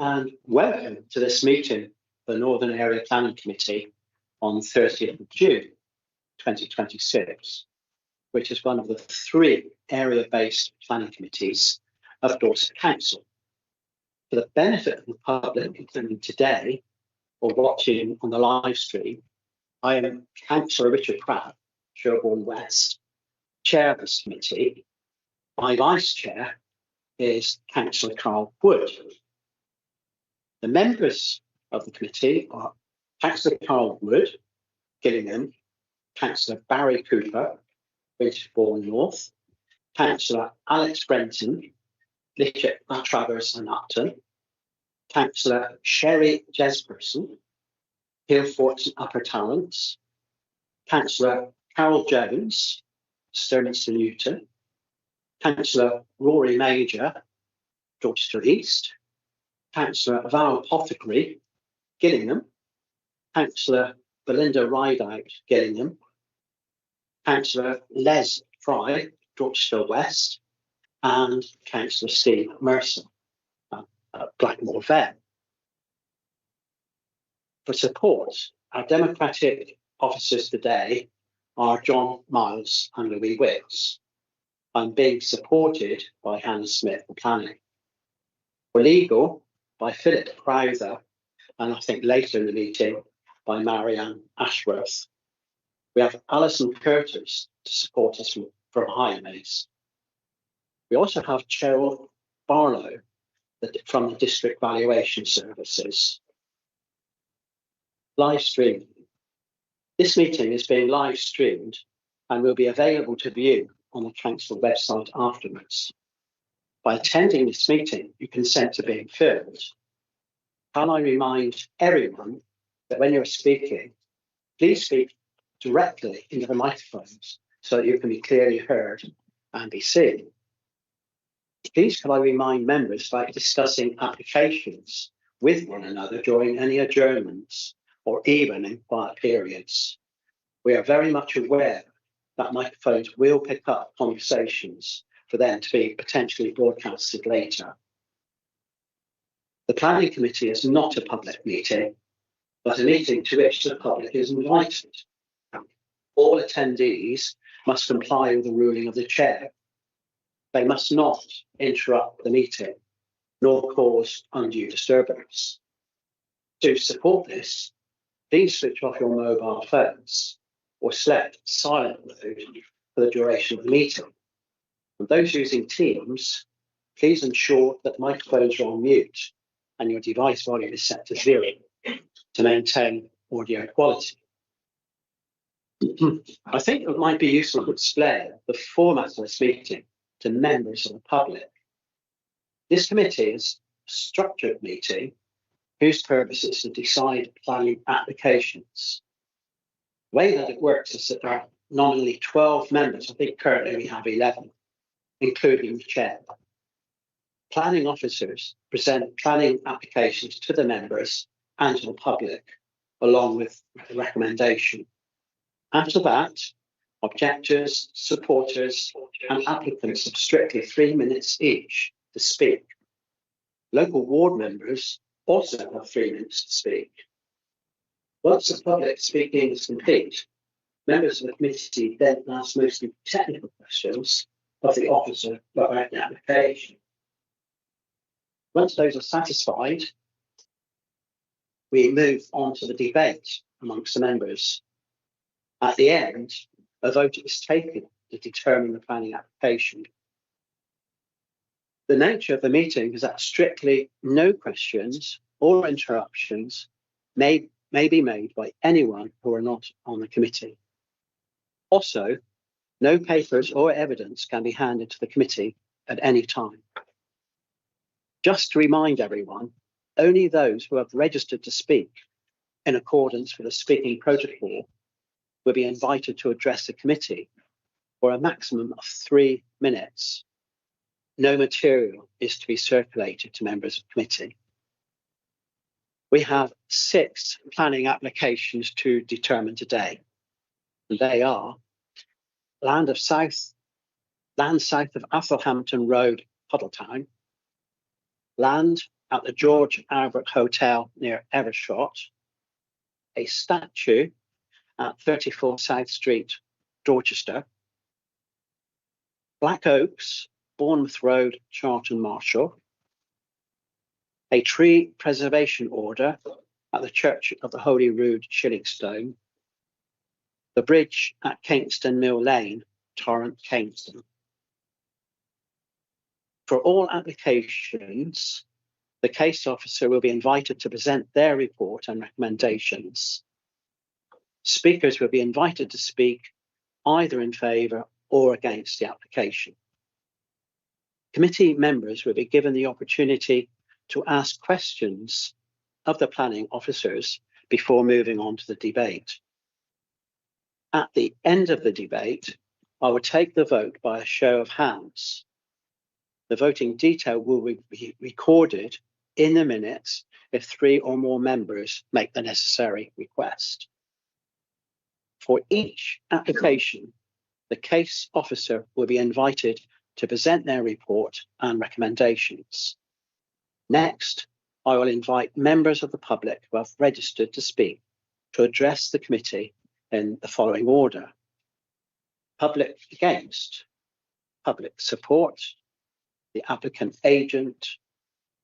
and welcome to this meeting of the Northern Area Planning Committee on 30th of June 2026, which is one of the 3 area-based planning committees of Dorset Council. For the benefit of the public, including today, or watching on the live stream, I am Councillor Richard Pratt, Sherborne West, Chair of this committee. My Vice Chair is Councillor Carl Wood. The members of the committee are Councillor Carl Wood, Gillingham, Councillor Barry Cooper, Winterbourne North, Councillor Alex Brenton, Litchett, Travers and Upton, Councillor Sherry Jesperson, Hillfort and Upper Talents, Councillor Carol Jones, Stirlington Newton, Councillor Rory Major, Dorchester East, Councillor Val Apothecary, Gillingham, Councillor Belinda Rideout, Gillingham, Councillor Les Fry, Dorchester West, and Councillor Steve Mercer, Blackmore Vale. For support, our Democratic officers today are John Miles and Louis Wicks. I'm being supported by Hannah Smith for planning. For legal, by Philip Crowther, and I think later in the meeting by Marianne Ashworth. We have Alison Curtis to support us from Highmays. We also have Cheryl Barlow from the District Valuation Services. Live streaming. This meeting is being live streamed and will be available to view on the council website afterwards. By attending this meeting, you consent to being filmed. Can I remind everyone that when you're speaking, please speak directly into the microphones so that you can be clearly heard and be seen. Please can I remind members about discussing applications with one another during any adjournments or even in quiet periods. We are very much aware that microphones will pick up conversations for them to be potentially broadcasted later. The Planning Committee is not a public meeting, but a meeting to which the public is invited. All attendees must comply with the ruling of the Chair. They must not interrupt the meeting, nor cause undue disturbance. To support this, please switch off your mobile phones or select silent mode for the duration of the meeting. For those using Teams, please ensure that microphones are on mute and your device volume is set to 0 to maintain audio quality. I think it might be useful to explain the format of this meeting to members of the public. This committee is a structured meeting whose purpose is to decide planning applications. The way that it works is that there are nominally 12 members. I think currently we have 11, including the Chair. Planning officers present planning applications to the members and to the public, along with the recommendation. After that, objectors, supporters, and applicants have strictly 3 minutes each to speak. Local ward members also have 3 minutes to speak. Once the public speaking is complete, members of the committee then ask mostly technical questions of the officer about the application. Once those are satisfied, we move on to the debate amongst the members. At the end, a vote is taken to determine the planning application. The nature of the meeting is that strictly no questions or interruptions may be made by anyone who are not on the committee. Also, no papers or evidence can be handed to the committee at any time. Just to remind everyone, only those who have registered to speak in accordance with the speaking protocol will be invited to address the committee for a maximum of 3 minutes. No material is to be circulated to members of the committee. We have 6 planning applications to determine today. And they are land south of Athelhampton Road, Puddletown, land at the George Albert Hotel near Evershot, a statue at 34 South Street, Dorchester, Black Oaks, Bournemouth Road, Charlton Marshall, a tree preservation order at the Church of the Holy Rood, Shillingstone, the bridge at Kingston Mill Lane, Torrent, Kingston. For all applications, the case officer will be invited to present their report and recommendations. Speakers will be invited to speak either in favour or against the application. Committee members will be given the opportunity to ask questions of the planning officers before moving on to the debate. At the end of the debate, I will take the vote by a show of hands. The voting detail will be recorded in the minutes if 3 or more members make the necessary request. For each application, the case officer will be invited to present their report and recommendations. Next, I will invite members of the public who have registered to speak to address the committee in the following order: public against, public support, the applicant agent,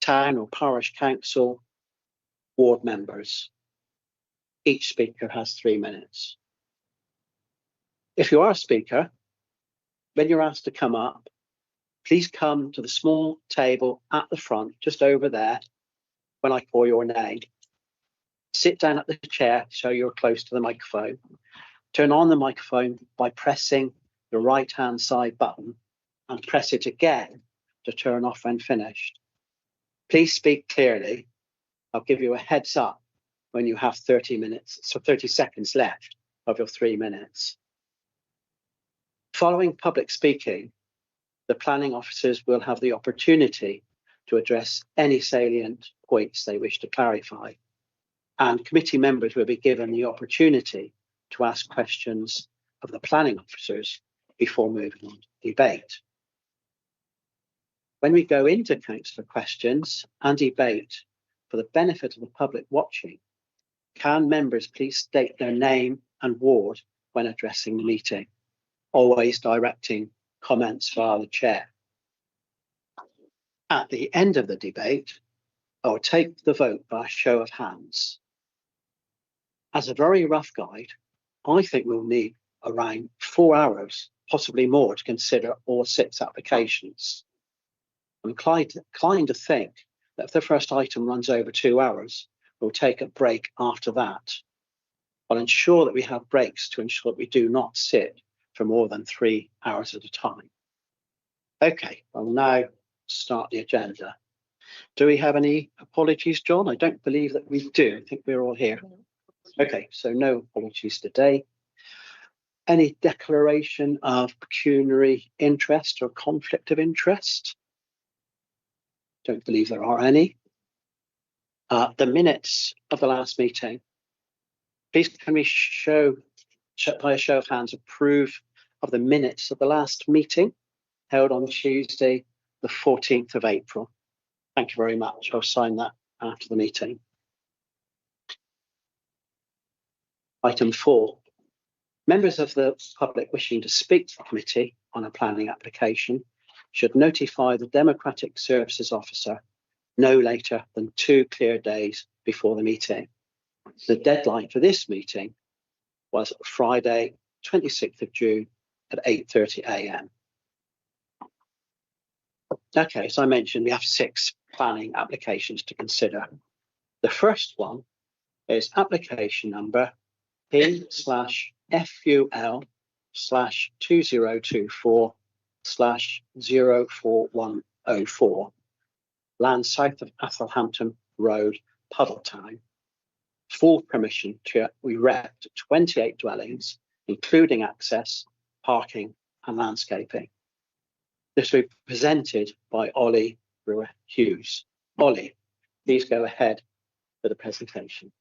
town or parish council, ward members. Each speaker has 3 minutes. If you are a speaker, when you're asked to come up, please come to the small table at the front, just over there, when I call your name. Sit down at the chair so you're close to the microphone. Turn on the microphone by pressing the right-hand side button and press it again to turn off when finished. Please speak clearly. I'll give you a heads up when you have 30 seconds left of your 3 minutes. Following public speaking, the planning officers will have the opportunity to address any salient points they wish to clarify, and committee members will be given the opportunity to ask questions of the planning officers before moving on to debate. When we go into councillor questions and debate, for the benefit of the public watching, can members please state their name and ward when addressing the meeting, always directing comments via the chair. At the end of the debate, I will take the vote by a show of hands. As a very rough guide, I think we'll need around 4 hours, possibly more, to consider all 6 applications. I'm inclined to think that if the first item runs over 2 hours, we'll take a break after that. I'll ensure that we have breaks to ensure that we do not sit for more than 3 hours at a time. Okay, I'll now start the agenda. Do we have any apologies, John? I don't believe that we do. I think we're all here. Okay, so no apologies today. Any declaration of pecuniary interest or conflict of interest? Don't believe there are any. The minutes of the last meeting. Please can we by a show of hands approve of the minutes of the last meeting held on Tuesday, the 14th of April. Thank you very much. I'll sign that after the meeting. Item 4. Members of the public wishing to speak to the committee on a planning application should notify the Democratic Services Officer no later than 2 clear days before the meeting. The deadline for this meeting was Friday, 26th of June at 8:30 a.m. Okay, as I mentioned, we have 6 planning applications to consider. The first one is application number P/2024/04104, land south of Athelhampton Road, Puddletown. Full permission to erect 28 dwellings, including access, parking and landscaping. This will be presented by Ollie Brewer-Hughes. Ollie, please go ahead with the presentation.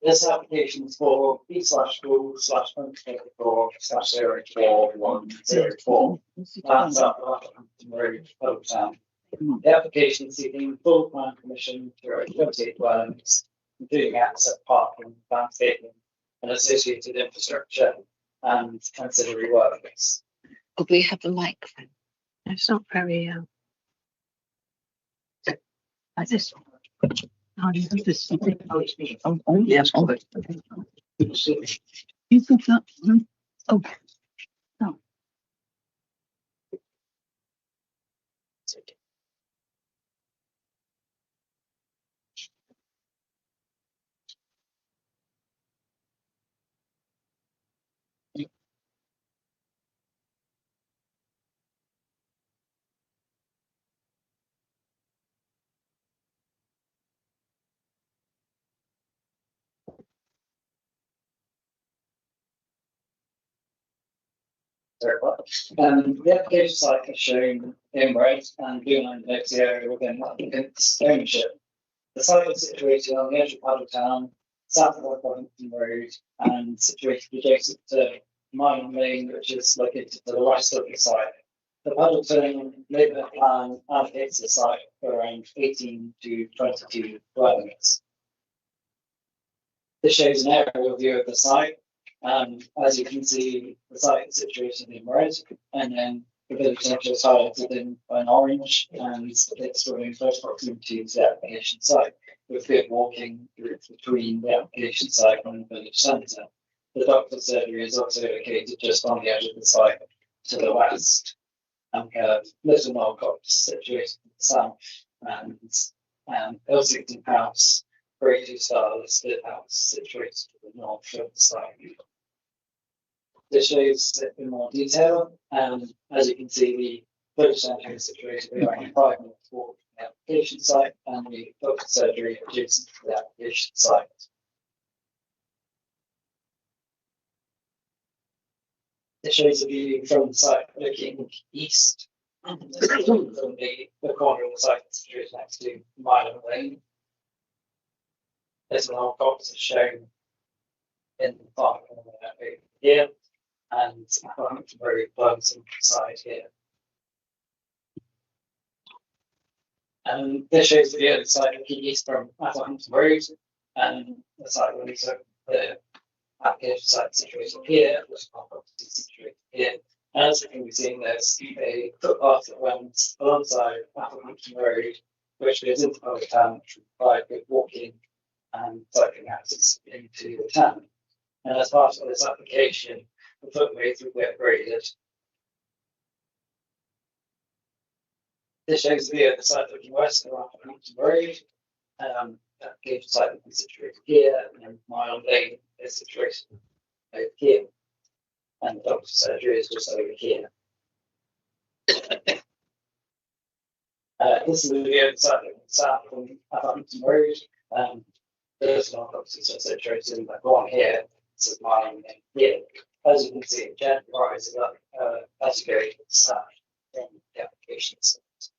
This application is for B/school/124/04104. Lands up Hampton Road, Town. The application is seeking full plan permission to erect 28 dwellings, including access, parking, landscaping, and associated infrastructure and ancillary works. Could we have a microphone? It's not very like this one. Oh, you have this. Yes, You put that one. Oh, no. The application site is shown in red and blue line denotes the area within applicant's ownership. The site is situated on the edge of Paddletown, south of Wellington Road, and situated adjacent to Mining Lane, which is located to the west of the site. The Paddleton neighbourhood plan allocates the site for around 18 to 22 dwellings. This shows an aerial view of the site. As you can see, the site is situated in red, and then the village centre is highlighted in orange, and it's within close proximity to the application site, with good walking routes between the application site and the village centre. The doctor's surgery is also located just on the edge of the site to the west, and Little Norcox situated to the south, and Ilsington House, Brady Star listed house situated to the north of the site. This shows it in more detail, and as you can see, the village centre is situated around 5 minutes walk from the application site, and the doctor's surgery adjacent to the application site. This shows a view from the site looking east, from the corner of the site situated next to Mining Lane. There's an old box shown in the park here, and Hampton Road plugs inside here. And this shows the other side looking east from Hampton Road, and the site will also the application site situated here, which is situated here. And as you can be seeing, there's a footpath that runs alongside Hampton Road, which goes into public town, which will provide good walking and cycling access into the town. And as part of this application, the footways will be upgraded. This shows the view of the site looking west of Hampton Road. Application site will be situated here, and Mining Lane is situated over here. And the doctor's surgery is just over here. This is the view of the site looking south from Hampton Road. There's an doctor's situated in the one here. This is Mining Lane here. As you can see, it gently rises up as you go to the south from the application site.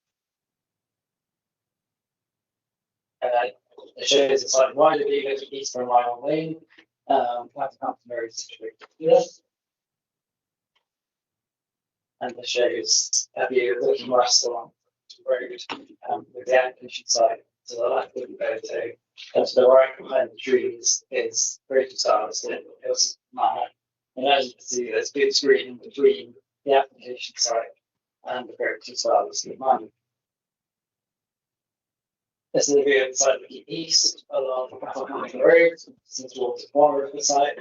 It shows it's like wider view goes east from Mining Lane. Hampton Road is situated here. And it shows a view looking west along the road with the application site to the left of the photo. And to the right behind the trees is Brady Star listed Ilsington Manor. And as you can see, there's good screening between the application site and the Brady Star listed Manor. This is a view of the site looking east along Hampton Road, towards the corner of the site.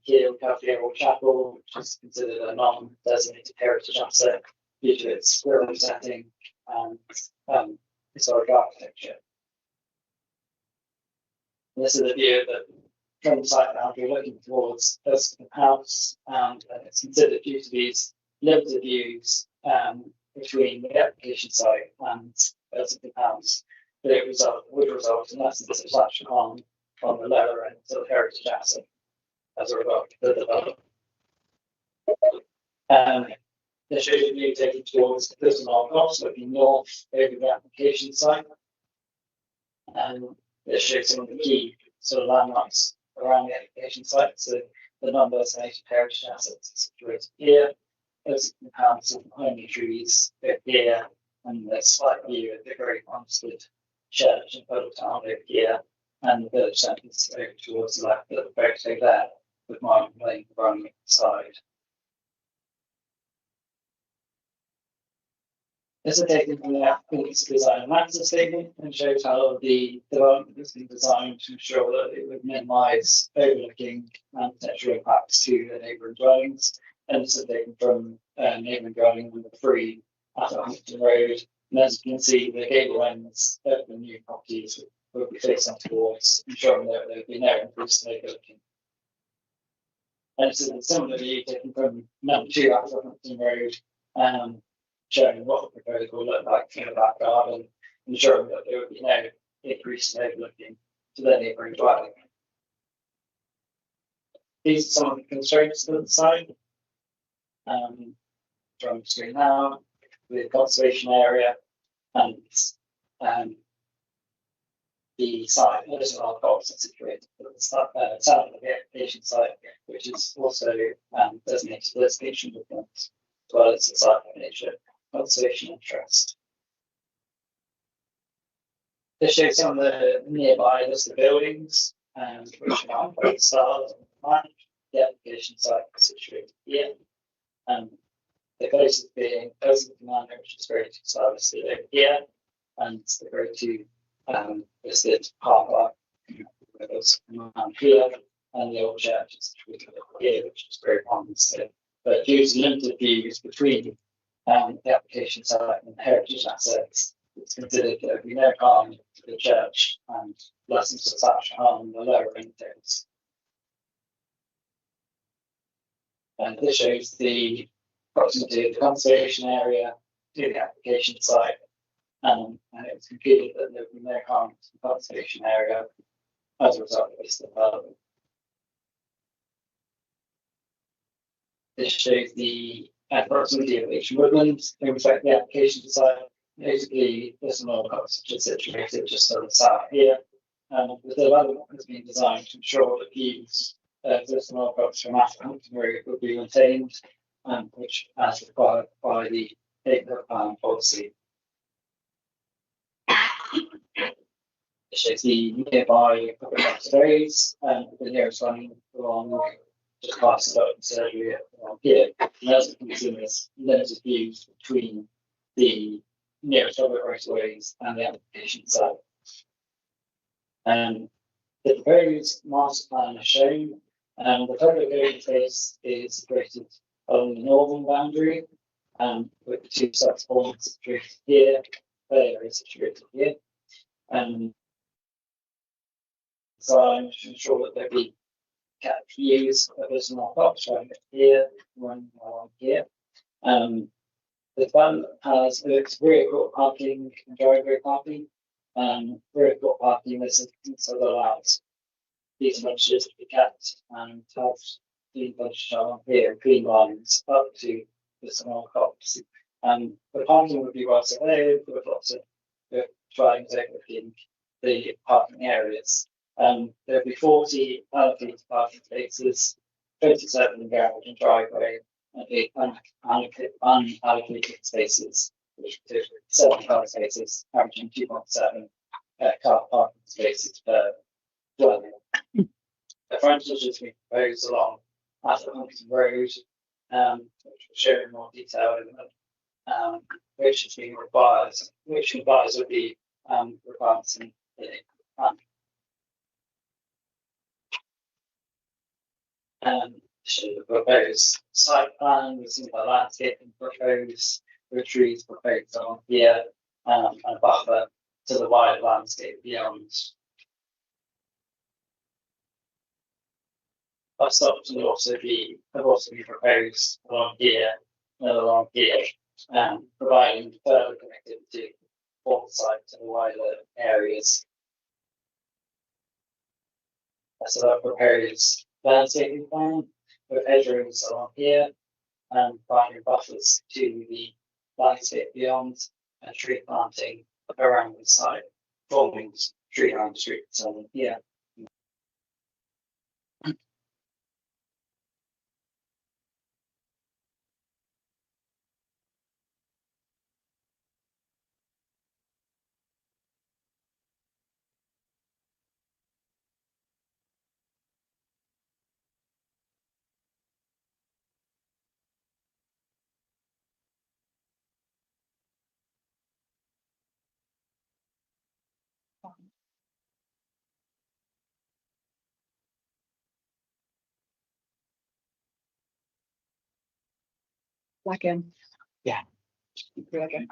Here we have the old chapel, which is considered a non-designated heritage asset due to its squirrel setting and historic architecture. This is a view that from the site boundary looking towards Ilsington House, and it's considered due to these limited views between the application site and Ilsington House, that it would result in less than substantial harm on the lower end of the heritage asset as a result of the development. This shows a view taken towards the Closed Captions, looking north over the application site. And this shows some of the key sort of landmarks around the application site. So the non-designated heritage assets are situated here. There's compounds of only trees here, and there's slight view of the Great Wanstead Church in Town over here, and the village centre is over towards the left of the photo there, with Martin Lane running at the side. This is taken from the applicant's design and master statement and shows how the development has been designed to ensure that it would minimise overlooking and potential impacts to the neighbouring dwellings. And this is taken from neighbouring dwelling number 3 at Hampton Road. And as you can see, the gable ends of the new properties will be facing towards, ensuring that there would be no increase in overlooking. And this is a similar view taken from number 2 at Hampton Road. Showing what the proposal will look like in the back garden, ensuring that there would be no increase in overlooking to the neighbouring dwelling. These are some of the constraints to the site. From the screen now, the conservation area and the site, those are our boxes situated at the south of the application site, which is also designated destination movement, as well as the site of nature conservation interest. This shows some of the nearby listed buildings, which are on both sides of the map. The application site is situated here. The closest being Closed Commander, which is Grade 2 site listed over here, and the Grade 2 listed Park around here, and the old church is situated here, which is Grade 1 listed. But due to limited views between the application site and heritage assets, it's considered that there would be no harm to the church and less substantial harm in the lower intakes. And this shows the proximity of the conservation area to the application site, and it was concluded that there would be no harm to the conservation area as a result of this development. This shows the proximity of each woodland in respect to the application site. Basically, this and all cottage is situated just to the south here. The development has been designed to ensure that views of this and all cottage from Hampton Road will be maintained, which as required by the neighbourhood plan policy. It shows the nearby public roads, the nearest one along just past the surgery along here. And as you can see, there's limited views between the nearest public roadways and the application site. The proposed master plan is shown. The public open space is situated along the northern boundary, with the 2 sub-points situated here, there is situated here. Designed to ensure that there be kept views of this small box right here, one along here. The plan has rear court parking and driveway parking. Rear court parking is so that allows these bunches to be kept and have the bunches along here, green lines up to the small cops. The parking would be well surveyed with lots of driving overlooking the parking areas. There'll be 40 allocated parking spaces, 27 garage and driveway, and 8 unallocated spaces, which is 7 car spaces, averaging 2.7 car parking spaces per dwelling. The frontage has been proposed along Hampton Road, which we'll show in more detail in a minute, which has been required, which implies would be requirements in the plan. Show the proposed site plan with some of the landscaping proposed, with trees proposed on here, and a buffer to the wider landscape beyond. Bus stops will also be proposed along here and along here, providing further connectivity for the site to the wider areas. So that proposed landscaping plan with hedgerows along here and providing buffers to the landscape beyond and tree planting around the site, forming tree line streets along here. Like him. Yeah. Okay.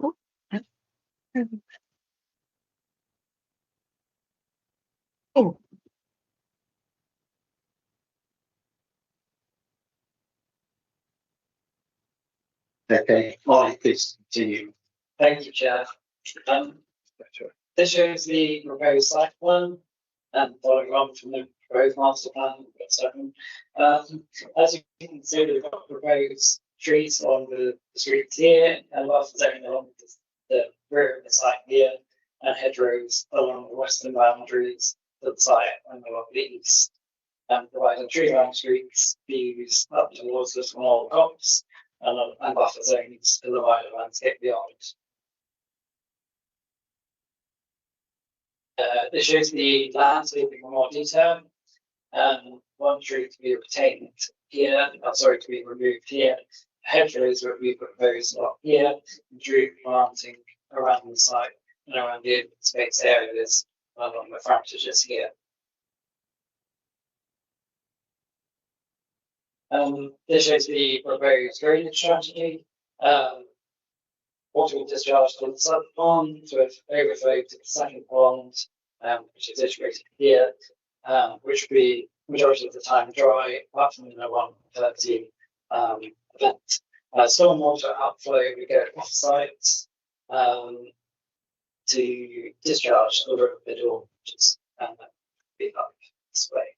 Oh, oh, Okay. Ollie, please continue. Thank you, Chair. This shows the proposed site plan and following on from the proposed master plan. As you can see, we've got proposed trees on the streets here and buffer zone along the rear of the site here and hedgerows along the western boundaries of the site and along the east. And providing tree line streets views up towards the small copse and buffer zones to the wider landscape beyond. This shows the landscaping in more detail. One tree to be retained here, to be removed here. Hedgerows will be proposed up here, and tree planting around the site and around the open space areas along the frontages here. This shows the proposed drainage strategy. Water will discharge to the sub pond with overflow to the second pond, which is situated here, which will be majority of the time dry, apart from the 1:30 event. Stormwater outflow we go off site to discharge the river middle, which is be like this way.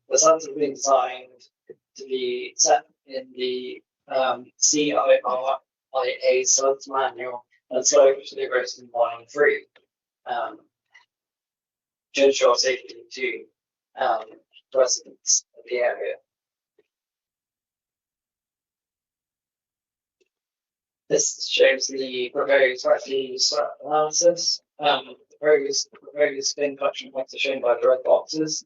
The sites have been designed to be set in the CIRIA subs manual and slope to the erosion line through to ensure safety to residents of the area. This shows the proposed refuse analysis. The proposed bin collection points are shown by the red boxes.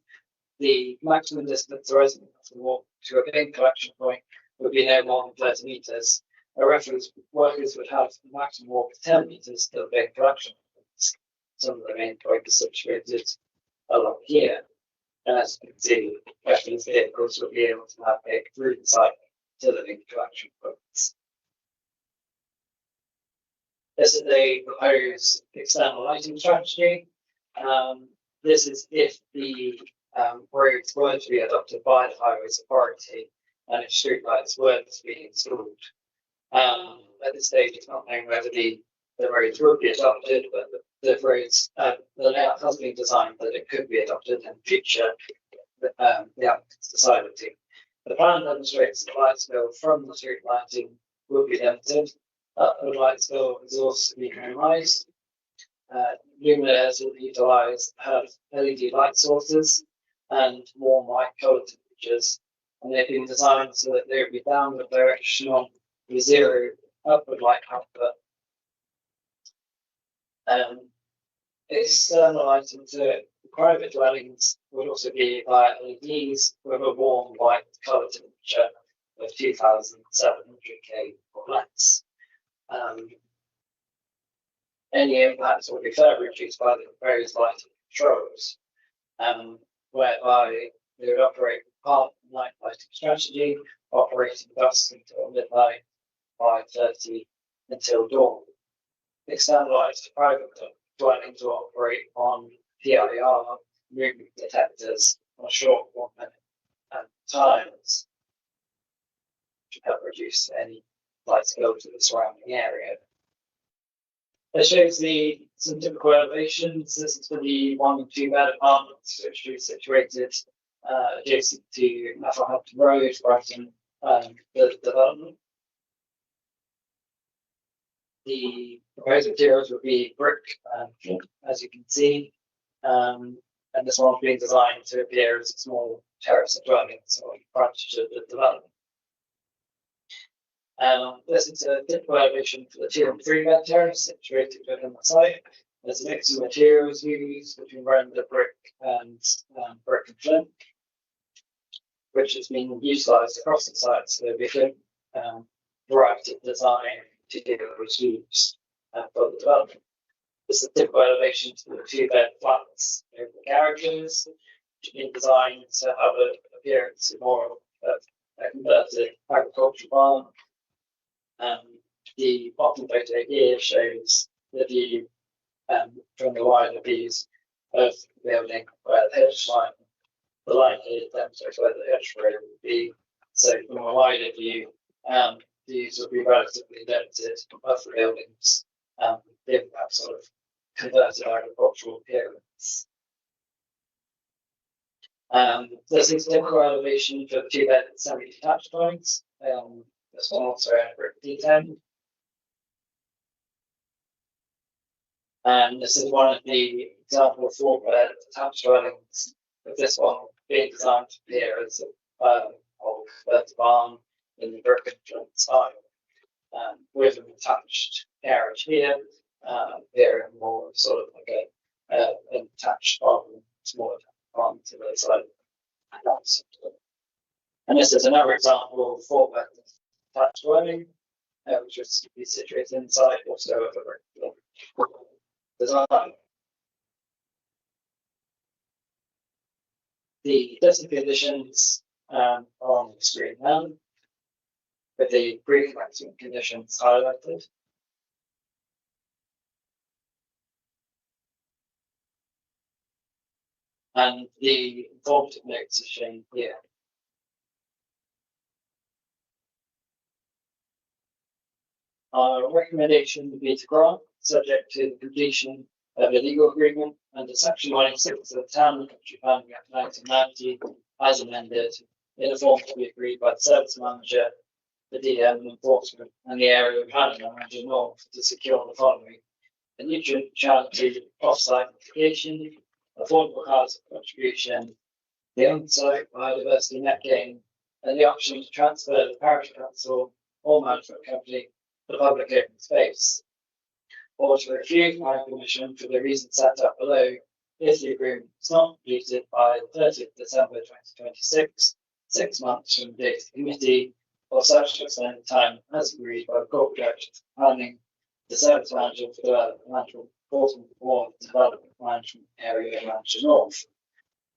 The maximum distance a resident has to walk to a bin collection point would be no more than 30 metres. A reference workers would have a maximum walk of 10 metres to the bin collection points. Some of the main points are situated along here. And as you can see, reference vehicles will be able to navigate through the site to the bin collection points. This is a proposed external lighting strategy. This is if the roads were to be adopted by the Highways Authority and if streetlights were to be installed. At this stage, it's not known whether the roads will be adopted, but the roads, the layout has been designed that it could be adopted in the future. The applicants decided to. The plan demonstrates that light spill from the street lighting will be limited. Upward light spill is also to be minimised. Luminaires will be utilised have LED light sources and warm white colour temperatures, and they've been designed so that they will be downward directional with zero upward light output. External lighting to private dwellings would also be via LEDs with a warm white colour temperature of 2700 K or less. Any impacts will be further reduced by the various lighting controls, whereby they would operate part night lighting strategy, operating dusk until midnight, 5:30 until dawn. External lights to private dwellings will operate on PIR movement detectors on short 1 minute times to help reduce any light spill to the surrounding area. It shows some typical elevations. This is for the 1 and 2 bed apartments, which are situated adjacent to Athelhampton Road, Brighton, the development. The proposed materials would be brick, as you can see, and this one's being designed to appear as a small terrace of dwellings on frontage of the development. This is a typical elevation for the 2 and 3 bed terrace situated within the site. There's a mix of materials used between render brick and flint, which has been utilised across the site. So there'll be a variety of design materials used for the development. This is a typical elevation for the 2 bed flats over the garages, which have been designed to have an appearance more of a converted agricultural farm. The bottom photo here shows the view from the wider views of the building where the hedge line, the line here demonstrates where the hedge row would be. So from a wider view, these would be relatively limited above the buildings, giving that sort of converted agricultural appearance. This is typical elevation for the 2 bed semi-detached dwellings. This one also had brick D10. And this is one of the example 4 bed detached dwellings, with this one being designed to appear as an old converted barn in the brick and flint style, with an attached garage here, appearing more sort of like an attached barn, smaller barn to the side. And this is another example of 4 bed detached dwelling, which was to be situated inside also of a brick design. The testing conditions are on the screen now, with the brief maximum conditions highlighted. And the informative notes are shown here. Our recommendation would be to grant, subject to the completion of a legal agreement under Section 96 of the Town and Country Planning Act 1990, as amended, in a form to be agreed by the service manager, the DM enforcement, and the area planning manager north to secure the following: a neutrality off-site application, affordable housing contribution, the on-site biodiversity net gain, and the option to transfer the parish council or management company the public open space, or to refuse planning permission for the reasons set out below if the agreement is not completed by 30th December 2026, 6 months from the date of the committee, or such extended time as agreed by the corporate director of planning, the service manager for development management, enforcement or development management area manager north.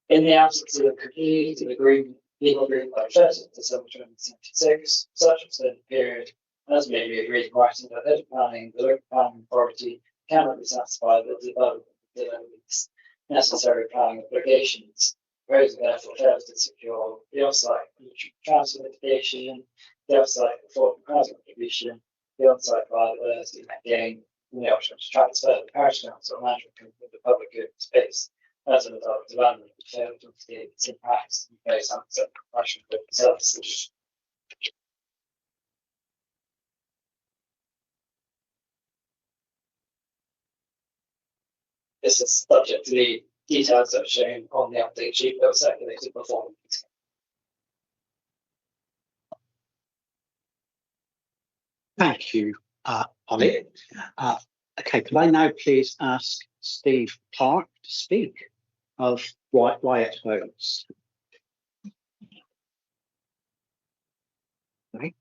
In the absence of a completed agreement, legal agreement by 30th December 2076, such extended period as may be agreed in writing by the head of planning, the local planning authority cannot be satisfied with the development delays. necessary planning obligations. Roads are therefore failed to secure the off-site transfer mitigation, the off-site affordable housing contribution, the on-site viability gain, and the option to transfer the parish council management company the public good space. As a result, development failed to mitigate its impacts and face unacceptable pressure for services. This is subject to the details that are shown on the update sheet that was circulated before. Thank you, Ollie. Okay, could I now please ask Steve Clark to speak of Wyatt Homes? Okay.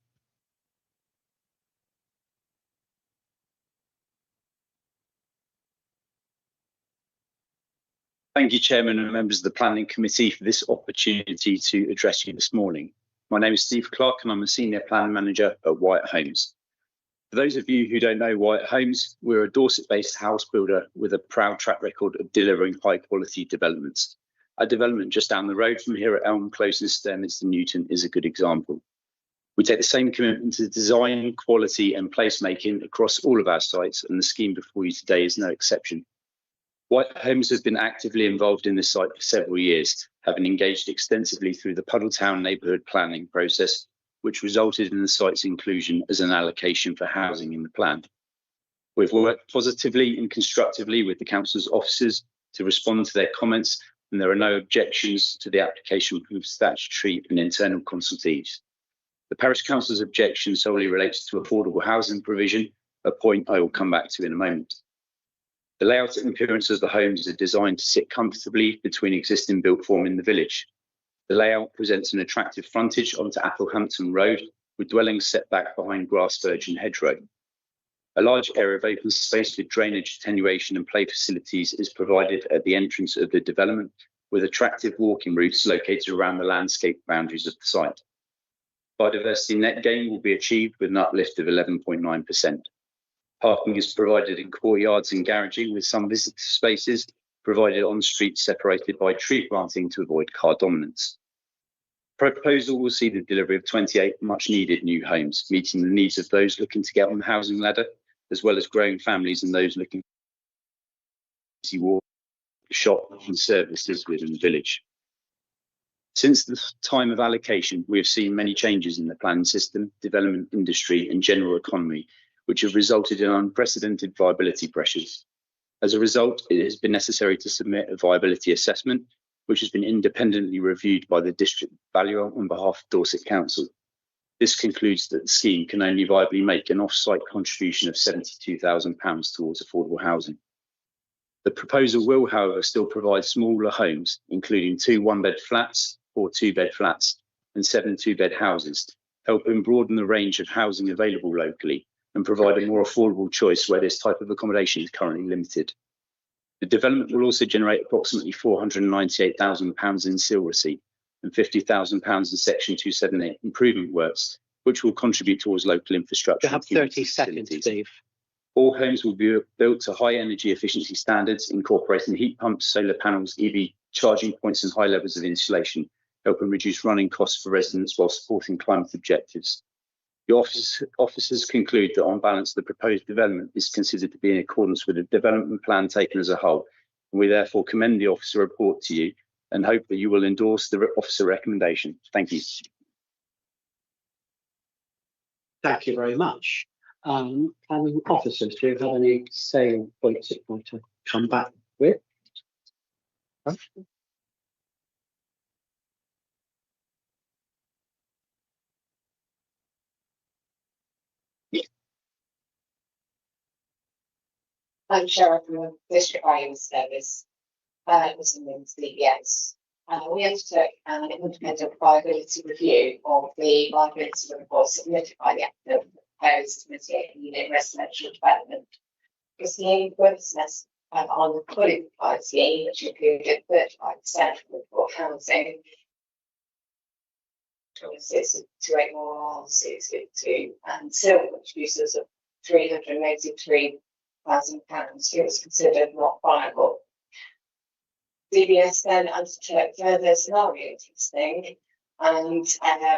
Thank you, Chairman and members of the Planning Committee, for this opportunity to address you this morning. My name is Steve Clark and I'm a Senior Plan Manager at Wyatt Homes. For those of you who don't know Wyatt Homes, we're a Dorset-based house builder with a proud track record of delivering high-quality developments. Our development just down the road from here at Elm Close in Sturminster Newton is a good example. We take the same commitment to design, quality and placemaking across all of our sites, and the scheme before you today is no exception. Wyatt Homes have been actively involved in this site for several years, having engaged extensively through the Puddletown neighbourhood planning process, which resulted in the site's inclusion as an allocation for housing in the plan. We've worked positively and constructively with the council's officers to respond to their comments, and there are no objections to the application from statutory and internal consultees. The parish council's objection solely relates to affordable housing provision, a point I will come back to in a moment. The layout and appearance of the homes are designed to sit comfortably between existing built form in the village. The layout presents an attractive frontage onto Applehampton Road, with dwellings set back behind grass virgin hedgerow. A large area of open space with drainage, attenuation and play facilities is provided at the entrance of the development, with attractive walking routes located around the landscape boundaries of the site. Biodiversity net gain will be achieved with an uplift of 11.9%. Parking is provided in courtyards and garaging, with some visitor spaces provided on streets separated by tree planting to avoid car dominance. Proposal will see the delivery of 28 much needed new homes, meeting the needs of those looking to get on the housing ladder, as well as growing families and those looking to walk, shop and services within the village. Since the time of allocation, we have seen many changes in the planning system, development industry and general economy, which have resulted in unprecedented viability pressures. As a result, it has been necessary to submit a viability assessment, which has been independently reviewed by the district valuer on behalf of Dorset Council. This concludes that the scheme can only viably make an off-site contribution of £72,000 towards affordable housing. The proposal will, however, still provide smaller homes, including 2 one-bed flats, 4 two-bed flats, and 7 two-bed houses, helping broaden the range of housing available locally and provide a more affordable choice where this type of accommodation is currently limited. The development will also generate approximately £498,000 in seal receipt and £50,000 in Section 278 improvement works, which will contribute towards local infrastructure. You have 30 seconds, Steve. All homes will be built to high energy efficiency standards, incorporating heat pumps, solar panels, EV charging points and high levels of insulation, helping reduce running costs for residents while supporting climate objectives. The officers conclude that on balance, the proposed development is considered to be in accordance with the development plan taken as a whole. And we therefore commend the officer report to you and hope that you will endorse the officer recommendation. Thank you. Thank you very much. Planning officers, do you have any salient points that you want to come back with? I'm Sheriff from the District Highway Service, was in the DBS. We undertook an independent viability review of the viability report submitted by the applicant proposed to mitigate unit residential development. The scheme was assessed on the fully compliant scheme, which included 35% for housing, 26 more 652, and silver contributors of £383,000. It was considered not viable. DBS then undertook further scenario testing and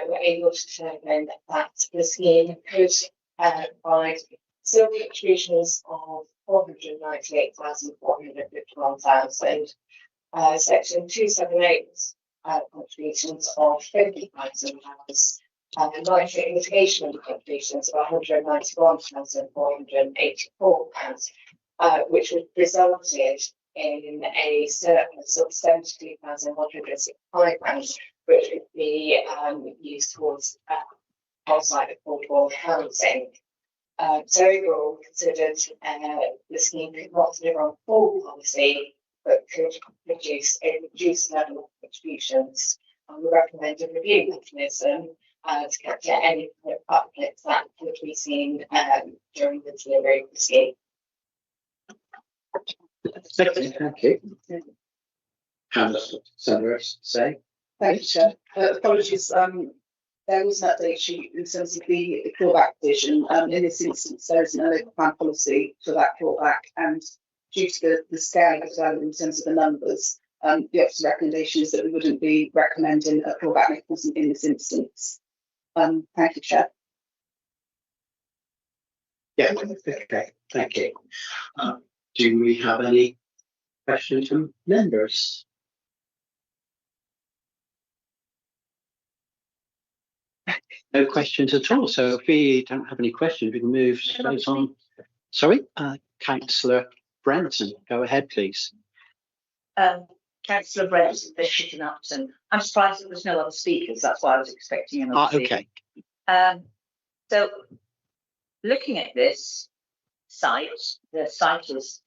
were able to determine that the scheme could provide still contributions of 498,451,000, section 278 contributions of £50,000, and nitrate mitigation contributions of £191,484, which would resulted in a surplus of £72,165, which would be used towards on-site affordable housing. So overall, considered the scheme could not deliver on full policy, but could produce a reduced level of contributions. And we recommend a review mechanism to capture any uplift that could be seen during the delivery of the scheme. Thank you. How does Sandra say? Thank you, Chair. Apologies. There was an update sheet in terms of the clawback provision. In this instance, there isn't a local plan policy for that clawback, and due to the scale of development in terms of the numbers, the officer's recommendation is that we wouldn't be recommending a clawback mechanism in this instance. Thank you, Chair. Yeah, okay, thank you. Do we have any questions from members? No questions at all. So if we don't have any questions, we can move straight on. Sorry, Councillor Brenton, go ahead, please. Councillor Brenton, Bishop and Upton. I'm surprised there was no other speakers. That's why I was expecting another Okay. So looking at this site, the site is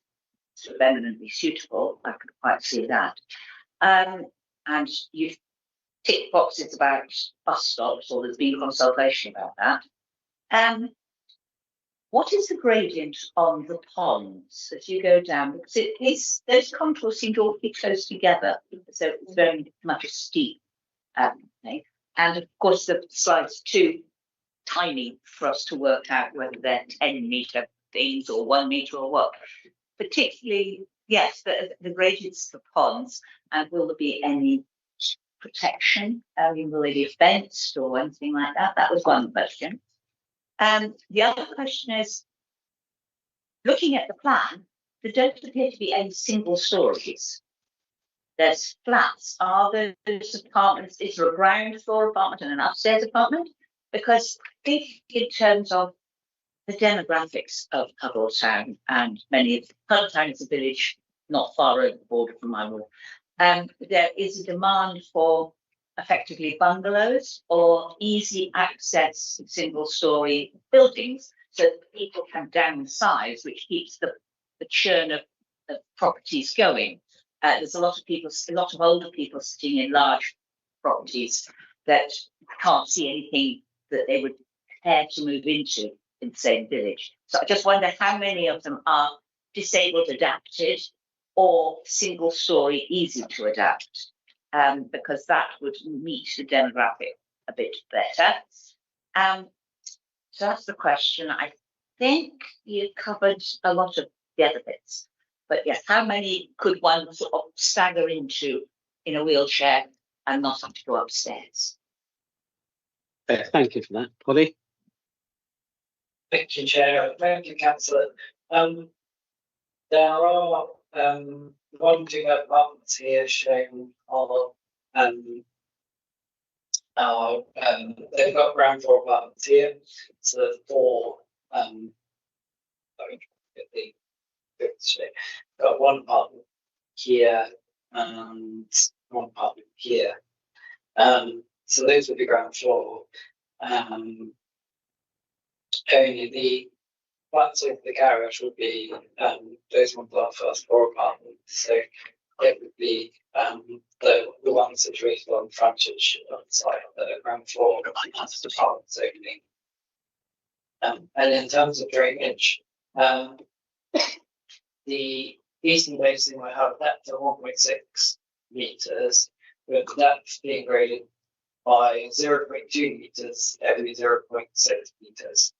sort of eminently suitable. I could quite see that. And you've ticked boxes about bus stops, or there's been consultation about that. What is the gradient on the ponds as you go down? Because those contours seem to all be close together, so it's very much a steep thing. And of course, the slide's too tiny for us to work out whether they're 10-metre things or 1 metre or what. Particularly, yes, the gradients for ponds, and will there be any protection? Will they be fenced or anything like that? That was one question. The other question is, looking at the plan, there don't appear to be any single stories. There's flats. Are those apartments? Is there a ground floor apartment and an upstairs apartment? Because I think in terms of the demographics of Puddletown, and Puddletown is a village not far over the border from my ward, there is a demand for effectively bungalows or easy access single story buildings so that people can downsize, which keeps the churn of properties going. There's a lot of older people sitting in large properties that can't see anything that they would care to move into in the same village. So I just wonder how many of them are disabled adapted or single story easy to adapt, because that would meet the demographic a bit better. So that's the question. I think you covered a lot of the other bits, but yes, how many could one sort of stagger into in a wheelchair and not have to go upstairs? Thank you for that, Polly. Thank you, Chair. Thank you, Councillor. There are 1 2 apartments here showing they've got ground floor apartments here. So there's 4 got 1 apartment here and 1 apartment here. So those would be ground floor. Only the flats over the garage would be those ones are first floor apartments. So it would be the ones situated on frontage of the site that are ground floor apartments only. And in terms of drainage, the eastern basin will have depth of 1.6 metres, with depth being graded by 0.2 metres every 0.6 metres.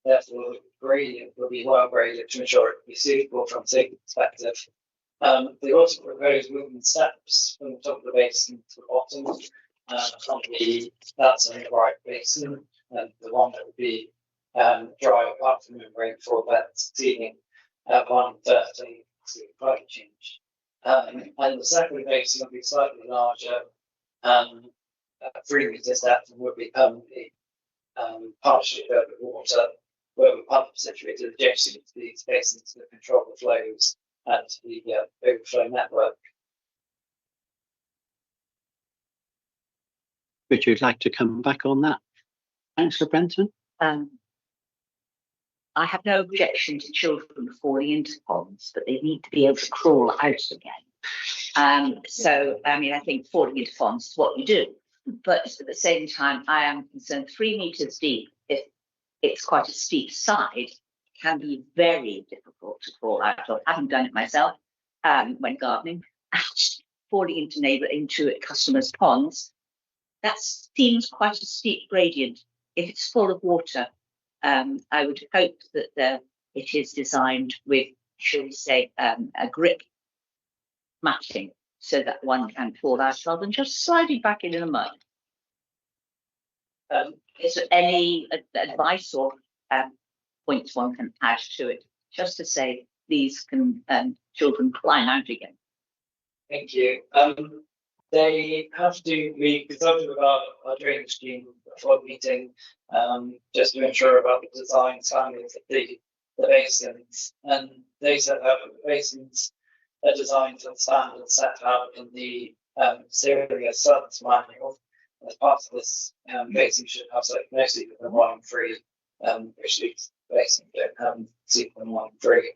Therefore, the gradient will be well graded to ensure it will be suitable from a safety perspective, They also propose moving steps from the top of the basin to the bottom. That's on the right basin, and the one that would be dry apart from the rainfall that's exceeding 1/30 to climate change. And the second basin will be slightly larger, 3 meters depth, and would become the partially filled with water, where the pump situated adjacent to these basins to control the flows and the overflow network. Would you like to come back on that, Councillor Brenton? I have no objection to children falling into ponds, but they need to be able to crawl out again. So, I mean, I think falling into ponds is what you do. But at the same time, I am concerned 3 meters deep, if it's quite a steep side, can be very difficult to crawl out of. I haven't done it myself when gardening. Falling into a customer's ponds, that seems quite a steep gradient. If it's full of water, I would hope that it is designed with, shall we say, a grip matching so that one can fall out rather than just sliding back into the mud. Is there any advice or points one can add to it, just to say these can children climb out again? Thank you. They have to be consulted about our drainage scheme before the meeting, just to ensure about the design standards of the basins. And they said that the basins are designed to the standards set out in the serious service manual. As part of this, basin should have no sequence 1 and 3, which these basins don't have sequence 1 and 3.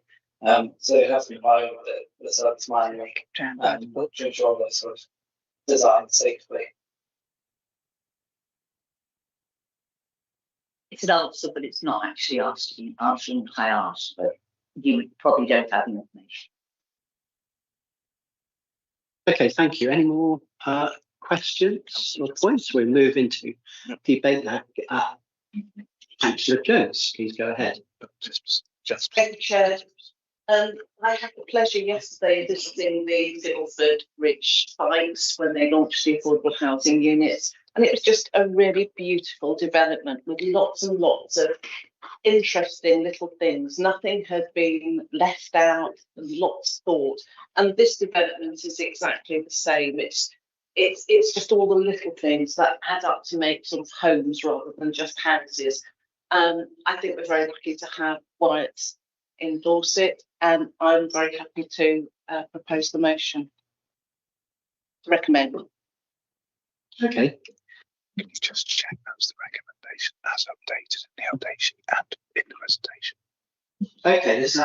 So it has to be part of the service manual to ensure that sort of designed safely. It's an answer, but it's not actually answering what I asked, but you probably don't have the information. Okay, thank you. Any more questions or points? We'll move into debate now. Councillor Jones, please go ahead. Thank you, Chair. I had the pleasure yesterday of visiting the Guildford Ridge sites when they launched the affordable housing units, and it was just a really beautiful development with lots and lots of interesting little things. Nothing had been left out, lots thought, and this development is exactly the same. It's just all the little things that add up to make sort of homes rather than just houses. I think we're very lucky to have Wyatt endorse it, and I'm very happy to propose the motion to recommend. Okay. Can you just check that's the recommendation as updated in the update sheet and in the presentation? Okay, this is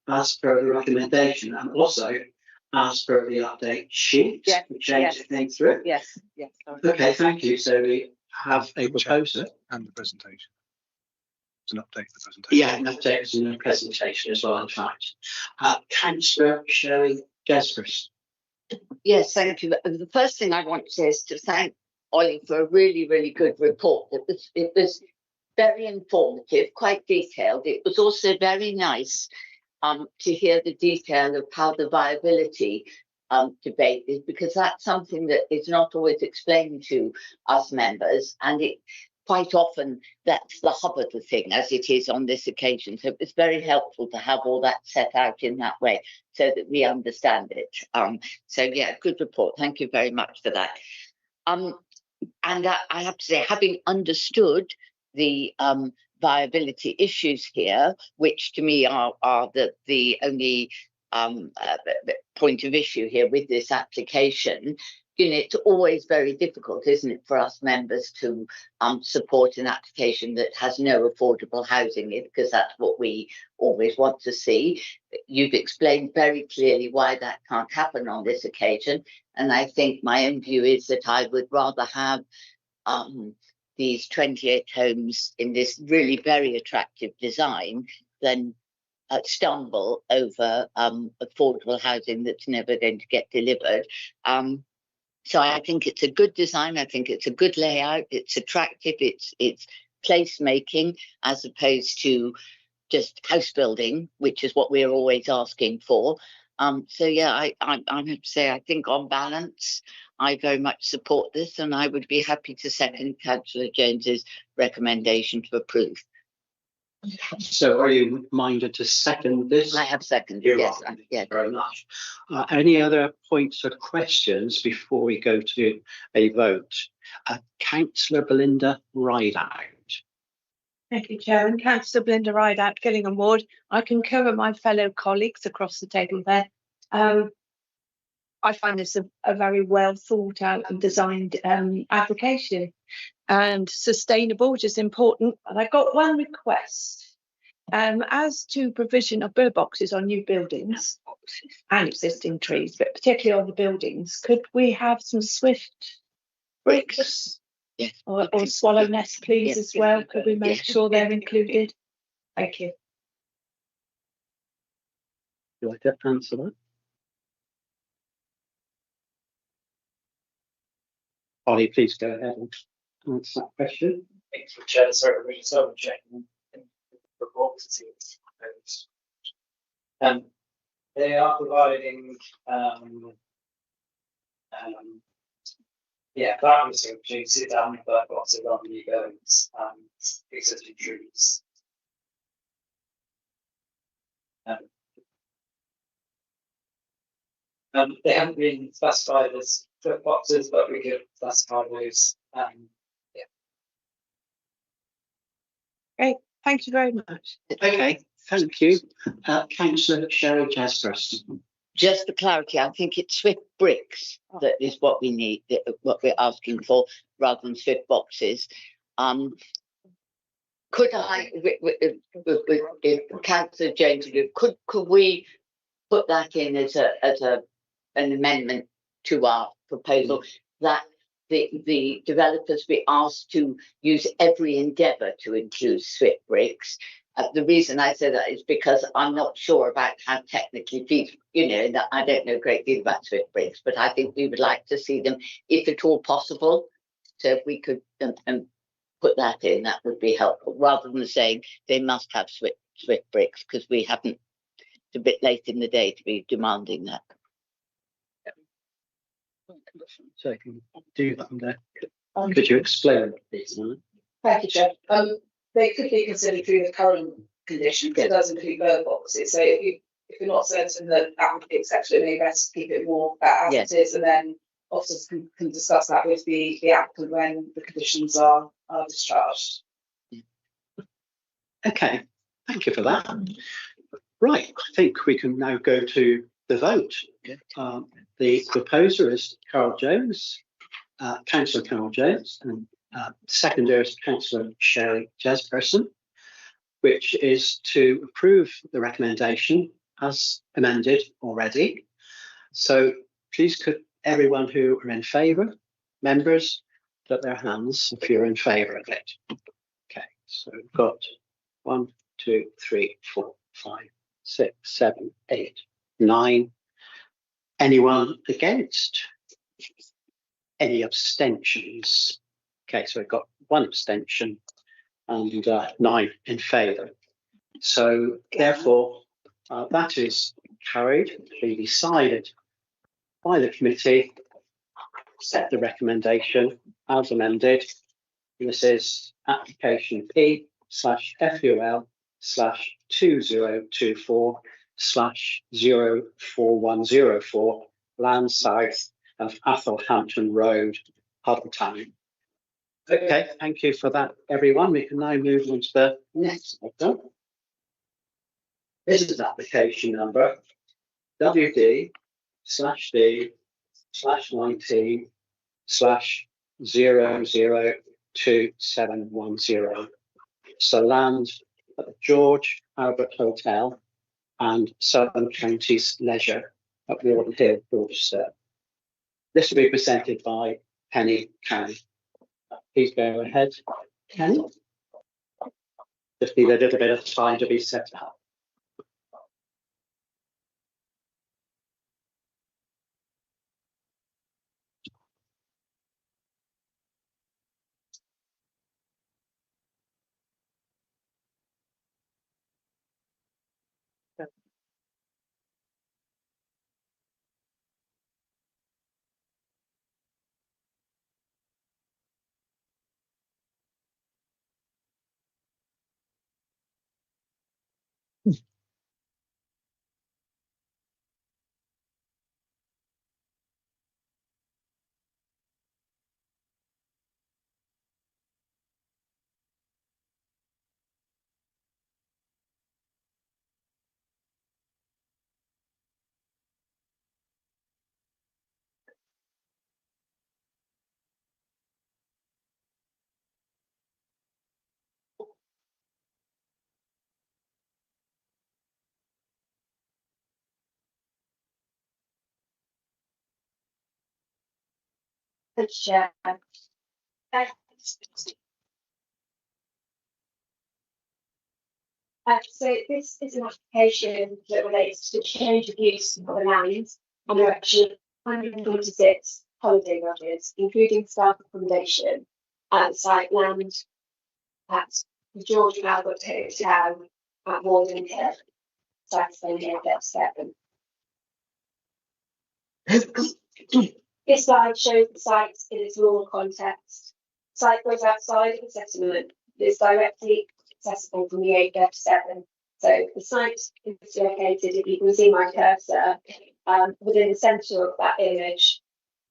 as per the recommendation and also as per the update sheet. Yes, We changed the thing through. Yes, yes. Sorry. Okay, thank you. So we have a proposal. And the presentation. It's an update of the presentation. Yeah, an update in the presentation as well, in fact. Councillor Sherry Desbris. Yes, thank you. The first thing I want to say is to thank Ollie for a really, really good report. It was very informative, quite detailed. It was also very nice to hear the detail of how the viability debate is, because that's something that is not always explained to us members, and it quite often that's the hub of the thing, as it is on this occasion. So it's very helpful to have all that set out in that way so that we understand it. So yeah, good report. Thank you very much for that. And I have to say, having understood the viability issues here, which to me are the only point of issue here with this application, you know, it's always very difficult, isn't it, for us members to support an application that has no affordable housing in, because that's what we always want to see. You've explained very clearly why that can't happen on this occasion, and I think my own view is that I would rather have these 28 homes in this really very attractive design than stumble over affordable housing that's never going to get delivered. So I think it's a good design. I think it's a good layout. It's attractive. It's place making as opposed to just house building, which is what we're always asking for. So yeah, I have to say, I think on balance, I very much support this, and I would be happy to second Councillor James's recommendation to approve. So are you minded to second this? I have seconded, You yes. are. Yes. Very much. Any other points or questions before we go to a vote? Councillor Belinda Rideout. Thank you, Chairman. Councillor Belinda Rideout, Gillingham Ward. I concur with my fellow colleagues across the table there. I find this a very well thought out and designed application, and sustainable, which is important. But I've got one request. As to provision of bird boxes on new buildings and existing trees, but particularly on the buildings, could we have some swift bricks? Yes. Or swallow nest, please, Yes. as well? Could we make sure they're included? Thank you. Would you like to answer that? Ollie, please go ahead and answer that question. Thanks for Chair. Sorry, we're just double checking the report to see what's proposed. They are providing that was the opportunity to sit down with bird boxes on new buildings and existing trees. They haven't been specified as flip boxes, but we could specify those. Great, thank you very much. Okay, thank you. Councillor Sherry Jasperson. Just for clarity, I think it's swift bricks that is what we need, what we're asking for, rather than swift boxes. Could I, if Councillor James, could we put that in as an amendment to our proposal that the developers be asked to use every endeavour to include swift bricks? The reason I say that is because I'm not sure about how technically feasible, that I don't know a great deal about swift bricks, but I think we would like to see them, if at all possible. So if we could put that in, that would be helpful, rather than saying they must have swift bricks, because we haven't, it's a bit late in the day to be demanding that. So I can do that there. Could you explain, please? Thank you, Chair. They could be considered through the current conditions. It does include bird boxes. So if you're not certain that that would be acceptable, it may be best to keep it more as it is, and then officers can discuss that with the applicant when the conditions are discharged. Okay, thank you for that. Right, I think we can now go to the vote. The proposer is Carol Jones, Councillor Carol Jones, and seconder is Councillor Sherry Jasperson, which is to approve the recommendation as amended already. So please could everyone who are in favour, members, put their hands if you're in favour of it. Okay, so we've got 1, 2, 3, 4, 5, 6, 7, 8, 9. Anyone against? Any abstentions? Okay, so we've got 1 abstention and 9 in favour. So therefore, that is carried to be decided by the committee. Set the recommendation as amended. This is application P/2024/04104 land south of Athelhampton Road, Huddletown. Okay, thank you for that, everyone. We can now move on to the next item. This is application number WD/19/002710. So land at the George Albert Hotel and Southern Counties Leisure at Warden Hill, Dorchester. This will be presented by Penny Canny. Please go ahead, Penny. Just need a little bit of time to be set up. Share. So this is an application that relates to the change of use of the land and erection of 146 holiday lodges, including staff accommodation at the site land at the George Albert Hotel at Warden Hill, site near Seven. This slide shows the site in its rural context. The site goes outside of the settlement. It is directly accessible from the A37. So the site is located, if you can see my cursor, within the centre of that image.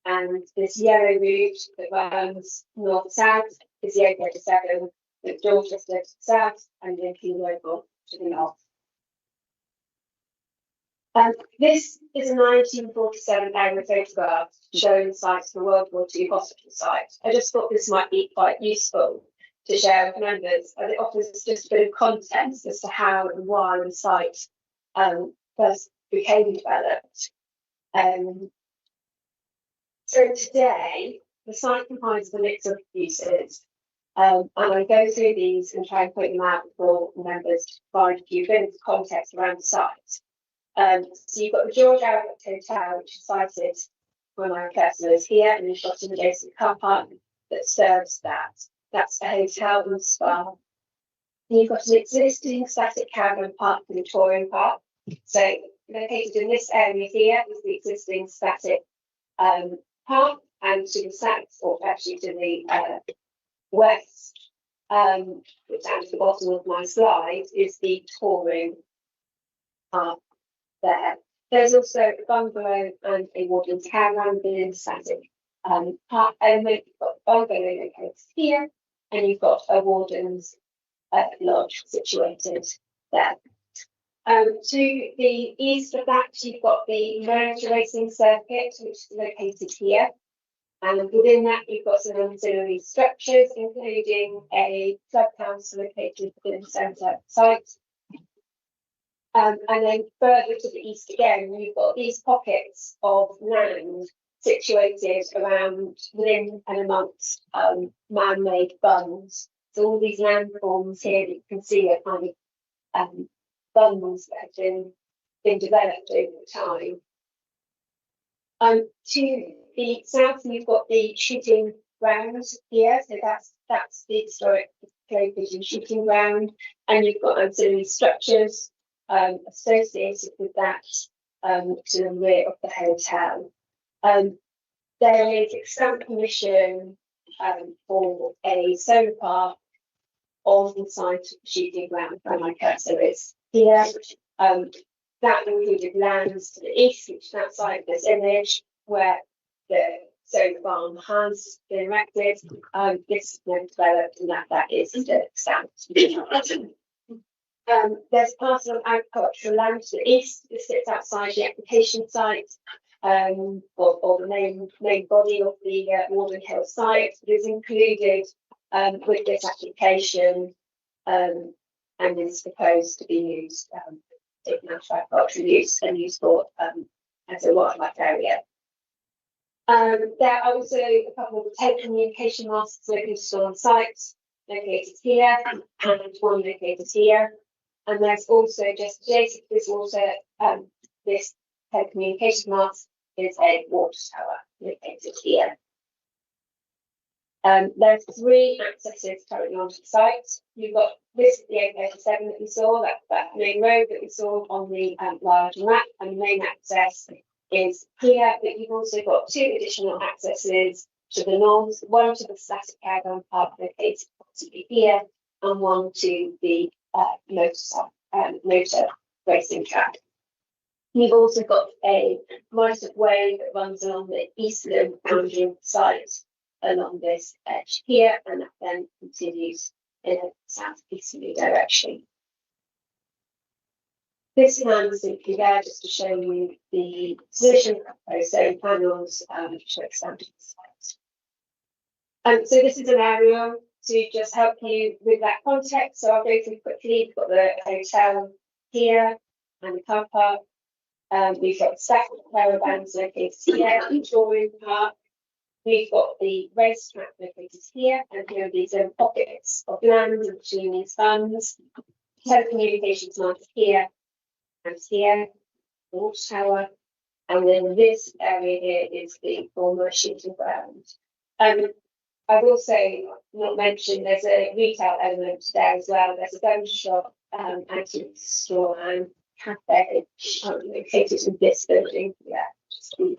And this yellow route that runs north-south is the A37, with Dorchester to the south and Lincoln Local to the north. This is a 1947 aerial photograph showing the sites for World War II hospital site. I just thought this might be quite useful to share with members, as it offers just a bit of context as to how and why the site first became developed. So today, the site comprises a mix of uses, and I go through these and try and point them out for members to provide a few bits of context around the site. So you've got the George Albert Hotel, which is sited when my cursor is here, and you've got an adjacent car park that serves that. That's a hotel and spa. And you've got an existing static caravan park and touring park. So located in this area here is the existing static park, and to the south, or actually to the west, which down to the bottom of my slide, is the touring park. There's also a bungalow and a warden's caravan within the static park element. You've got a bungalow located here, and you've got a warden's lodge situated there. To the east of that, you've got the motor racing circuit, which is located here. And within that, you've got some ancillary structures, including a clubhouse located within the centre of the site. And then further to the east again, you've got these pockets of land situated around, within and amongst man-made bunds. So all these landforms here that you can see are kind of bunds that have been developed over time. To the south, you've got the shooting grounds here. So that's the historic Clay Pigeon shooting ground, and you've got ancillary structures associated with that to the rear of the hotel. There is extant permission for a solar park on the site of the shooting ground where my cursor is here. That included lands to the east, which is outside this image, where the solar farm has been erected. This has been developed, and that is the extent. There's a parcel of agricultural land to the east that sits outside the application site, or the main body of the Warden Hill site. It is included with this application and is proposed to be used in natural agricultural use and used for as a wildlife area. There are also a couple of telecommunication masts located on site, located here, and one located here. And there's also just adjacent to this water, this telecommunication mast is a water tower located here. There's 3 accesses currently onto the site. You've got this, the A37 that we saw, that main road that we saw on the larger map, and the main access is here, but you've also got 2 additional accesses to the north, one to the static caravan park located possibly here, and one to the motor motor racing track. We've also got a right of way that runs along the eastern boundary of the site along this edge here, and that then continues in a southeasterly direction. This plan is simply there just to show you the position of proposed solar panels, which are expanded to the site. So this is an area to just help you with that context. So I'll go through quickly. We've got the hotel here and the car park. We've got the staff caravans located here, touring park. We've got the racetrack located here, and here are these pockets of land between these funds. Telecommunications market here and here, the water tower, and then this area here is the former shooting ground. I will say, not mentioned, there's a retail element there as well. There's a gun shop, antique store, and cafe located in this building. Yeah, just with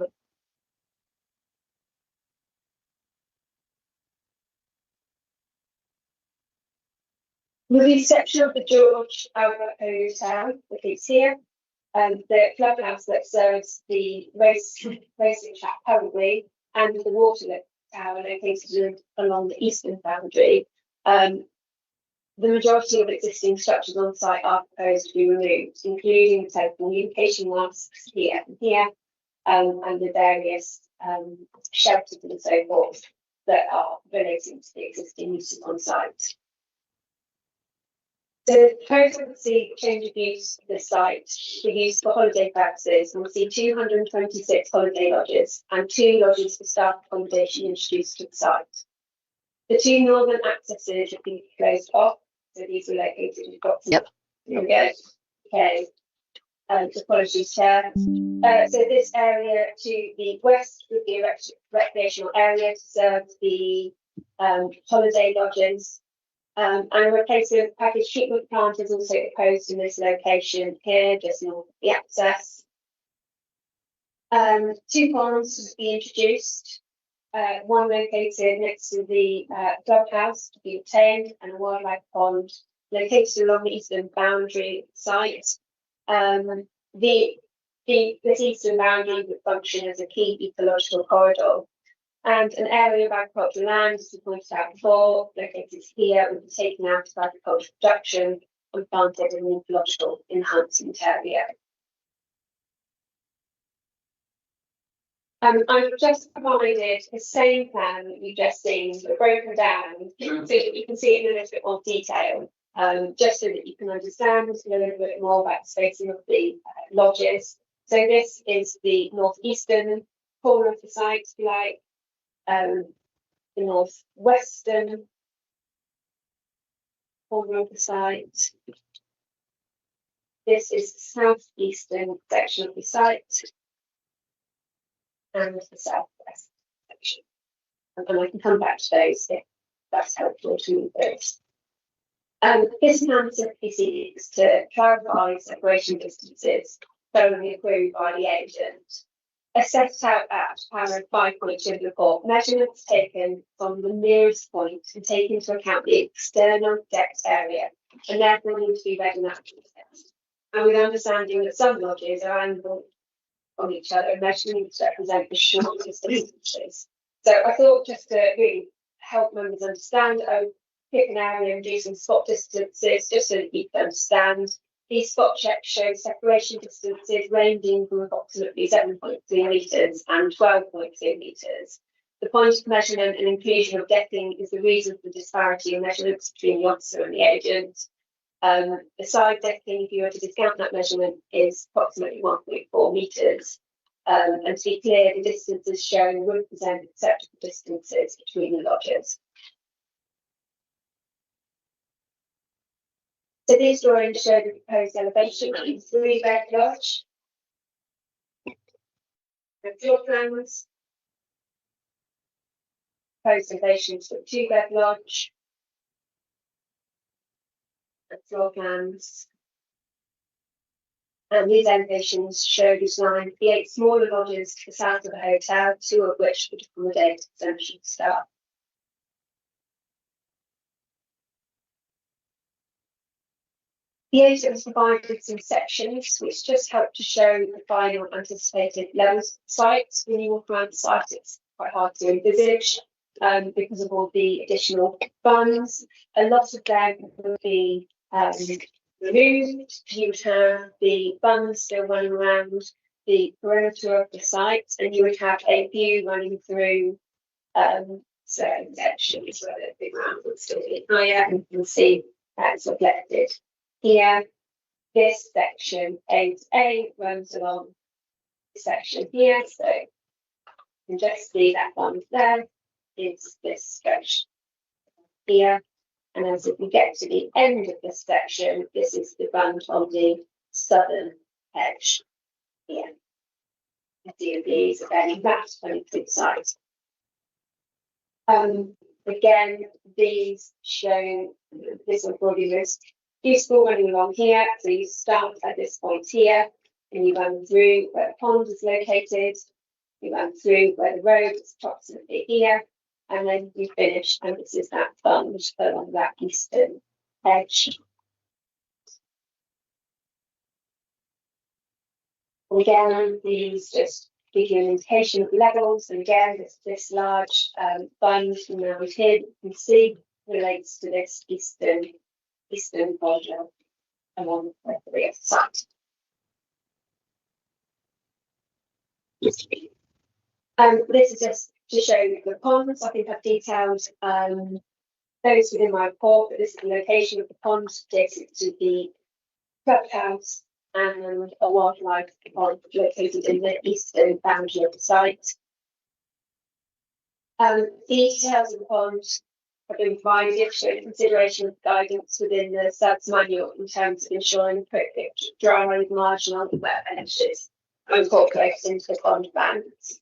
the exception of the George Albert Hotel, which is here, the clubhouse that serves the racing track currently, and the water tower located along the eastern boundary. The majority of existing structures on site are proposed to be removed, including the telecommunication masts here and here, and the various shelters and so forth that are relating to the existing uses on site. So the proposal would see change of use of the site for use for holiday purposes, and we'll see 226 holiday lodges and 2 lodges for staff accommodation introduced to the site. The 2 northern accesses have been closed off, so these were located in Box. Yep. Here we go. Okay. Apologies, Chair. So this area to the west would be a recreational area to serve the holiday lodges. And a replacement package treatment plant is also proposed in this location here, just north of the access. 2 ponds will be introduced, one located next to the clubhouse to be obtained, and a wildlife pond located along the eastern boundary site. This eastern boundary would function as a key ecological corridor. And an area of agricultural land, as we pointed out before, located here, would be taken out of agricultural production and planted in an ecological enhancement area. I've just provided the same plan that you've just seen, but broken down so that you can see it in a little bit more detail, just so that you can understand a little bit more about the spacing of the lodges. So this is the northeastern corner of the site, if you like. The northwestern corner of the site. This is the southeastern section of the site, and the southwest section. And I can come back to those if that's helpful to move those. This plan simply seeks to clarify separation distances thoroughly approved by the agent. As set out at paragraph 5.2 of the report, measurements taken from the nearest point and take into account the external depth area and therefore need to be read in that context. And with understanding that some lodges are angled on each other, measurements represent the shortest distances. So I thought just to really help members understand, I would pick an area and do some spot distances just so that you can understand. These spot checks show separation distances ranging from approximately 7.3 metres and 12.2 metres. The point of measurement and inclusion of decking is the reason for the disparity in measurements between the officer and the agent. The side decking, if you were to discount that measurement, is approximately 1.4 metres. And to be clear, the distances shown would present acceptable distances between the lodges. So these drawings show the proposed elevation of a 3-bed lodge. The floor plans. Proposed elevations for a 2-bed lodge. The floor plans. And these elevations show design for the 8 smaller lodges to the south of the hotel, 2 of which would accommodate essential staff. The agent has provided some sections which just help to show the final anticipated levels of the site. When you walk around the site, it's quite hard to envisage because of all the additional funds. A lot of them will be removed. You would have the funds still running around the perimeter of the site, and you would have a view running through certain sections where the big ground would still be higher, and you can see that's reflected here. This section 8A runs along this section here, so you can just see that one there is this stretch here. And as we get to the end of this section, this is the band on the southern edge here. The D&Bs are bearing that running through the site. Again, these show this one already list useful running along here. So you start at this point here and you run through where the pond is located, you run through where the road is approximately here, and then you finish, and this is that fund along that eastern edge. And again, these just give you an indication of levels, and again, this large fund from around here you can see relates to this eastern border along the rear side. This is just to show the ponds. I think I've detailed those within my report, but this is the location of the pond adjacent to the clubhouse and a wildlife pond located in the eastern boundary of the site. The details of the pond have been provided showing consideration of guidance within the SADS manual in terms of ensuring appropriate dry, marginal and wet edges are incorporated into the pond bands.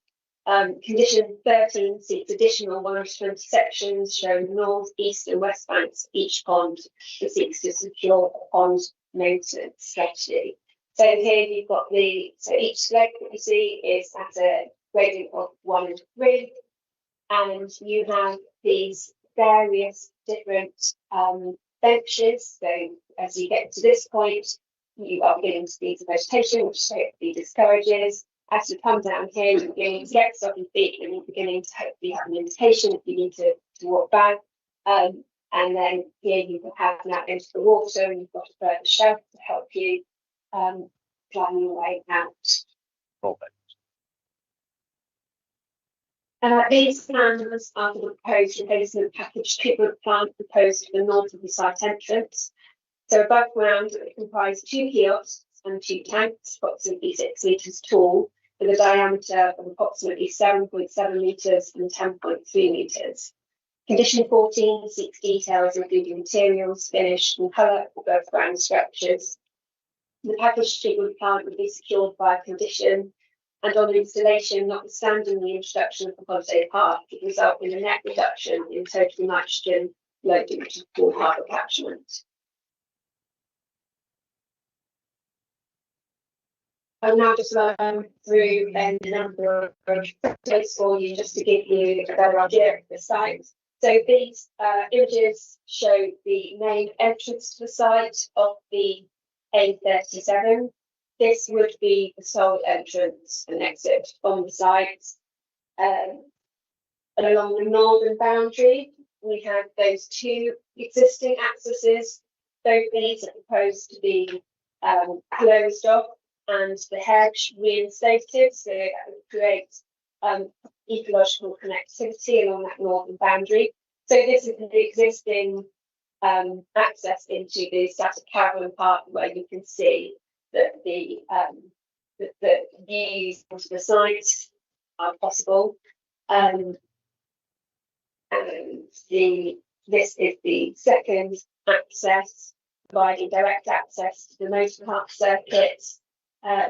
Condition 13 seeks additional 120 sections showing north, east and west banks of each pond that seeks to secure a pond maintenance strategy. So here you've got so each slope that you see is at a gradient of 1 and 3, and you have these various different benches. So as you get to this point, you are beginning to see the vegetation, which hopefully discourages. As you come down here, you're beginning to get stuff in feet, and you're beginning to hopefully have an indication if you need to walk back. And then here you have now into the water, and you've got a further shelf to help you plan your way out. These plans are the proposed replacement package treatment plant proposed to the north of the site entrance. So above ground, it comprised 2 kiosks and 2 tanks, approximately 6 metres tall, with a diameter of approximately 7.7 metres and 10.3 metres. Condition 14 seeks details including materials, finish and colour for above ground structures. The package treatment plant would be secured by a condition, and on installation, notwithstanding the introduction of the holiday park, it result in a net reduction in total nitrogen loading to full harbour catchment. I'll now just run through a number of photos for you just to give you a better idea of the site. So these images show the main entrance to the site of the A37. This would be the sole entrance and exit from the site. And along the northern boundary, we have those 2 existing accesses. Both these are proposed to be closed off and the hedge reinstated, so that would create ecological connectivity along that northern boundary. So this is the existing access into the static caravan park, where you can see that the views onto the site are possible. And this is the second access, providing direct access to the motor park circuit,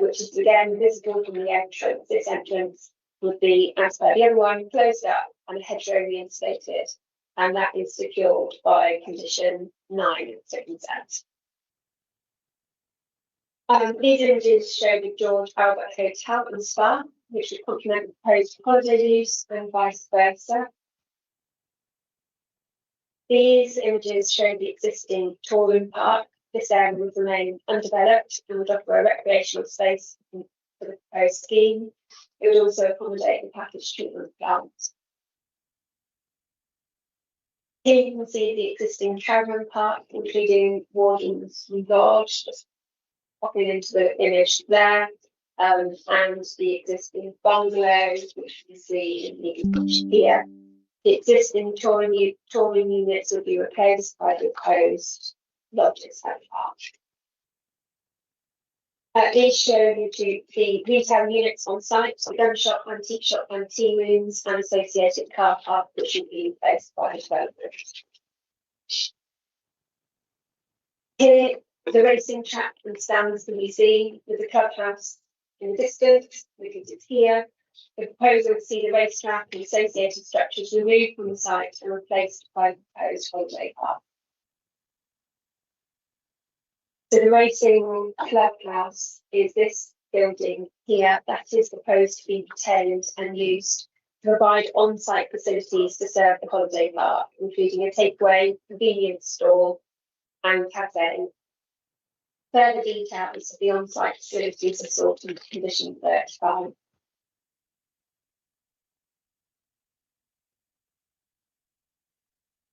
which is again visible from the entrance. This entrance would be, as per the other one, closed up and a hedgerow reinstated, and that is secured by condition 9, so consent. These images show the George Albert Hotel and Spa, which would complement the proposed holiday use and vice versa. These images show the existing touring park, this area would remain undeveloped and would offer a recreational space for the proposed scheme. It would also accommodate the package treatment plant. Here you can see the existing caravan park, including Warden's Lodge, just popping into the image there, and the existing bungalows, which you see in the image here. The existing touring units will be replaced by the proposed lodges at park. These show you the retail units on site, the gun shop, antique shop, and tea rooms, and associated car park, which will be replaced by the developer. Here, the racing track and stands can be seen with the clubhouse in the distance, because it's here. The proposal to see the racetrack and associated structures removed from the site and replaced by the proposed holiday park. So the racing clubhouse is this building here that is proposed to be retained and used to provide on-site facilities to serve the holiday park, including a takeaway, convenience store, and cafe. Further details of the on-site facilities are sought in condition 35.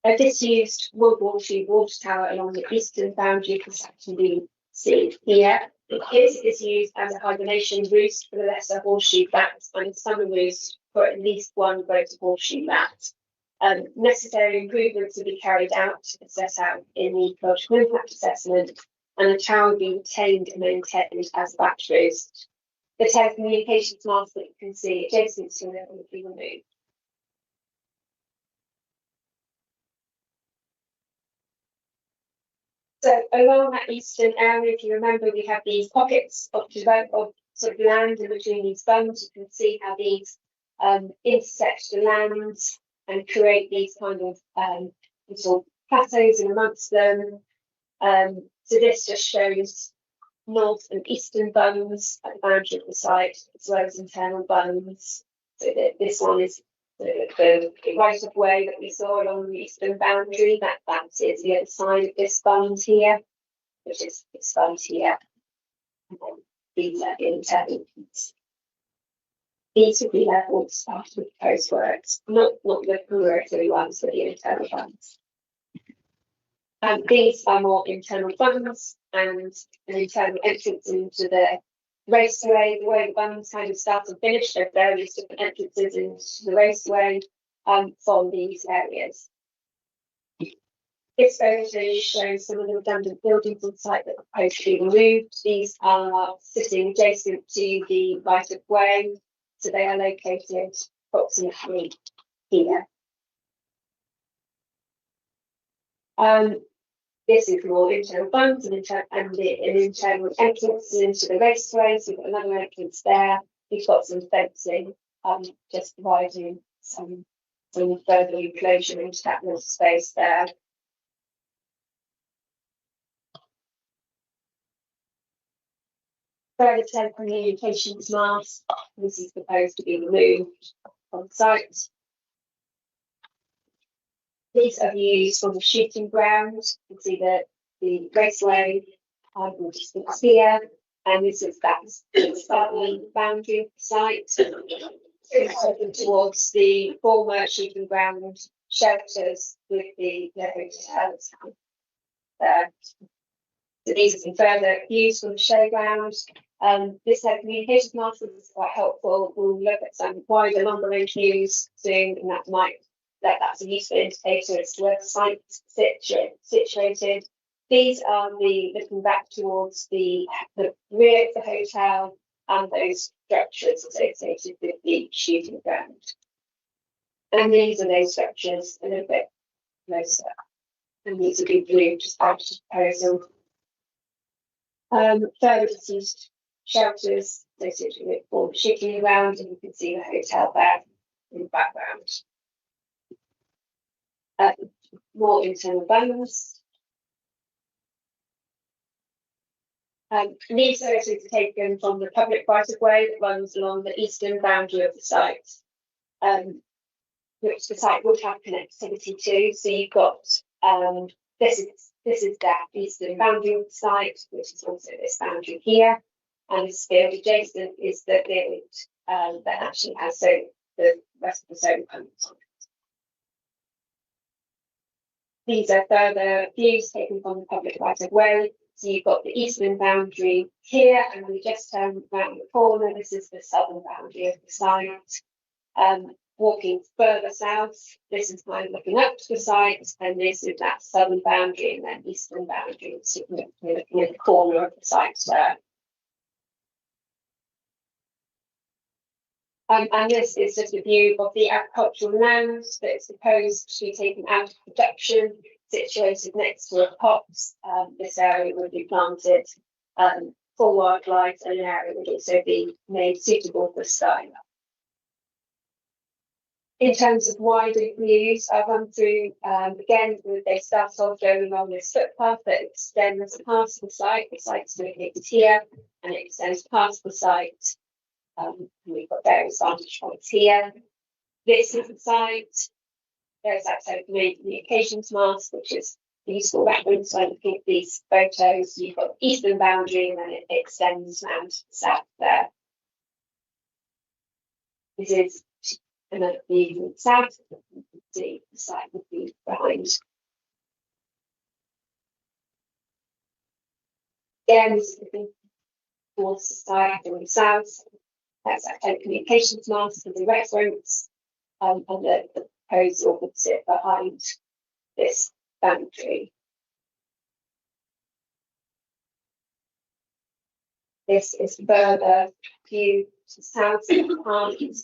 A disused World War II water tower along the eastern boundary of the site can be seen here. It is used as a hibernation roost for the lesser horseshoe bats and a summer roost for at least one greater horseshoe bat. Necessary improvements will be carried out as set out in the ecological impact assessment, and the tower will be retained and maintained as a bat roost. The telecommunications mast that you can see adjacent to it will be removed. So along that eastern area, if you remember, we have these pockets of sort of land in between these bunds. You can see how these intersect the lands and create these kind of little plateaus in amongst them. So this just shows north and eastern bunds at the boundary of the site, as well as internal bunds. So this one is the right of way that we saw along the eastern boundary. That is the other side of this bund here, which is this bund here. And then these are the internal bunds. These would be levelled after the proposed works, not the periphery ones, but the internal bunds. These are more internal bunds and an internal entrance into the raceway. The way the bunds kind of start and finish, there are various different entrances into the raceway from these areas. This photo shows some of the redundant buildings on site that are proposed to be removed. These are sitting adjacent to the right of way, so they are located approximately here. This is more internal bunds and an internal entrance into the raceway. So we've got another entrance there. We've got some fencing, just providing some further enclosure into that little space there. Further telecommunications mast. This is proposed to be removed on site. These are views from the shooting ground. You can see the raceway distance here, and this is the boundary of the site. It's open towards the former shooting ground shelters with the hotels there. So these are some further views from the showground. This communications mast is quite helpful. We'll look at some wider longer range views soon, and that's a useful indicator as to where the site is situated. These are looking back towards the rear of the hotel and those structures associated with the shooting ground. And these are those structures a little bit closer. And these will be viewed as part of the proposal. Further disused shelters associated with all the shooting ground, and you can see the hotel there in the background. More internal bunds. These photos are taken from the public right of way that runs along the eastern boundary of the site, which the site would have connectivity to. So you've got this is This is that eastern boundary of the site, which is also this boundary here. And this field adjacent is the field that actually has the rest of the solar panels on it. These are further views taken from the public right of way. So you've got the eastern boundary here, and we just turn around the corner. This is the southern boundary of the site. Walking further south, this is kind of looking up to the site, and this is that southern boundary and then eastern boundary. So you're looking at the corner of the site there. And this is just a view of the agricultural land that is proposed to be taken out of production, situated next to a copse. This area would be planted for wildlife, and an area would also be made suitable for style. In terms of wider views, I'll run through again. They start off going along this footpath that extends past the site. The site's located here, and it extends past the site. We've got various vantage points here. This is the site. There's that telecommunications mast, which is a useful reference when looking at these photos. You've got the eastern boundary, and then it extends around to the south there. This is another view from the south. The site would be behind. Again, this is looking towards the side to the south. That's our telecommunications mast and the reference, and the proposal would sit behind this boundary. This is further view to the south. The park goes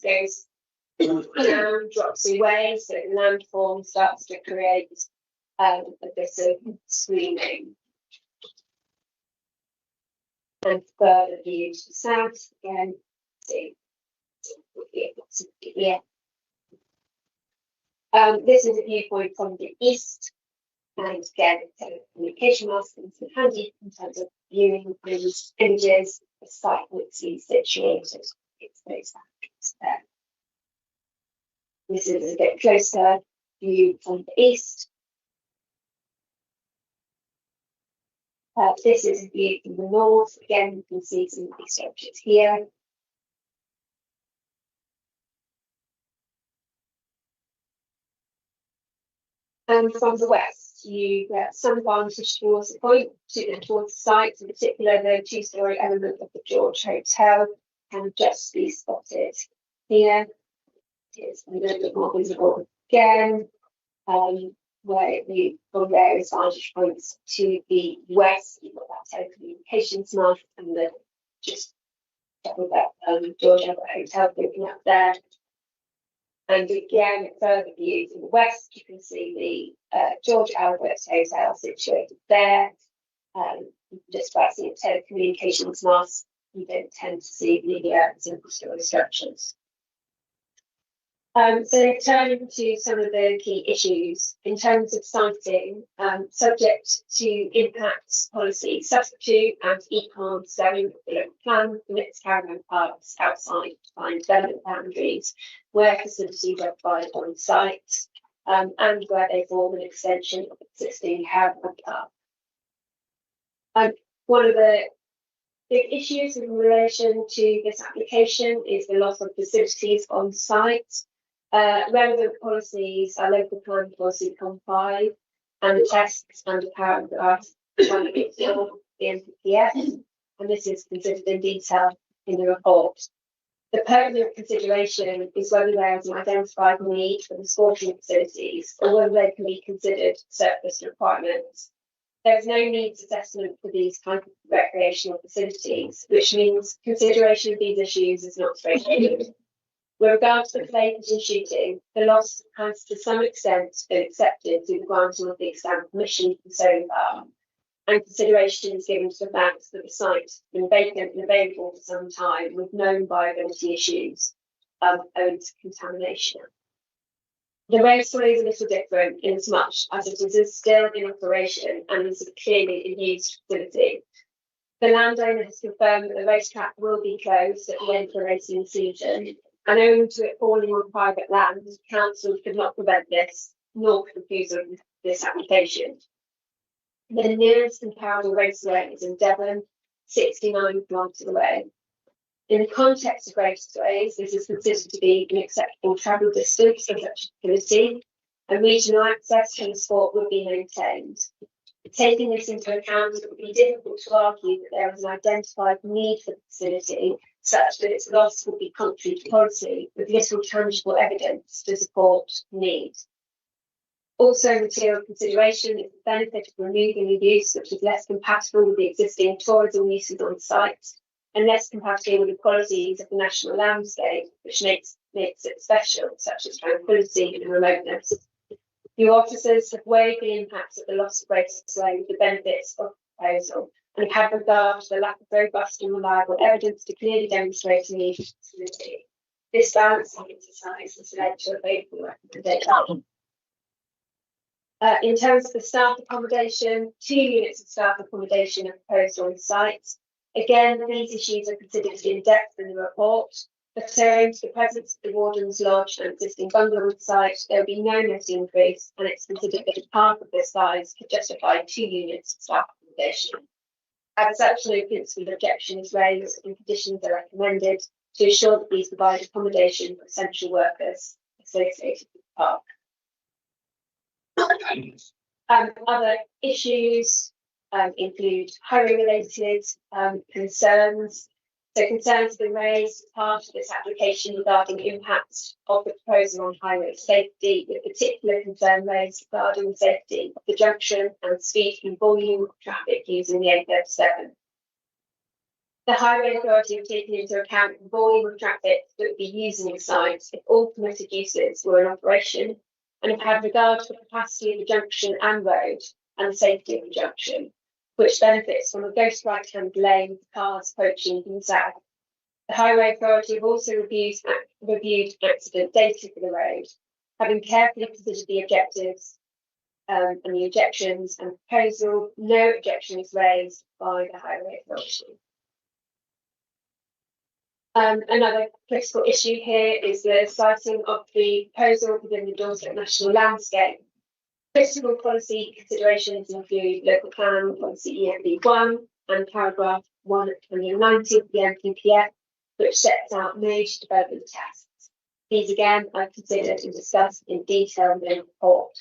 down, drops away, so the landform starts to create a bit of screening. And further view to the south again. Yeah. This is a viewpoint from the east, and again, telecommunication mast is handy in terms of viewing these images. The site would be situated. It's those boundaries there. This is a bit closer view from the east. This is a view from the north. Again, you can see some of these structures here. And from the west, you get some vantage towards the point, towards the site, in particular the two-storey element of the George Hotel can just be spotted here. It's a little bit more visible again, where you from various vantage points to the west, you've got that telecommunications mast and the just double that George Albert Hotel looking up there. And again, further view to the west, you can see the George Albert Hotel situated there. Just by seeing telecommunications mast, you don't tend to see the single-story structures. So turning to some of the key issues in terms of siting, subject to impacts policy, substitute and ECON zoning the local plan permits caravan parks outside defined development boundaries where facilities are provided on site and where they form an extension of existing caravan park. One of the big issues in relation to this application is the loss of facilities on site. Relevant policies are local plan policy COM5 and the tests under paragraph 184 the NPPF, and this is considered in detail in the report. The pertinent consideration is whether there is an identified need for the sporting facilities or whether they can be considered surplus requirements. There is no needs assessment for these kinds of recreational facilities, which means consideration of these issues is not straightforward. With regard to the play and shooting, the loss has to some extent been accepted through the granting of the exam permission so far, and consideration is given to the fact that the site has been vacant and available for some time with known viability issues owing to contamination. The raceway is a little different in as much as it is still in operation and is clearly a used facility. The landowner has confirmed that the racetrack will be closed at the end of the racing season, and owing to it falling on private land, council could not prevent this, nor could refuse this application. The nearest comparable raceway is in Devon, 69 kilometres away. In the context of raceways, this is considered to be an acceptable travel distance for such activity, and regional access to the sport would be maintained. Taking this into account, it would be difficult to argue that there is an identified need for the facility, such that its loss would be contrary to policy, with little tangible evidence to support need. Also, material consideration is the benefit of removing a use which is less compatible with the existing tourism uses on site and less compatible with the qualities of the national landscape, which makes it special, such as tranquility and remoteness. Your officers have weighed the impacts of the loss of raceway with the benefits of the proposal and have regard to the lack of robust and reliable evidence to clearly demonstrate the need for the facility. This balancing exercise has led to a favourable recommendation. In terms of the staff accommodation, 2 units of staff accommodation are proposed on site. Again, these issues are considered in depth in the report, but owing to the presence of the Warden's Lodge and existing bungalow on site, there will be no net increase, and it's considered that a park of this size could justify 2 units of staff accommodation. As such, no principal objection is raised, and conditions are recommended to ensure that these provide accommodation for essential workers associated with the park. Other issues include highway-related concerns. So concerns have been raised as part of this application regarding impacts of the proposal on highway safety, with particular concern raised regarding the safety of the junction and speed and volume of traffic using the A37. The Highway Authority have taken into account the volume of traffic that would be using the site if all permitted uses were in operation, and have had regard to the capacity of the junction and road and the safety of the junction, which benefits from a ghost right-hand lane for cars approaching from the south. The Highway Authority have also reviewed accident data for the road, having carefully considered the objectives and the objections and proposal. No objection is raised by the Highway Authority. Another critical issue here is the citing of the proposal within the Dorset National Landscape. Critical policy considerations include local plan policy EMB1 and paragraph 190 of the NPPF, which sets out major development tests. These again are considered and discussed in detail in the report.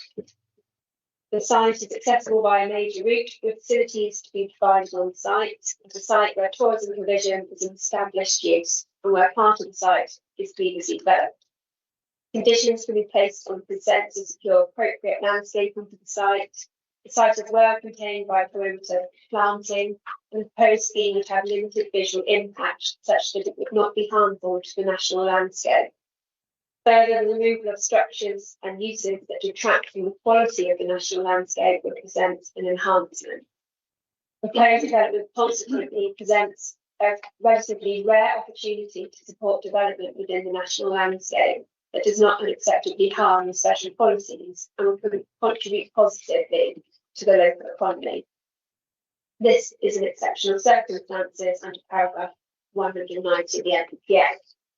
The site is accessible by a major route with facilities to be provided on site. It's a site where tourism provision is an established use and where part of the site is previously developed. Conditions can be placed on consent to secure appropriate landscaping for the site. The site as well contained by perimeter planting, and the proposed scheme would have limited visual impact such that it would not be harmful to the national landscape. Further, the removal of structures and uses that detract from the quality of the national landscape would present an enhancement. Proposed development consequently presents a relatively rare opportunity to support development within the national landscape that does not unacceptably harm the special policies and will contribute positively to the local economy. This is an exceptional circumstances under paragraph 190 of the NPPF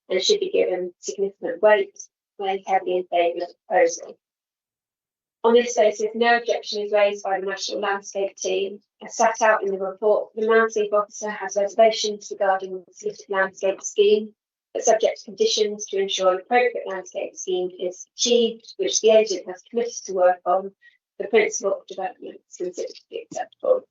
and should be given significant weight when heavily in favour of the proposal. On this basis, no objection is raised by the National Landscape Team. As set out in the report, the Landscape Officer has reservations regarding the solicited landscape scheme, but subject to conditions to ensure an appropriate landscape scheme is achieved, which the agent has committed to work on. The principle of development is considered to be acceptable.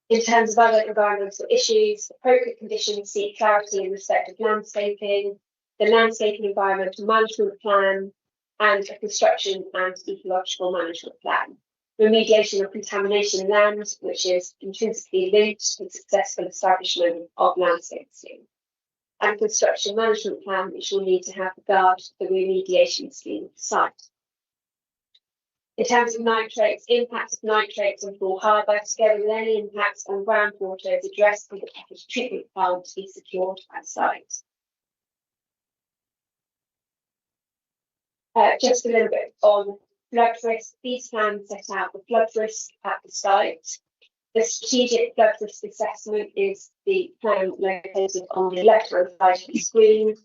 In terms of other environmental issues, appropriate conditions seek clarity in respect of landscaping, the landscape and environmental management plan, and a construction and ecological management plan. Remediation of contamination land, which is intrinsically linked to the successful establishment of landscape scheme. And construction management plan, which will need to have regard to the remediation scheme of the site. In terms of nitrates, impacts of nitrates on Poole Harbour, together with any impacts on groundwater, is addressed with the package treatment plant to be secured at site. Just a little bit on flood risk. These plans set out the flood risk at the site. The strategic flood risk assessment is the plan located on the left-hand side of the screen.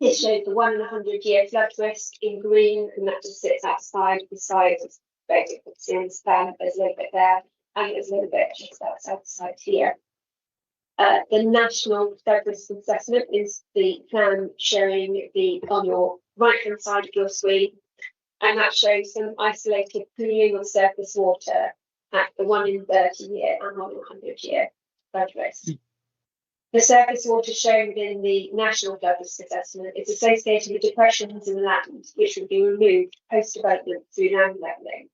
It shows the 1 in 100 year flood risk in green, and that just sits outside the site very different to the plan. There's a little bit there, and there's a little bit just outside the site here. The national flood risk assessment is the plan showing on your right-hand side of your screen, and that shows some isolated pooling of surface water at the 1 in 30 year and 1 in 100 year flood risk. The surface water shown within the national flood risk assessment is associated with depressions in the land, which would be removed post-development through land levelling.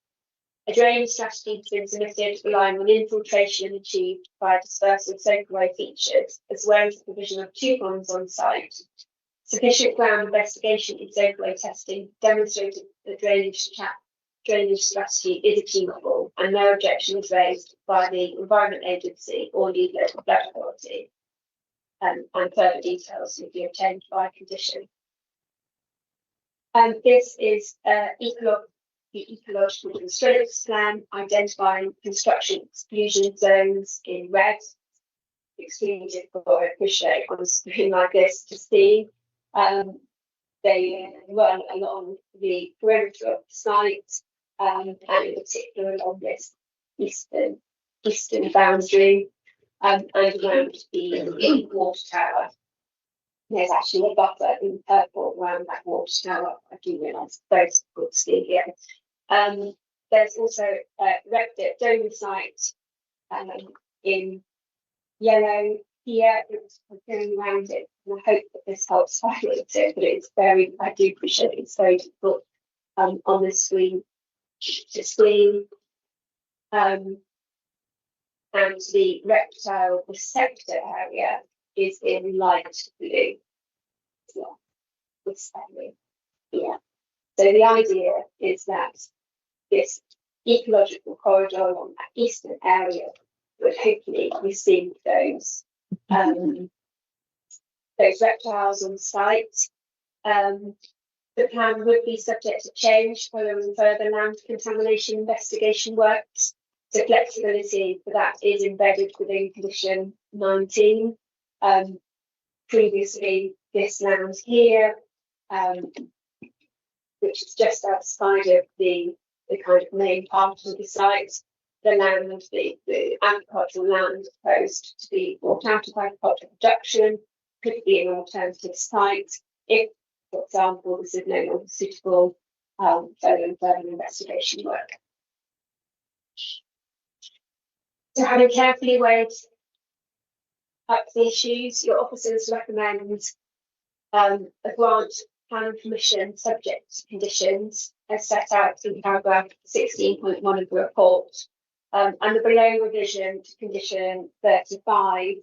A drainage strategy has been submitted relying on infiltration achieved by dispersal of soakaway features, as well as the provision of 2 ponds on site. Sufficient ground investigation and soakaway testing demonstrated that drainage strategy is achievable, and no objection is raised by the Environment Agency or the local flood authority. And further details will be obtained by condition. This is the ecological constraints plan, identifying construction exclusion zones in red. Extremely difficult, I appreciate, on a screen like this to see. They run along the perimeter of the site, and in particular along this eastern boundary, and around the water tower. There's actually a buffer in purple around that water tower. I do realise those good to see here. There's also a Rector donor site in yellow here. It's going around it, and I hope that this helps highlight it, but it's very, I do appreciate it's very difficult on the screen to see. And the reptile receptor area is in light blue. Yeah, this area. Yeah. So the idea is that this ecological corridor along that eastern area would hopefully receive those reptiles on site. The plan would be subject to change following further land contamination investigation works. So flexibility for that is embedded within condition 19. Previously, this land here, which is just outside of the kind of main part of the site, the land, the agricultural land proposed to be brought out of agricultural production, could be an alternative site if, for example, this is no longer suitable following further investigation work. So having carefully weighed up the issues, your officers recommend a grant planning permission subject to conditions as set out in paragraph 16.1 of the report, and the below revision to condition 35,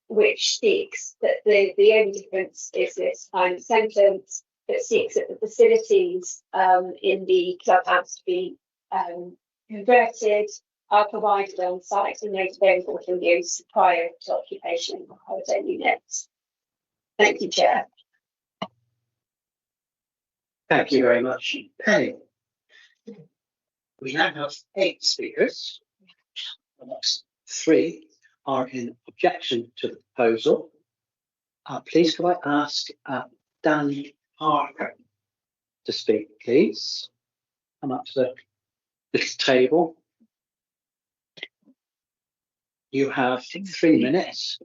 which seeks that the only difference is this kind of sentence that seeks that the facilities in the clubhouse to be converted are provided on site and made available for use prior to occupation of holiday units. Thank you, Chair. Thank you very much, Penny. We now have 8 speakers. The next 3 are in objection to the proposal. Please could I ask Dan Parker to speak, please? Come up to this table. You have 3 minutes.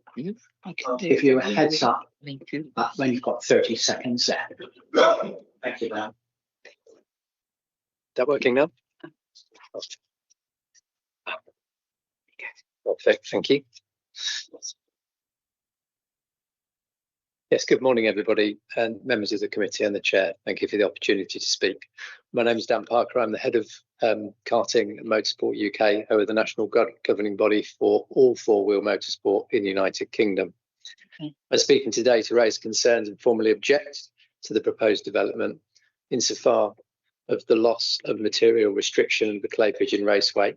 I'll give you a heads up when you've got 30 seconds there. Thank you, Dan. Is that working now? Perfect, thank you. Yes, good morning, everybody, and members of the committee and the chair. Thank you for the opportunity to speak. My name is Dan Parker. I'm the head of Karting and Motorsport UK, who are the national governing body for all 4-wheel motorsport in the United Kingdom. I'm speaking today to raise concerns and formally object to the proposed development insofar of the loss of material restriction of the Clay Pigeon Raceway,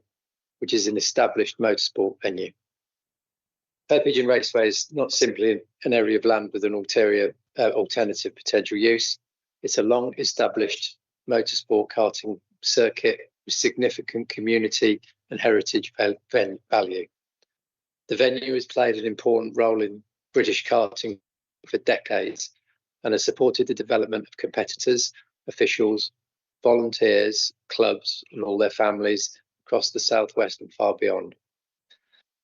which is an established motorsport venue. Clay Pigeon Raceway is not simply an area of land with an alternative potential use. It's a long established motorsport karting circuit with significant community and heritage value. The venue has played an important role in British karting for decades and has supported the development of competitors, officials volunteers, clubs and all their families across the southwest and far beyond.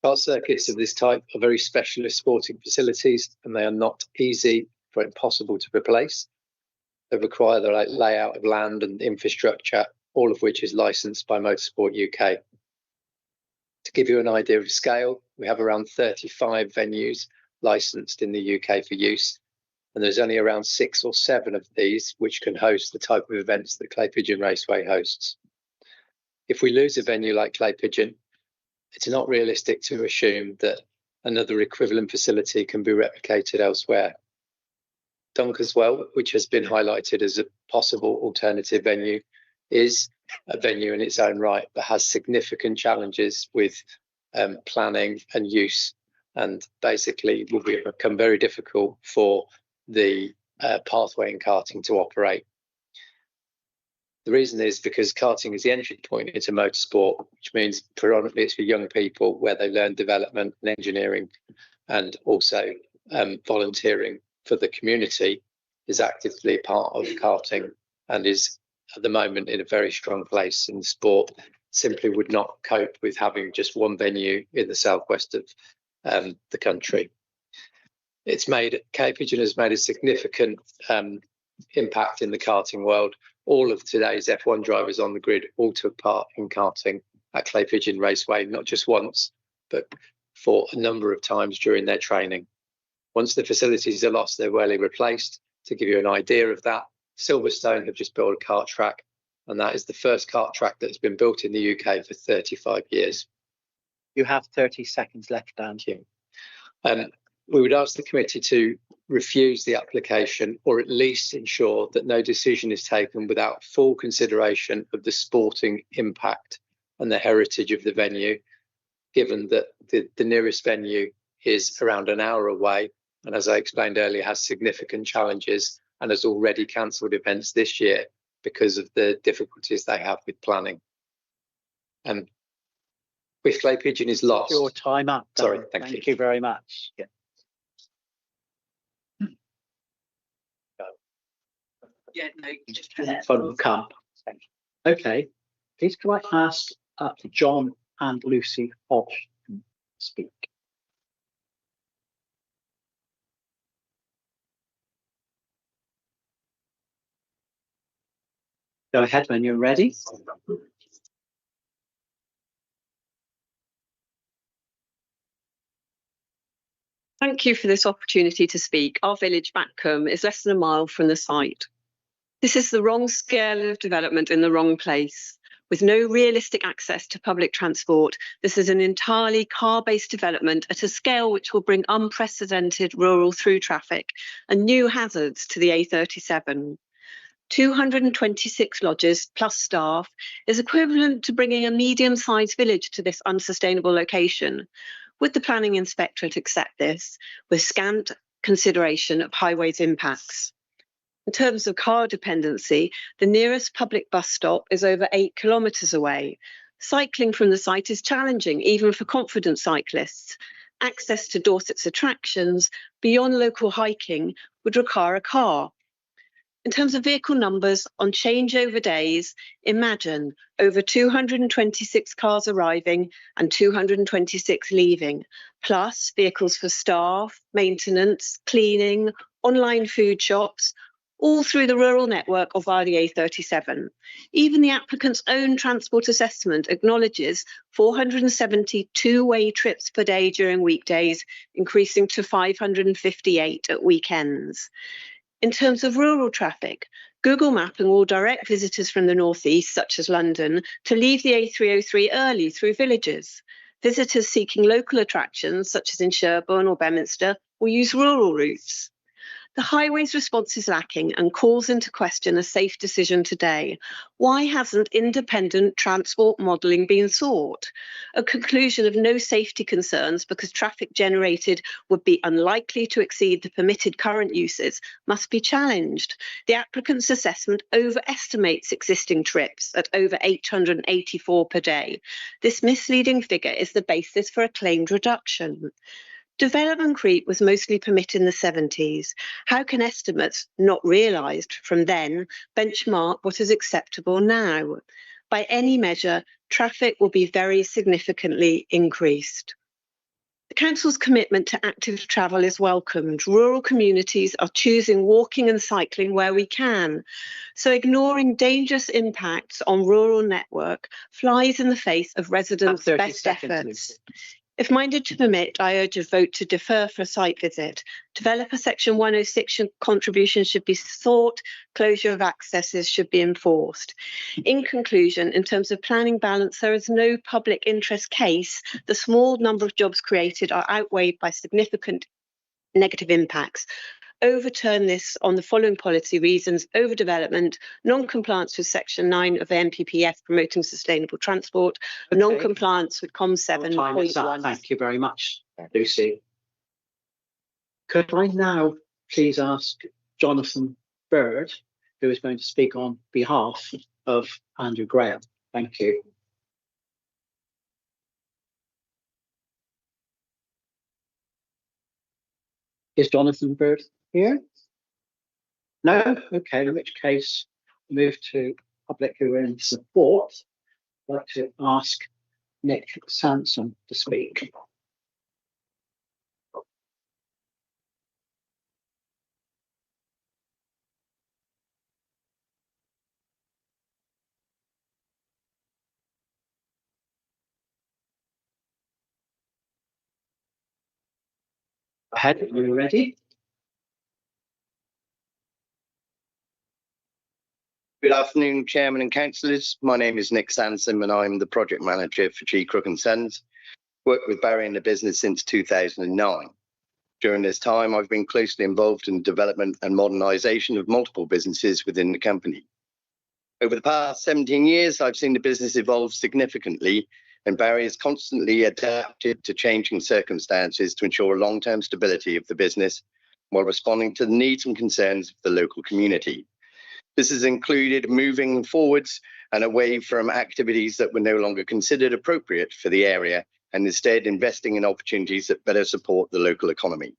Kart circuits of this type are very specialist sporting facilities, and they are not easy or impossible to replace. They require the layout of land and infrastructure, all of which is licensed by Motorsport UK. To give you an idea of scale, we have around 35 venues licensed in the UK for use, and there's only around 6 or 7 of these which can host the type of events that Clay Pigeon Raceway hosts. If we lose a venue like Clay Pigeon, it's not realistic to assume that another equivalent facility can be replicated elsewhere. Dunkeswell, which has been highlighted as a possible alternative venue, is a venue in its own right, but has significant challenges with planning and use, and basically will become very difficult for the pathway in karting to operate. The reason is because karting is the entry point into motorsport, which means predominantly it's for young people, where they learn development and engineering, and also volunteering for the community is actively part of karting, and is at the moment in a very strong place. And sport simply would not cope with having just one venue in the southwest of the country. Clay Pigeon has made a significant impact in the karting world. All of today's F1 drivers on the grid all took part in karting at Clay Pigeon Raceway, not just once, but for a number of times during their training. Once the facilities are lost, they're rarely replaced. To give you an idea of that, Silverstone have just built a kart track, and that is the first kart track that's been built in the UK for 35 years. You have 30 seconds left, Dan. We would ask the committee to refuse the application, or at least ensure that no decision is taken without full consideration of the sporting impact and the heritage of the venue, given that the nearest venue is around an hour away, and as I explained earlier, has significant challenges and has already cancelled events this year because of the difficulties they have with planning. If Clay Pigeon is lost... Your time up. Dan. Sorry, thank you. Thank you very much. Yeah. Yeah, no, just Fun will come. Okay, please can I ask John and Lucy Hodge to speak? Go ahead when you're ready. Thank you for this opportunity to speak. Our village, Backham, is less than a mile from the site. This is the wrong scale of development in the wrong place. With no realistic access to public transport, this is an entirely car-based development at a scale which will bring unprecedented rural through traffic and new hazards to the A37. 226 lodges plus staff is equivalent to bringing a medium-sized village to this unsustainable location. Would the planning inspectorate accept this with scant consideration of highways impacts? In terms of car dependency, the nearest public bus stop is over 8 kilometres away. Cycling from the site is challenging, even for confident cyclists. Access to Dorset's attractions beyond local hiking would require a car. In terms of vehicle numbers on changeover days, imagine over 226 cars arriving and 226 leaving, plus vehicles for staff, maintenance, cleaning, online food shops, all through the rural network or via the A37. Even the applicant's own transport assessment acknowledges 470 two-way trips per day during weekdays, increasing to 558 at weekends. In terms of rural traffic, Google Mapping will direct visitors from the northeast, such as London, to leave the A303 early through villages. Visitors seeking local attractions, such as in Sherborne or Bedminster, will use rural routes. The highways response is lacking and calls into question a safe decision today. Why hasn't independent transport modelling been sought? A conclusion of no safety concerns because traffic generated would be unlikely to exceed the permitted current uses must be challenged. The applicant's assessment overestimates existing trips at over 884 per day. This misleading figure is the basis for a claimed reduction. Development creep was mostly permitted in the 70s. How can estimates not realised from then benchmark what is acceptable now? By any measure, traffic will be very significantly increased. The Council's commitment to active travel is welcomed. Rural communities are choosing walking and cycling where we can. So ignoring dangerous impacts on rural network flies in the face of residents' best efforts. If minded to permit, I urge a vote to defer for a site visit. Developer Section 106 contributions should be sought, closure of accesses should be enforced. In conclusion, in terms of planning balance, there is no public interest case. The small number of jobs created are outweighed by significant negative impacts. Overturn this on the following policy reasons: overdevelopment, non-compliance with Section 9 of the NPPF promoting sustainable transport, non-compliance with COM 7.1. Thank you very much, Lucy. Could I now please ask Jonathan Bird, who is going to speak on behalf of Andrew Graham? Thank you. Is Jonathan Bird here? No? Okay, in which case, move to public who are in support. I'd like to ask Nick Sanson to speak. Ahead, are you ready? Good afternoon, Chairman and Councillors. My name is Nick Sansom and I'm the Project Manager for G. Crook & Sons. Worked with Barry in the business since 2009. During this time, I've been closely involved in the development and modernisation of multiple businesses within the company. Over the past 17 years, I've seen the business evolve significantly, and Barry has constantly adapted to changing circumstances to ensure long-term stability of the business while responding to the needs and concerns of the local community. This has included moving forwards and away from activities that were no longer considered appropriate for the area, and instead investing in opportunities that better support the local economy.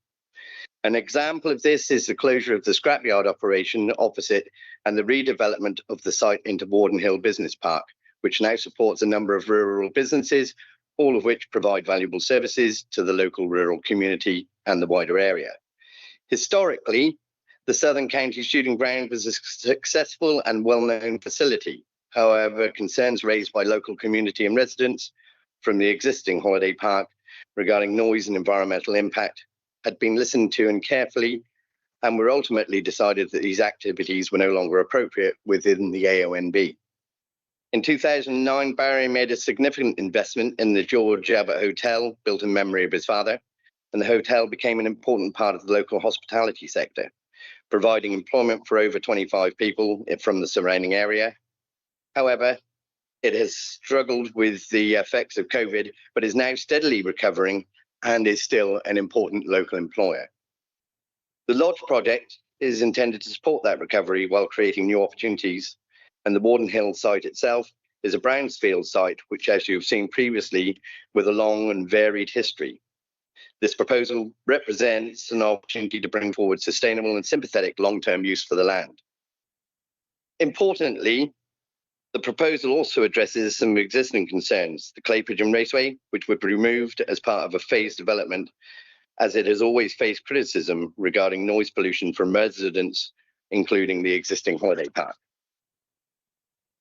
An example of this is the closure of the scrapyard operation opposite and the redevelopment of the site into Warden Hill Business Park, which now supports a number of rural businesses, all of which provide valuable services to the local rural community and the wider area. Historically, the Southern County Shooting Ground was a successful and well-known facility. However, concerns raised by local community and residents from the existing holiday park regarding noise and environmental impact had been listened to and carefully, and were ultimately decided that these activities were no longer appropriate within the AONB. In 2009, Barry made a significant investment in the George Abbott Hotel, built in memory of his father, and the hotel became an important part of the local hospitality sector, providing employment for over 25 people from the surrounding area. However, it has struggled with the effects of COVID, but is now steadily recovering and is still an important local employer. The Lodge project is intended to support that recovery while creating new opportunities, and the Warden Hill site itself is a brownfield site, which, as you've seen previously, with a long and varied history. This proposal represents an opportunity to bring forward sustainable and sympathetic long-term use for the land. Importantly, the proposal also addresses some existing concerns. The Clay Pigeon Raceway, which would be removed as part of a phased development, as it has always faced criticism regarding noise pollution from residents, including the existing holiday park.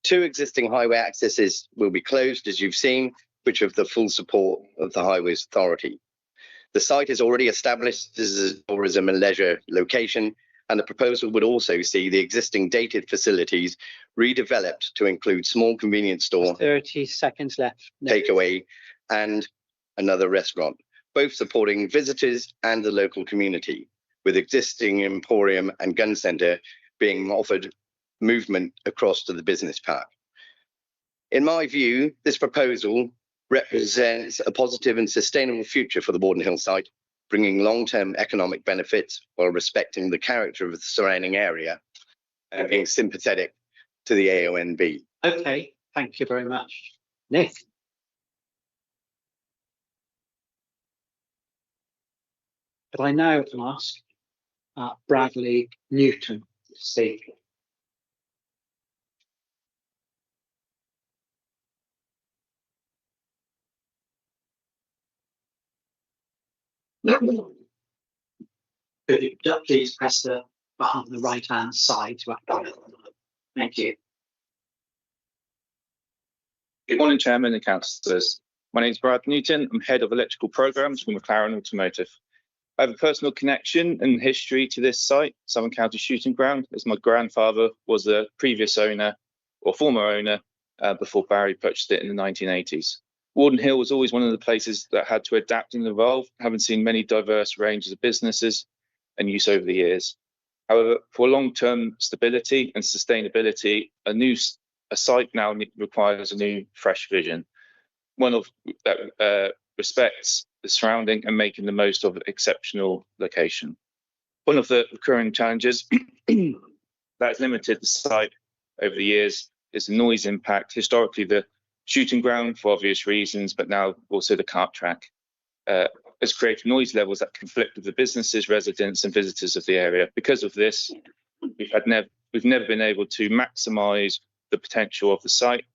2 existing highway accesses will be closed, as you've seen, which have the full support of the Highways Authority. The site is already established as a tourism and leisure location, and the proposal would also see the existing dated facilities redeveloped to include small convenience store, 30 seconds left, takeaway, and another restaurant, both supporting visitors and the local community, with existing emporium and gun centre being offered movement across to the business park. In my view, this proposal represents a positive and sustainable future for the Warden Hill site, bringing long-term economic benefits while respecting the character of the surrounding area and being sympathetic to the AONB. Okay, thank you very much. Nick. Could I now ask Bradley Newton to speak? Could you please press the button on the right-hand side to activate? Thank you. Good morning, Chairman and Councillors. My name is Brad Newton. I'm Head of Electrical Programmes from McLaren Automotive. I have a personal connection and history to this site, Southern County Shooting Ground, as my grandfather was the previous owner or former owner before Barry purchased it in the 1980s. Warden Hill was always one of the places that had to adapt and evolve, having seen many diverse ranges of businesses and use over the years. However, for long-term stability and sustainability, a site now requires a new, fresh vision, one of that respects the surrounding and making the most of an exceptional location. One of the recurring challenges that has limited the site over the years is the noise impact. Historically, the shooting ground, for obvious reasons, but now also the kart track, has created noise levels that conflict with the businesses, residents and visitors of the area. Because of this, we've never been able to maximise the potential of the site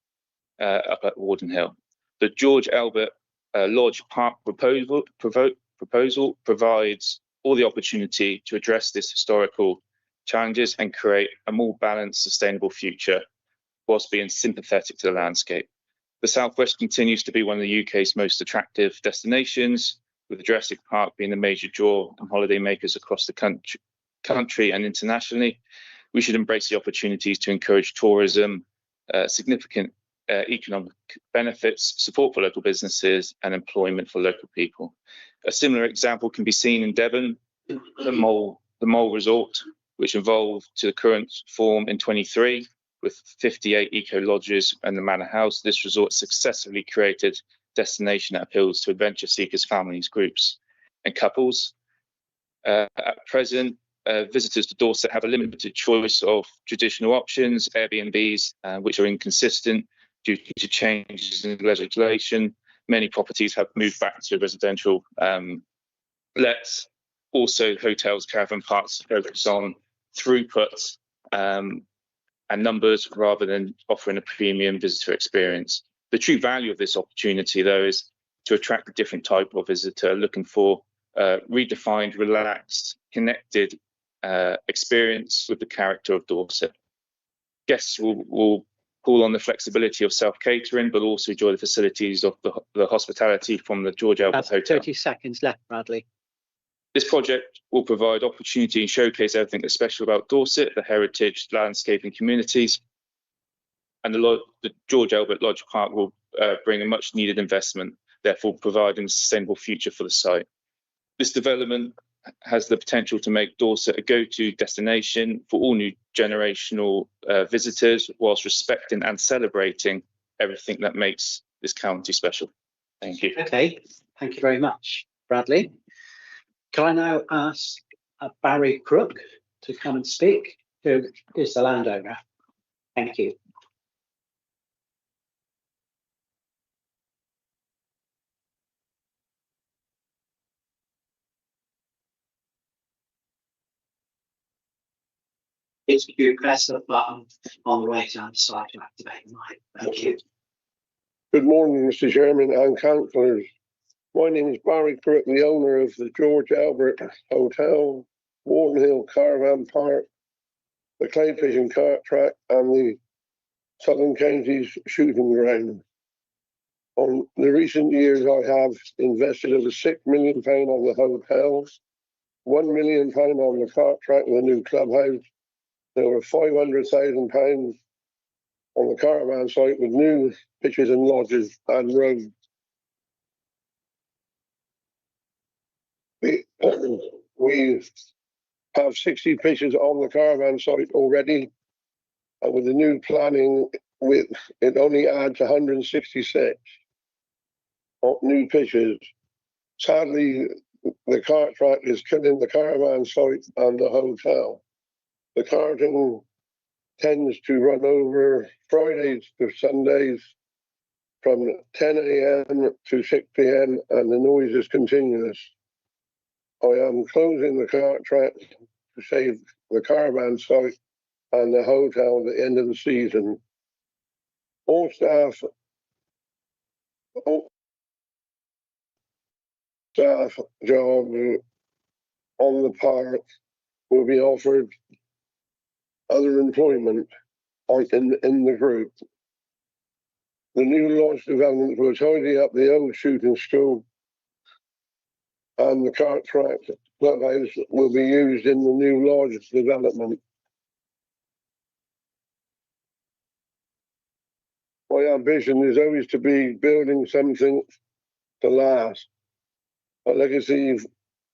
up at Warden Hill. The George Albert Lodge Park proposal provides all the opportunity to address this historical challenges and create a more balanced, sustainable future whilst being sympathetic to the landscape. The Southwest continues to be one of the UK's most attractive destinations, with the Jurassic Park being a major draw and holiday makers across the country and internationally. We should embrace the opportunities to encourage tourism, significant economic benefits, support for local businesses and employment for local people. A similar example can be seen in Devon, the Mole Resort, which evolved to the current form in 23 with 58 eco lodges and the Manor House. This resort successfully created a destination that appeals to adventure seekers, families, groups and couples. At present, visitors to Dorset have a limited choice of traditional options, Airbnbs, which are inconsistent due to changes in legislation. Many properties have moved back to residential lets. Also, hotels, caravan parks focus on throughput and numbers rather than offering a premium visitor experience. The true value of this opportunity, though, is to attract a different type of visitor looking for redefined, relaxed, connected experience with the character of Dorset. Guests will call on the flexibility of self-catering, but also enjoy the facilities of the hospitality from the George Albert Hotel. 30 seconds left, Bradley. This project will provide opportunity and showcase everything that's special about Dorset, the heritage, landscape and communities. And the George Albert Lodge Park will bring a much needed investment, therefore providing a sustainable future for the site. This development has the potential to make Dorset a go-to destination for all new generational visitors, whilst respecting and celebrating everything that makes this county special. Thank you. Okay, thank you very much, Bradley. Can I now ask Barry Crook to come and speak, who is the landowner? Thank you. If you press the button on the right-hand side to activate the mic. Thank you. Good morning, Mr. Chairman and councillors. My name is Barry Crook, the owner of the George Albert Hotel, Warden Hill Caravan Park, the Clay Fishing Kart Track and the Southern Counties Shooting Ground. On the recent years, I have invested over £6 million on the hotel, £1 million on the kart track and the new clubhouse, and over £500,000 on the caravan site with new pitches and lodges and roads. We have 60 pitches on the caravan site already, and with the new planning, it only adds 166 new pitches. Sadly, the kart track is killing the caravan site and the hotel. The karting tends to run over Fridays to Sundays from 10 a.m. to 6 p.m. and the noise is continuous. I am closing the cart track to save the caravan site and the hotel at the end of the season. All staff jobs on the park will be offered other employment in the group. The new lodge development will tidy up the old shooting school, and the cart track clubhouse will be used in the new lodge development. My ambition is always to be building something to last, a legacy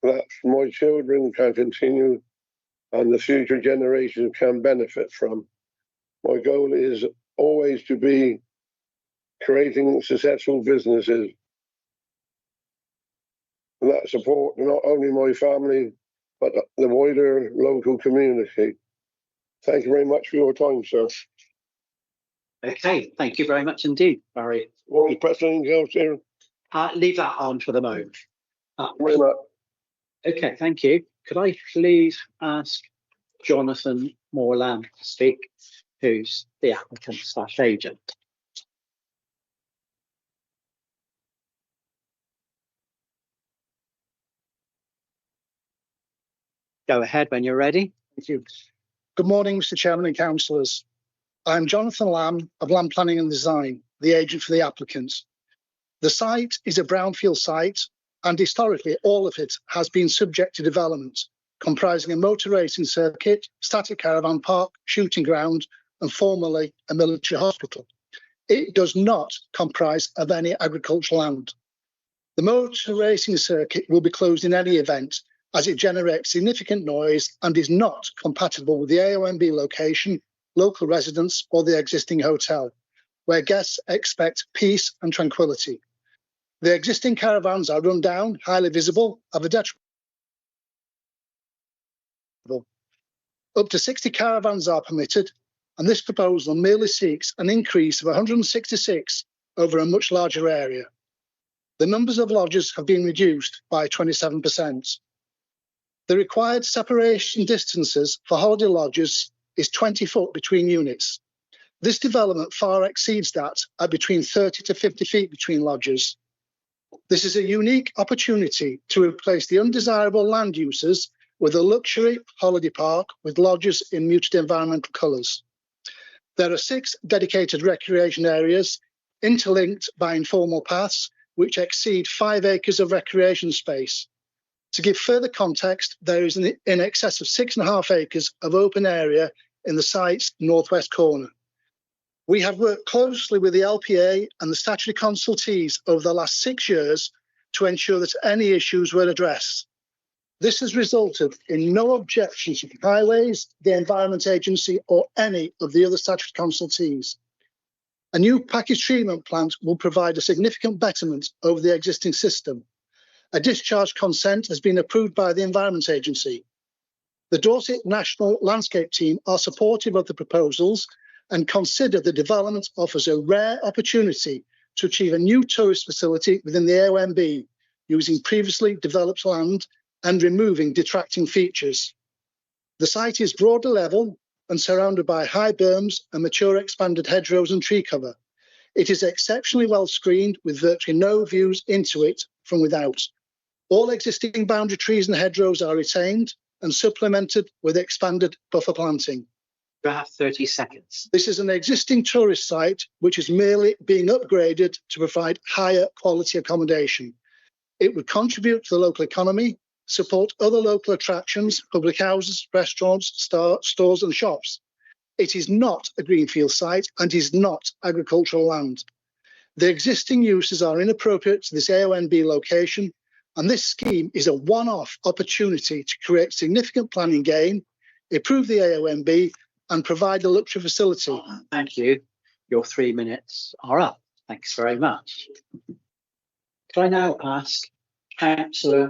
that my children can continue and the future generations can benefit from. My goal is always to be creating successful businesses that support not only my family, but the wider local community. Thank you very much for your time, sir. Okay, thank you very much indeed, Barry. What was pressing else here? Leave that on for the moment. Very much. Okay, thank you. Could I please ask Jonathan Morland to speak, who's the applicant/agent? Go ahead when you're ready. Thank you. Good morning, Mr. Chairman and councillors. I'm Jonathan Lamb of Land Planning and Design, the agent for the applicant. The site is a brownfield site, and historically all of it has been subject to development, comprising a motor racing circuit, static caravan park, shooting ground, and formerly a military hospital. It does not comprise of any agricultural land. The motor racing circuit will be closed in any event, as it generates significant noise and is not compatible with the AONB location, local residents, or the existing hotel, where guests expect peace and tranquility. The existing caravans are run down, highly visible, have a detriment. Up to 60 caravans are permitted, and this proposal merely seeks an increase of 166 over a much larger area. The numbers of lodges have been reduced by 27%. The required separation distances for holiday lodges is 20 foot between units. This development far exceeds that at between 30 to 50 feet between lodges. This is a unique opportunity to replace the undesirable land uses with a luxury holiday park with lodges in muted environmental colours. There are 6 dedicated recreation areas interlinked by informal paths which exceed 5 acres of recreation space. To give further context, there is in excess of 6.5 acres of open area in the site's northwest corner. We have worked closely with the LPA and the statutory consultees over the last 6 years to ensure that any issues were addressed. This has resulted in no objections from Highways, the Environment Agency, or any of the other statutory consultees. A new package treatment plant will provide a significant betterment over the existing system. A discharge consent has been approved by the Environment Agency. The Dorset National Landscape Team are supportive of the proposals and consider the development offers a rare opportunity to achieve a new tourist facility within the AONB using previously developed land and removing detracting features. The site is broader level and surrounded by high berms and mature expanded hedgerows and tree cover. It is exceptionally well screened with virtually no views into it from without. All existing boundary trees and hedgerows are retained and supplemented with expanded buffer planting. You have 30 seconds. This is an existing tourist site which is merely being upgraded to provide higher quality accommodation. It would contribute to the local economy, support other local attractions, public houses, restaurants, stores and shops. It is not a greenfield site and is not agricultural land. The existing uses are inappropriate to this AONB location, and this scheme is a one-off opportunity to create significant planning gain, improve the AONB and provide a luxury facility. Thank you. Your 3 minutes are up. Thanks very much. Can I now ask Councillor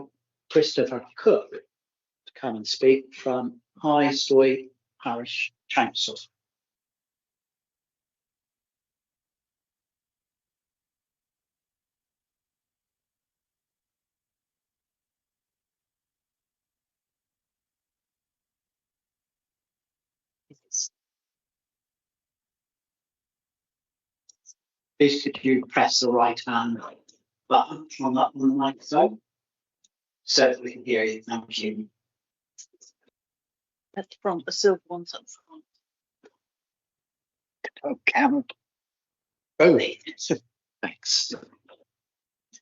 Christopher Cook to come and speak from High Stoy Parish Council? please. Please could you press the right hand button on the microphone so that we can hear you. Thank you. At the front, the silver ones up front. Don't count. Oh, Thanks.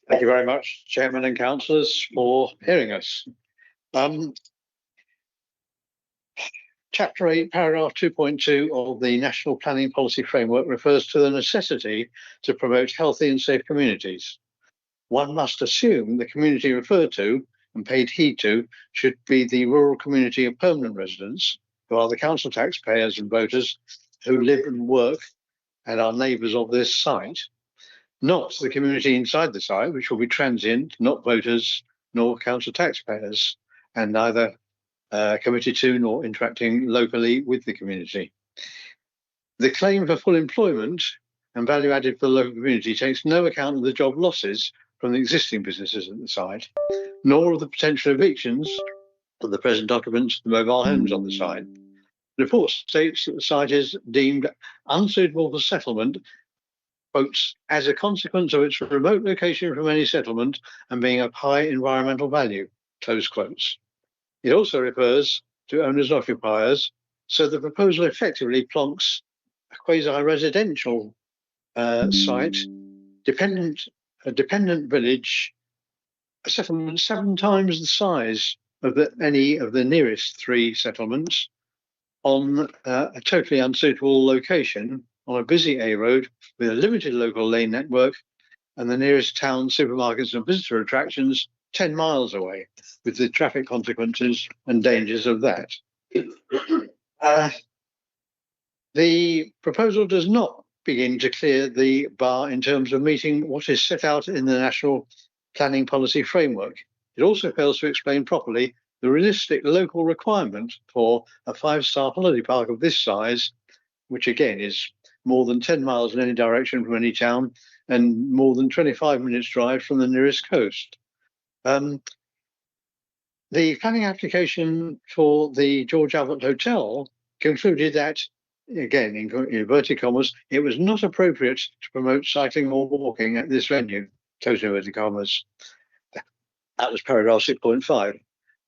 Thank you very much, Chairman and Councillors, for hearing us. Chapter 8, paragraph 2.2 of the National Planning Policy Framework refers to the necessity to promote healthy and safe communities. One must assume the community referred to and paid heed to should be the rural community of permanent residents, who are the council taxpayers and voters who live and work and are neighbours of this site, not the community inside the site, which will be transient, not voters nor council taxpayers, and neither committed to nor interacting locally with the community. The claim for full employment and value added for the local community takes no account of the job losses from the existing businesses at the site, nor of the potential evictions of the present occupants of the mobile homes on the site. The report states that the site is deemed unsuitable for settlement, quotes, as a consequence of its remote location from any settlement and being of high environmental value, close quotes. It also refers to owners and occupiers, so the proposal effectively plonks a quasi-residential site, a dependent village, a settlement 7 times the size of any of the nearest 3 settlements on a totally unsuitable location on a busy A road with a limited local lane network and the nearest town, supermarkets and visitor attractions 10 miles away, with the traffic consequences and dangers of that. The proposal does not begin to clear the bar in terms of meeting what is set out in the National Planning Policy Framework. It also fails to explain properly the realistic local requirement for a 5-star holiday park of this size, which again is more than 10 miles in any direction from any town and more than 25 minutes drive from the nearest coast. The planning application for the George Albert Hotel concluded that, again, in inverted commas, it was not appropriate to promote cycling or walking at this venue, close inverted commas. That was paragraph 6.5.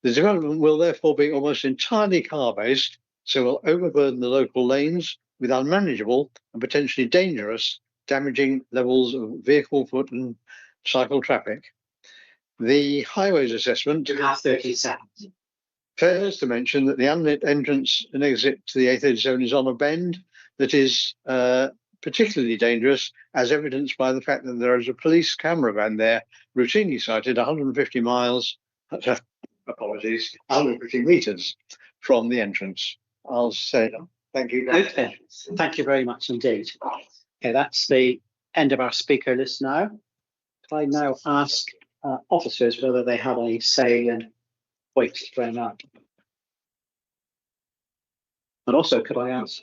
The development will therefore be almost entirely car-based, so will overburden the local lanes with unmanageable and potentially dangerous, damaging levels of vehicle, foot and cycle traffic. The highways assessment. You have 30 seconds. Fails to mention that the unlit entrance and exit to the A37 is on a bend that is particularly dangerous, as evidenced by the fact that there is a police camera van there routinely sighted 150 miles, apologies, 150 metres from the entrance. I'll say thank you. Okay, thank you very much indeed. Okay, that's the end of our speaker list now. Can I now ask officers whether they have any say in weights thrown up? And also, could I ask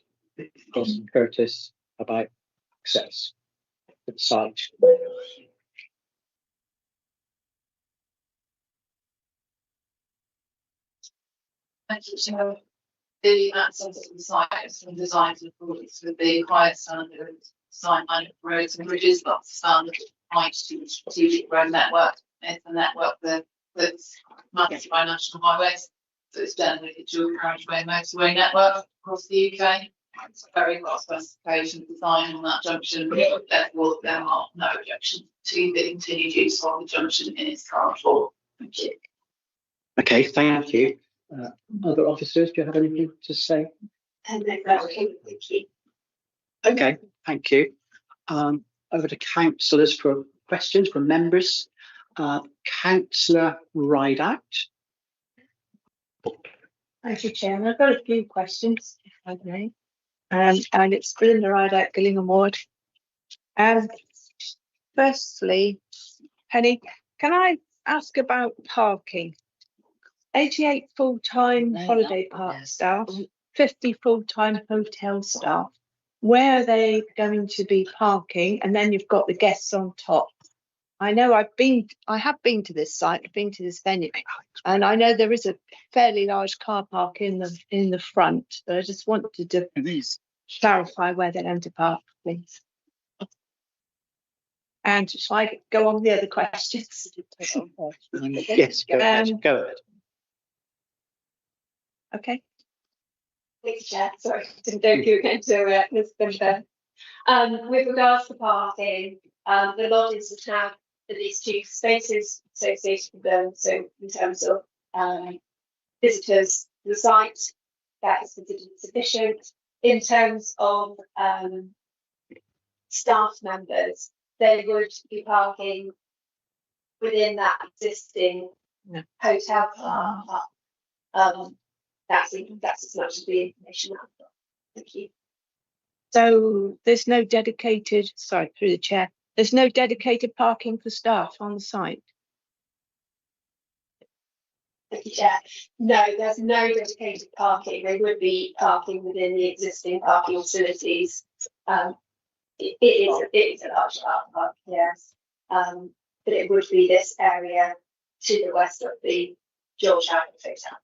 Jonathan Curtis about access to the site? Thank you, Chair. The access to the site has been designed in accordance with the highest standard of design management for roads and bridges, that's the standard applied to the strategic road network. It's a network that's managed by National Highways, so it's generally a dual carriageway motorway network across the UK. It's a very well specification design on that junction, therefore there are no objections to the continued use of the junction in its current form. Thank you. Okay, thank you. Other officers, do you have anything to say? Okay, thank you. Over to councillors for questions from members. Councillor Rideout. Thank you, Chairman. I've got a few questions, if I may. And it's Belinda Rideout, Gillingham Ward. Firstly, Penny, can I ask about parking? 88 full-time holiday park staff, 50 full-time hotel staff. Where are they going to be parking? And then you've got the guests on top. I know I have been to this site, I've been to this venue, and I know there is a fairly large car park in the front, but I just wanted to clarify where they're going to park, please. And shall I go on with the other questions? Yes, go ahead. Go ahead. Okay. Thanks, Chair. Sorry, didn't go through again to Ms. Bimber. With regards to parking, the lodges would have at least 2 spaces associated with them. So in terms of visitors to the site, that is considered sufficient. In terms of staff members, they would be parking within that existing hotel park. That's as much as the information I've got. Thank you. So there's no dedicated, sorry, through the chair, there's no dedicated parking for staff on the site? Thank you, Chair. No, there's no dedicated parking. They would be parking within the existing parking facilities. It is a large car park, yes. But it would be this area to the west of the George Albert Hotel.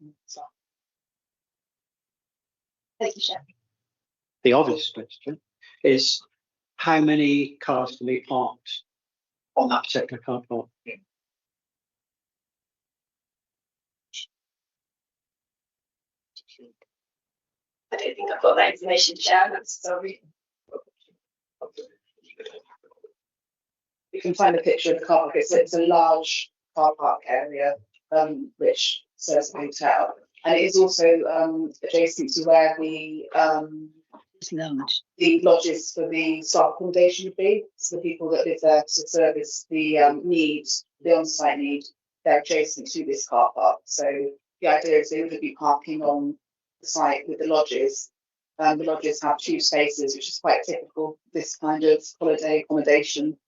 Thank you, Chair. The obvious question is how many cars can be parked on that particular car park? I don't think I've got that information, Chair. I'm sorry. You can find a picture of the car park. It's a large car park area, which serves a hotel, and it is also adjacent to where the lodges for the staff accommodation would be. So the people that live there to service the needs, the on-site need, they're adjacent to this car park. So the idea is they would be parking on the site with the lodges. The lodges have 2 spaces, which is quite typical this kind of holiday accommodation.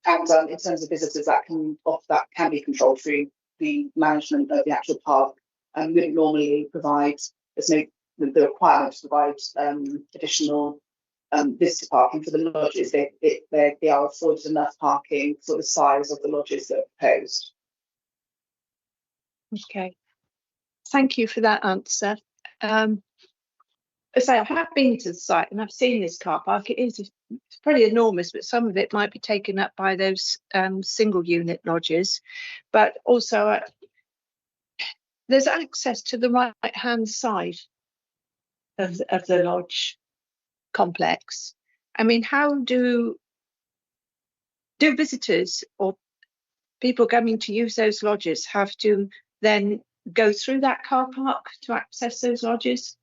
And in terms of visitors, that can be controlled through the management of the actual park. And we wouldn't normally provide, there's no the requirement to provide additional visitor parking for the lodges. They are afforded enough parking for the size of the lodges that are proposed. Okay, thank you for that answer. I say I have been to the site and I've seen this car park. It's pretty enormous, but some of it might be taken up by those single unit lodges. But also there's access to the right hand side of the lodge complex. I mean, how do visitors or people coming to use those lodges have to then go through that car park to access those lodges?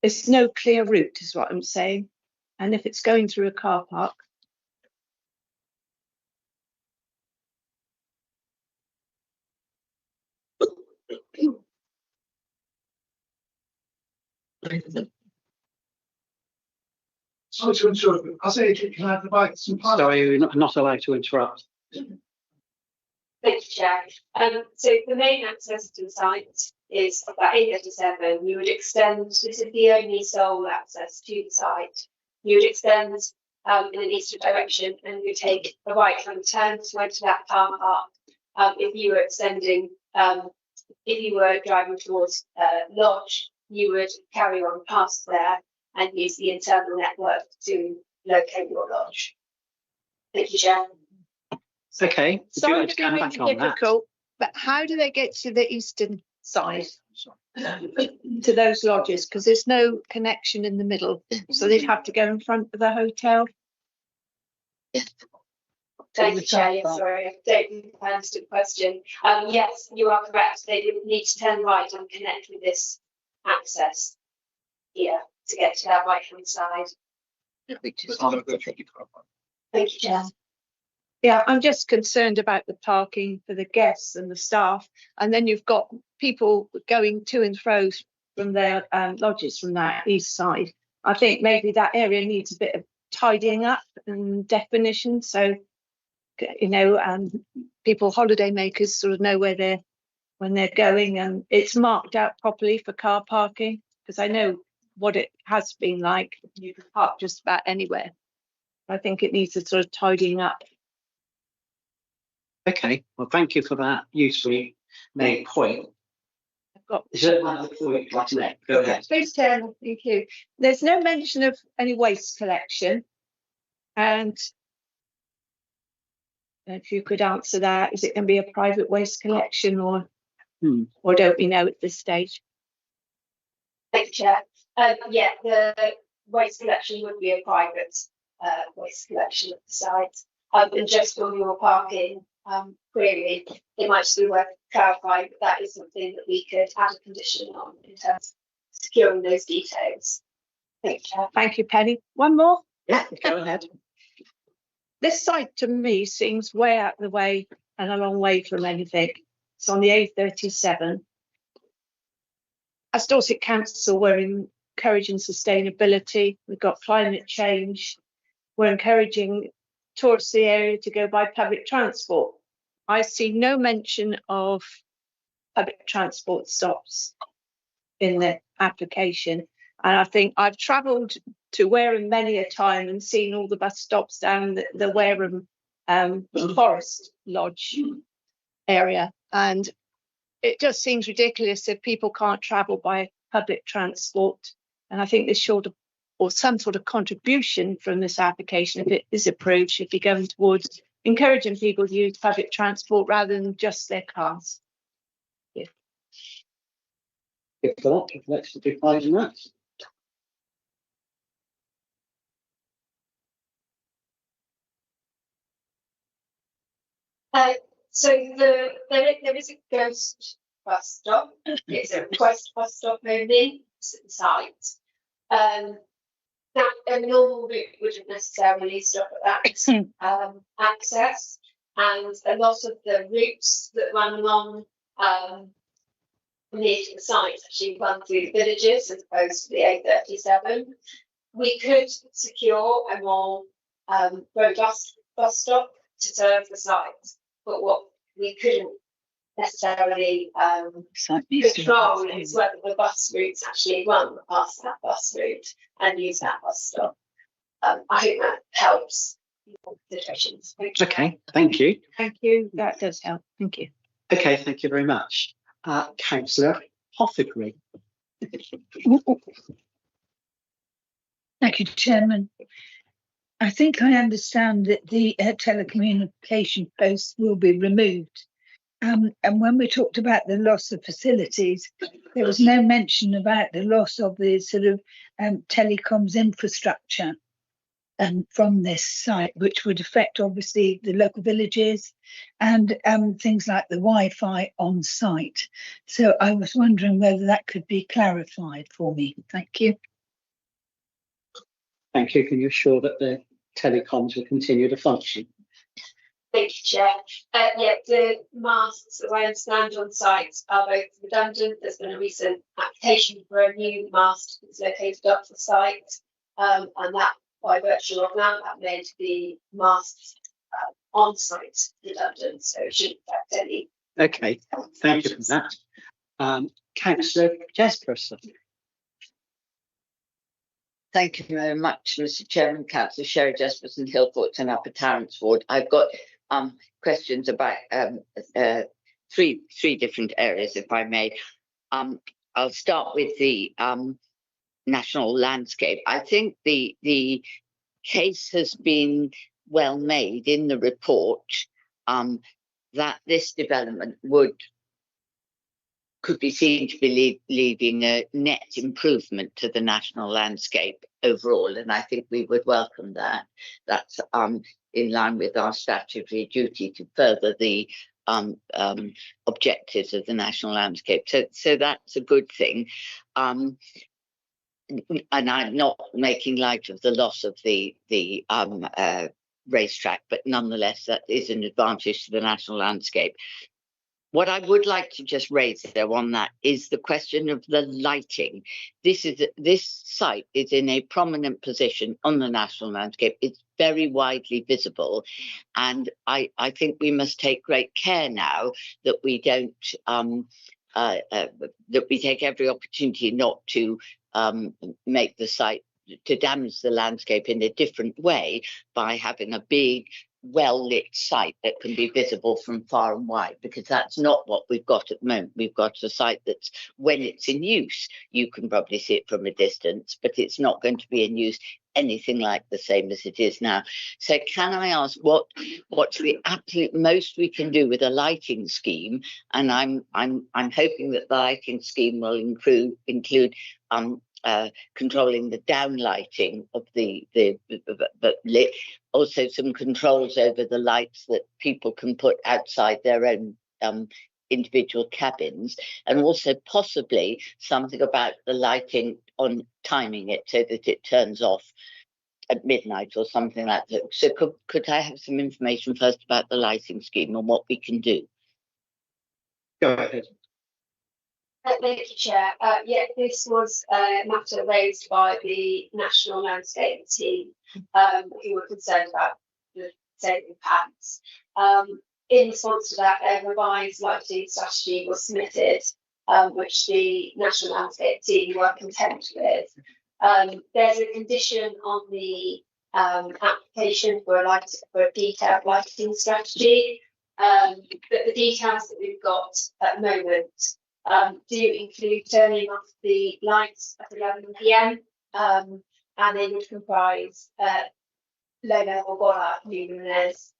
There's no clear route, is what I'm saying. And if it's going through a car park, Sorry to interrupt. I say, can I provide some time? Sorry, you're not allowed to interrupt. Thank you, Chair. So the main access to the site is about 8:37. You would extend, this is the only sole access to the site. You would extend in an eastern direction and you take a right hand turn to enter that car park. If you were extending, if you were driving towards Lodge, you would carry on past there and use the internal network to locate your lodge. Thank you, Chair. Okay. sorry to be really difficult, but how do they get to the eastern side to those lodges? Because there's no connection in the middle, so they'd have to go in front of the hotel. Thank you, Chair. Yes, sorry, I don't think I understood the question. Yes, you are correct. They would need to turn right and connect with this access here to get to that right hand side. Thank you, Chair. Yeah, I'm just concerned about the parking for the guests and the staff, and then you've got people going to and fro from their lodges from that east side. I think maybe that area needs a bit of tidying up and definition, so you know, people, holiday makers, sort of know where when they're going, and it's marked out properly for car parking, because I know what it has been like. You can park just about anywhere. I think it needs a sort of tidying up Okay, well, thank you for that usefully made point. Is there another point you'd like to make? Go ahead. Please, Chairman, thank you. There's no mention of any waste collection, and if you could answer that, is it going to be a private waste collection, or don't we know at this stage? Thank you, Chair. Yeah, the waste collection would be a private waste collection at the site. And just for your parking query, it might be worth clarifying that that is something that we could add a condition on in terms of securing those details. Thank you, Chair. Thank you, Penny. One more? Yeah, go ahead. This site to me seems way out of the way and a long way from anything. It's on the A37. As Dorset Council, we're encouraging sustainability. We've got climate change. We're encouraging tourists to the area to go by public transport. I see no mention of public transport stops in the application. And I think I've travelled to Wareham many a time and seen all the bus stops down the Wareham Forest Lodge area. And it just seems ridiculous if people can't travel by public transport. And I think this should, or some sort of contribution from this application, if it is approved, should be going towards encouraging people to use public transport rather than just their cars. Yeah. If for that, let's define that. So there is a ghost bus stop. It's a request bus stop only at the site. That a normal route wouldn't necessarily stop at that access, and a lot of the routes that run along near to the site actually run through the villages as opposed to the A37. We could secure a more robust bus stop to serve the site, but what we couldn't necessarily control is whether the bus routes actually run past that bus route and use that bus stop. I hope that helps situations. Okay, thank you. Thank you. That does help. Thank you. Okay, thank you very much. Councillor Hoffegry. Thank you, Chairman. I think I understand that the telecommunication posts will be removed. And when we talked about the loss of facilities, there was no mention about the loss of the sort of telecoms infrastructure from this site, which would affect obviously the local villages and things like the Wi-Fi on site. So I was wondering whether that could be clarified for me. Thank you. Thank you. Can you assure that the telecoms will continue to function? Thank you, Chair. Yeah, the masts that I understand on site are both redundant. There's been a recent application for a new mast that's located up the site, and that, by virtue of that made the masts on site redundant, so it shouldn't affect any. Okay, thank you for that. Councillor Jesperson. Thank you very much, Mr. Chairman, Councillor Sherry Jesperson, Hillport and Upper Tarrants Ward. I've got questions about three different areas, if I may. I'll start with the national landscape. I think the case has been well made in the report that this development could be seen to be leading a net improvement to the national landscape overall, and I think we would welcome that. That's in line with our statutory duty to further the objectives of the national landscape. So that's a good thing. And I'm not making light of the loss of the racetrack, but nonetheless, that is an advantage to the national landscape. What I would like to just raise there on that is the question of the lighting. This site is in a prominent position on the national landscape. It's very widely visible, and I think we must take great care now that we don't that we take every opportunity not to make the site to damage the landscape in a different way by having a big well-lit site that can be visible from far and wide, because that's not what we've got at the moment. We've got a site that's, when it's in use, you can probably see it from a distance, but it's not going to be in use anything like the same as it is now. So can I ask what's the absolute most we can do with a lighting scheme? And I'm hoping that the lighting scheme will include controlling the downlighting of the lit, also some controls over the lights that people can put outside their own individual cabins, and also possibly something about the lighting on timing it so that it turns off at midnight or something like that. So could I have some information first about the lighting scheme and what we can do? Go ahead. Thank you, Chair. Yeah, this was a matter raised by the National Landscape team, who were concerned about the saving patterns. In response to that, a revised lighting strategy was submitted, which the National Landscape team were content with. There's a condition on the application for a detailed lighting strategy, but the details that we've got at the moment do include turning off the lights at 11 PM, and they would comprise low-level boiler luminaires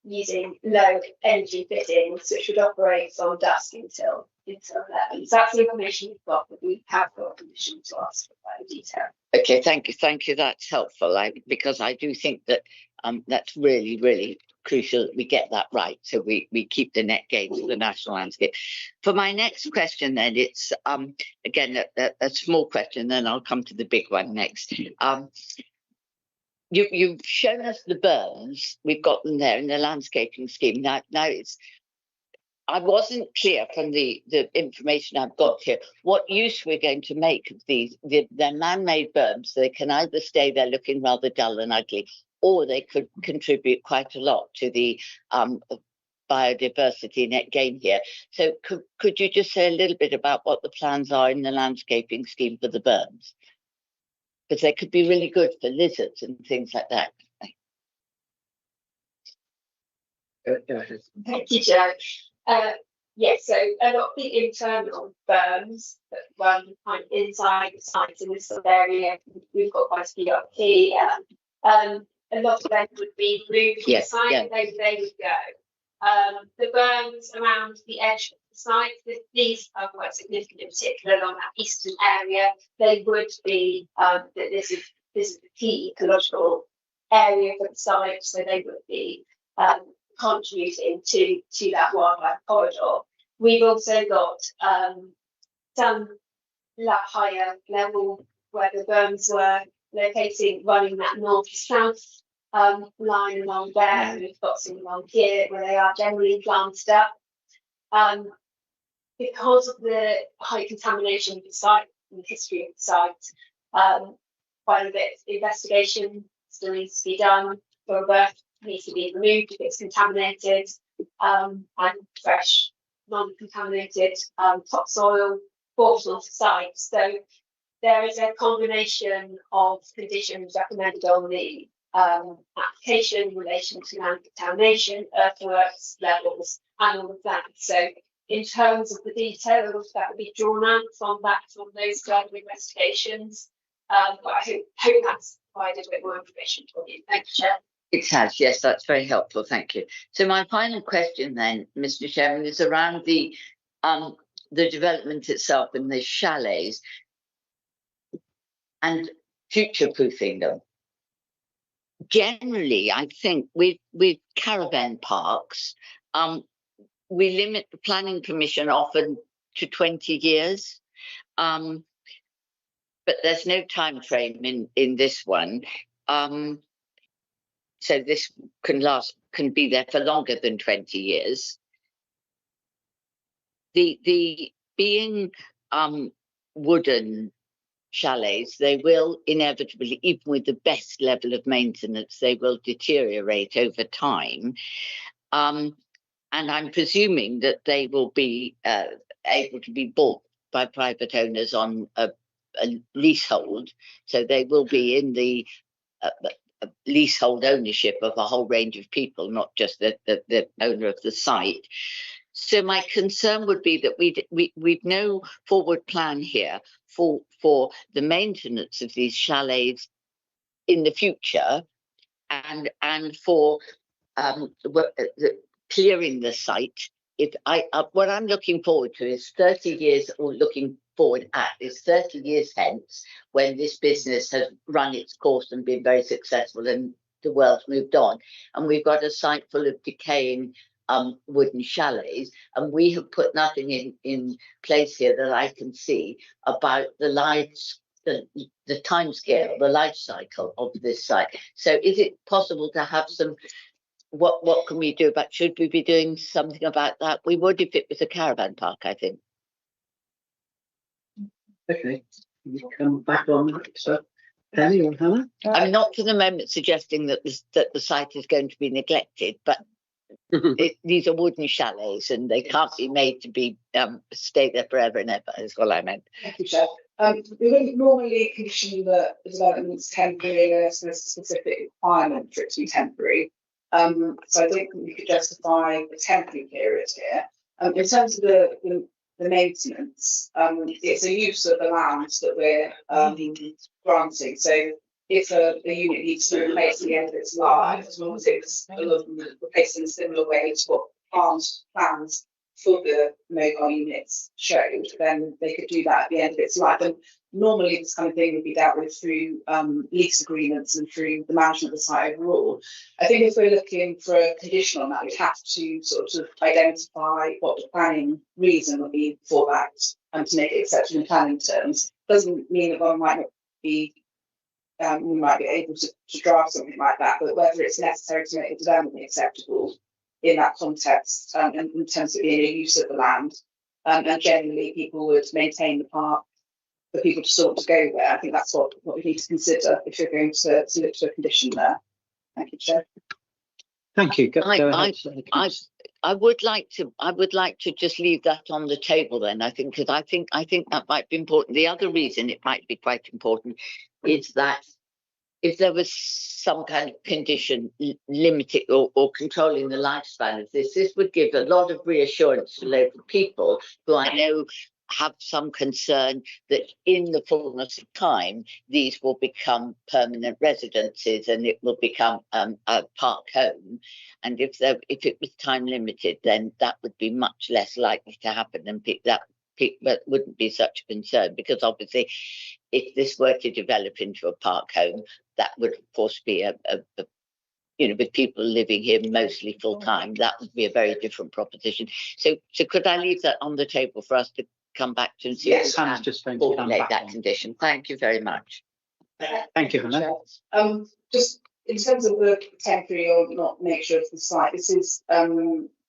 using low energy fittings, which would operate from dusk until 11. So that's the information we've got, but we have got permission to ask for further detail. Okay, thank you. That's helpful, because I do think that that's really crucial that we get that right, so we keep the net gains of the national landscape. For my next question, then, it's again a small question, then I'll come to the big one next. You've shown us the berms. We've got them there in the landscaping scheme. Now I wasn't clear from the information I've got here what use we're going to make of these. They're man-made berms, so they can either stay there looking rather dull and ugly, or they could contribute quite a lot to the biodiversity net gain here. So could you just say a little bit about what the plans are in the landscaping scheme for the berms? Because they could be really good for lizards and things like that. Thank you, Joe. Yes, so a lot of the internal berms that run kind of inside the sites in this sort of area, we've got quite a few up here. A lot of them would be removed from the site, they would go. The berms around the edge of the site, these are quite significant, in particular along that eastern area. They would be, this is the key ecological area for the site, so they would be contributing to that wildlife corridor. We've also got some higher level where the berms were locating, running that north-south line along there, and we've got some along here where they are generally planted up. Because of the high contamination of the site and the history of the site, quite a bit of investigation still needs to be done for a berm needs to be removed if it's contaminated, and fresh, non-contaminated topsoil brought onto the site. So there is a combination of conditions recommended on the application in relation to land contamination, earthworks levels, and all of that. So in terms of the details that will be drawn out from those further investigations, but I hope that's provided a bit more information for you. Thank you, Chair. It has, yes, that's very helpful, thank you. So my final question then, Mr. Chairman, is around the development itself and the chalets and future-proofing them. Generally, I think with caravan parks, we limit the planning permission often to 20 years, but there's no time frame in this one. So this can be there for longer than 20 years. The being wooden chalets, they will inevitably, even with the best level of maintenance, they will deteriorate over time. And I'm presuming that they will be able to be bought by private owners on a leasehold. So they will be in the leasehold ownership of a whole range of people, not just the owner of the site. So my concern would be that we'd no forward plan here for the maintenance of these chalets in the future, and for clearing the site. If what I'm looking forward to is 30 years, or looking forward at is 30 years hence, when this business has run its course and been very successful and the world's moved on, and we've got a site full of decaying wooden chalets, and we have put nothing in place here that I can see about the time scale, the life cycle of this site. So is it possible to have some, what can we do about, should we be doing something about that? We would if it was a caravan park, I think. Okay, you come back on that. So, Penny or Hannah? I'm not for the moment suggesting that the site is going to be neglected, but these are wooden chalets and they can't be made to be stay there forever and ever, is what I meant. Thank you, Chair. We wouldn't normally condition the development's temporary unless there's a specific requirement for it to be temporary. So I don't think we could justify the temporary period here. In terms of the maintenance, it's a use of the land that we're granting. So if a unit needs to be replaced at the end of its life, as long as it's replaced in a similar way to what plans for the mobile units showed, then they could do that at the end of its life. And normally this kind of thing would be dealt with through lease agreements and through the management of the site overall. I think if we're looking for a condition on that, we'd have to sort of identify what the planning reason would be for that and to make it acceptable in planning terms. Doesn't mean that one might not be we might be able to draft something like that, but whether it's necessary to make the development acceptable in that context, and in terms of being a use of the land, and generally people would maintain the park for people to sort to go there. I think that's what we need to consider if you're going to look to a condition there. Thank you, Chair. Thank you. Go ahead. I would like to just leave that on the table then. I think because I think that might be important. The other reason it might be quite important is that if there was some kind of condition limiting or controlling the lifespan of this would give a lot of reassurance to local people who I know have some concern that in the fullness of time, these will become permanent residences and it will become a park home. And if it was time limited, then that would be much less likely to happen, and that wouldn't be such a concern, because obviously if this were to develop into a park home, that would of course be with people living here mostly full time, that would be a very different proposition. So could I leave that on the table for us to come back to and see yes, if we Hannah's can just going to formulate that on. Condition. Thank you very much. Thank you, Hannah. Just in terms of the temporary or not nature of the site, this is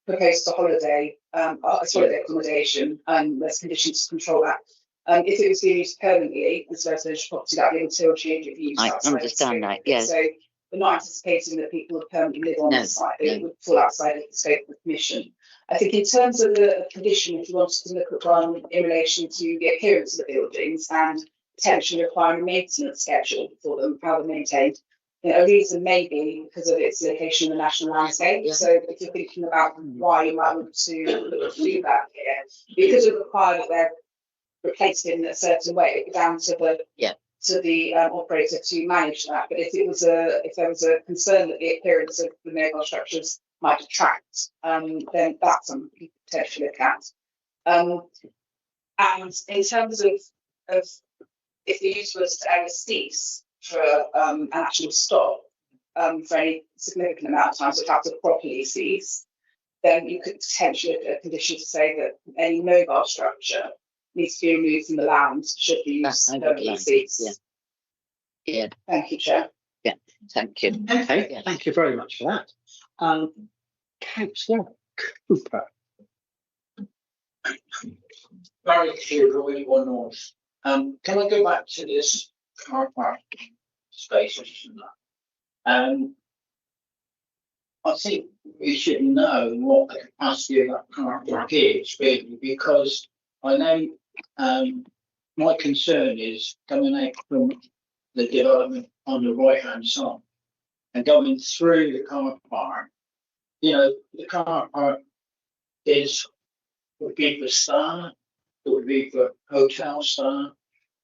proposed to holiday accommodation, and there's conditions to control that. If it was being used permanently as a residential property, that would be until change of use. I understand that, yes. So we're not anticipating that people would permanently live on the site. It would fall outside of the scope of the commission. I think in terms of the condition, if you wanted to look at one in relation to the appearance of the buildings and potentially requiring a maintenance schedule for them, how they're maintained, a reason may be because of its location in the national landscape. Yeah. So if you're thinking about why you might want to look to do that here, because it requires that they're replaced in a certain way, it'd be down to the operator to manage that. But if there was a concern that the appearance of the mobile structures might detract, then that's something you could potentially look at. And in terms of if the use was to ever cease for an actual stop for any significant amount of time, so it had to properly cease, then you could potentially look at a condition to say that any mobile structure needs to be removed from the land should the use permanently cease. Yeah. Thank you, Chair. Yeah, thank you. Okay, yes. Thank you very much for that. Councillor Cooper. Very clear, really one north. Can I go back to this car park space? I think we should know what the capacity of that car park is, really, because I know my concern is coming out from the development on the right hand side. and going through the car park, you know, the car park would be for staff, it would be for hotel staff,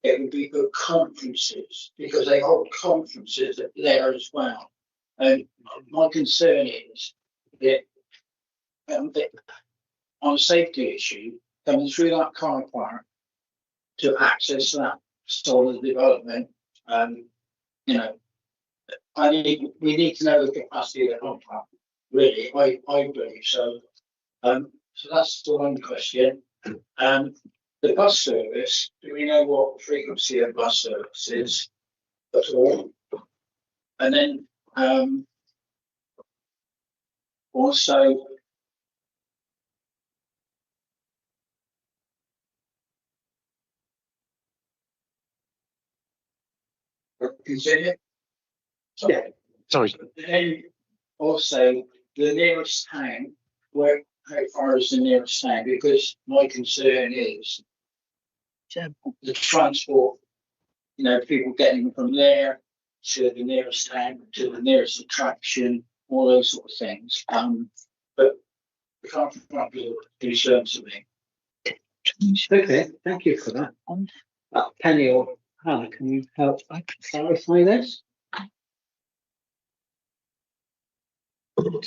it would be for conferences, because they hold conferences there as well. And my concern is that, that on a safety issue, coming through that car park to access that solar development, you know, we need to know the capacity of the car park. Really, I believe so. So that's the one question. The bus service, do we know what the frequency of bus service is at all? And then also, continue. Yeah, sorry. Then also the nearest town, how far is the nearest town? Because my concern is the transport, you know, people getting from there to the nearest town, to the nearest attraction, all those sort of things. But the car park is a concern to me. Okay, thank you for that. Penny or Hannah, can you help clarify this?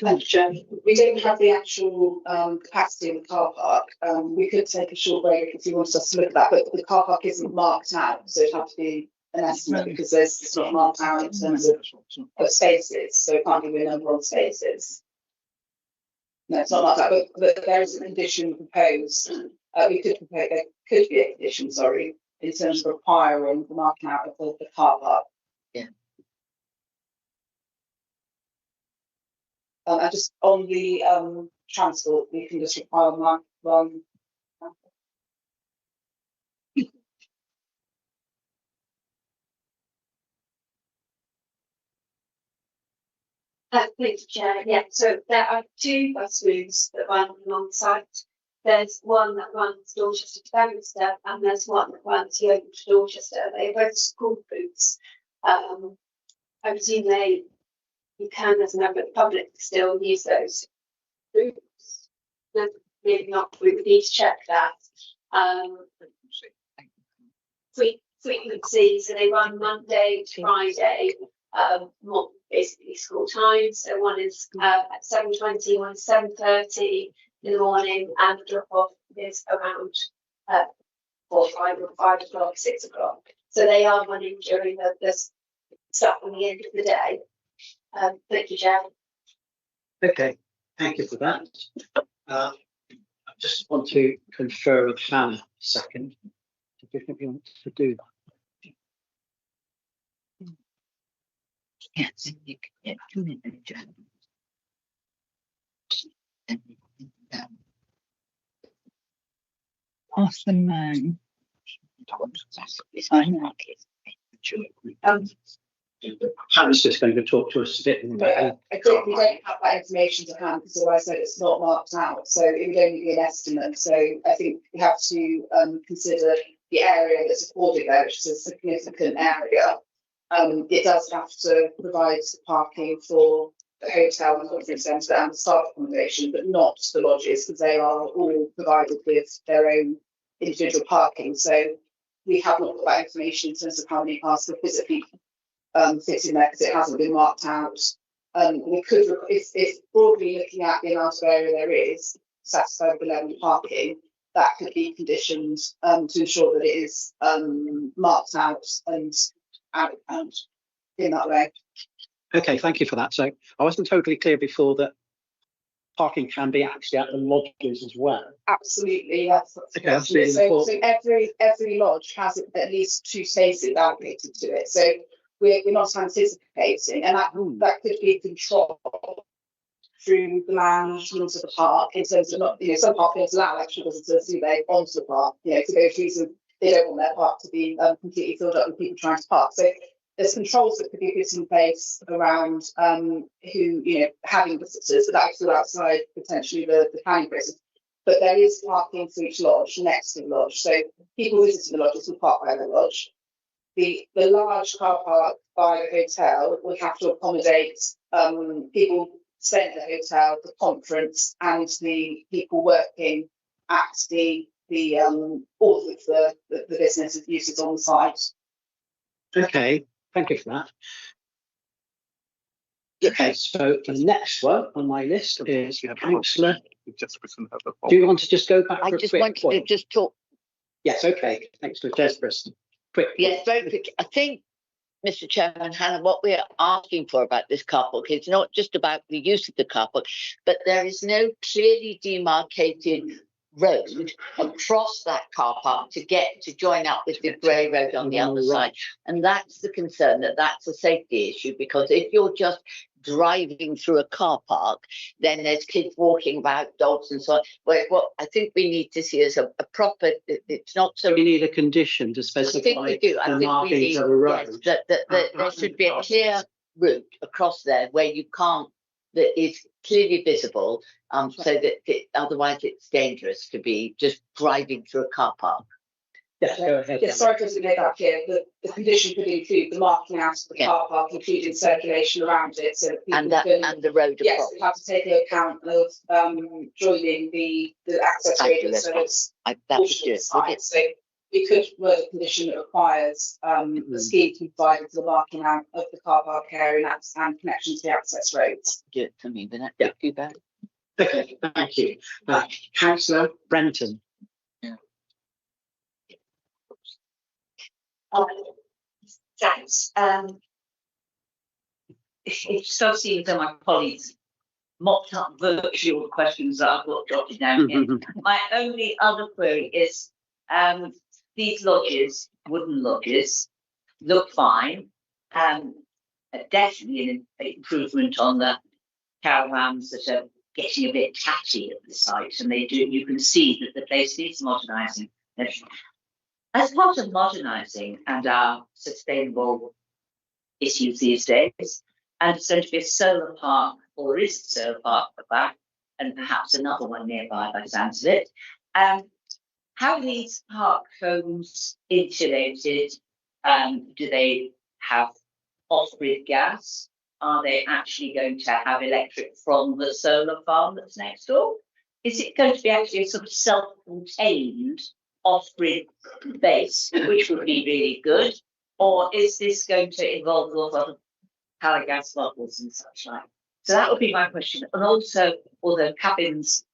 Thank you. We don't have the actual capacity of the car park. We could take a short break if you wanted us to look at that, but the car park isn't marked out, so it'd have to be an estimate because it's not marked out in terms of spaces, so it can't give you a number on spaces. No, it's not marked out, but there is a condition proposed. We could propose, there could be a condition, sorry, in terms of requiring the marking out of the car park. Yeah. And just on the transport, we can just require one. Thank you, Chair. Yeah, so there are two bus routes that run alongside. There's one that runs Dorchester to Bedminster, and there's one that runs Yeovil to Dorchester. They are both school routes. I presume you can, as a member of the public, still use those routes. No, maybe not. We would need to check that. Frequency, so they run Monday to Friday, not basically school time. So one is at 7:20, one is 7:30 in the morning, and the drop off is around 5 o'clock, 6 o'clock. So they are running during the start and the end of the day. Thank you, Chair. Okay, thank you for that. I just want to confer with Hannah a second. Do you think you want to do that? Yes, you can get 2 minutes. Ask the man. I know. Hannah's just going to talk to us a bit more about I think we don't have that information to hand because, as I said, it's not marked out, so it would only be an estimate. So I think we have to consider the area that's afforded there, which is a significant area. It does have to provide parking for the hotel and conference centre and the staff accommodation, but not the lodges because they are all provided with their own individual parking. So we have not got that information in terms of how many cars are physically fit in there because it hasn't been marked out. We could, if broadly looking at the amount of area there is satisfied with the level of parking, that could be conditioned to ensure that it is marked out and in that way. Okay, thank you for that. So I wasn't totally clear before that parking can be actually at the lodges as well. Absolutely, yes. Okay, that's really important. So every lodge has at least 2 spaces allocated to it. So we're not anticipating, and that could be controlled through the management of the park in terms of not, some park don't allow extra visitors to go onto the park, to go through some, they don't want their park to be completely filled up with people trying to park. So there's controls that could be put in place around who, having visitors, but that's still outside potentially the planning process. But there is parking for each lodge next to the lodge. So people visiting the lodges will park by the lodge. the large car park by the hotel would have to accommodate people staying at the hotel, the conference, and the people working at all of the business uses on site. Okay, thank you for that. Okay, so the next one on my list is Councillor. Do you want to just go back? I just wanted to just talk. Yes, okay. Thanks for Desbris. Quick. Yes, very quick. I think, Mr. Chairman, Hannah, what we're asking for about this car park is not just about the use of the car park, but there is no clearly demarcated road across that car park to join up with the grey road on the other side. And that's the concern, that's a safety issue, because if you're just driving through a car park, then there's kids walking about, dogs and so on. Whereas what I think we need to see is a proper, it's not so... We need a condition to specify I think we do. I think we need, yes, that there should be a clear route across there where you can't, that is clearly visible, so that otherwise it's dangerous to be just driving through a car park. Yes, go ahead. Yes, sorry to make that clear. The condition could include the marking out of the car park, including circulation around it, so that people and the road yes, across. we have to take into account of joining the access road, so it's that was good. So we could word a condition that requires the scheme to be provided for the marking out of the car park area and connection to the access roads. Do it for me, but that's not too bad. Okay, thank you. Councillor Brenton. Thanks. It does seem that my colleagues mopped up virtually all the questions that I've got jotted down here. My only other query is these lodges, wooden lodges, look fine. Definitely an improvement on the caravans that are getting a bit tatty at the site, and you can see that the place needs modernising. As part of modernising and our sustainable issues these days, and it's going to be a solar park, or is a solar park at the back, and perhaps another one nearby by the sounds of it. How are these park homes insulated? Do they have off-grid gas? Are they actually going to have electric from the solar farm that's next door? Is it going to be actually a sort of self-contained off-grid base, which would be really good? Or is this going to involve a lot of power gas bottles and such like? So that would be my question. And also, although cabins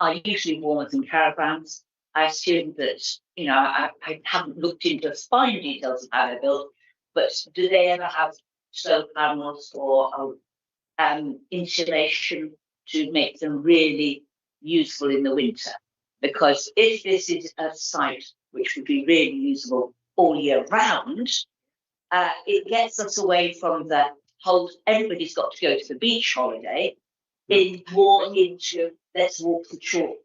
are usually warmer than caravans, I assume that, you know, I haven't looked into the fine details of how they're built, but do they ever have solar panels or insulation to make them really useful in the winter? Because if this is a site which would be really usable all year round, it gets us away from the whole everybody's got to go to the beach holiday, more into let's walk the short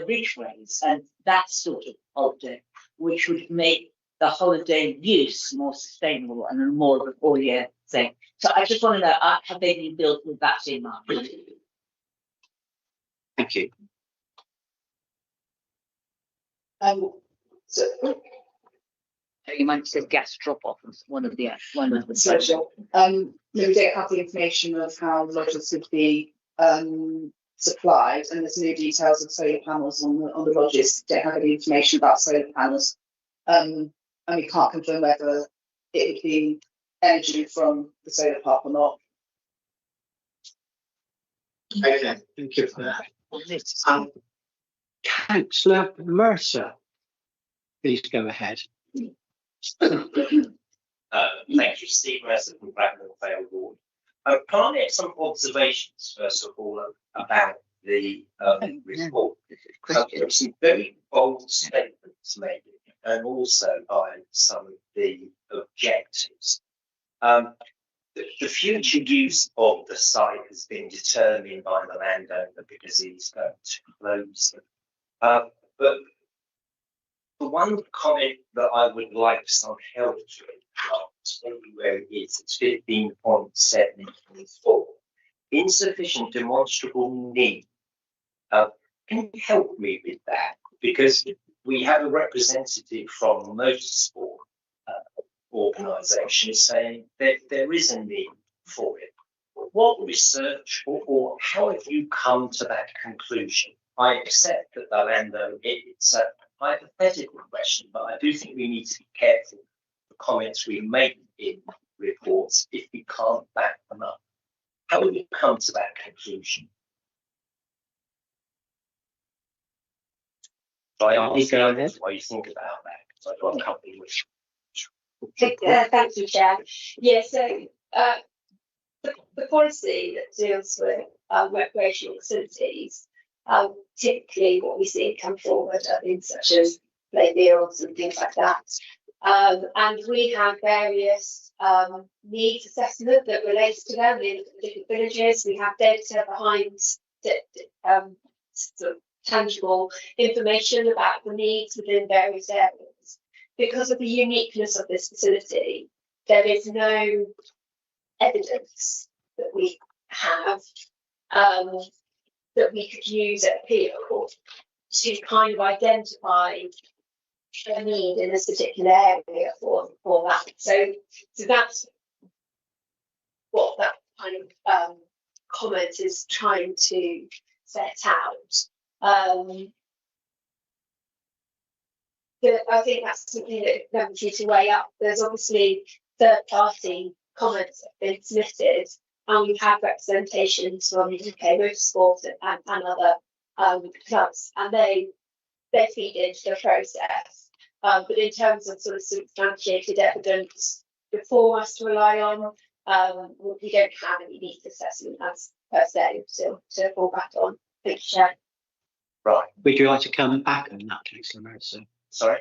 ridgeways and that sort of holiday, which would make the holiday use more sustainable and more of an all year thing. So I just want to know, have they been built with that in mind? Thank you. You might say gas drop off as one of the social. We don't have the information of how lodges would be supplied, and there's no details of solar panels on the lodges. Don't have any information about solar panels, and we can't confirm whether it would be energy from the solar park or not. Okay, thank you for that. Councillor Mercer, please go ahead. Thank you, Steve Mercer from Blackmore Vale Ward. Can I make some observations, first of all, about the report? There are some very bold statements made, and also by some of the objectives. The future use of the site has been determined by the landowner because he's going to close it. But the one comment that I would like some help to, where it is, it's 15.7.4. Insufficient demonstrable need. Can you help me with that? Because we have a representative from motorsport organisation is saying that there is a need for it. What research or how have you come to that conclusion? I accept that the landowner, it's a hypothetical question, but I do think we need to be careful the comments we make in reports if we can't back them up. How have you come to that conclusion? So I understand why you think about that, because I've got a company which. Thank you, Chair. Yeah, so the policy that deals with recreational facilities, typically what we see come forward are things such as play fields and things like that. And we have various needs assessment that relates to them in different villages. We have data behind sort of tangible information about the needs within various areas. Because of the uniqueness of this facility, there is no evidence that we have that we could use at appeal to kind of identify a need in this particular area for that. So that's what that kind of comment is trying to set out. I think that's something that we need to weigh up. There's obviously third-party comments that have been submitted, and we've had representations from UK Motorsport and other clubs, and they feed into the process. But in terms of sort of substantiated evidence before us to rely on, we don't have any needs assessment as per se to fall back on. Thank you, Chair. Right. Would you like to come back on that, Councillor Mercer? Sorry?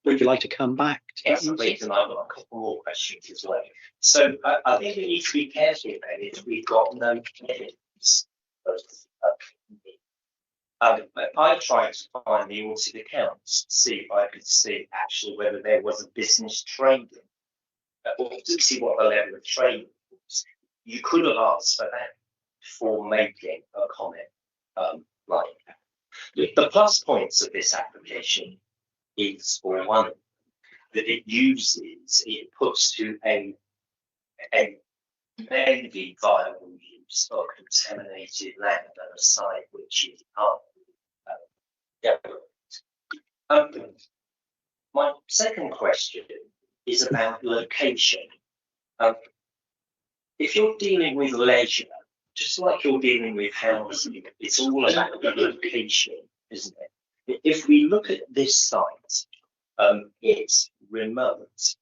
Would you like to come back to that? Yes, please, and I've got a couple more questions as well. So I think we need to be careful about it. We've got no evidence I tried to find the audited accounts to see if I could see actually whether there was a business trading or to see what the level of trading was. You could have asked for that before making a comment like that. The plus points of this application is, for one, that it puts to a very viable use of contaminated land on a site which is my second question is about location. If you're dealing with leisure, just like you're dealing with housing, it's all about the location, isn't it? If we look at this site, it's remote.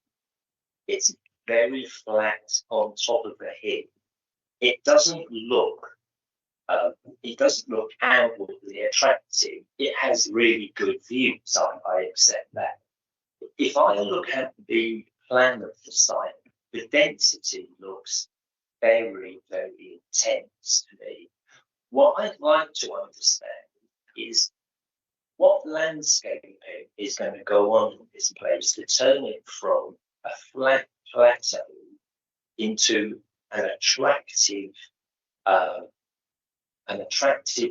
It's very flat on top of the hill. It doesn't look outwardly attractive. It has really good views. I accept that. If I look at the plan of the site, the density looks very, very intense to me. What I'd like to understand is what landscaping is going to go on in this place to turn it from a flat plateau into an attractive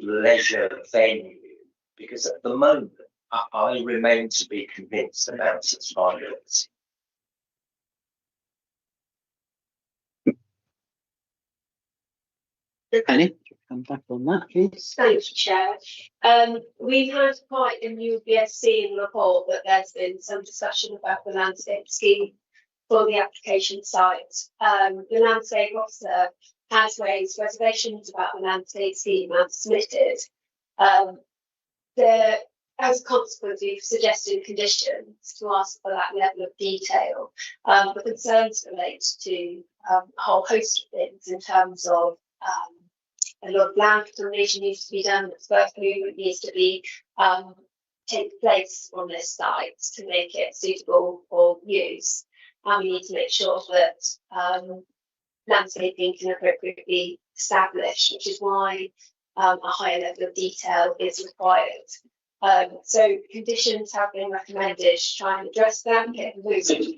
leisure venue, because at the moment I remain to be convinced about its viability. Penny, come back on that, please. Thanks, Chair. We've had quite, and you'll be able to see in the report that there's been some discussion about the landscape scheme for the application site. The landscape officer has raised reservations about the landscape scheme and submitted. As a consequence, we've suggested conditions to ask for that level of detail. The concerns relate to a whole host of things in terms of a lot of land contamination needs to be done. First movement needs to be take place on this site to make it suitable for use. And we need to make sure that landscaping can appropriately establish, which is why a higher level of detail is required. So conditions have been recommended to try and address them, get moving,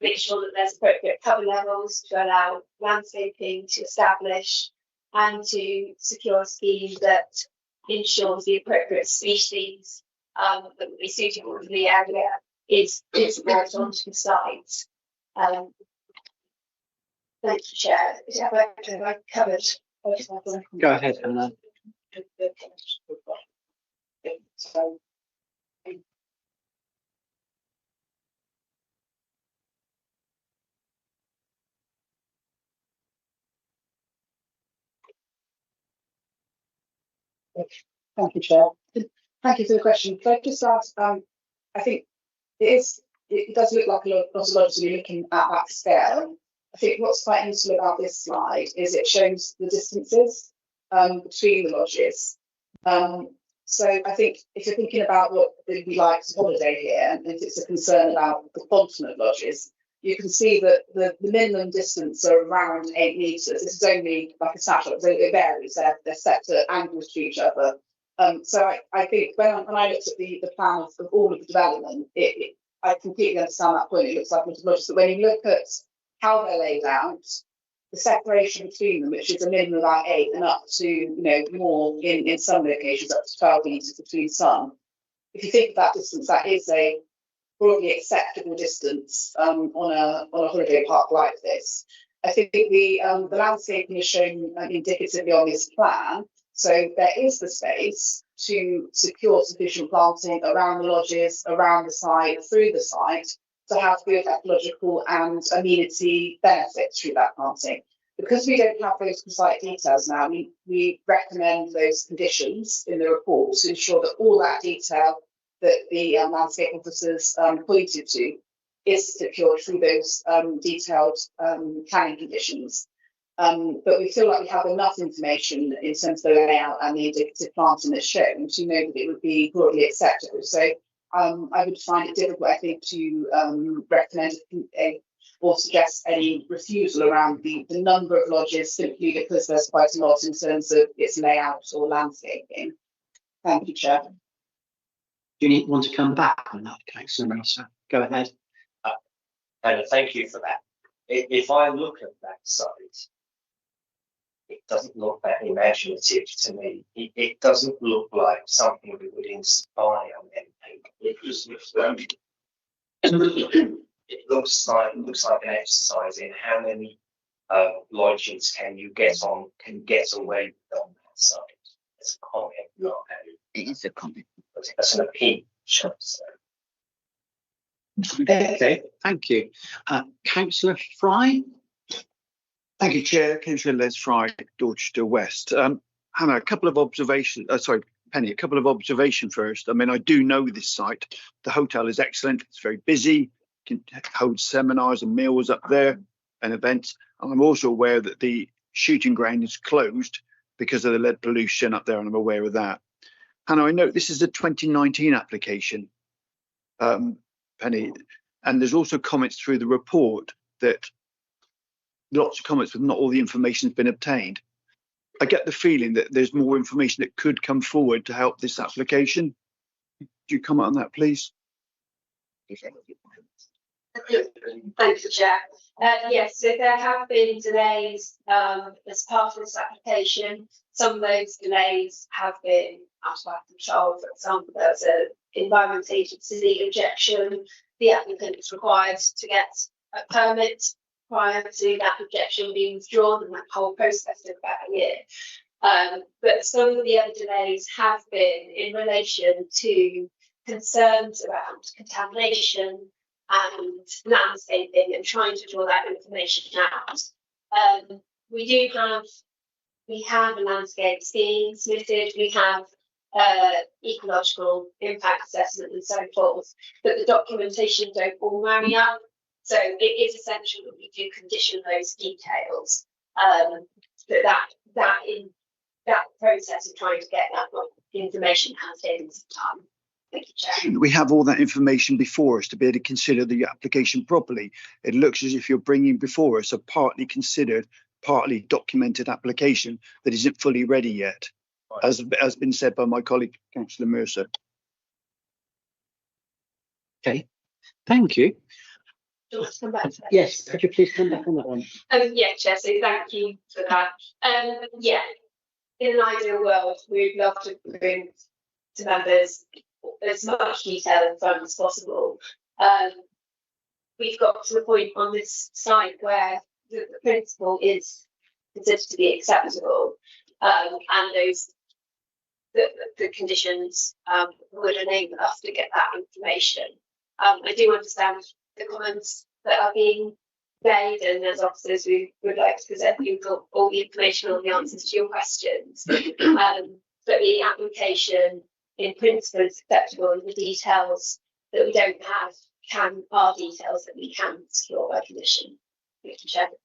make sure that there's appropriate cover levels to allow landscaping to establish and to secure a scheme that ensures the appropriate species that would be suitable for the area is brought onto the site. Thank you, Chair. Have I covered? Go ahead, Hannah. So, Thank you, Chair. Thank you for the question. Could I just ask, I think it does look like a lot of lodges are looking at that scale. I think what's quite useful about this slide is it shows the distances between the lodges. So I think if you're thinking about what would be like to holiday here, and if it's a concern about the quantum of lodges, you can see that the minimum distance are around 8 metres. This is only like a snapshot, so it varies. They're set at angles to each other. So I think when I looked at the plan of all of the development, I completely understand that point. It looks like multiple lodges, but when you look at how they're laid out, the separation between them, which is a minimum of about 8 and up to more in some locations up to 12 metres between some. If you think of that distance, that is a broadly acceptable distance on a holiday park like this. I think the landscaping is shown indicatively on this plan, so there is the space to secure sufficient planting around the lodges, around the site, through the site, to have good ecological and amenity benefits through that planting. Because we don't have those precise details now, we recommend those conditions in the report to ensure that all that detail that the landscape officers pointed to is secured through those detailed planning conditions. But we feel like we have enough information in terms of the layout and the indicative planting that's shown to know that it would be broadly acceptable. So I would find it difficult, I think, to recommend or suggest any refusal around the number of lodges simply because there's quite a lot in terms of its layout or landscaping. Thank you, Chair. Do you want to come back on that, Councillor Mercer? Go ahead. And thank you for that. If I look at that site, it doesn't look that imaginative to me. It doesn't look like something that would inspire anything. It looks like an exercise in how many lodgings can get away with on that site. It's a comment, not it is a comment. That's an opinion, shall I say. Okay, thank you. Councillor Fry? Thank you, Chair. Councillor Les Fry, Dorchester West. Hannah, a couple of observations. Penny, a couple of observations first. I mean, I do know this site. The hotel is excellent. It's very busy. Can hold seminars and meals up there and events. And I'm also aware that the shooting ground is closed because of the lead pollution up there, and I'm aware of that. Hannah, I note this is a 2019 application, Penny, and there's also comments through the report that lots of comments, but not all the information has been obtained. I get the feeling that there's more information that could come forward to help this application. Do you comment on that, please? Thank you, Chair. Yes, so there have been delays as part of this application. Some of those delays have been out of our control. For example, there's an Environment Agency objection. The applicant is required to get a permit prior to that objection being withdrawn, and that whole process took about a year. But some of the other delays have been in relation to concerns around contamination and landscaping and trying to draw that information out. We have a landscape scheme submitted, we have ecological impact assessment and so forth, but the documentation don't all marry up. So it is essential that we do condition those details. But that process of trying to get that information has taken some time. Thank you, Chair. Shouldn't we have all that information before us to be able to consider the application properly? It looks as if you're bringing before us a partly considered, partly documented application that isn't fully ready yet, as has been said by my colleague, Councillor Mercer. Okay, thank you. Do you want to come back to that? Yes, could you please come back on that one? Yeah, Chair, so thank you for that. Yeah, in an ideal world, we'd love to bring to members as much detail and fun as possible. we've got to the point on this site where the principle is considered to be acceptable, and the conditions would enable us to get that information. I do understand the comments that are being made, and as officers, we would like to present you with all the information on the answers to your questions. But the application in principle is acceptable, and the details that we don't have are details that we can secure by condition. Mr. Chairman.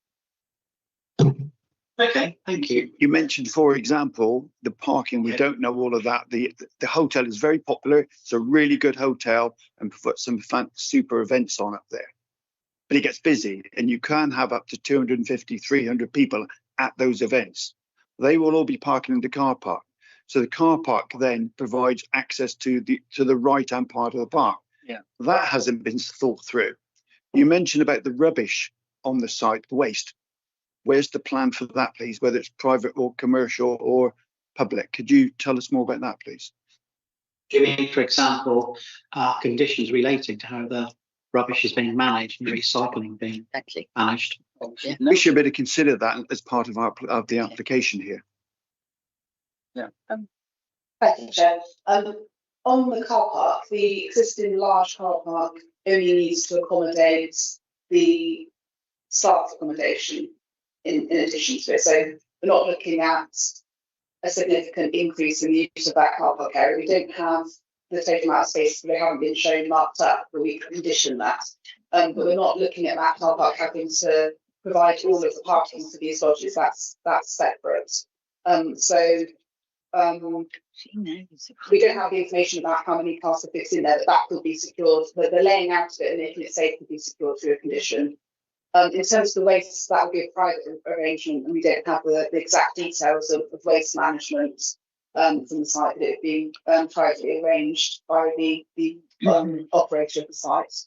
Okay, thank you. You mentioned, for example, the parking. We don't know all of that. The hotel is very popular. It's a really good hotel and put some super events on up there. But it gets busy, and you can have up to 250, 300 people at those events. They will all be parking in the car park. So the car park then provides access to the right-hand part of the park. Yeah. That hasn't been thought through. You mentioned about the rubbish on the site, the waste. Where's the plan for that, please, whether it's private or commercial or public? Could you tell us more about that, please? Do you mean, for example, conditions relating to how the rubbish is being managed and recycling being managed? Yeah. We should better consider that as part of the application here. Yeah. Thank you, Chair. On the car park, the existing large car park only needs to accommodate the staff accommodation in addition to it. So we're not looking at a significant increase in the use of that car park area. We don't have the total amount of space, they haven't been shown marked up, but we can condition that. But we're not looking at that car park having to provide all of the parking for these lodges. That's separate. We don't have the information about how many cars are fixed in there, but that could be secured. But the laying out of it and making it safe could be secured through a condition. In terms of the waste, that would be a private arrangement, and we don't have the exact details of waste management from the site, but it being privately arranged by the operator of the site.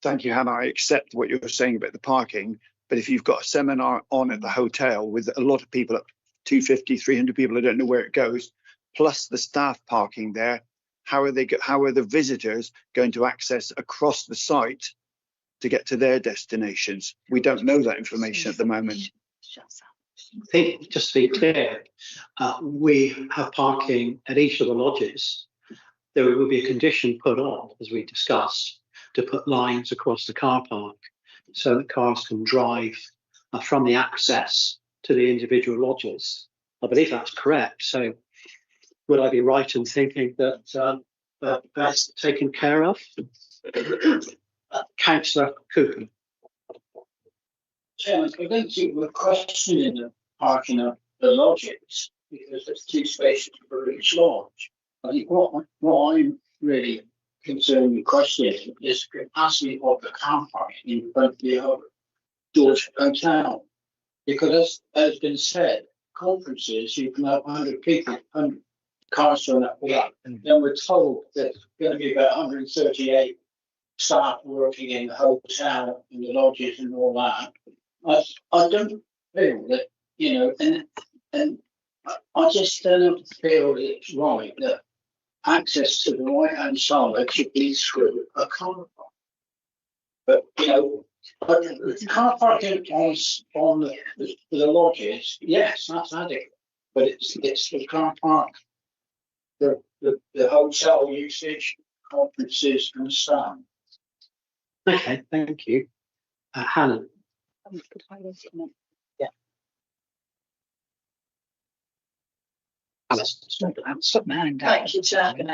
Thank you, Hannah. I accept what you're saying about the parking, but if you've got a seminar on at the hotel with a lot of people, up 250, 300 people, I don't know where it goes, plus the staff parking there, how are the visitors going to access across the site to get to their destinations? We don't know that information at the moment. I think, just to be clear, we have parking at each of the lodges. There will be a condition put on, as we discussed, to put lines across the car park so that cars can drive from the access to the individual lodges. I believe that's correct. So would I be right in thinking that that's taken care of? Councillor Cooper. Chairman, I don't think we're questioning the parking of the lodges because there's 2 spaces for each lodge. I think what I'm really concerned with questioning is the capacity of the car park in front of the George Hotel. Because as has been said, conferences, you can have 100 people, 100 cars turn up for that. And then we're told there's going to be about 138 staff working in the hotel and the lodges and all that. I don't feel that, and I just don't feel it's right that access to the right hand side should be through a car park. But the car parking on the lodges, yes, that's adequate. But it's the car park, the hotel usage, conferences and staff. Okay, thank you. Hannah. Yeah. Alice. Thank you, Chairman.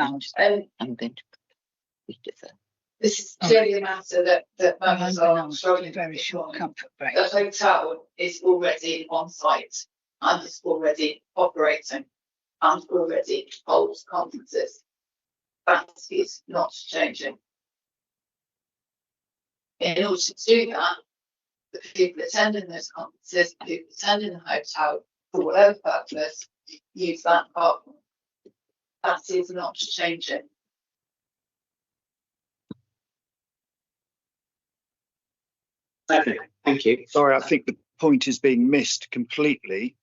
This is clearly a matter that members are struggling very short comfort break. The hotel is already on site and is already operating and already holds conferences. That is not changing. In order to do that, the people attending those conferences, the people attending the hotel for whatever purpose, use that park. That is not changing. Okay, thank you. Sorry, I think the point is being missed completely.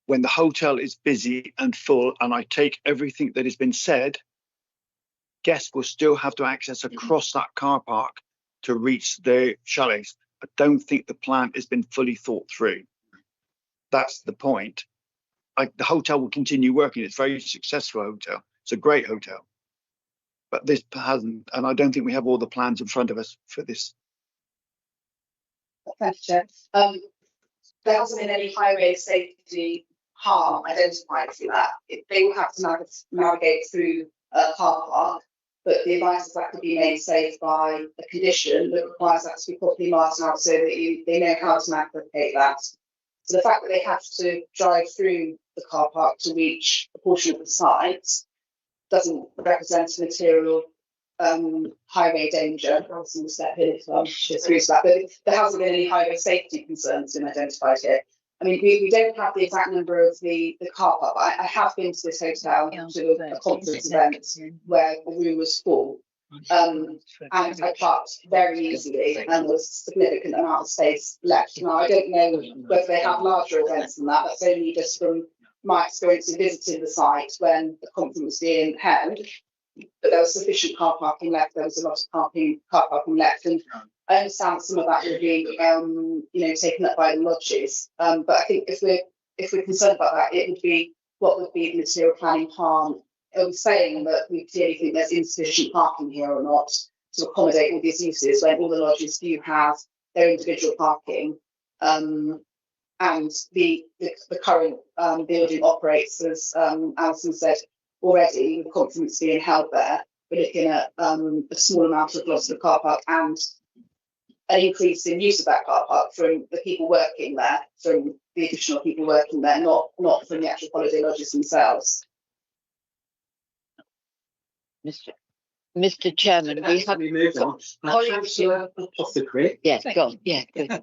When the hotel is busy and full, and I take everything that has been said, guests will still have to access across that car park to reach the chalets. I don't think the plan has been fully thought through. That's the point. The hotel will continue working. It's a very successful hotel. It's a great hotel. But this hasn't, and I don't think we have all the plans in front of us for this. Thank you, Chair. There hasn't been any highway safety harm identified through that. They will have to navigate through a car park, but the advice is that could be made safe by a condition that requires that to be properly marked out so that they know how to navigate that. So the fact that they have to drive through the car park to reach a portion of the site doesn't represent a material highway danger. Alison will step in if she agrees with that, but there hasn't been any highway safety concerns been identified here. I mean, we don't have the exact number of the car park, but I have been to this hotel to a conference event where the room was full. And I parked very easily, and there was a significant amount of space left. Now, I don't know whether they have larger events than that. That's only just from my experience in visiting the site when the conference was being held. But there was sufficient car parking left. There was a lot of car parking left, and I understand some of that will be, taken up by the lodges. But I think if we're concerned about that, it would be what would be the material planning harm. Are we saying that we clearly think there's insufficient parking here or not to accommodate all these uses when all the lodges do have their individual parking, and the current building operates as Alison said already, with the conference being held there. We're looking at a small amount of loss of the car park and an increase in use of that car park from the people working there, from the additional people working there, not from the actual holiday lodges themselves. Mr. Chairman, we have moved on. Councillor off the grid. Yes, go on. Yeah, good.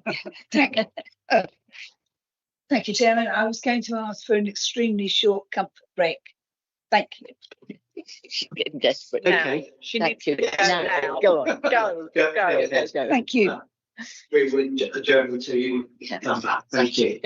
Thank you, Chairman. I was going to ask for an extremely short comfort break. Thank you. She's getting desperate. Okay. Thank you. Now, go on. Go. Thank you. We will adjourn until you come back. Thank you.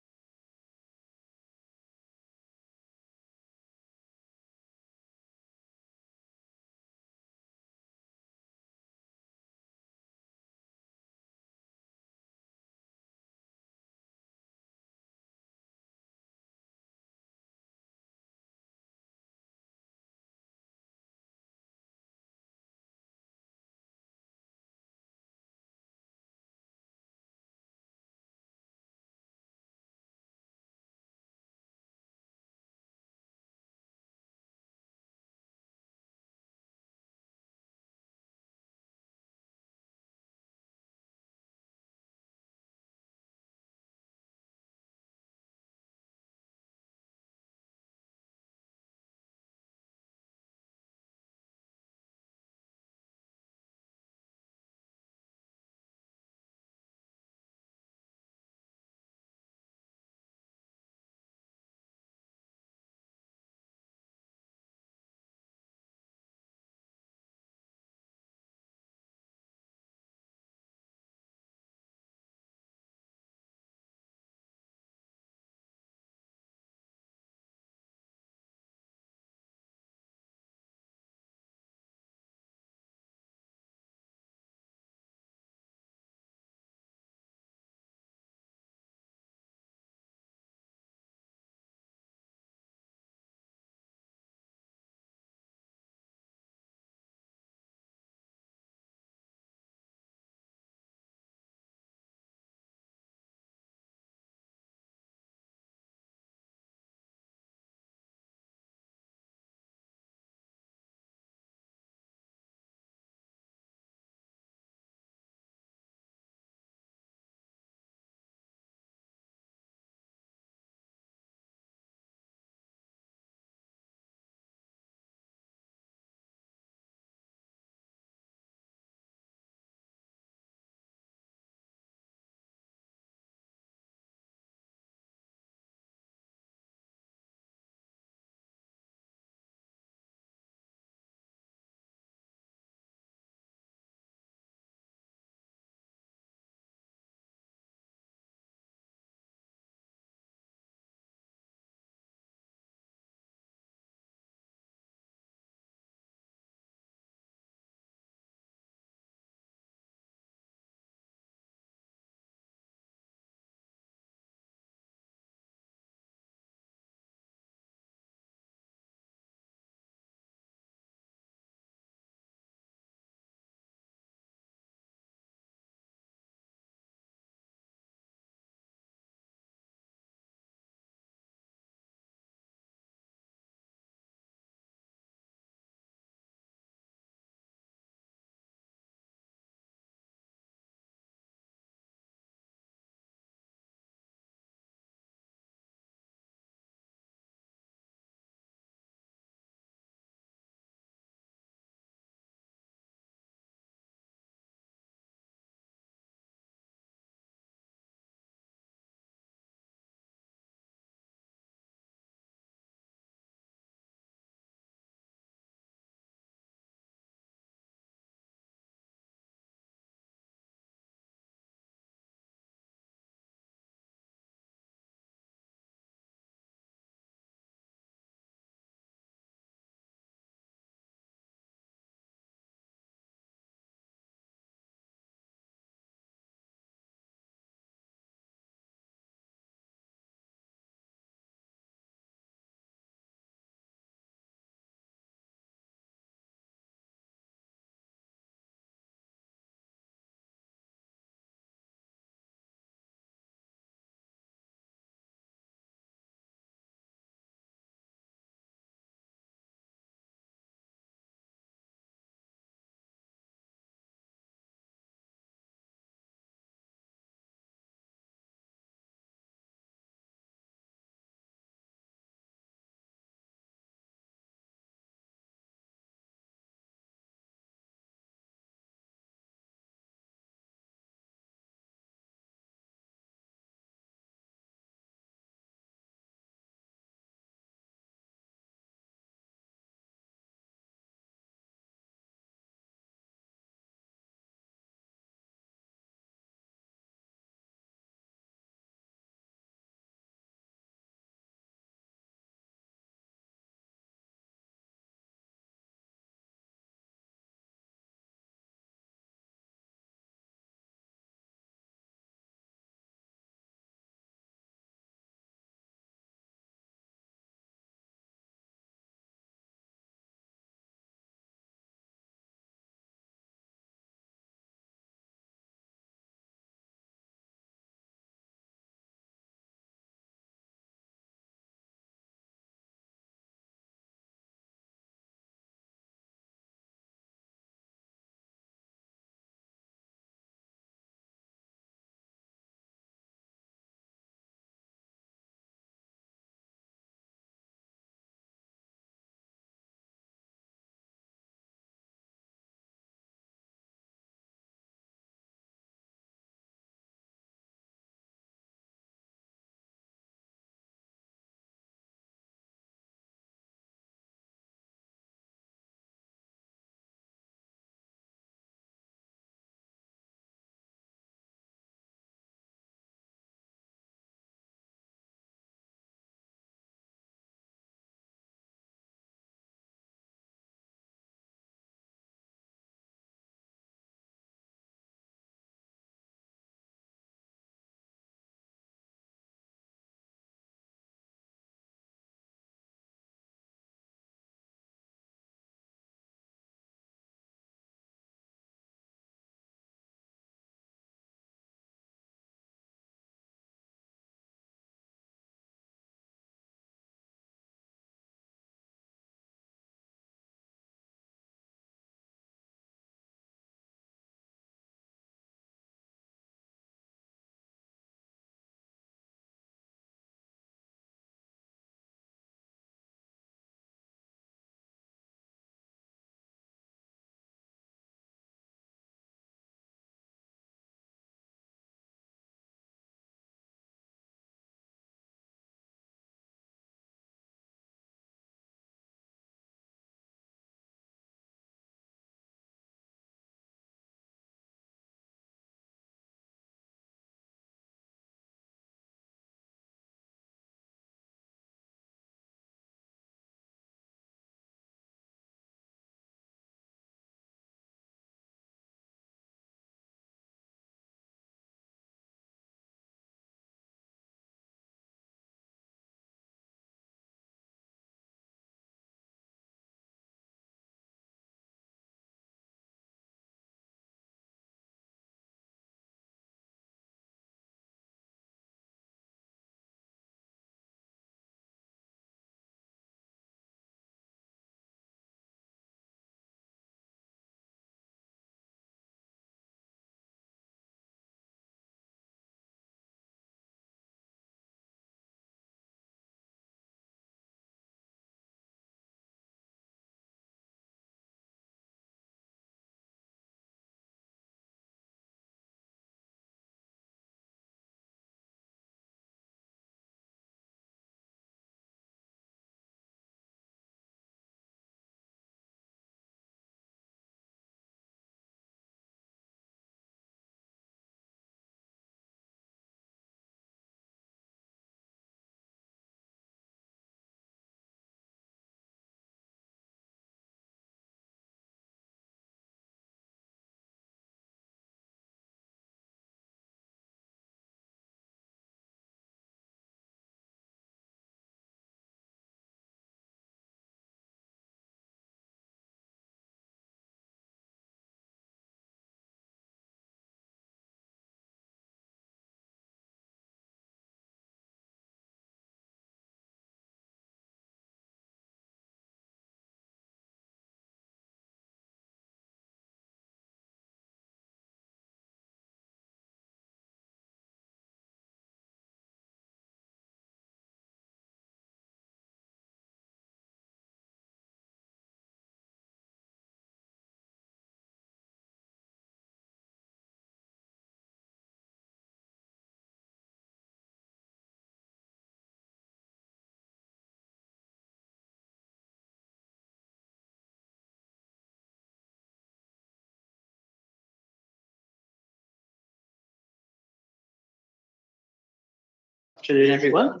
afternoon, everyone.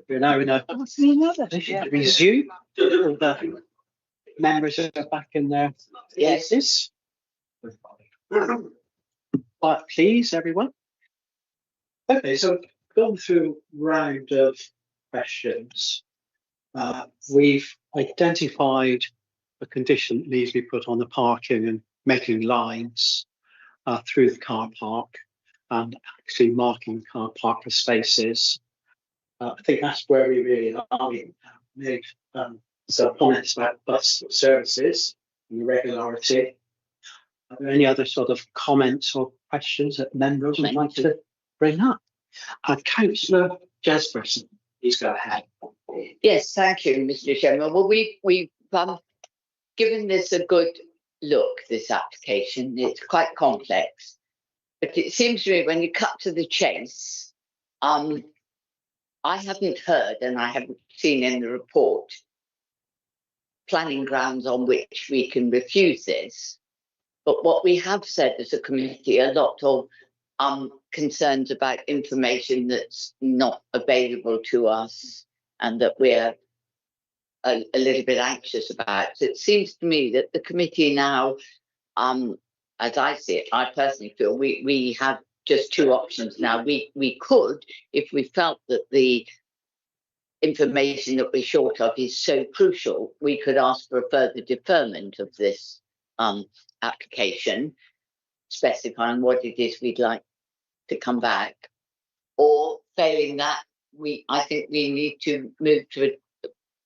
We're now in a position to resume. All the members are back in their places. But please, everyone. Okay, so gone through a round of questions. We've identified a condition that needs to be put on the parking and making lines through the car park and actually marking the car park for spaces. I think that's where we really are. We made some comments about bus services and regularity. Are there any other sort of comments or questions that members would like to bring up? Councillor Jesperson, please go ahead. Yes, thank you, Mr. Chairman. Well, we've given this a good look, this application. It's quite complex, but it seems to me when you cut to the chase, I haven't heard and I haven't seen in the report planning grounds on which we can refuse this. But what we have said as a community, a lot of concerns about information that's not available to us and that we're a little bit anxious about. So it seems to me that the committee now, as I see it, I personally feel we have just two options now. We could, if we felt that the information that we're short of is so crucial, we could ask for a further deferment of this application, specifying what it is we'd like to come back. Or failing that, I think we need to move to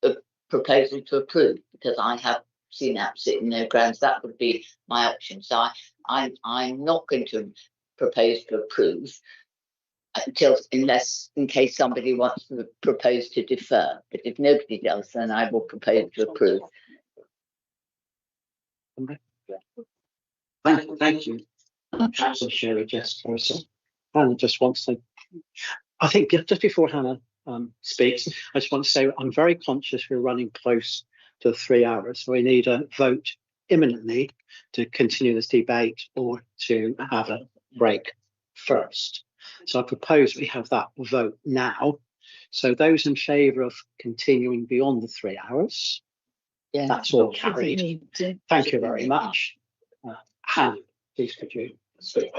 a proposal to approve, because I have seen absolutely no grounds. That would be my option. So I'm not going to propose to approve unless in case somebody wants to propose to defer. But if nobody does, then I will propose to approve. Thank you. Councillor Sherry Jesperson. Hannah just wants to, I think just before Hannah speaks, I just want to say I'm very conscious we're running close to 3 hours. So we need a vote imminently to continue this debate or to have a break first. So I propose we have that vote now. So those in favour of continuing beyond the 3 hours, that's all carried. Thank you very much. Hannah, please could you speak?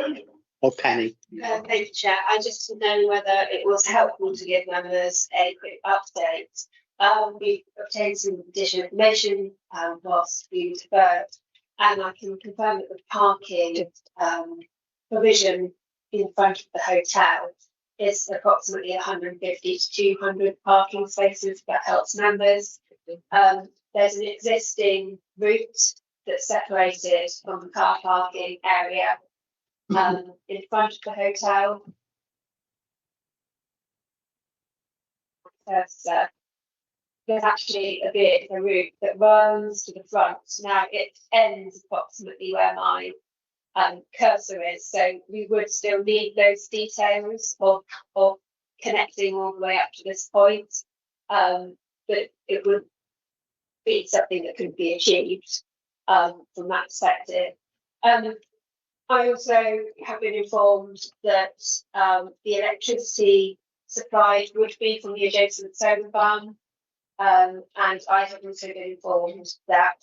Or Penny. Thank you, Chair. I just didn't know whether it was helpful to give members a quick update. We've obtained some additional information whilst we deferred, and I can confirm that the parking provision in front of the hotel is approximately 150 to 200 parking spaces. That helps members. There's an existing route that's separated from the car parking area in front of the hotel. There's actually a route that runs to the front. Now it ends approximately where my cursor is, so we would still need those details of connecting all the way up to this point, but it would be something that could be achieved from that perspective. I also have been informed that the electricity supplied would be from the adjacent solar farm, and I have also been informed that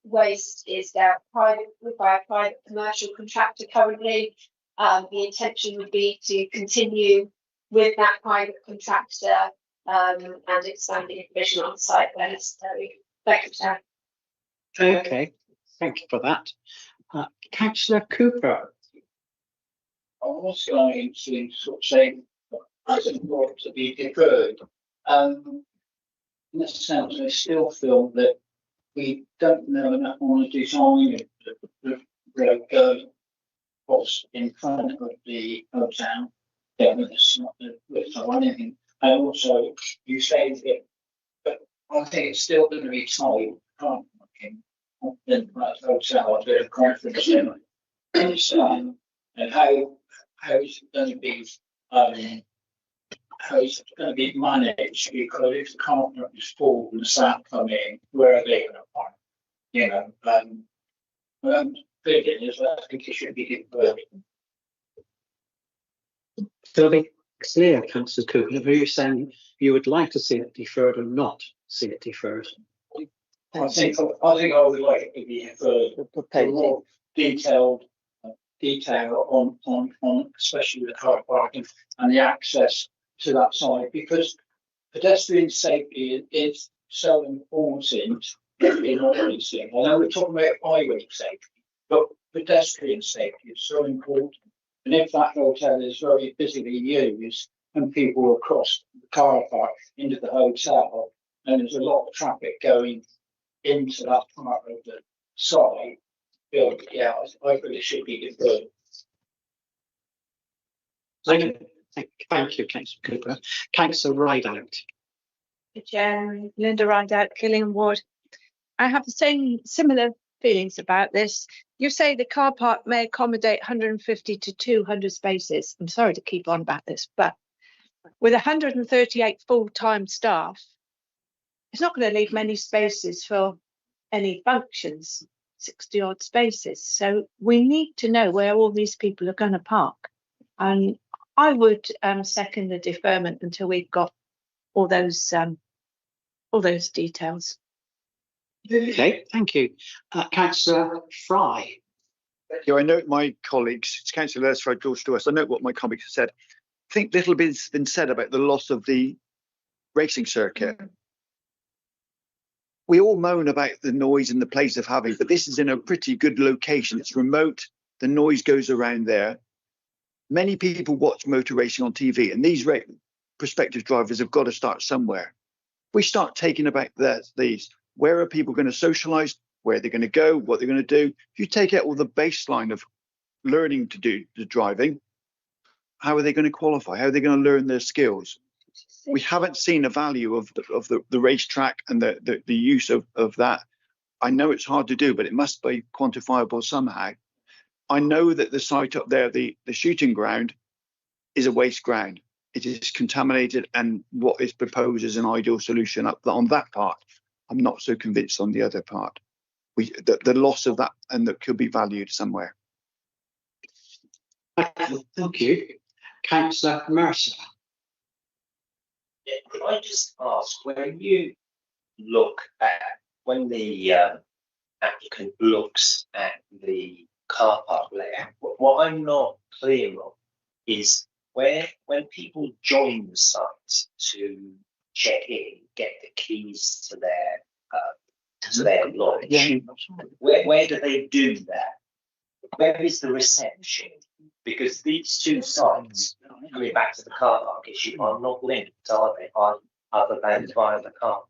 waste is dealt by a private commercial contractor currently. The intention would be to continue with that private contractor and expanding provision on site where necessary. Thank you, Chair. Okay, thank you for that. Councillor Cooper. I was going to sort of say, as it brought to be deferred, in that sense, I still feel that we don't know enough on the design of the what's in front of the hotel. Yeah, it's not the width or anything. And also, you say that, but I think it's still going to be tight. Can't in that hotel, a bit of conference in and how is it going to be how is it going to be managed? Because if the conference is full and the staff come in, where are they going to find? You know, thinking is I think it should be deferred. Philby, clear, Councillor Cooper, whether you're saying you would like to see it deferred or not see it deferred. I think I would like it to be deferred. More detail on especially the car parking and the access to that side, because pedestrian safety is so important in all these things. I know we're talking about highway safety, but pedestrian safety is so important. And if that hotel is very busily used and people will cross the car park into the hotel, and there's a lot of traffic going into that part of the site, yeah, I think it should be deferred. Thank you, Councillor Cooper. Councillor Rideout. Chair, Linda Rideout, Killingham Ward. I have the similar feelings about this. You say the car park may accommodate 150 to 200 spaces. I'm sorry to keep on about this, but with 138 full-time staff, it's not going to leave many spaces for any functions, 60 odd spaces. So we need to know where all these people are going to park. And I would second the deferment until we've got all those details. Okay, thank you. Councillor Fry. Yeah, I note my colleagues, it's Councillor Les Fry, George to us. I note what my colleagues have said. I think little bit's been said about the loss of the racing circuit. We all moan about the noise and the place of having, but this is in a pretty good location. It's remote. The noise goes around there. Many people watch motor racing on TV, and these prospective drivers have got to start somewhere. We start taking about these. Where are people going to socialise? Where they're going to go? What they're going to do? If you take out all the baseline of learning to do the driving, how are they going to qualify? How are they going to learn their skills? We haven't seen the value of the racetrack and the use of that. I know it's hard to do, but it must be quantifiable somehow. I know that the site up there, the shooting ground, is a waste ground. It is contaminated, and what is proposed is an ideal solution on that part. I'm not so convinced on the other part. The loss of that, and that could be valued somewhere. Thank you. Councillor Mercer. Yeah, could I just ask, when you look at, when the applicant looks at the car park layout, what I'm not clear on is when people join the site to check in, get the keys to their lodge, where do they do that? Where is the reception? Because these two sites, coming back to the car park issue, are not linked, are they? Other than via the car.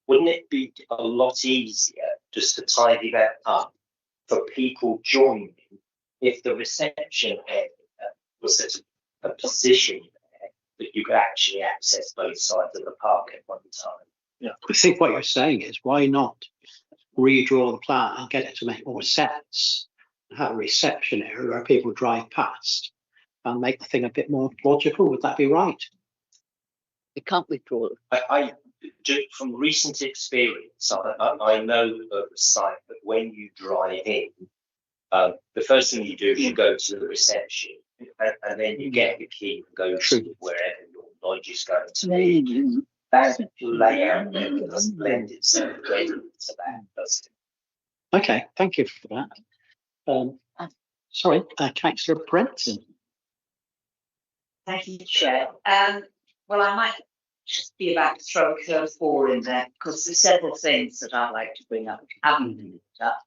Wouldn't it be a lot easier just to tidy that up for people joining if the reception area was at a position there that you could actually access both sides of the park at one time? Yeah, I think what you're saying is, why not redraw the plan and get it to make more sense? Have a reception area where people drive past and make the thing a bit more logical. Would that be right? It can't withdraw. I from recent experience, I know of a site that when you drive in, the first thing you do is you go to the reception, and then you get the key and go to wherever your lodge is going to be. That layout doesn't blend itself into that, does it? Okay, thank you for that. Sorry, Councillor Brenton. Thank you, Chair. Well, I might just be about to throw a curveball in there because there's several things that I'd like to bring up which haven't been looked up.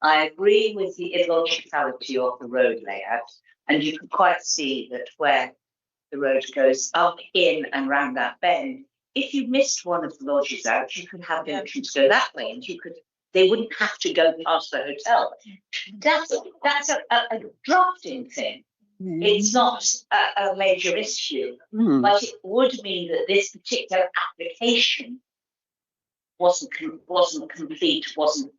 I agree with the illogicality of the road layout, and you can quite see that where the road goes up, in and round that bend, if you missed one of the lodges out, you could have the entrance go that way, and they wouldn't have to go past the hotel. That's a drafting thing. It's not a major issue, but it would mean that this particular application wasn't complete, wasn't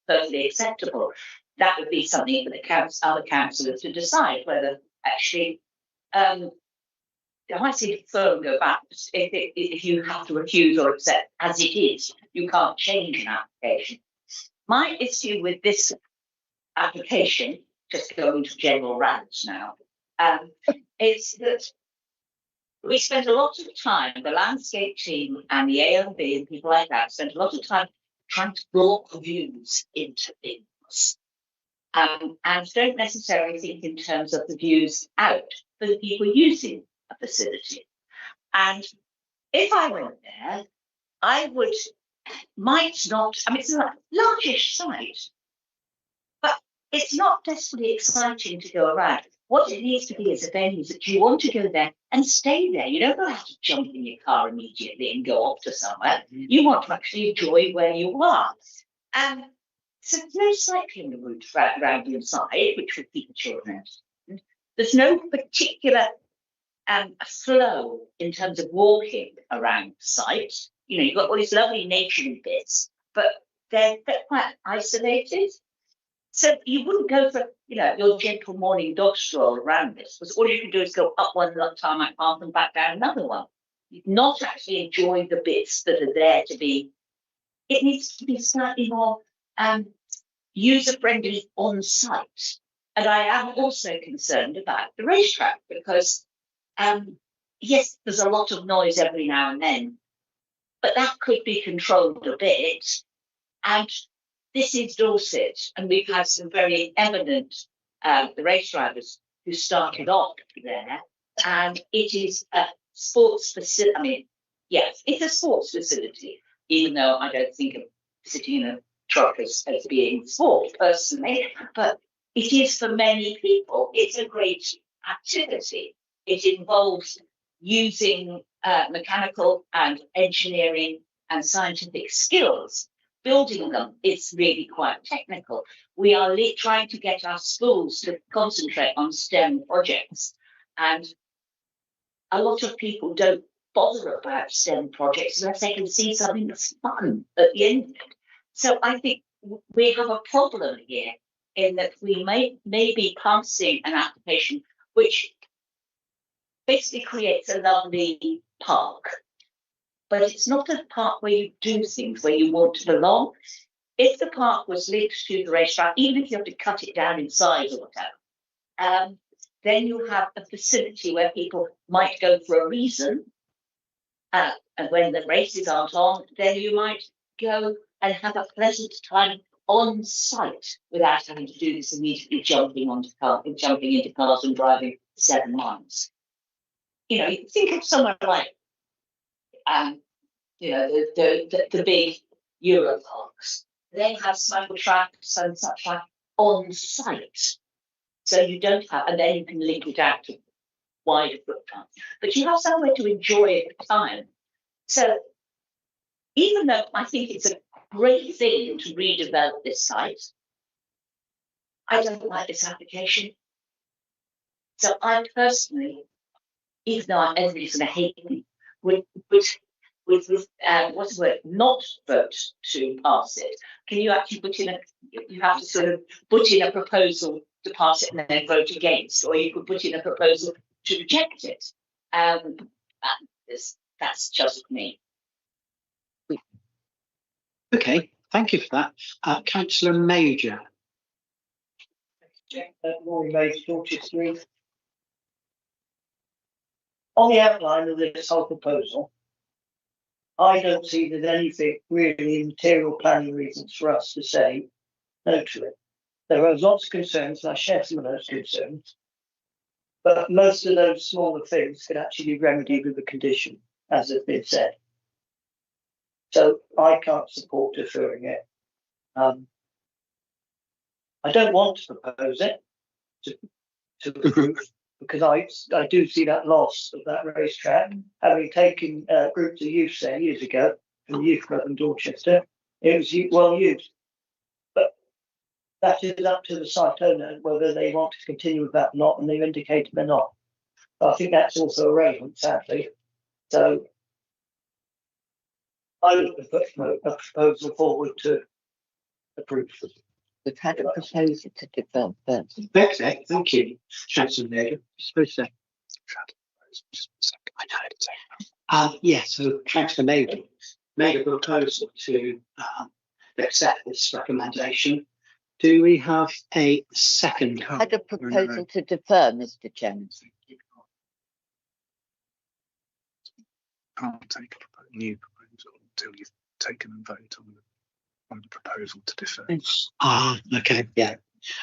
perfectly acceptable. That would be something for the other councillors to decide whether actually. I might see the firm go back if you have to refuse or accept as it is. You can't change an application. My issue with this application, just going to general rants now, is that We spent a lot of time, the landscape team and the ALB and people like that spent a lot of time trying to block views into things. And don't necessarily think in terms of the views out for the people using a facility. And if I went there, I might not, I mean, it's a largish site, but it's not desperately exciting to go around. What it needs to be is a venue that you want to go there and stay there. You don't have to jump in your car immediately and go off to somewhere. You want to actually enjoy where you are. So there's no cycling route around the inside, which would keep the children. There's no particular flow in terms of walking around the site. You know, you've got all these lovely naturey bits, but they're quite isolated. So you wouldn't go for, you know, your gentle morning dog stroll around this, because all you can do is go up one tarmac path and back down another one. You'd not actually enjoy the bits that are there to be. It needs to be slightly more user-friendly on site. And I am also concerned about the racetrack because, yes, there's a lot of noise every now and then, but that could be controlled a bit. And this is Dorset, and we've had some very eminent the race drivers who started off there, and it is a sports facility. I mean, yes, it's a sports facility, even though I don't think of sitting in a truck as being sport personally, but it is for many people. It's a great activity. It involves using mechanical and engineering and scientific skills. Building them, it's really quite technical. We are trying to get our schools to concentrate on STEM projects, and a lot of people don't bother about STEM projects unless they can see something that's fun at the end of it. So I think we have a problem here in that we may be passing an application which basically creates a lovely park, but it's not a park where you do things, where you want to belong. If the park was linked to the racetrack, even if you have to cut it down in size or whatever, then you have a facility where people might go for a reason. And when the races aren't on, then you might go and have a pleasant time on site without having to do this immediately jumping into cars and driving 7 miles. You know, you think of someone like, you know, the big Euro parks. They have cycle tracks and such like on site. So you don't have, and then you can link it out to wider footprint. But you have somewhere to enjoy it at the time. So even though I think it's a great thing to redevelop this site, I don't like this application. So I personally, even though everybody's going to hate me, would what's the word, not vote to pass it. Can you actually put in you have to sort of put in a proposal to pass it and then vote against, or you could put in a proposal to reject it. That's just me. Okay, thank you for that. Councillor Major. Morning, Major, Dorchester Street. On the outline of this whole proposal, I don't see there's anything really material planning reasons for us to say no to it. There are lots of concerns, and I share some of those concerns, but most of those smaller things can actually be remedied with a condition, as has been said. So I can't support deferring it. I don't want to propose it to the group because I do see that loss of that racetrack. Having taken groups of youth there years ago from the youth club in Dorchester, it was well used. But that is up to the site owner whether they want to continue with that or not, and they've indicated they're not. But I think that's also irrelevant, sadly. So I would put a proposal forward to approve. We've had a proposal to develop first. Okay, thank you, Councillor Major. Yes, so Councillor Major made a proposal to accept this recommendation. Do we have a second? Had a proposal to defer, Mr. Chairman. can't take a new proposal until you've taken a vote on the proposal to defer. Okay, yeah.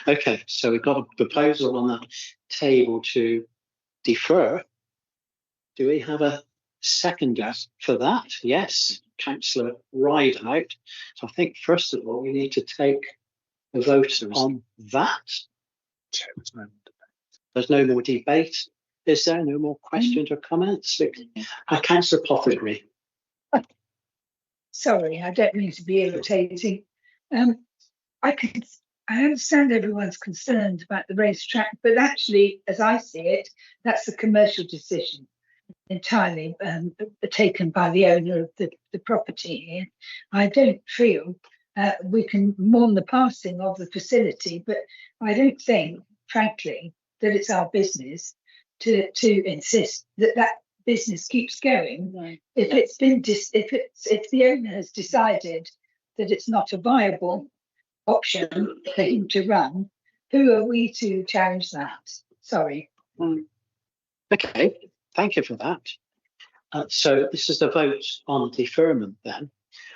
Okay, so we've got a proposal on the table to defer. Do we have a seconder for that? Yes, Councillor Rideout. So I think first of all we need to take a vote on that. There's no more debate. Is there no more questions or comments? Councillor Potherbury. Sorry, I don't mean to be irritating. I understand everyone's concerned about the racetrack, but actually, as I see it, that's a commercial decision entirely taken by the owner of the property here. I don't feel we can mourn the passing of the facility, but I don't think, frankly, that it's our business to insist that that business keeps going. Right. If it's been if the owner has decided that it's not a viable option for him to run, who are we to challenge that? Sorry. Okay, thank you for that. So this is a vote on deferment then.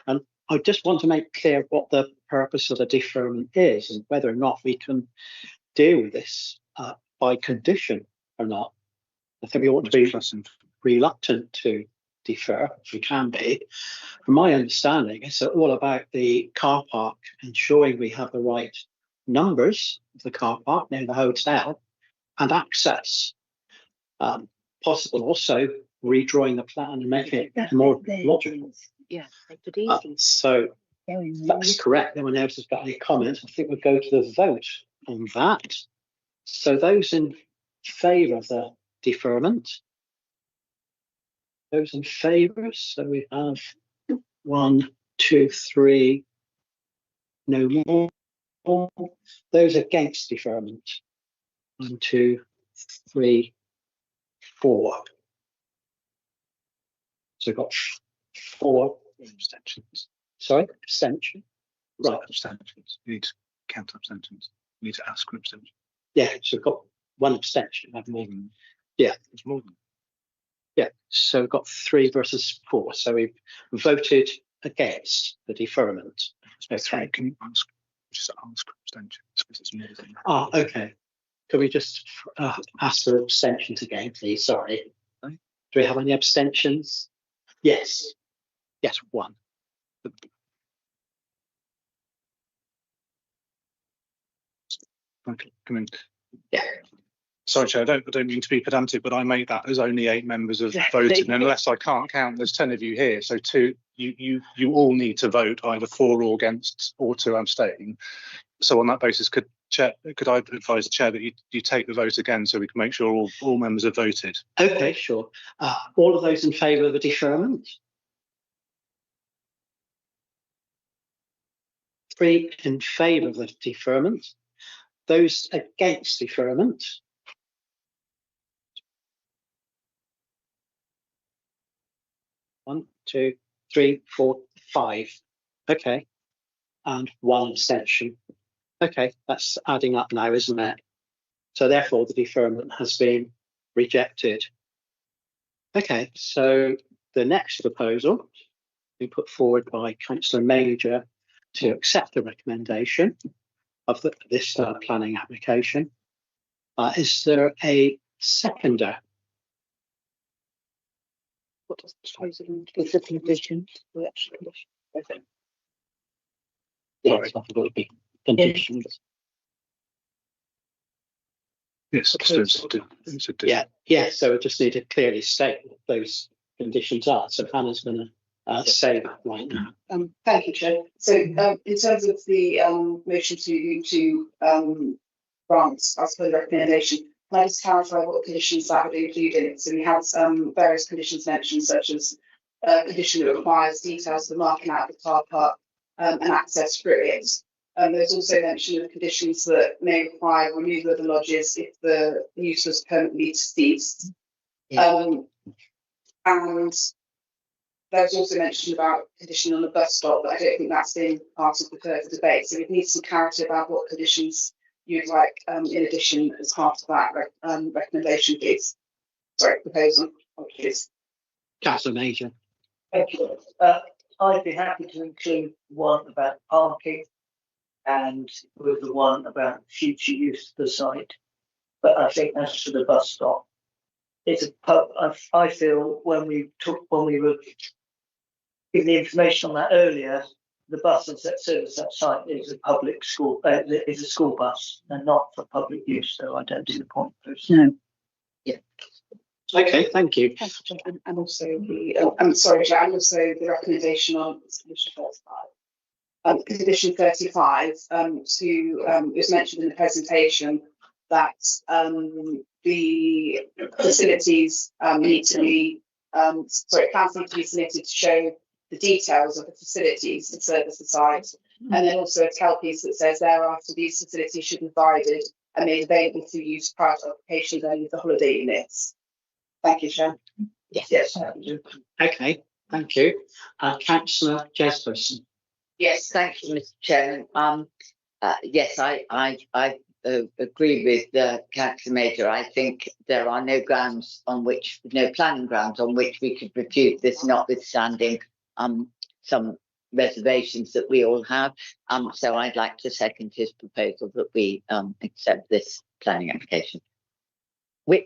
And I just want to make clear what the purpose of the deferment is and whether or not we can deal with this by condition or not. I think we ought to be reluctant to defer, if we can be. From my understanding, it's all about the car park, ensuring we have the right numbers of the car park near the hotel and access. Possible also redrawing the plan and making it more logical. Yeah, So that's correct. No one else has got any comments. I think we'll go to the vote on that. So those in favour of the deferment. Those in favour. So we have 1, 2, 3. No more. Those against deferment. 1, 2, 3, 4. So we've got 4 abstentions. Sorry, abstention. Right, abstentions. You need to count abstentions. You need to ask for abstention. Yeah, so we've got 1 abstention. Have more than. Yeah, it's more than. Yeah, so we've got 3 versus 4. So we've voted against the deferment. Okay. Can you just ask for abstentions? Because it's more than. Okay. Can we just ask for abstentions again, please? Sorry. Do we have any abstentions? Yes. Yes, 1. Okay, come in. Yeah. Sorry, Chair, I don't mean to be pedantic, but I made that as only 8 members have voted, and unless I can't count, there's 10 of you here. So you all need to vote either for or against or to abstain. So on that basis, could I advise the Chair that you take the vote again so we can make sure all members have voted? Okay, sure. All of those in favour of the deferment? 3 in favour of the deferment. Those against deferment? 1, 2, 3, 4, 5. Okay. And 1 abstention. Okay, that's adding up now, isn't it? So therefore the deferment has been rejected. Okay, so the next proposal been put forward by Councillor Major to accept the recommendation of this planning application. Is there a seconder? What does the proposal with the conditions? The actual condition. Yes, I thought it would be conditions. Yes, yeah. So we just need to clearly state what those conditions are. So Hannah's going to say that right now. Thank you, Chair. So in terms of the motion to grant as per the recommendation, can I just clarify what conditions that would include in it? So we have various conditions mentioned, such as a condition that requires details of the marking out of the car park and access through it. There's also mention of conditions that may require removal of the lodges if the use was permanently ceased. And there's also mention about condition on the bus stop, but I don't think that's been part of the further debate. So we need some clarity about what conditions you'd like in addition as part of that recommendation, please. Sorry, proposal. Please. Councillor Major. Thank you. I'd be happy to include one about parking and with the one about future use of the site. But I think as for the bus stop, it's a pub. I feel when we were given the information on that earlier, the buses that service that site is a public school, is a school bus and not for public use. So I don't see the point. No. Yeah. Okay, thank you. And also the, I'm sorry, Jack, and also the recommendation on condition 35. Condition 35, it was mentioned in the presentation that the facilities need to be, plans need to be submitted to show the details of the facilities that service the site, and then also a tell piece that says thereafter these facilities should be provided and made available for use prior to occupation of any of the holiday units. Thank you, Chair. Yes. Okay, thank you. Councillor Jesperson. Yes, thank you, Mr. Chairman. Yes, I agree with Councillor Major. I think there are no grounds on which, no planning grounds on which we could refute this, notwithstanding some reservations that we all have. So I'd like to second his proposal that we accept this planning application with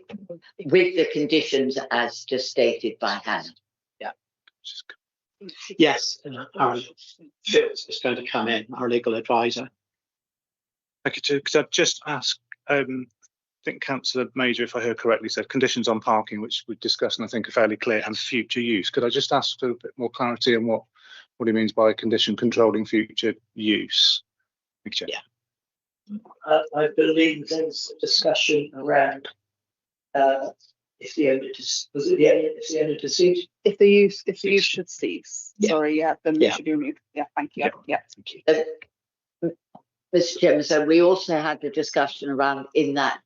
the conditions as just stated by Hannah. Yeah. Yes, Aaron Phillips is going to come in, our legal advisor. Thank you. Could I just ask, I think Councillor Major, if I heard correctly, said conditions on parking, which we've discussed and I think are fairly clear, and future use. Could I just ask for a bit more clarity on what he means by condition controlling future use? Thank you. Yeah. I believe there's a discussion around if the owner deceased. If the use should cease. Yeah. Sorry, yeah, then it should be removed. Yeah, thank you. Yeah. Thank you. Mr. Chairman, so we also had a discussion around in that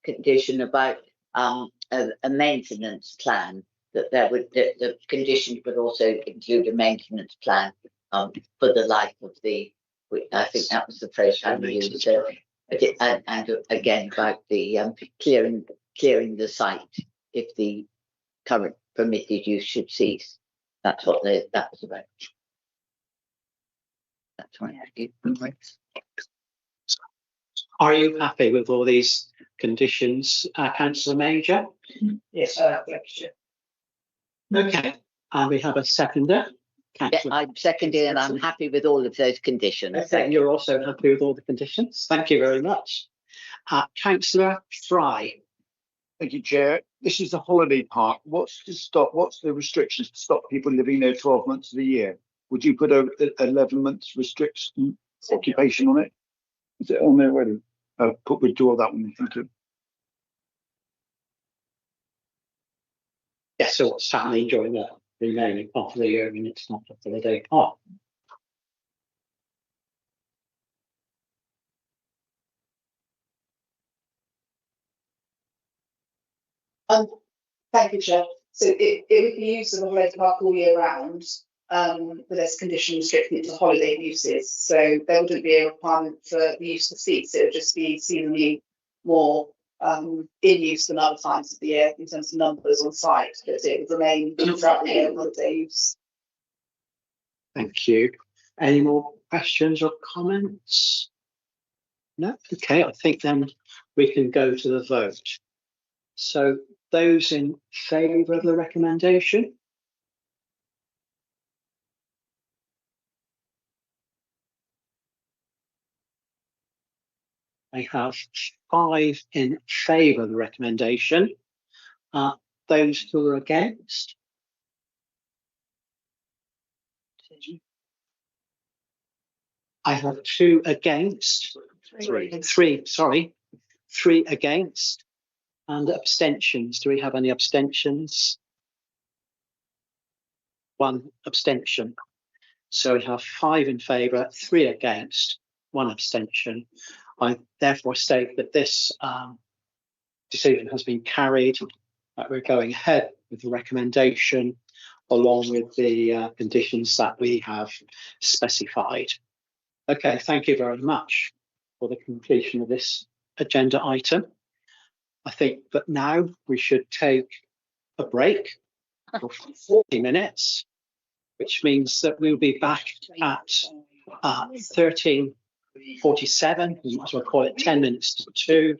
condition about a maintenance plan, that the conditions would also include a maintenance plan for the life of the. I think that was the phrase I used. And again about the clearing the site if the current permitted use should cease. That's what that was about. That's what I did. Are you happy with all these conditions, Councillor Major? Yes, thank you. Okay, and we have a seconder. Yeah, I'm seconding and I'm happy with all of those conditions. Okay, you're also happy with all the conditions. Thank you very much. Councillor Fry. Thank you, Chair. This is a holiday park. What's the restrictions to stop people living there 12 months of the year? Would you put a 11 months restriction occupation on it? Is it on there already? Withdraw that one. Thank you. Yes, so what's happening during the remaining part of the year when it's not a holiday park? Thank you, Chair. So it would be used as a holiday park all year round, but there's condition restricting it to holiday uses. So there wouldn't be a requirement for the use of seats. It would just be seemingly more in use than other times of the year in terms of numbers on site, but it would remain throughout the year holiday use. Thank you. Any more questions or comments? No? Okay, I think then we can go to the vote. So those in favour of the recommendation? I have 5 in favour of the recommendation. Those who are against? I have 2 against. 3, sorry. 3 against. And abstentions. Do we have any abstentions? 1 abstention. So we have 5 in favour, 3 against, 1 abstention. I therefore state that this decision has been carried. We're going ahead with the recommendation along with the conditions that we have specified. Okay, thank you very much for the completion of this agenda item. I think that now we should take a break for 40 minutes, which means that we'll be back at 13:47. You might as well call it 10 minutes to 2.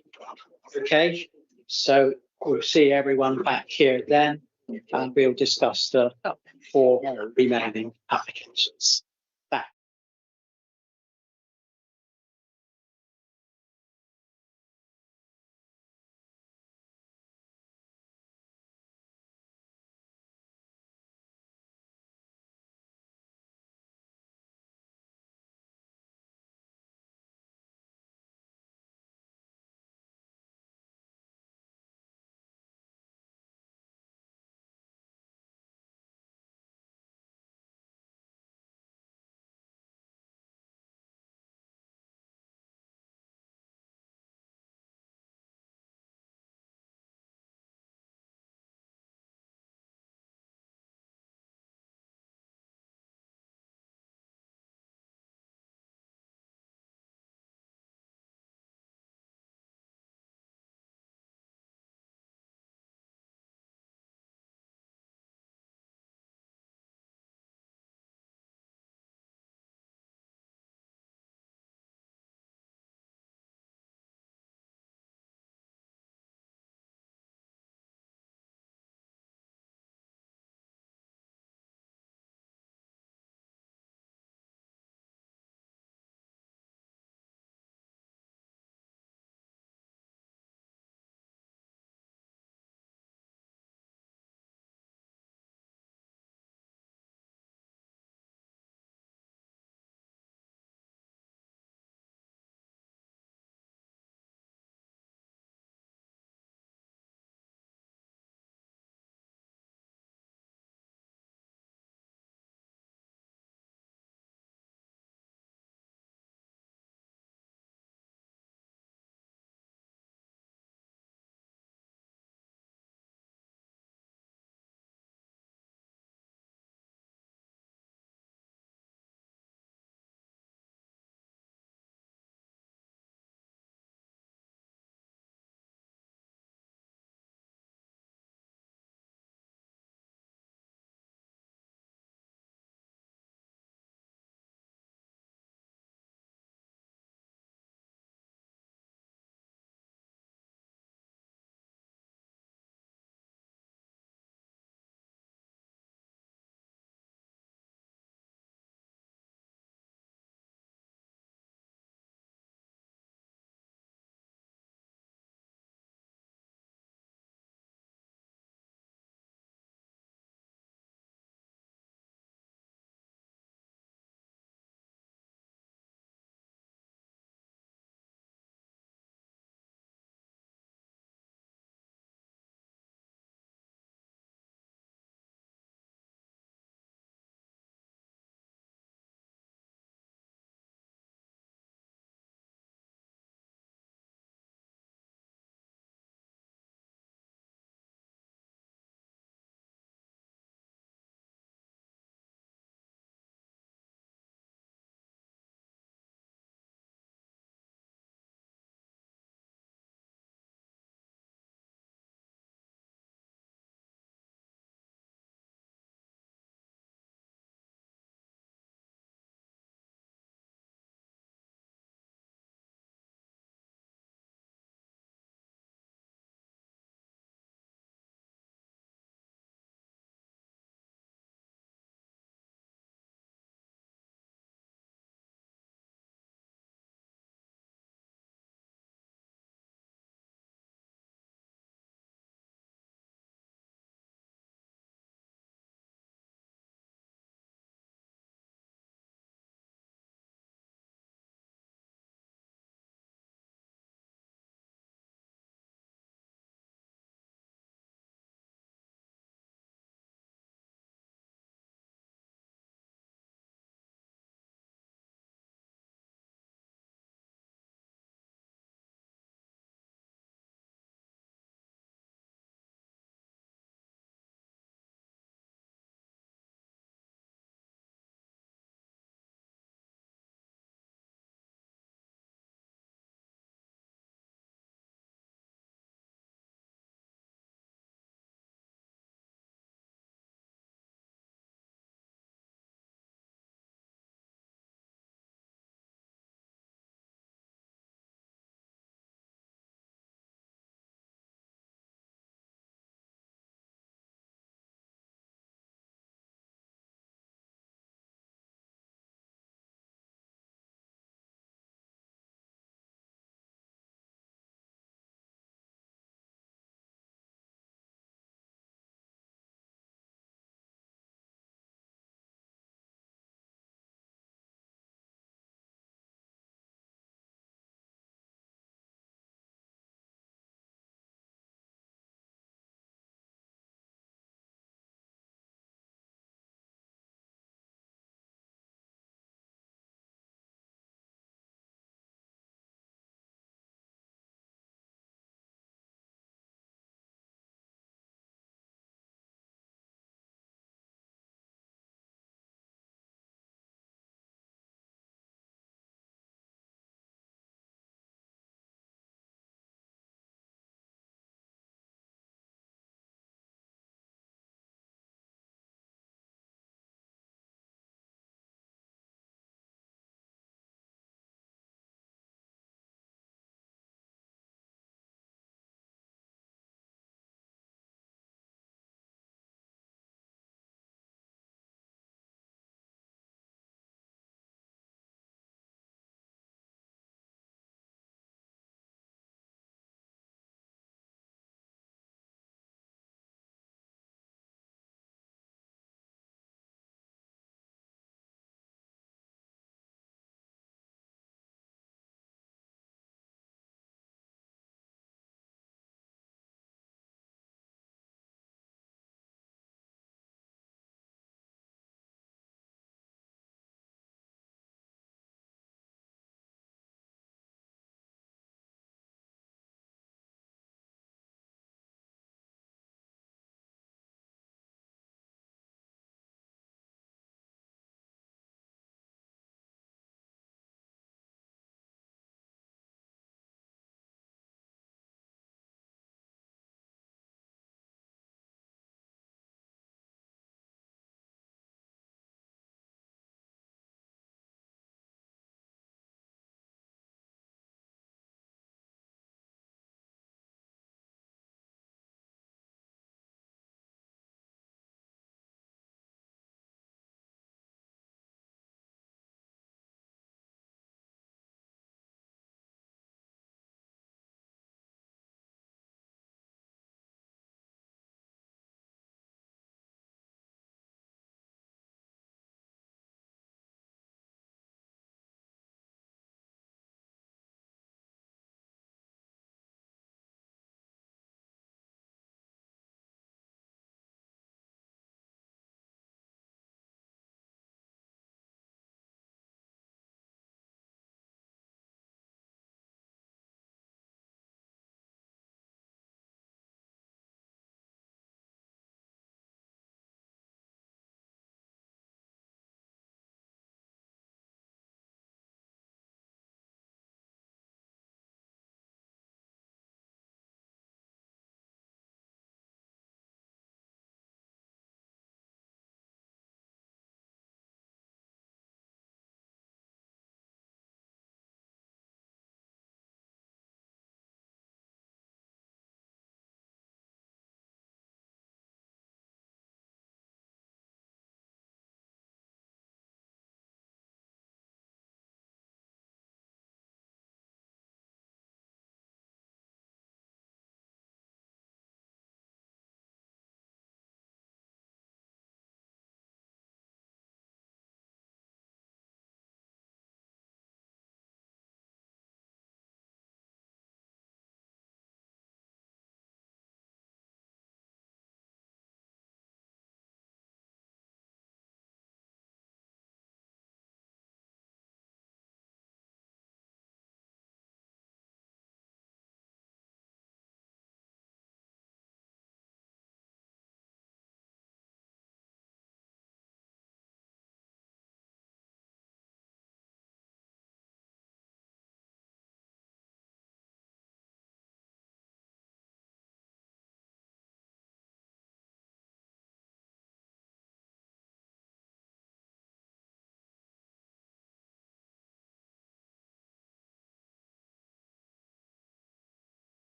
Okay, so we'll see everyone back here then, and we'll discuss the 4 remaining applications.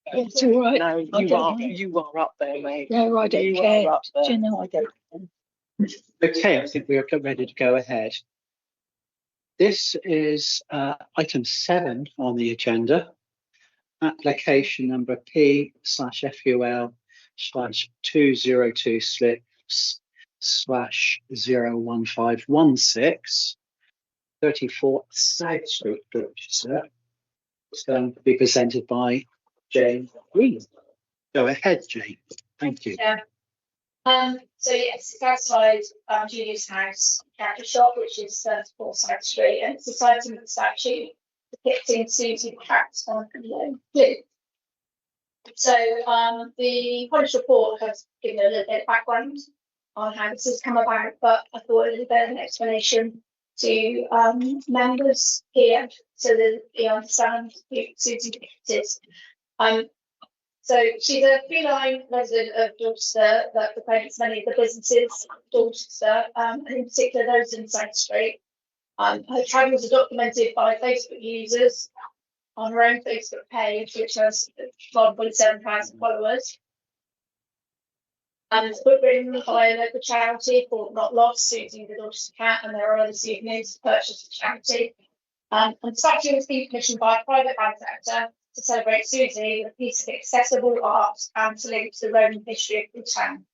It's all right. No, I you don't are know. you are up there, mate. No, I don't You care. are up there. Do you know I don't? Okay, I think we are ready to go ahead. This is item 7 on the agenda, application number P/FUL/202//01516, 34 South Street, Dorchester. It's going to be presented by Jane Green. Go ahead, Jane. Thank you. Yeah. So yes, it's outside Julia's house, character shop, which is 34 South Street, and it's a site of the statue depicting Susie the cat on the blue. So the police report has given a little bit of background on how this has come about, but I thought a little bit of an explanation to members here so that they understand who Susie is. So she's a feline resident of Dorchester that frequents many of the businesses of Dorchester, and in particular those in South Street. Her travels are documented by Facebook users on her own Facebook page, which has 1.7,000 followers. And it's book written by a local charity called Not Lost, Susie the Dorchester Cat, and there are other souvenirs purchased for charity. And the statue has been commissioned by a private benefactor to celebrate Susie with a piece of accessible art and to link to the Roman history of the town.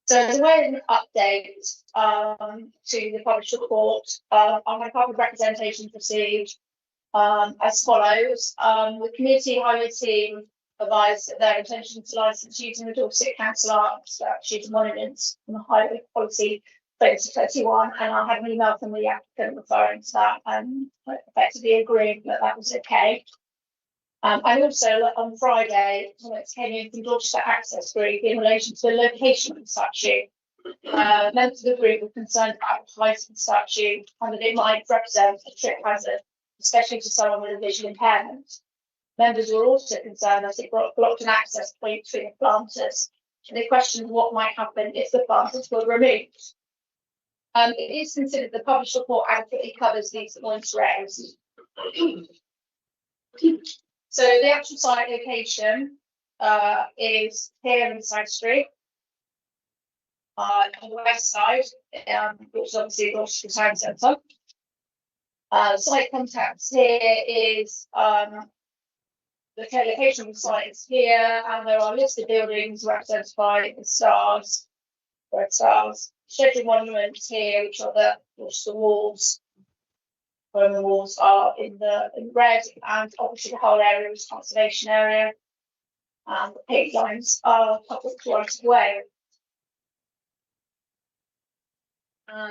So as a way of an update to the published report, I have a couple of representations received as follows. The community highway team advised that their intention to license using the Dorset Council art statues and monuments on the highway policy 2021, and I had an email from the applicant referring to that and effectively agreeing that that was okay. And also on Friday, comments came in from Dorchester Access Group in relation to the location of the statue. Members of the group were concerned about the height of the statue and that it might represent a trip hazard, especially to someone with a visual impairment. Members were also concerned that it blocked an access point between the planters, and they questioned what might happen if the planters were removed. It is considered the published report adequately covers these points raised. So the actual site location is here in South Street, on the west side, which is obviously Dorchester Town Centre. Site contacts here is the location of the site is here, and there are listed buildings represented by the stars, red stars. Scheduled monuments here, which are the walls. Where the walls are in red, and obviously the whole area is conservation area. And the pink lines are public right of way.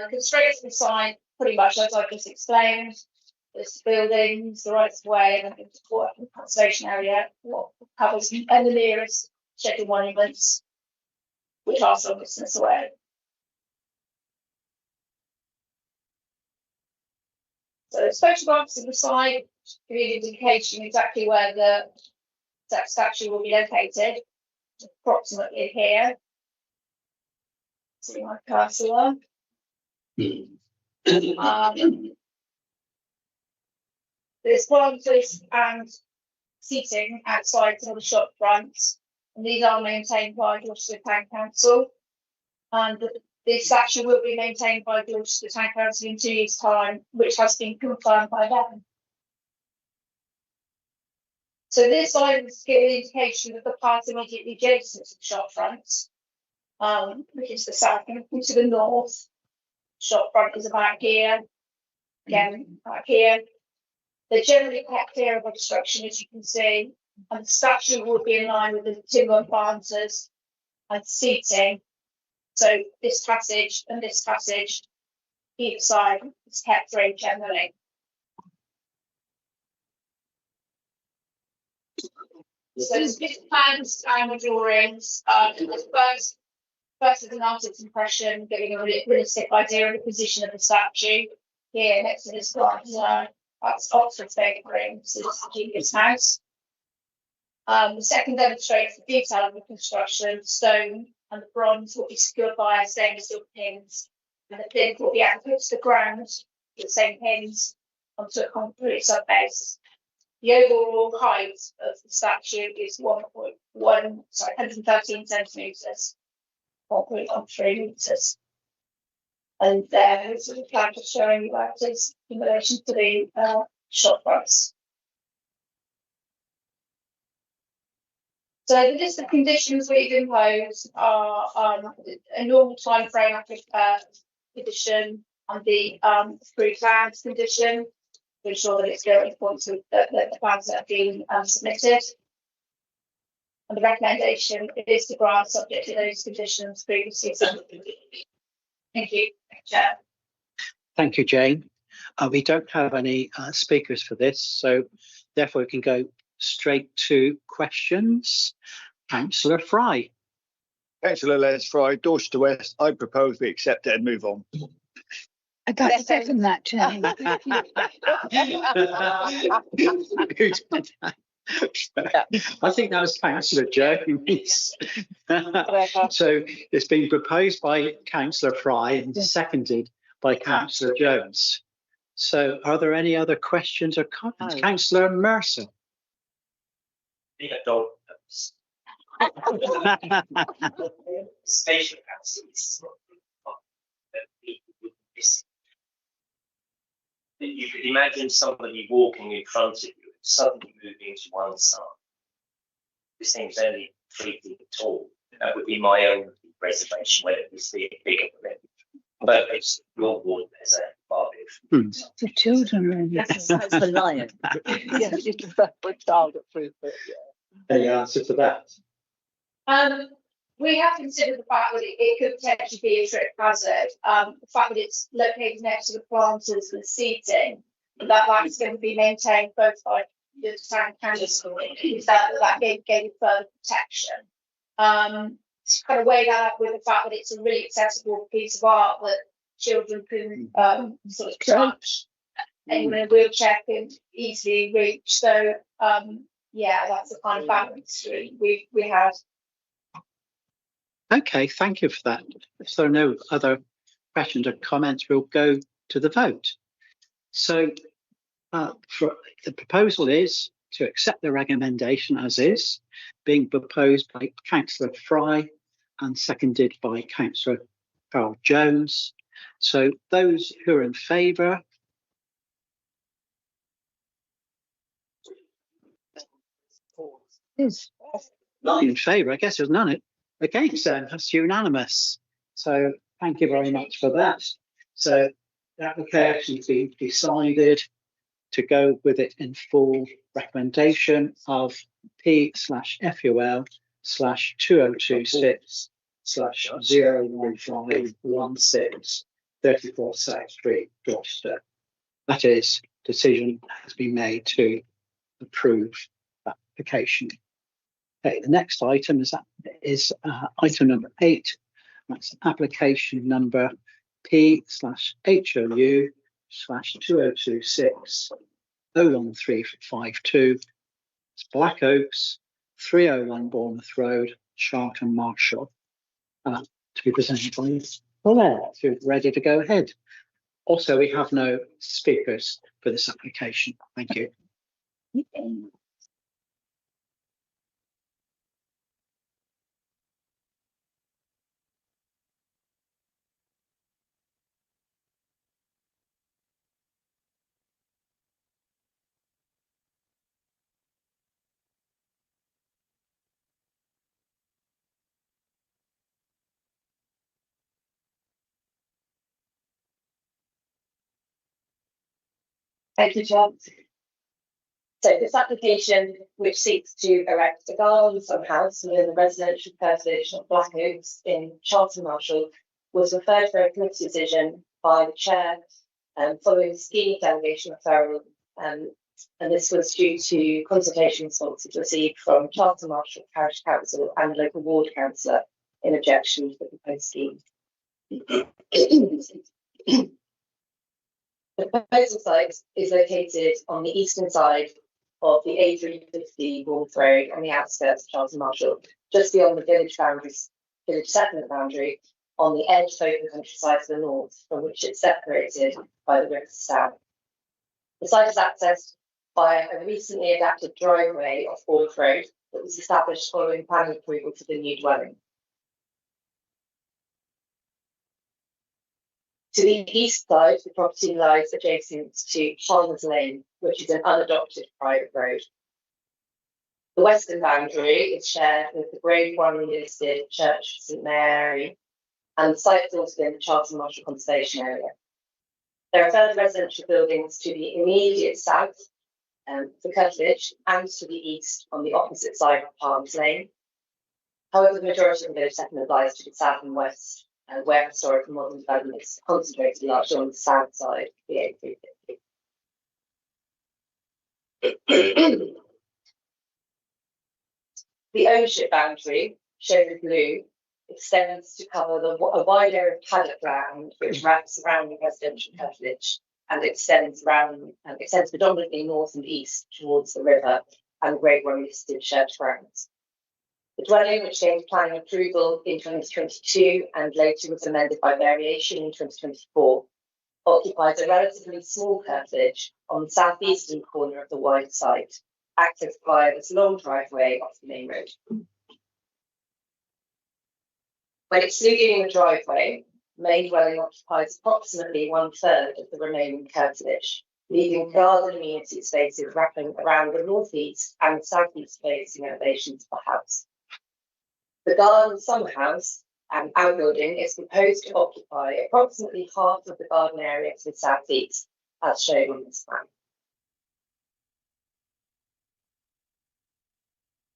Constraints of the site, pretty much as I've just explained. There's the buildings, the rights of way, and the conservation area, what covers, and the nearest scheduled monuments, which are some distance away. So the photographs of the site give you an indication exactly where the statue will be located, approximately here. See my cursor there. There's planters and seating outside some of the shop fronts, and these are maintained by Dorchester Town Council. And the statue will be maintained by Dorchester Town Council in 2 years' time, which has been confirmed by them. So this slide is giving an indication of the part immediately adjacent to the shop fronts, which is the south, and to the north. Shop front is about here, again back here. They're generally kept clear of obstruction, as you can see, and the statue would be in line with the timber and planters and seating. So this passage and this passage, either side, is kept very generally. So there's different plans and the drawings. First is an artist's impression, giving a realistic idea of the position of the statue. Here next to this one, that's Oxford's Bakery, this is Julia's house. The second demonstrates the detail of the construction, the stone and the bronze will be secured by stainless steel pins, and the pins will be anchored to the ground with the same pins onto a concrete sub-base. The overall height of the statue is 113 centimetres, 1.13 metres. And there is a plan just showing that is in relation to the shop price. So the list of conditions we've imposed are a normal time frame after condition and the approved plans condition to ensure that it's going according to the plans that have been submitted. And the recommendation is to grant subject to those conditions previously submitted. Thank you, Chair. Thank you, Jane. We don't have any speakers for this, so therefore we can go straight to questions. Councillor Fry. Councillor Les Fry, Dorchester West. I propose we accept it and move on. I'd like to second that, Chair. I think that was Councillor Jones. So it's been proposed by Councillor Fry and seconded by Councillor Jones. So are there any other questions or comments? Councillor Mercer. Spatial houses. You could imagine somebody walking in front of you and suddenly moving to one side. This thing's only 3 feet tall. That would be my own reservation, whether it was the bigger than it. But it's your ward, there's a barbie. For children, That's the lion. Yeah, you can put child at 3 foot. Any answer to that? We have considered the fact that it could potentially be a trip hazard. The fact that it's located next to the planters and seating, that's going to be maintained both by the town council, that gave further protection. To kind of weigh that up with the fact that it's a really accessible piece of art that children can sort of touch, anyone in a wheelchair can easily reach. So yeah, that's the kind of balance we had. Okay, thank you for that. If there are no other questions or comments, we'll go to the vote. So for the proposal is to accept the recommendation as is, being proposed by Councillor Fry and seconded by Councillor Carl Jones. So those who are in favour. None in favour, I guess there's none against them. That's unanimous. So thank you very much for that. So the application has been decided to go with it in full. Recommendation of P/FUL/2026/01516 34 South Street, Gloucester. That is, decision has been made to approve that application. Okay, the next item is item number 8. That's application number P/HOU/2026/01352. It's Black Oaks, 301 Bournemouth Road, Charlton Marshall. To be presented by Claire, if you're ready to go ahead. Also, we have no speakers for this application. Thank you. Thank you, John. So this application, which seeks to erect a garden from house within the residential personage of Black Oaks in Charlton Marshall, was referred for a committee decision by the chair following scheme delegation referral, and this was due to consultation responses received from Charlton Marshall Parish Council and local ward councillor in objection to the proposed scheme. The proposal site is located on the eastern side of the A350 Bournemouth Road on the outskirts of Charlton Marshall, just beyond the village settlement boundary, on the edge of open countryside to the north, from which it's separated by the River Stour. The site is accessed by a recently adapted driveway off Ork Road that was established following planning approval for the new dwelling. To the east side, the property lies adjacent to Palmer's Lane, which is an unadopted private road. The western boundary is shared with the Grade 1 listed Church of St Mary, and the site falls within the Charlton Marshall Conservation Area. There are further residential buildings to the immediate south, the Curtilage, and to the east on the opposite side of Palmer's Lane. However, the majority of the village settlement lies to the south and west, where historic and modern development is concentrated largely on the south side of the A350. The ownership boundary, shown in blue, extends to cover a wide area of paddock land which wraps around the residential curtilage and extends predominantly north and east towards the river and Grade 1 listed church grounds. The dwelling, which gained planning approval in 2022 and later was amended by variation in 2024, occupies a relatively small curtilage on the southeastern corner of the wide site, accessed via this long driveway off the main road. When excluding the driveway, the main dwelling occupies approximately 1/3 of the remaining curtilage, leaving garden amenity spaces wrapping around the northeast and southeast facing elevations of the house. The garden summer house and outbuilding is proposed to occupy approximately half of the garden area to the southeast, as shown on this plan.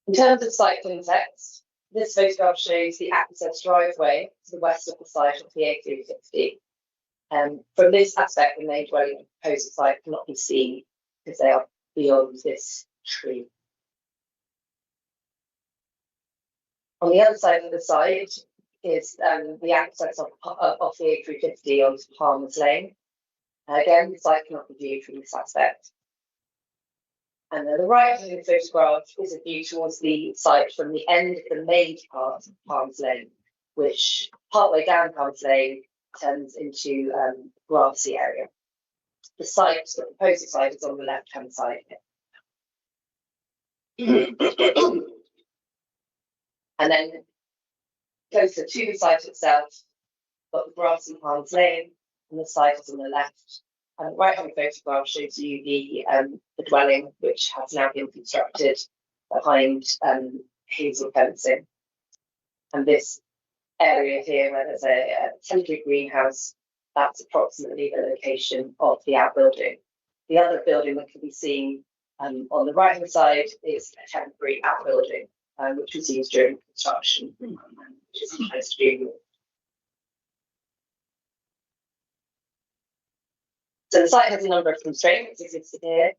In terms of site context, this photograph shows the access driveway to the west of the site of the A350. From this aspect, the main dwelling and proposed site cannot be seen because they are beyond this tree. On the other side of the site is the access of the A350 onto Palmer's Lane. Again, the site cannot be viewed from this aspect. And then the right hand photograph is a view towards the site from the end of the main part of Palmer's Lane, which partway down Palmer's Lane turns into a grassy area. The proposed site is on the left hand side here. And then closer to the site itself, got the grassy Palmer's Lane, and the site is on the left. And the right-hand photograph shows you the dwelling, which has now been constructed behind hazel fencing. And this area here, where there's a temporary greenhouse, that's approximately the location of the outbuilding. The other building that can be seen on the right-hand side is a temporary outbuilding, which was used during construction, which is supposed to be. So the site has a number of constraints existed here.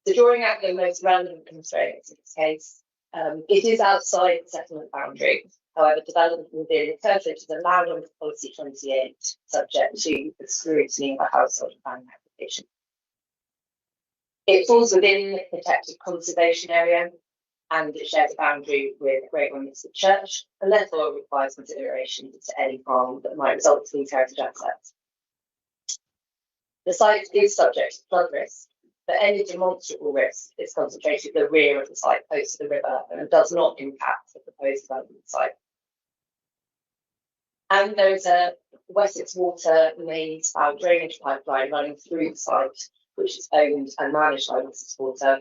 So drawing out the most relevant constraints in this case, it is outside the settlement boundary. However, development within the curtilage is allowed under Policy 28, subject to the scrutiny of a household planning application. It falls within the protected conservation area, and it shares a boundary with Grade 1 listed church, and therefore requires consideration to any harm that might result to these heritage assets. The site is subject to flood risk, but any demonstrable risk is concentrated at the rear of the site close to the river and does not impact the proposed development site. And there is a Wessex Water main spout drainage pipeline running through the site, which is owned and managed by Wessex Water,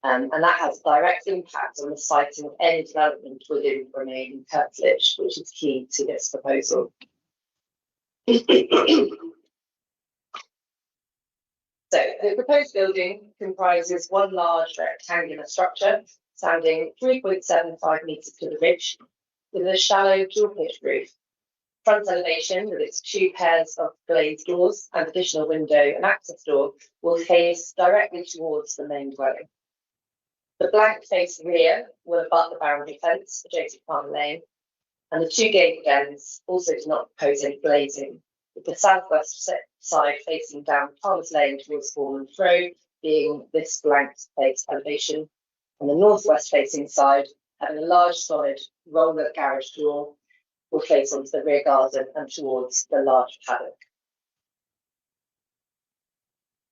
and that has a direct impact on the siting of any development within the remaining curtilage, which is key to this proposal. So the proposed building comprises one large rectangular structure standing 3.75 metres to the ridge with a shallow dual-pitch roof. Front elevation with its two pairs of glazed doors and additional window and access door will face directly towards the main dwelling. The blank face rear will abut the boundary fence adjacent to Palmer Lane, and the two gabled ends also do not propose any glazing, with the southwest side facing down Palmer's Lane towards Foreman's Road being this blank face elevation, and the northwest facing side having a large solid roller garage door will face onto the rear garden and towards the large paddock.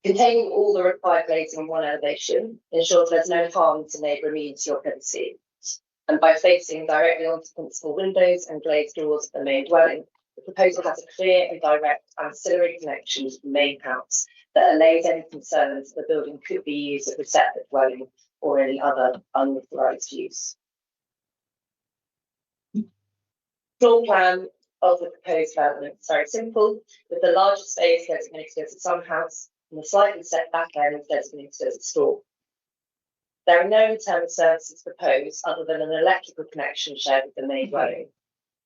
Containing all the required glazing in one elevation ensures there's no harm to neighbour amenity or privacy. And by facing directly onto principal windows and glazed doors of the main dwelling, the proposal has a clear and direct ancillary connection to the main house that allays any concerns the building could be used as a separate dwelling or any other unauthorised use. Floor plan of the proposed development is very simple, with the larger space designated as a sun house and the slightly set back end designated as a store. There are no internal services proposed other than an electrical connection shared with the main dwelling.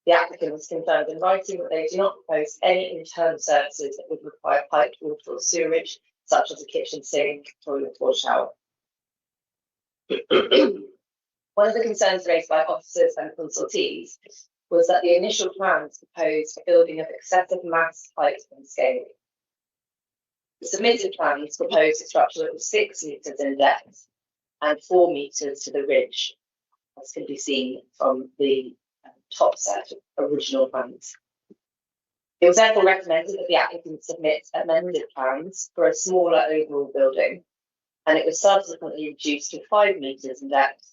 The applicant has confirmed in writing that they do not propose any internal services that would require piped water or sewerage, such as a kitchen sink, toilet or shower. One of the concerns raised by officers and consultees was that the initial plans proposed a building of excessive mass, height and scale. The submitted plans proposed a structure that was 6 metres in depth and 4 metres to the ridge, as can be seen from the top set of original plans. It was therefore recommended that the applicant submit amended plans for a smaller overall building, and it was subsequently reduced to 5 metres in depth,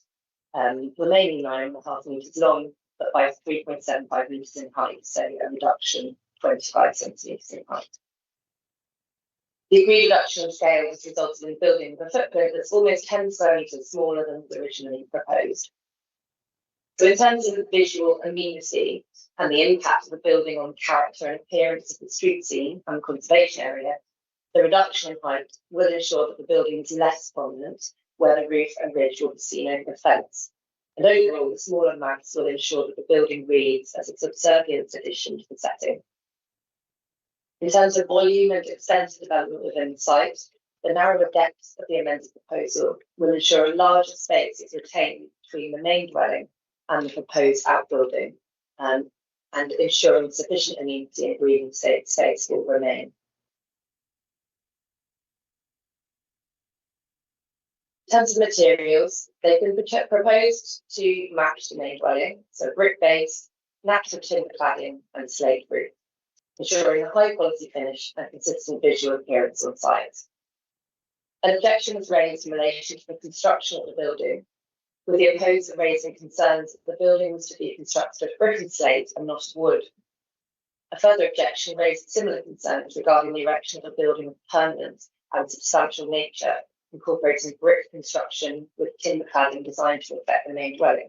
remaining 9.5 metres long, but by 3.75 metres in height, so a reduction 25 centimetres in height. The agreed reduction in scale has resulted in building with a footprint that's almost 10 square metres smaller than was originally proposed. So in terms of the visual amenity and the impact of the building on the character and appearance of the street scene and conservation area, the reduction in height will ensure that the building is less prominent where the roof and ridge will be seen over the fence. And overall, the smaller mass will ensure that the building reads as a subservient addition to the setting. In terms of volume and extent of development within the site, the narrower depth of the amended proposal will ensure a larger space is retained between the main dwelling and the proposed outbuilding, and ensuring sufficient amenity and breathing space will remain. In terms of materials, they've been proposed to match the main dwelling, so brick base, natural timber cladding and slate roof, ensuring a high quality finish and consistent visual appearance on site. An objection was raised in relation to the construction of the building, with the opposer raising concerns that the building was to be constructed of brick and slate and not of wood. A further objection raised similar concerns regarding the erection of a building of permanent and substantial nature, incorporating brick construction with timber cladding designed to affect the main dwelling.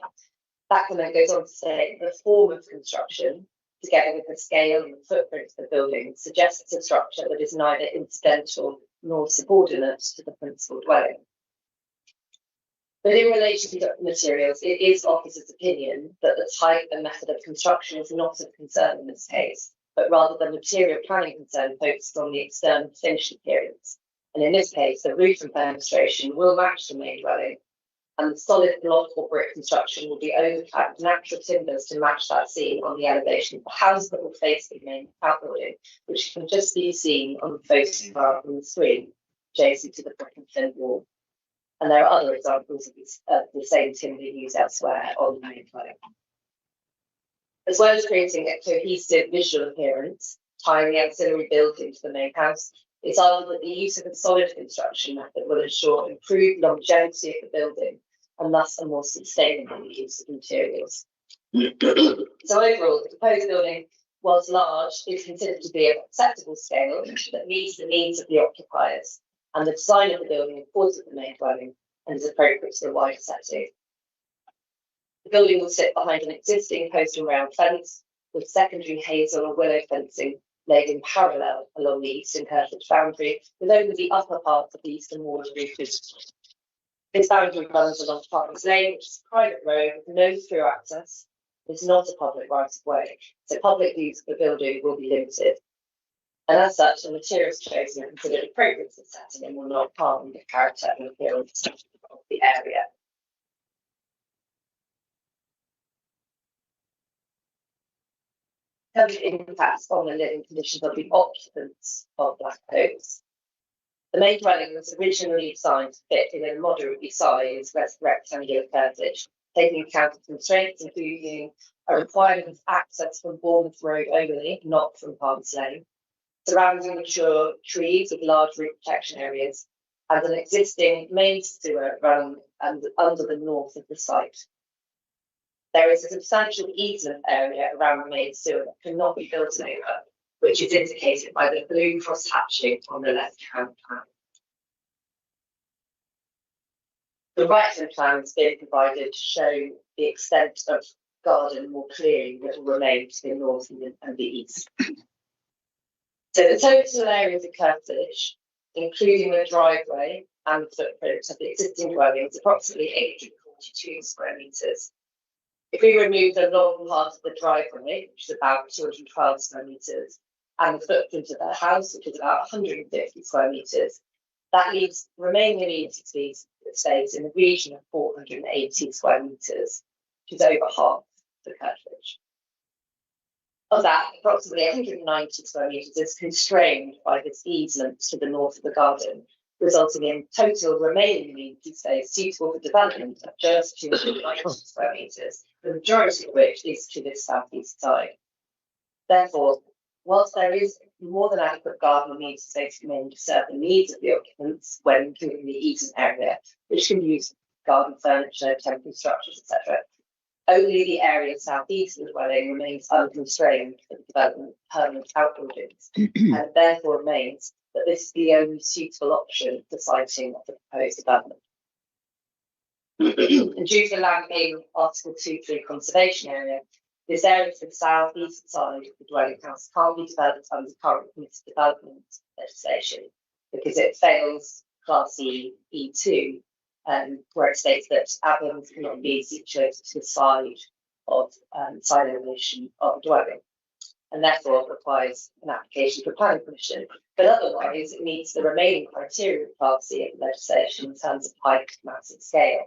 That comment goes on to say the form of construction, together with the scale and the footprint of the building, suggests a structure that is neither incidental nor subordinate to the principal dwelling. But in relation to materials, it is officers' opinion that the type and method of construction is not of concern in this case, but rather the material planning concern focuses on the external finish appearance. And in this case, the roof and fenestration will match the main dwelling, and the solid block or brick construction will be overclapped with natural timbers to match that seen on the elevation of the house that will face the main outbuilding, which can just be seen on the photograph on the screen, adjacent to the brick and thin wall. And there are other examples of the same timber used elsewhere on the main dwelling. As well as creating a cohesive visual appearance, tying the ancillary building to the main house, it's argued that the use of a solid construction method will ensure improved longevity of the building and thus a more sustainable use of materials. So overall, the proposed building, whilst large, is considered to be of acceptable scale that meets the needs of the occupiers, and the design of the building accords with the main dwelling and is appropriate to the wider setting. The building will sit behind an existing post and rail fence with secondary hazel or willow fencing laid in parallel along the eastern curtilage boundary, with only the upper part of the eastern wall roofed. This boundary runs along Parkers Lane, which is a private road with no through access. It's not a public right of way, so public use of the building will be limited. And as such, the materials chosen are considered appropriate to the setting and will not harm the character and appearance of the area. In terms of impacts on the living conditions of the occupants of Black Oaks, the main dwelling was originally designed to fit in a moderately sized rectangular curtilage, taking account of constraints including a requirement of access from Bournemouth Road only, not from Palms Lane, surrounding mature trees with large root protection areas, and an existing main sewer running under the north of the site. There is a substantial easement area around the main sewer that cannot be built over, which is indicated by the blue cross hatching on the left-hand plan. The right-hand plan is being provided to show the extent of garden more clearly that will remain to the north and the east. So the total area of the curtilage, including the driveway and the footprint of the existing dwelling, is approximately 842 square metres. If we remove the long part of the driveway, which is about 212 square metres, and the footprint of the house, which is about 150 square metres, that leaves remaining amenity space in the region of 480 square metres, which is over half the curtilage. Of that, approximately 190 square metres is constrained by this easement to the north of the garden, resulting in total remaining amenity space suitable for development of just 290 square metres, the majority of which is to this southeast side. Therefore, whilst there is more than adequate garden amenity space remaining to serve the needs of the occupants when including the easement area, which can use garden furniture, temporary structures, etc., only the area southeast of the dwelling remains unconstrained for the development of permanent outbuildings, and therefore remains that this is the only suitable option for siting of the proposed development. And due to the land being Article 2.3 conservation area, this area to the southeast side of the dwelling house can't be developed under current permitted development legislation because it fails Class E2, where it states that outbuildings cannot be situated to the side of side elevation of the dwelling, and therefore requires an application for planning permission. But otherwise, it meets the remaining criteria of Class C of the legislation in terms of height, mass, and scale.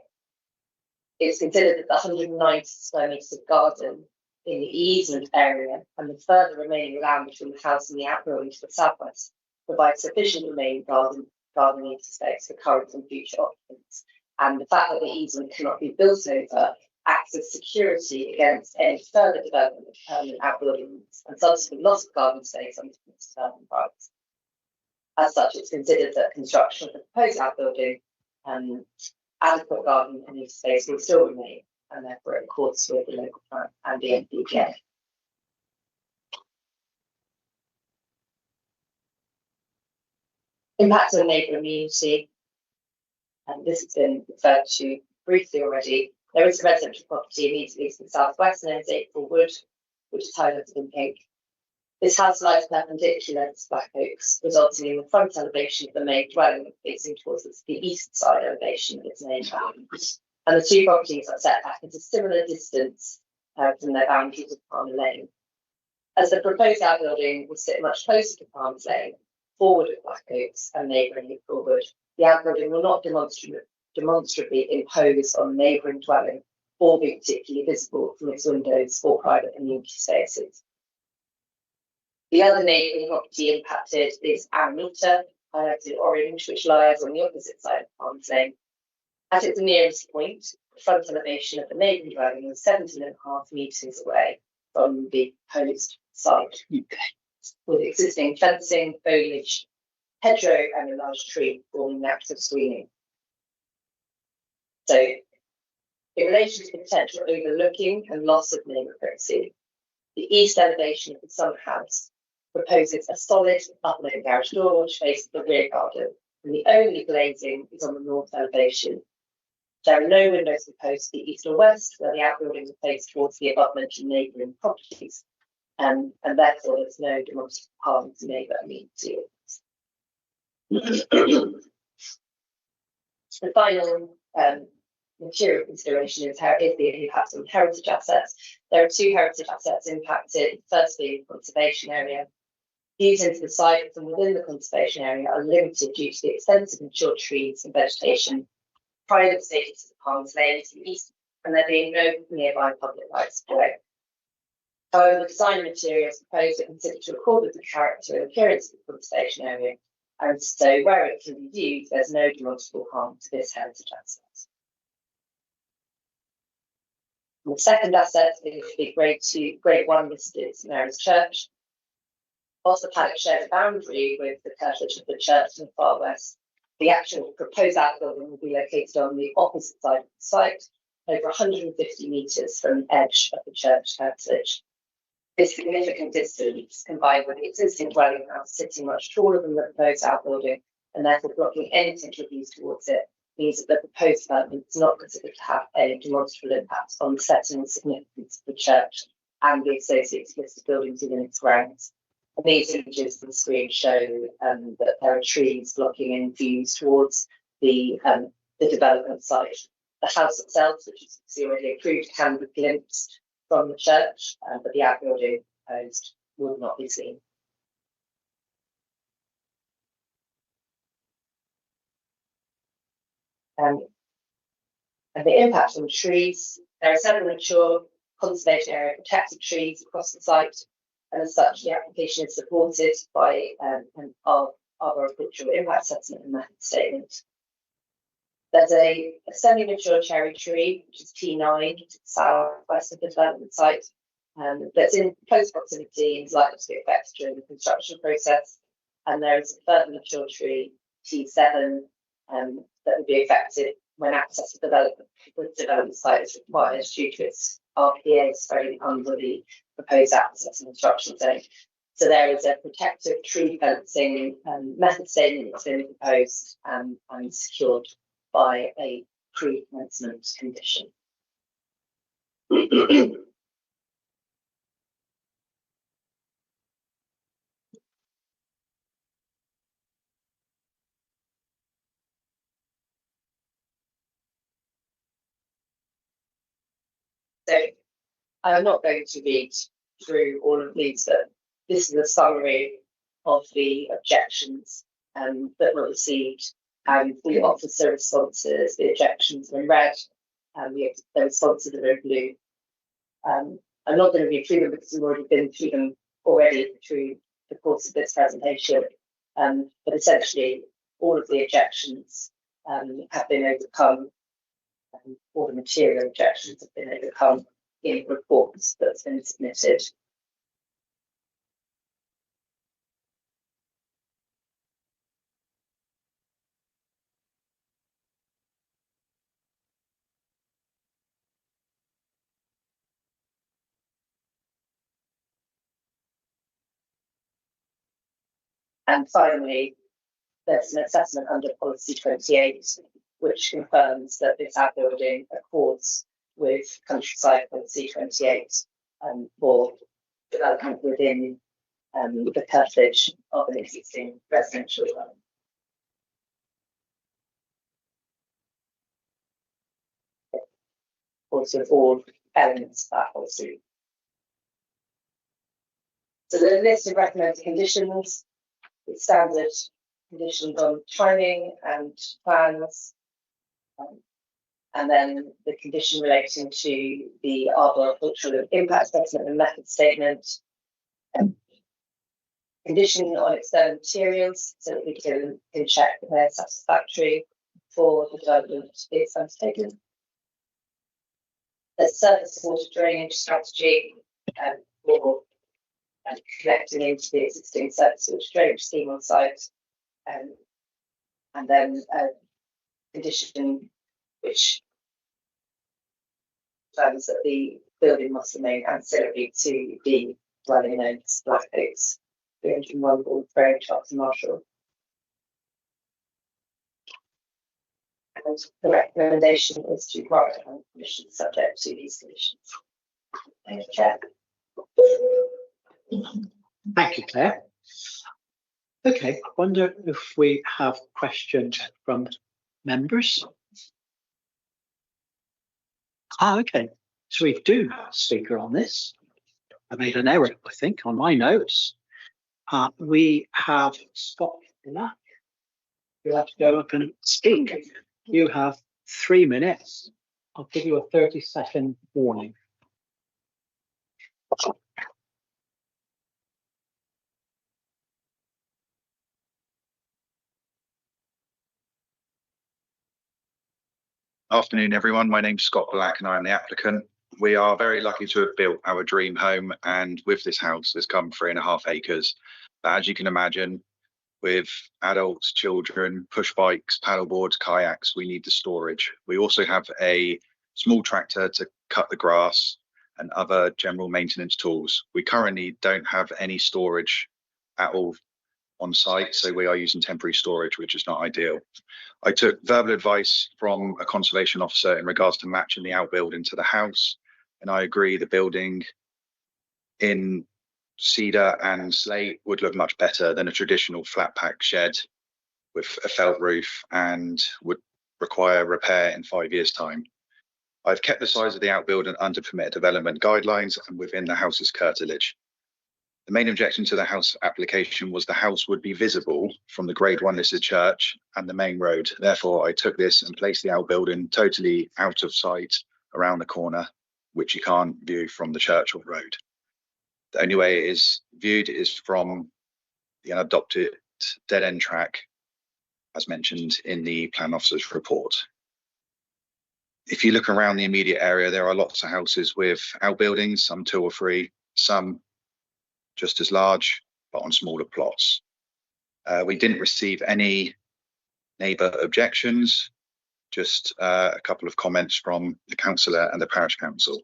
It's considered that the 190 square metres of garden in the easement area and the further remaining land between the house and the outbuilding to the southwest provides sufficient remaining garden amenity space for current and future occupants. And the fact that the easement cannot be built over acts as security against any further development of permanent outbuildings and subsequent loss of garden space under development rights. As such, it's considered that construction of the proposed outbuilding adequate garden amenity space will still remain, and therefore it accords with the local plan and the NPPA. Impact on neighbour community, and this has been referred to briefly already. There is a residential property immediately to the southwest known as April Wood, which is highlighted in pink. This house lies perpendicular to Black Oaks, resulting in the front elevation of the main dwelling facing towards the east side elevation of its main dwelling. And the two properties are set back at a similar distance from their boundaries of Palmer Lane. As the proposed outbuilding will sit much closer to Palmer Lane, forward of Black Oaks and neighbouring April Wood, the outbuilding will not demonstrably impose on the neighbouring dwelling or be particularly visible from its windows or private amenity spaces. The other neighbouring property impacted is Aramita, highlighted in orange, which lies on the opposite side of Palmer Lane. At its nearest point, the front elevation of the neighbouring dwelling is 17.5 metres away from the proposed site, with existing fencing, foliage, hedgerow, and a large tree forming the active screening. So, in relation to the potential overlooking and loss of neighbour privacy, the east elevation of the summer house proposes a solid upland garage door which faces the rear garden, and the only glazing is on the north elevation. There are no windows proposed to the east or west, where the outbuildings are placed towards the above-mentioned neighbouring properties, and therefore there's no demonstrable harm to neighbour amenity. The final material consideration is the impact on heritage assets. There are two heritage assets impacted, first being the conservation area. Views into the site from within the conservation area are limited due to the extensive mature trees and vegetation, private status of the Palmer Lane to the east, and there being no nearby public rights of way. However, the design materials proposed are considered to accord with the character and appearance of the conservation area, and so where it can be viewed, there's no demonstrable harm to this heritage asset. And the second asset is the Grade 1 listed St Mary's Church. Whilst the paddock shares a boundary with the curtilage of the church in the far west, the actual proposed outbuilding will be located on the opposite side of the site, over 150 metres from the edge of the church curtilage. This significant distance, combined with the existing dwelling house sitting much taller than the proposed outbuilding and therefore blocking any potential views towards it, means that the proposed development is not considered to have any demonstrable impact on the setting and significance of the church and the associated listed buildings within its grounds. And these images on the screen show that there are trees blocking in views towards the development site. The house itself, which is already approved, can be glimpsed from the church, but the outbuilding proposed would not be seen. And the impact on trees, there are several mature conservation area protected trees across the site, and as such, the application is supported by an arboricultural impact assessment and method statement. There's a semi-mature cherry tree, which is T9, southwest of the development site, that's in close proximity and is likely to be affected during the construction process. And there is a further mature tree, T7, that would be affected when access to the development site is required due to its RPA spreading under the proposed access and construction zone. So there is a protective tree fencing method statement that's been proposed and secured by a pre-commencement condition. So I'm not going to read through all of these, but this is a summary of the objections that were received, and the officer responses. The objections are in red, and the responses are in blue. I'm not going to read through them because we've already been through them through the course of this presentation. But essentially, all of the objections have been overcome. All the material objections have been overcome in reports that's been submitted. And finally, there's an assessment under policy 28, which confirms that this outbuilding accords with countryside policy 28 for development within the curtilage of an existing residential dwelling. Also, all elements of that policy. So the list of recommended conditions, it's standard conditions on timing and plans, and then the condition relating to the arboricultural impact assessment and method statement, condition on external materials so that we can check that they're satisfactory for the development is undertaken. The surface water drainage strategy for connecting into the existing surface water drainage scheme on site, and then a condition which confirms that the building must remain ancillary to the dwelling known as Black Oaks 301 Ball Road, Charlton Marshall. And the recommendation is to grant permission subject to these conditions. Thank you, Chair. Thank you, Claire. Okay, I wonder if we have questions from members. Okay, so we do have a speaker on this. I made an error, I think, on my notes. We have Scott Black. You have to go up and speak. You have 3 minutes. I'll give you a 30-second warning. Afternoon, everyone. My name's Scott Black and I'm the applicant. We are very lucky to have built our dream home, and with this house has come 3.5 acres. But as you can imagine, with adults, children, push bikes, paddle boards, kayaks, we need the storage. We also have a small tractor to cut the grass and other general maintenance tools. We currently don't have any storage at all on site, so we are using temporary storage, which is not ideal. I took verbal advice from a conservation officer in regards to matching the outbuilding to the house, and I agree the building in cedar and slate would look much better than a traditional flat pack shed with a felt roof and would require repair in 5 years' time. I've kept the size of the outbuilding under permitted development guidelines and within the house's curtilage. The main objection to the house application was the house would be visible from the Grade 1 listed church and the main road. Therefore, I took this and placed the outbuilding totally out of sight around the corner, which you can't view from the church or road. The only way it is viewed is from the unadopted dead end track, as mentioned in the plan officer's report. If you look around the immediate area, there are lots of houses with outbuildings, some 2 or 3, some just as large, but on smaller plots. We didn't receive any neighbour objections, just a couple of comments from the councillor and the parish council.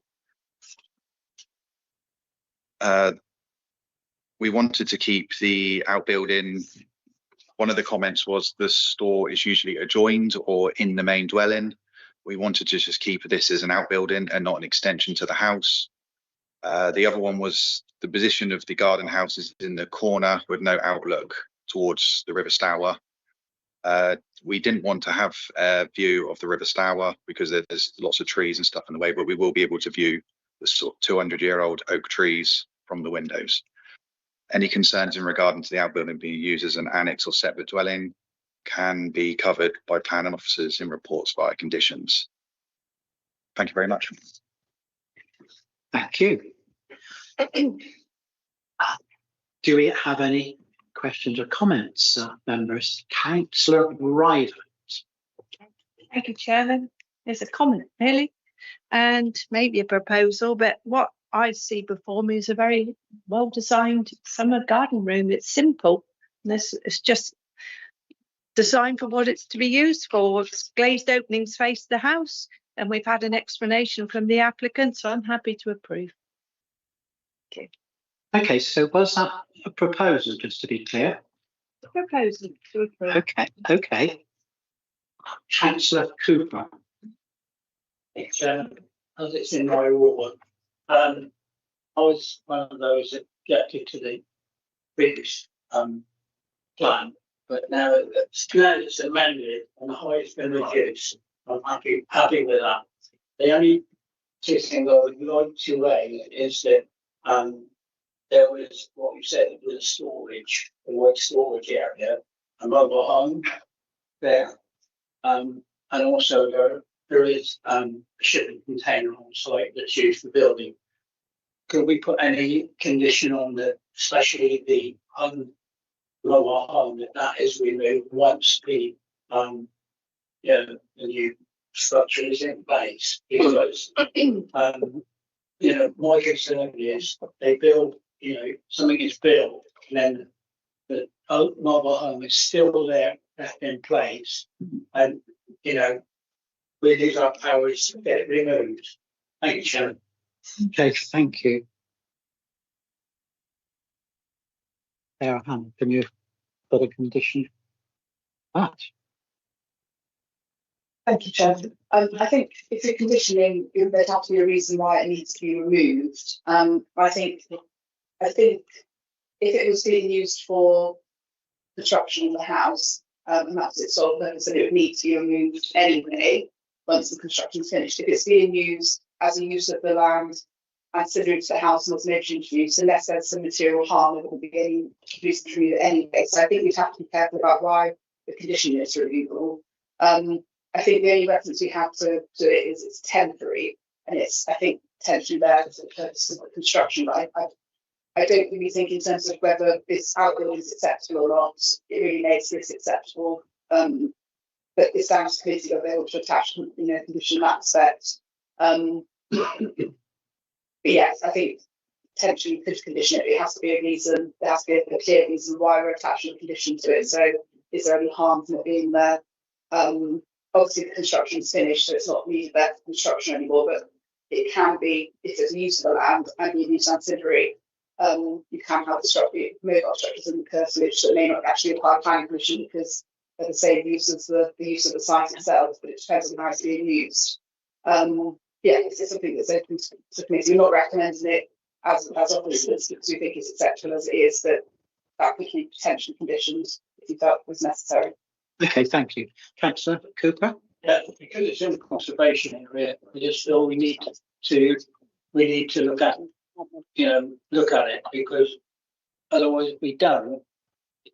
We wanted to keep the outbuilding. One of the comments was the store is usually adjoined or in the main dwelling. We wanted to just keep this as an outbuilding and not an extension to the house. The other one was the position of the garden house is in the corner with no outlook towards the River Stour. We didn't want to have a view of the River Stour because there's lots of trees and stuff in the way, but we will be able to view the sort of 200-year-old oak trees from the windows. Any concerns in regard to the outbuilding being used as an annex or separate dwelling can be covered by planning officers in reports via conditions. Thank you very much. Thank you. Do we have any questions or comments, members? Councillor Ryder. Thank you, Chairman. There's a comment, really, and maybe a proposal, but what I see before me is a very well-designed summer garden room. It's simple. It's just designed for what it's to be used for. It's glazed openings face the house, and we've had an explanation from the applicant, so I'm happy to approve. Okay. Okay, so was that a proposal, just to be clear? Proposal to approve. Okay. Councillor Cooper. As it's in my ward, I was one of those that objected to the previous plan, but now it's amended and the height's been reduced. I'm happy with that. The only two things I would like to raise is that there was what you said, it was storage, a white storage area, a mobile home there, and also there is a shipping container on site that's used for building. Could we put any condition on the, especially the mobile home, that is removed once the new structure is in place? Because my concern is they build, something is built and then the mobile home is still there in place, and we lose our powers to get it removed. Thank you, Chairman. Okay, thank you. Sarah, can you put a condition? Thank you, Chair. I think if you're conditioning, there'd have to be a reason why it needs to be removed. I think if it was being used for construction of the house, and that's its sole purpose, then it would need to be removed anyway once the construction is finished. If it's being used as a use of the land ancillary to the house and was mentioned use, unless there's some material harm, it will be getting produced through it anyway. So I think we'd have to be careful about why the condition is removable. I think the only reference we have to it is it's temporary, and it's, I think, potentially there for the purpose of construction. But I don't really think in terms of whether this outbuilding is acceptable or not, it really makes this acceptable. But it's down to the committee of able to attach, condition in that aspect. But yes, I think potentially could condition it. It has to be a reason. There has to be a clear reason why we're attaching a condition to it. So, is there any harm from it being there? Obviously, the construction's finished, so it's not needed there for construction anymore. But it can be, if there's a use of the land and you use ancillary, you can have mobile structures in the curtilage that may not actually require planning permission because they're the same use as the use of the site itself, but it depends on how it's being used. Yeah, it's something that's open to the committee. We're not recommending it as officers because we think it's acceptable as it is, but that could be potentially conditions if you felt was necessary. Okay, thank you. Councillor Cooper? Yeah, because it's in the conservation area, we just feel we need to look at it, because otherwise if we don't,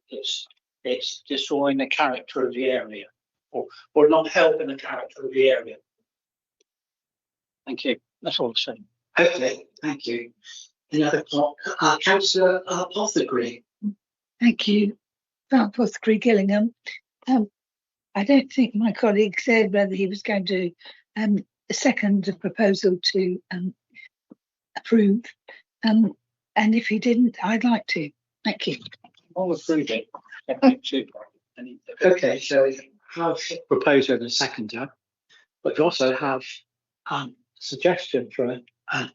it's destroying the character of the area or not helping the character of the area. Thank you. That's all I'm saying. Okay, thank you. Any other Councillor Pothecary? Thank you, Pothecary Gillingham. I don't think my colleague said whether he was going to second the proposal to approve. And if he didn't, I'd like to. Thank you. I'll approve it. Okay, so we have a proposer and a seconder, but we also have a suggestion for a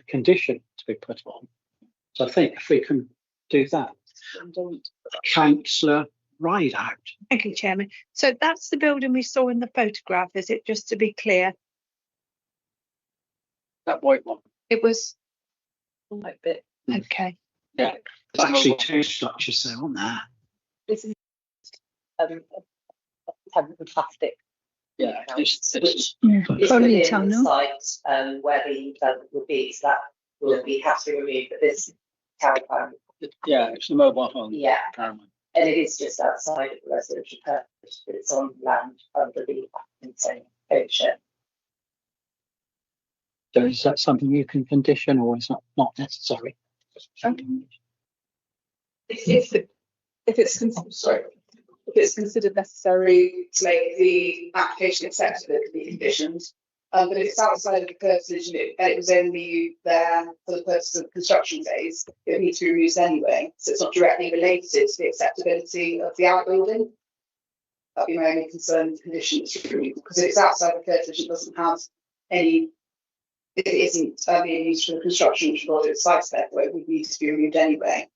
condition to be put on. So I think if we can do that. Councillor Rideout. Thank you, Chairman. So that's the building we saw in the photograph, is it? Just to be clear. That white one. It was a white bit. Okay. Yeah. There's actually two structures there, aren't there? This is plastic. Yeah, it's Probably within the site where the development would be, so that will be have to be removed. But this caravan, yeah, it's the mobile home. yeah, Caravan. and it is just outside of the residential purpose, but it's on land under the insane ownership. So is that something you can condition, or is that not necessary? If it's considered necessary to make the application acceptable, it can be conditioned. But if it's outside of the curtilage and it was only there for the purpose of the construction phase, it would need to be removed anyway. So it's not directly related to the acceptability of the outbuilding. That'd be my only concern with conditions, because if it's outside the curtilage, it doesn't have any. If it isn't being used for the construction, which is site spec, it would need to be removed anyway.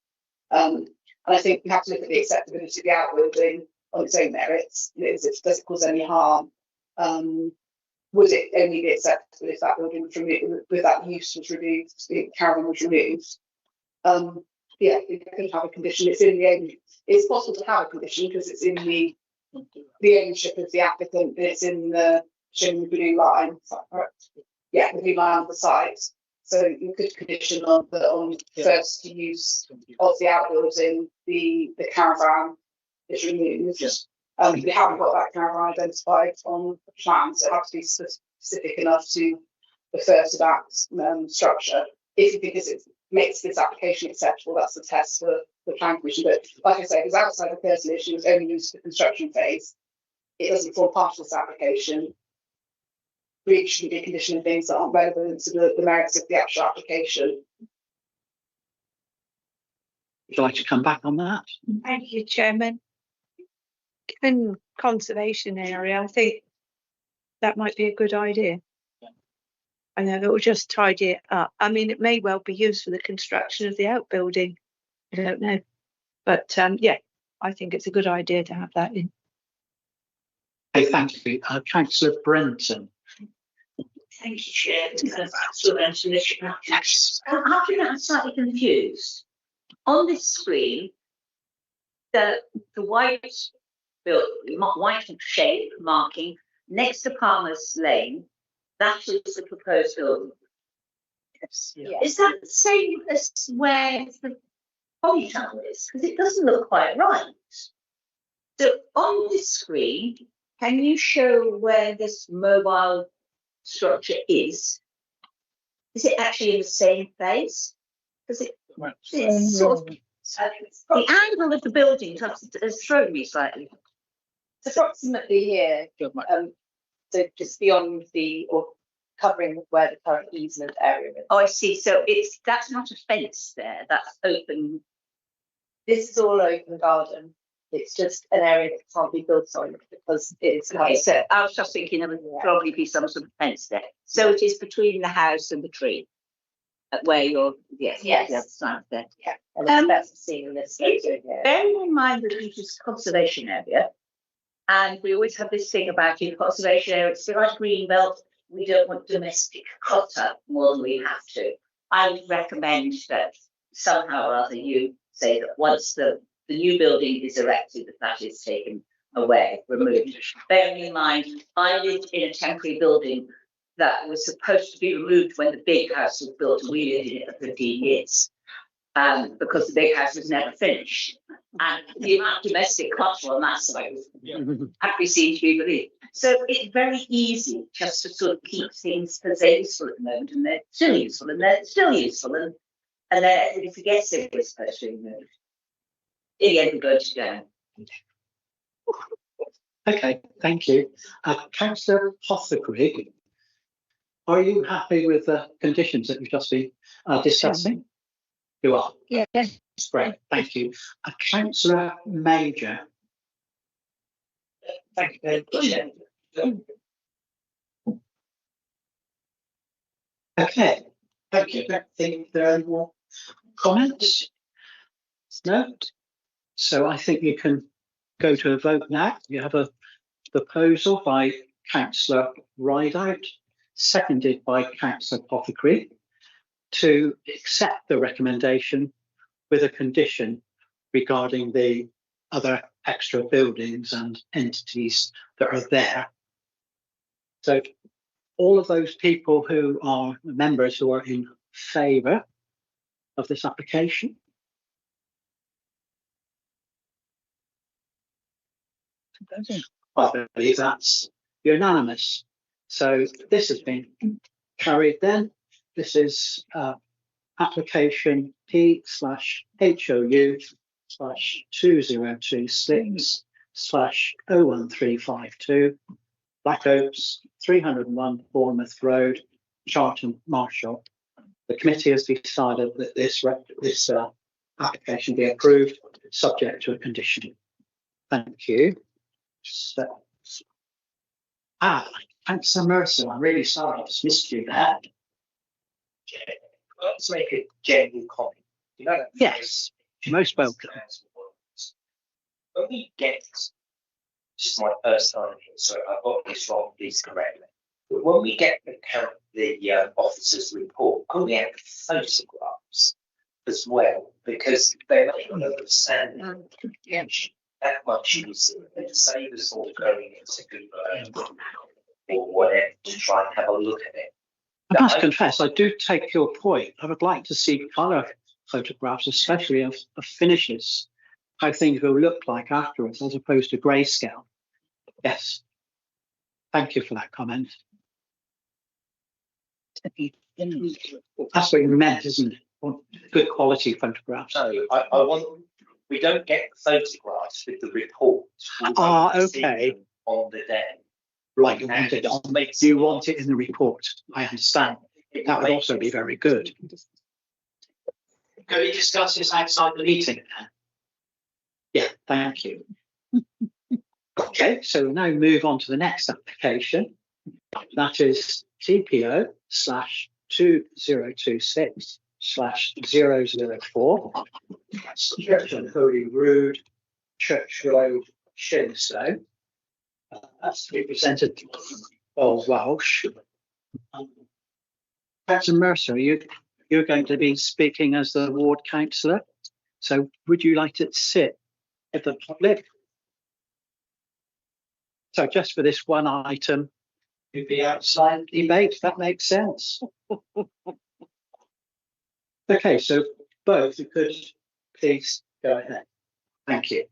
And I think we have to look at the acceptability of the outbuilding on its own merits. Does it cause any harm? Would it only be acceptable if that building was removed, with that use was removed, the caravan was removed? Yeah, we could have a condition. It's possible to have a condition because it's in the ownership of the applicant, and it's in the showing the blue line. Yeah, the blue line of the site. So you could condition on first use of the outbuilding, the caravan is removed. Yeah. We haven't got that caravan identified on the plan, so it has to be specific enough to refer to that structure. If you think it makes this application acceptable, that's the test for the plan commission. But like I say, if it's outside the curtilage, it was only used for the construction phase, it doesn't form part of this application. We shouldn't be conditioning things that aren't relevant to the merits of the actual application. Would you like to come back on that? Thank you, Chairman. Given conservation area, I think that might be a good idea. I know it will just tidy it up. I mean, it may well be used for the construction of the outbuilding. I don't know. But yeah, I think it's a good idea to have that in. Okay, thank you. Councillor Brenton. Thank you, Chair. Yes. I'm slightly confused. On this screen, the white shape marking next to Palmer's Lane, that is the proposed building. Yes. Yeah. Is that the same as where the polytunnel is? Because it doesn't look quite right. So on this screen, can you show where this mobile structure is? Is it actually in the same place? Because it's sort of the angle of the building has thrown me slightly. It's approximately here, so just beyond the covering where the current easement area is. Oh, I see. So that's not a fence there. That's open. This is all open garden. It's just an area that can't be built on because it's Okay, so I was just thinking there would probably be some sort of fence there. So it is between the house and the tree, where you're the other side there. Yeah, and it's best seen in this photo here. Bearing in mind that it is a conservation area, and we always have this thing about in conservation area, it's like green belt, we don't want domestic clutter more than we have to. I would recommend that somehow or other you say that once the new building is erected, that is taken away, removed. Bearing in mind, I lived in a temporary building that was supposed to be removed when the big house was built, and we lived in it for 15 years. Because the big house was never finished. And the amount of domestic clutter on that side actually seems to be believed. So it's very easy just to sort of keep things as they're useful at the moment, and they're still useful, and they're still useful, and then everybody forgets it was supposed to be removed. In the end, we're going to go. Okay, thank you. Councillor Pothecary, are you happy with the conditions that we've just been discussing? You are? Yeah. Great, thank you. Councillor Major. Thank you very much. Okay, thank you. I don't think there are any more comments. No? So I think you can go to a vote now. You have a proposal by Councillor Rideout, seconded by Councillor Pothecary, to accept the recommendation with a condition regarding the other extra buildings and entities that are there. So all of those people who are members who are in favour of this application. I believe that's unanimous. So this has been carried then. This is application P/2026/01352 Black Oaks 301 Bournemouth Road, Charlton, Marshall. The committee has decided that this application be approved subject to a condition. Thank you. So, Councillor Mercer, I'm really sorry I just missed you there. Let's make a general comment. You know, yes, most welcome. When we get, this is my first time here, so I've got this wrong, please correct me. But when we get the officer's report, can we have photographs as well? Because they may not understand that much easier. It saves us all going into Google or whatever to try and have a look at it. I must confess, I do take your point. I would like to see colour photographs, especially of finishes, how things will look like afterwards, as opposed to grayscale. Yes. Thank you for that comment. That's what you meant, isn't it? Good quality photographs. No, I want. We don't get photographs with the report. Okay. On the day. Right, you want it in the report. I understand. That would also be very good. Can we discuss this outside the meeting? Yeah, thank you. Okay, so we'll now move on to the next application. That is TPO/2026/004. Church on Holy Rood, Church Road, Shenstone. That's to be presented by Welsh. Councillor Mercer, you're going to be speaking as the ward councillor. So would you like to sit at the public? So just for this one item, you'd be outside debate, that makes sense. Okay, so both, you could please go ahead. Thank you.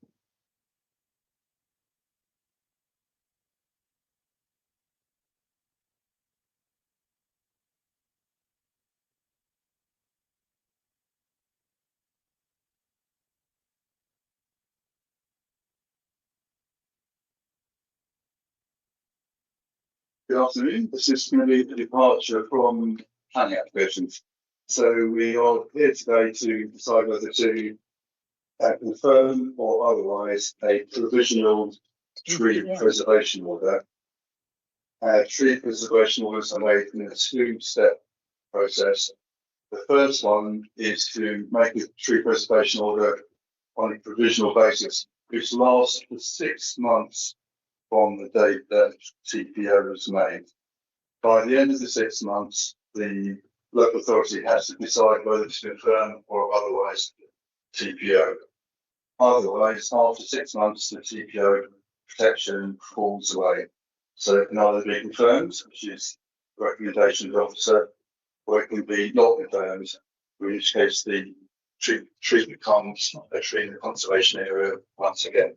Good afternoon. This is going to be a departure from planning applications. So we are here today to decide whether to confirm or otherwise a provisional tree preservation order. Tree preservation orders are made in a two-step process. The first one is to make a tree preservation order on a provisional basis, which lasts for 6 months from the date that TPO was made. By the end of the 6 months, the local authority has to decide whether to confirm or otherwise TPO. Otherwise, after 6 months, the TPO protection falls away. So it can either be confirmed, which is the recommendation of the officer, or it can be not confirmed, in which case the tree becomes a tree in the conservation area once again.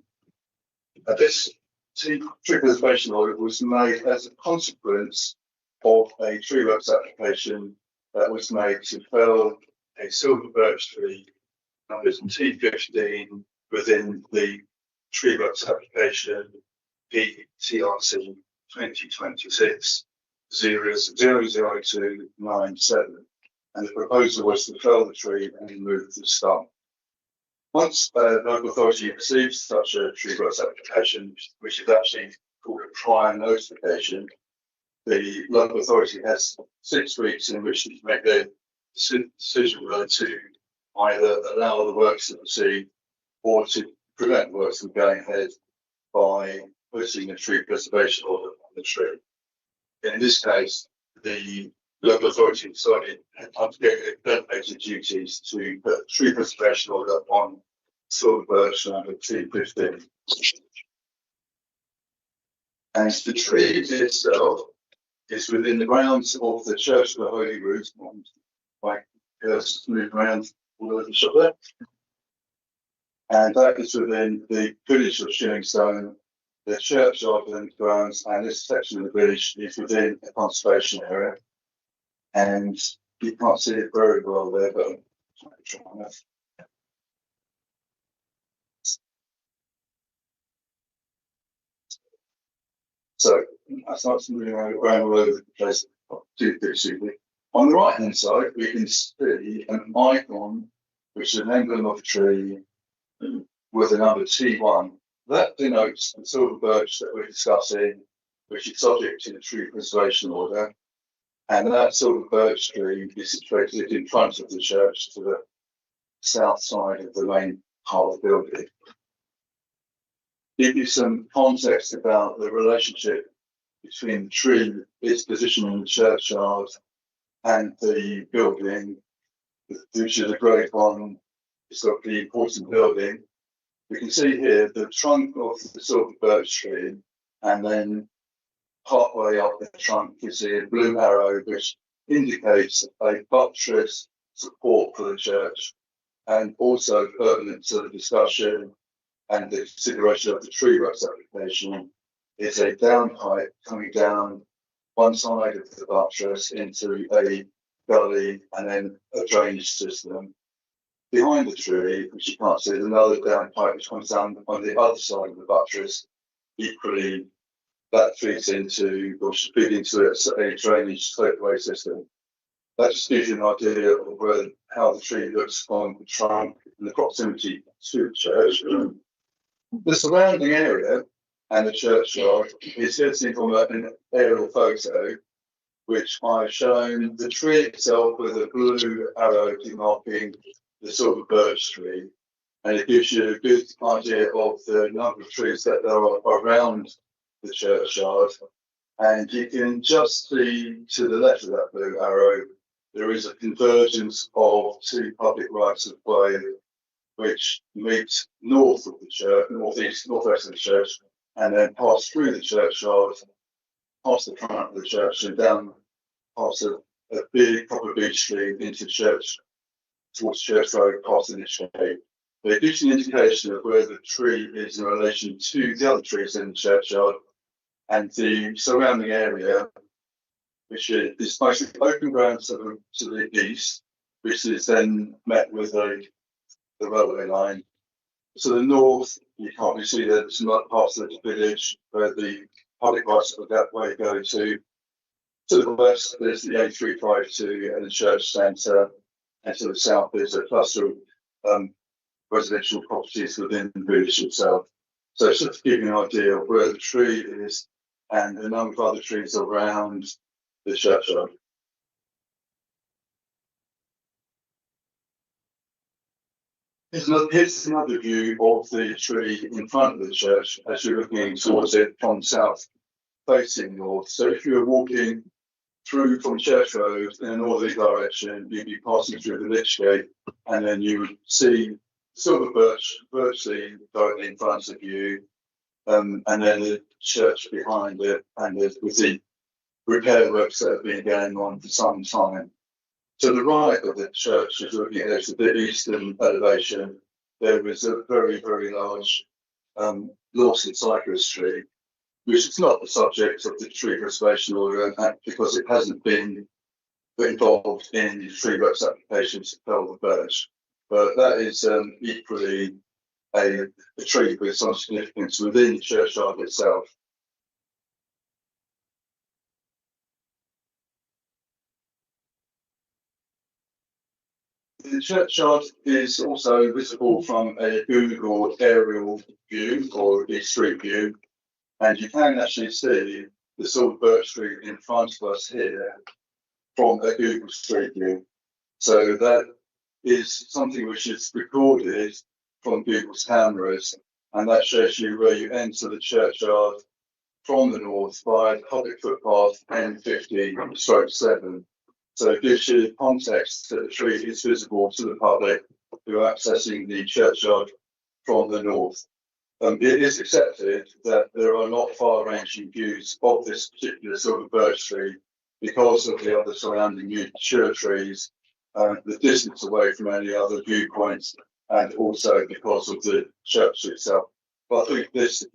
This tree preservation order was made as a consequence of a tree works application that was made to fell a silver birch tree numbers T15 within the tree works application PTRC 2026 00297, and the proposal was to fell the tree and remove the stump. Once the local authority receives such a tree works application, which is actually called a prior notification, the local authority has 6 weeks in which to make their decision whether to either allow the works to proceed or to prevent works from going ahead by putting a tree preservation order on the tree. In this case, the local authority decided to get delegated duties to put a tree preservation order on silver birch number T15. And the tree itself is within the grounds of the Church of the Holy Rood. My cursor moved around all over the shop there. And that is within the village of Shillingstone, the churchyard within the grounds, and this section of the village is within a conservation area. And you can't see it very well there, but I'm trying to. So I start moving around all over the place. On the right hand side, we can see an icon, which is an emblem of a tree with a number T1. That denotes the silver birch that we're discussing, which is subject to the tree preservation order. And that silver birch tree is situated in front of the church to the south side of the main part of the building. Give you some context about the relationship between the tree, its position in the churchyard, and the building, which is a Grade 1 historically important building. We can see here the trunk of the silver birch tree, and then partway up the trunk you see a blue arrow which indicates a buttress support for the church, and also pertinent to the discussion and the consideration of the tree works application is a downpipe coming down one side of the buttress into a gully and then a drainage system. Behind the tree, which you can't see, there's another downpipe which comes down on the other side of the buttress. Equally, that feeds into, or should feed into a drainage takeaway system. That just gives you an idea of how the tree looks on the trunk and the proximity to the church. The surrounding area and the churchyard is here seen from an aerial photo, which I've shown the tree itself with a blue arrow demarking the silver birch tree, and it gives you a good idea of the number of trees that there are around the churchyard. And you can just see to the left of that blue arrow, there is a convergence of 2 public rights of way which meet north of the church, northwest of the church, and then pass through the churchyard, past the front of the church, and down past a big proper beech tree into church, towards Church Road, past the shade. But it gives you an indication of where the tree is in relation to the other trees in the churchyard and the surrounding area, which is mostly open ground to the east, which is then met with the railway line. To the north, you can't really see that it's not part of the village where the public rights of that way go to the west. There's the A352 and the church centre, and to the south there's a cluster of residential properties within the village itself. So it's just to give you an idea of where the tree is and a number of other trees around the churchyard. Here's another view of the tree in front of the church as you're looking towards it from south facing north. So if you're walking through from Church Road in a northerly direction, you'd be passing through the Lich Gate, and then you would see silver birch virtually directly in front of you, and then the church behind it, and with the repair works that have been going on for some time. To the right of the church, as looking at the eastern elevation, there is a very, very large Lawson cypress tree, which is not the subject of the tree preservation order because it hasn't been involved in the tree works applications to fell the birch. But that is equally a tree with some significance within the churchyard itself. The churchyard is also visible from a Google aerial view or a street view, and you can actually see the silver birch tree in front of us here from a Google Street View. So that is something which is recorded from Google's cameras, and that shows you where you enter the churchyard from the north by the public footpath N50/7. So it gives you context that the tree is visible to the public who are accessing the churchyard from the north. It is accepted that there are not far-ranging views of this particular silver birch tree because of the other surrounding mature trees, the distance away from any other viewpoints, and also because of the church itself. But I think this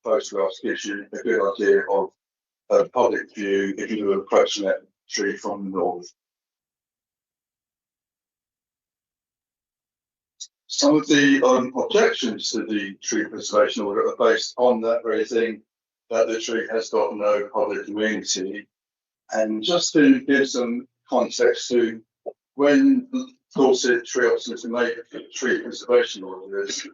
photograph gives you a good idea of a public view if you were approaching that tree from the north. Some of the objections to the tree preservation order are based on that very thing, that the tree has got no public immunity. And just to give some context to when Dorset tree officers make tree preservation orders,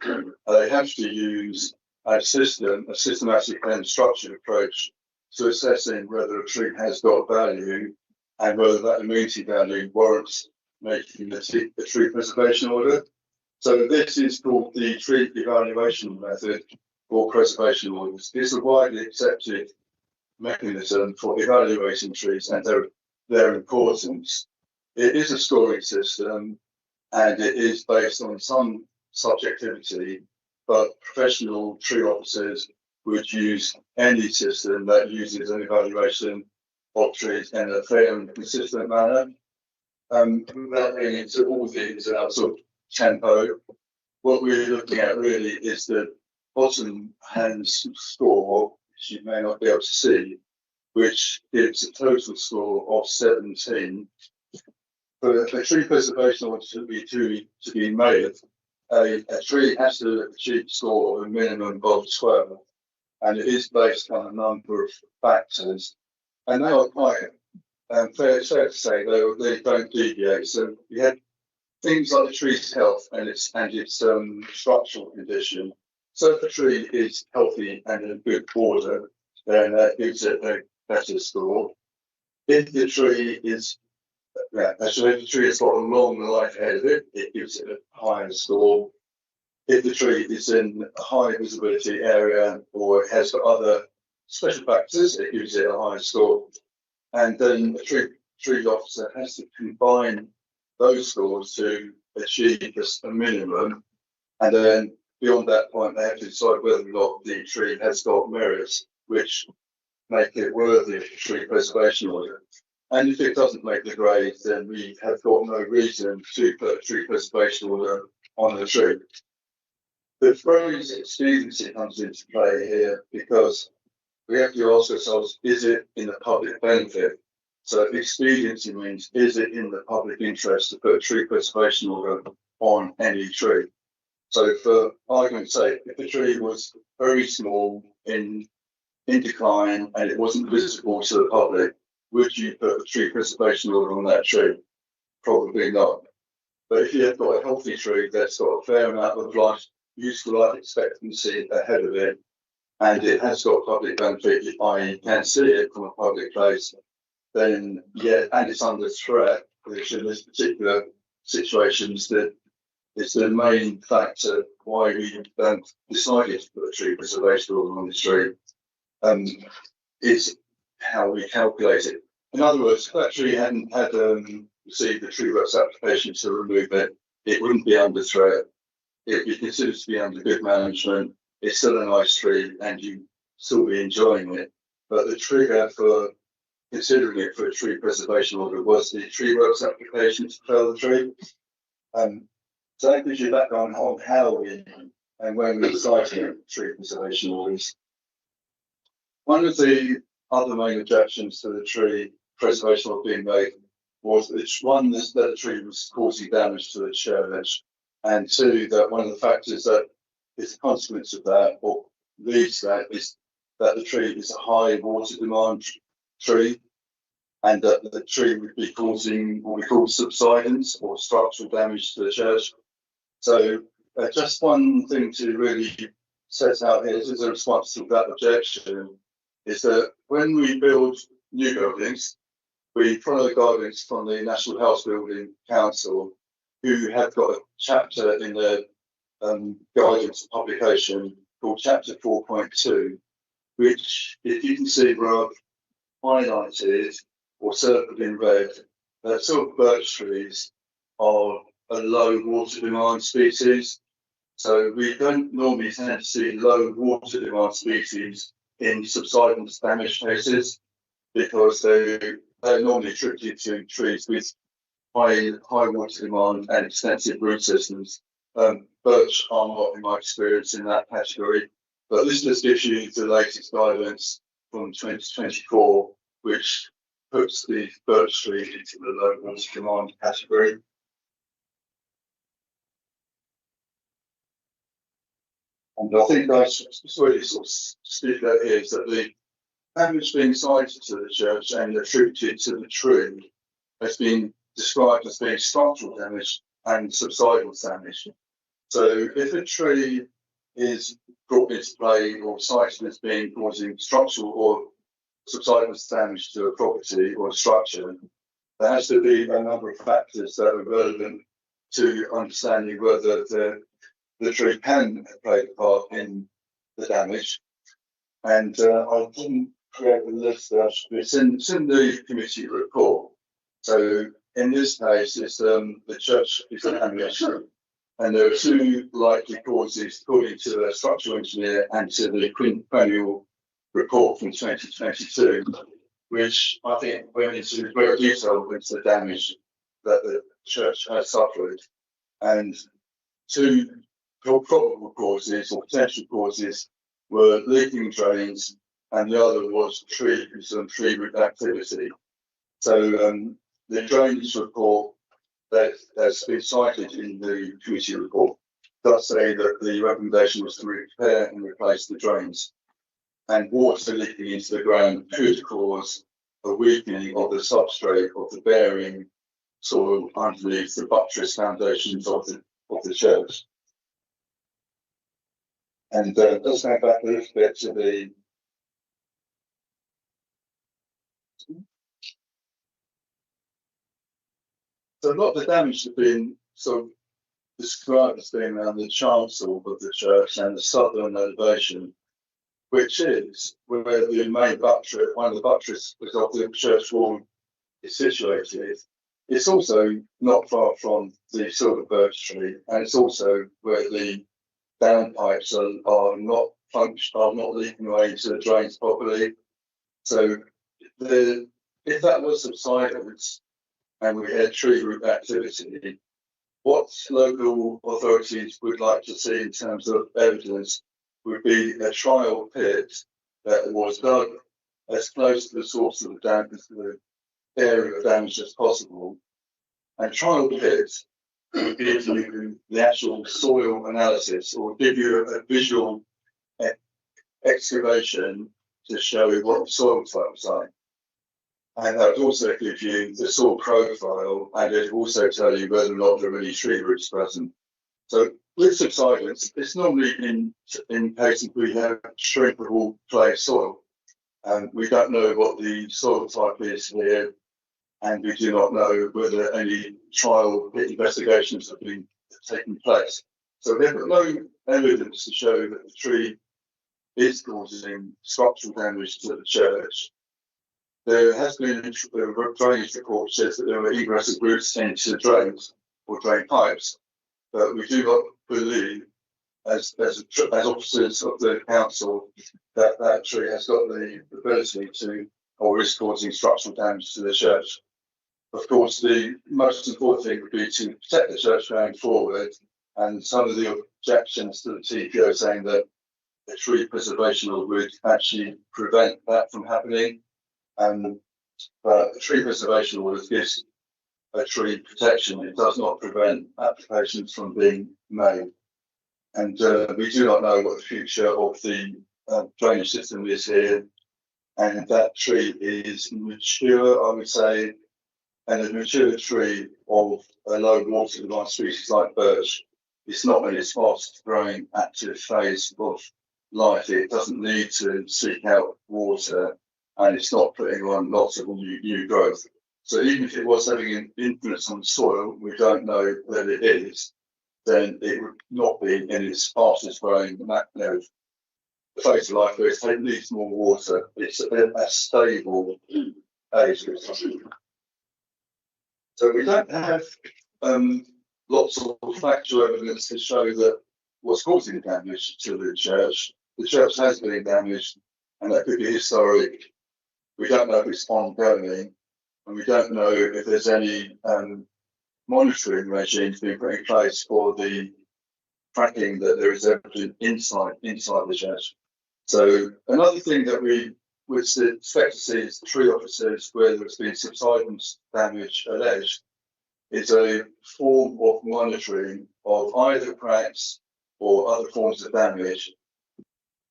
they have to use a systematic and structured approach to assessing whether a tree has got value and whether that immunity value warrants making the tree preservation order. So this is called the tree evaluation method for preservation orders. It's a widely accepted mechanism for evaluating trees and their importance. It is a scoring system and it is based on some subjectivity, but professional tree officers would use any system that uses an evaluation of trees in a fair and consistent manner. Without getting into all the ins and outs of tempo, what we're looking at really is the bottom hand score, which you may not be able to see, which gives a total score of 17. For a tree preservation order to be made, a tree has to achieve a score of a minimum of 12, and it is based on a number of factors, and they are quite fair to say they don't deviate. So we had things like the tree's health and its structural condition. So if the tree is healthy and in good order, then that gives it a better score. If the tree is if the tree has got a long life ahead of it, it gives it a higher score. If the tree is in a high visibility area or it has got other special factors, it gives it a higher score. And then the tree officer has to combine those scores to achieve just a minimum. And then beyond that point, they have to decide whether or not the tree has got merits, which make it worthy of the tree preservation order. And if it doesn't make the grade, then we have got no reason to put a tree preservation order on the tree. The phrase expediency comes into play here because we have to ask ourselves, is it in the public benefit? So expediency means, is it in the public interest to put a tree preservation order on any tree? So for argument's sake, if the tree was very small in in decline and it wasn't visible to the public, would you put a tree preservation order on that tree? Probably not. But if you have got a healthy tree that's got a fair amount of life, useful life expectancy ahead of it, and it has got public benefit, if I can see it from a public place, then yeah, and it's under threat, which in this particular situations that it's the main factor why we decided to put a tree preservation order on the tree, is how we calculate it. In other words, if that tree hadn't received the tree works application to remove it, it wouldn't be under threat. It would be considered to be under good management. It's still a nice tree and you still be enjoying it. But the trigger for considering it for a tree preservation order was the tree works application to fell the tree. So that gives you background on how we and when we decided tree preservation orders. One of the other main objections to the tree preservation order being made was that one, that the tree was causing damage to the church, and two, that one of the factors that is a consequence of that or leads to that is that the tree is a high water demand tree, and that the tree would be causing what we call subsidence or structural damage to the church. So just one thing to really set out here as a response to that objection is that when we build new buildings, we follow the guidance from the National House Building Council, who have got a chapter in their guidance publication called Chapter 4.2, which, if you can see where I've highlighted or circled in red, sort of birch trees are a low water demand species. So we don't normally tend to see low water demand species in subsidence damage cases because they're normally attributed to trees with high water demand and extensive root systems. Birch are not, in my experience, in that category. But this just gives you the latest guidance from 2024, which puts the birch tree into the low water demand category. And I think that's really sort of speak out here is that the damage being cited to the church and attributed to the tree has been described as being structural damage and subsidence damage. So if a tree is brought into play or cited as being causing structural or subsidence damage to a property or a structure, there has to be a number of factors that are relevant to understanding whether the tree can play a part in the damage. And I didn't create a list, it's in the committee report. So in this case, it's the church is damaged, and there are two likely causes according to the structural engineer and to the quinquennial report from 2022, which I think went into great detail into the damage that the church has suffered. And two probable causes or potential causes were leaking drains, and the other was tree root activity. So the drainage report that's been cited in the committee report does say that the recommendation was to repair and replace the drains, and water leaking into the ground could cause a weakening of the substrate of the bearing soil underneath the buttress foundations of the church. And let's go back a little bit to the so a lot of the damage has been sort of described as being around the chancel of the church and the southern elevation, which is where the main buttress, one of the buttresses of the church wall is situated. It's also not far from the silver birch tree, and it's also where the downpipes are not leaking away into the drains properly. So if that was subsidence and we had tree root activity, what local authorities would like to see in terms of evidence would be a trial pit that was dug as close to the source of the damage, to the area of damage as possible. And trial pit would give you the actual soil analysis or give you a visual excavation to show what the soil type was like. And that would also give you the soil profile, and it would also tell you whether or not there are any tree roots present. So with subsidence, it's normally in cases we have shrinkable clay soil. And we don't know what the soil type is here, and we do not know whether any trial investigations have been taking place. So we have no evidence to show that the tree is causing structural damage to the church. There has been a drainage report says that there were egressive roots into drains or drain pipes, but we do not believe, as officers of the council, that that tree has got the ability to, or is causing structural damage to the church. Of course, the most important thing would be to protect the church going forward, and some of the objections to the TPO saying that a tree preservation law would actually prevent that from happening. But the tree preservation law gives a tree protection. It does not prevent applications from being made. And we do not know what the future of the drainage system is here. And that tree is mature, I would say, and a mature tree of a low water demand species like birch. It's not in its fast growing active phase of life. It doesn't need to seek out water, and it's not putting on lots of new growth. So even if it was having an influence on the soil, we don't know that it is, then it would not be in its fastest growing phase of life where it needs more water. It's a stable age. So we don't have lots of factual evidence to show that what's causing damage to the church. The church has been damaged, and that could be historic. We don't know if it's ongoing, and we don't know if there's any monitoring regimes being put in place for the tracking that there is evidence inside the church. So another thing that we would expect to see is tree officers where there's been subsidence damage alleged is a form of monitoring of either cracks or other forms of damage.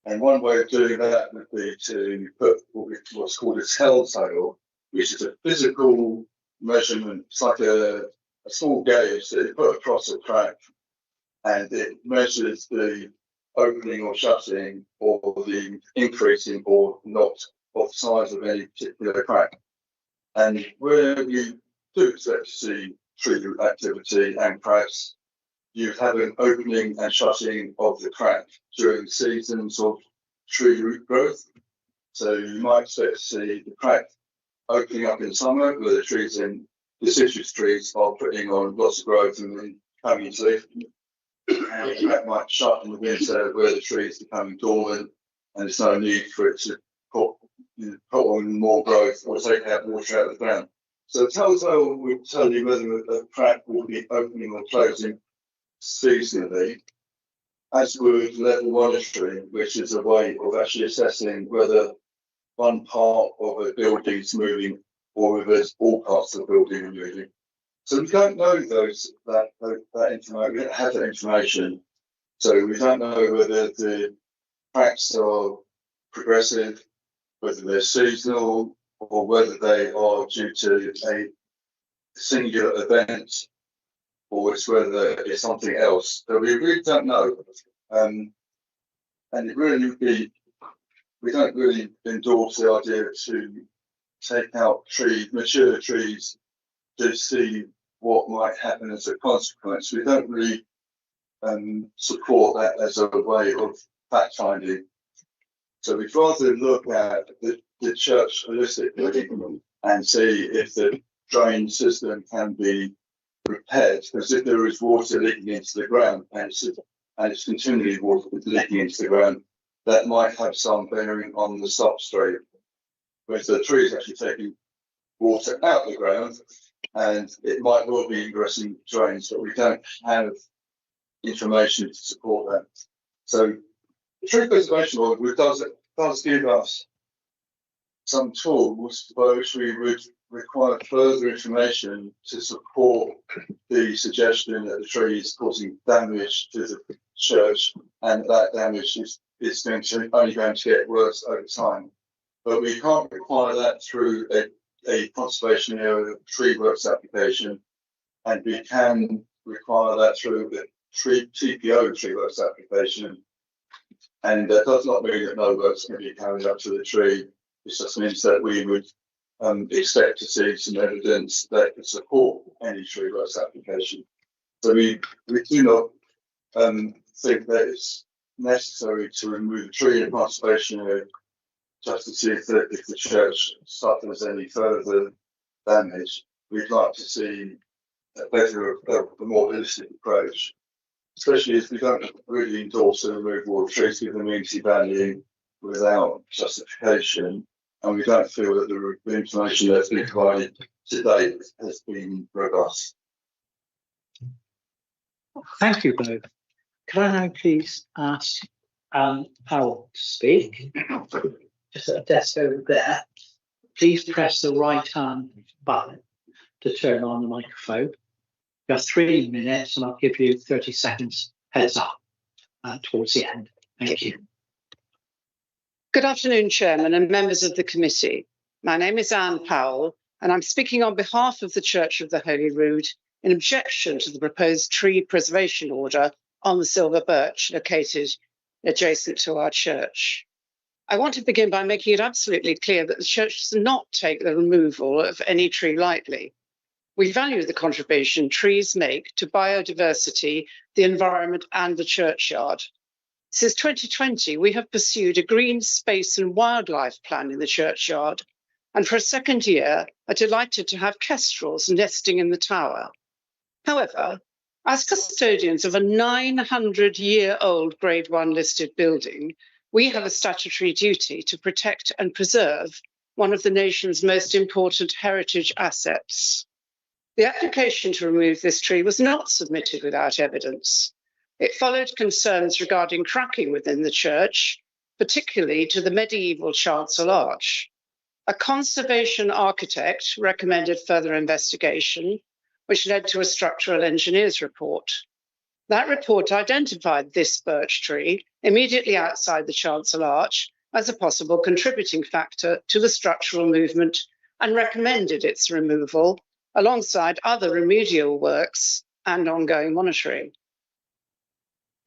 And one way of doing that would be to put what's called a telltale, which is a physical measurement. It's like a small gauge that you put across a crack, and it measures the opening or shutting or the increasing or not of the size of any particular crack. And where you do expect to see tree root activity and cracks, you have an opening and shutting of the crack during seasons of tree root growth. So you might expect to see the crack opening up in summer where the trees in deciduous trees are putting on lots of growth and then coming into leaf. And the crack might shut in the winter where the tree is becoming dormant and there's no need for it to put on more growth or take out water out of the ground. So telltale would tell you whether a crack will be opening or closing seasonally, as would level monitoring, which is a way of actually assessing whether one part of a building is moving or whether all parts of the building are moving. So we don't know that information. We don't have that information. So we don't know whether the cracks are progressive, whether they're seasonal, or whether they are due to a singular event, or it's whether it's something else. So we really don't know. And it really would be, we don't really endorse the idea to take out mature trees to see what might happen as a consequence. We don't really support that as a way of fact finding. So we'd rather look at the church holistically and see if the drain system can be repaired. Because if there is water leaking into the ground and it's continually water leaking into the ground, that might have some bearing on the substrate. Whereas the tree is actually taking water out of the ground, and it might well be ingressing drains, but we don't have information to support that. So the tree preservation law does give us some tools by which we would require further information to support the suggestion that the tree is causing damage to the church, and that damage is only going to get worse over time. but we can't require that through a conservation area tree works application, and we can require that through the TPO tree works application. And that does not mean that no works can be carried up to the tree. It just means that we would expect to see some evidence that could support any tree works application. So we do not think that it's necessary to remove the tree in conservation area just to see if the church suffers any further damage. We'd like to see a better, a more holistic approach, especially if we don't really endorse the removal of trees with amenity value without justification, and we don't feel that the information that's been provided to date has been robust. Thank you both. Can I now please ask Howell to speak? Just at a desk over there. Please press the right hand button to turn on the microphone. You have 3 minutes and I'll give you 30 seconds heads up towards the end. Thank you. Good afternoon, Chairman and members of the committee. My name is Anne Powell and I'm speaking on behalf of the Church of the Holy Rood in objection to the proposed tree preservation order on the silver birch located adjacent to our church. I want to begin by making it absolutely clear that the church does not take the removal of any tree lightly. We value the contribution trees make to biodiversity, the environment and the churchyard. Since 2020, we have pursued a green space and wildlife plan in the churchyard, and for a second year are delighted to have kestrels nesting in the tower. However, as custodians of a 900-year-old Grade 1 listed building, we have a statutory duty to protect and preserve one of the nation's most important heritage assets. The application to remove this tree was not submitted without evidence. It followed concerns regarding cracking within the church, particularly to the medieval chancel arch. A conservation architect recommended further investigation, which led to a structural engineer's report. That report identified this birch tree immediately outside the chancel arch as a possible contributing factor to the structural movement and recommended its removal alongside other remedial works and ongoing monitoring.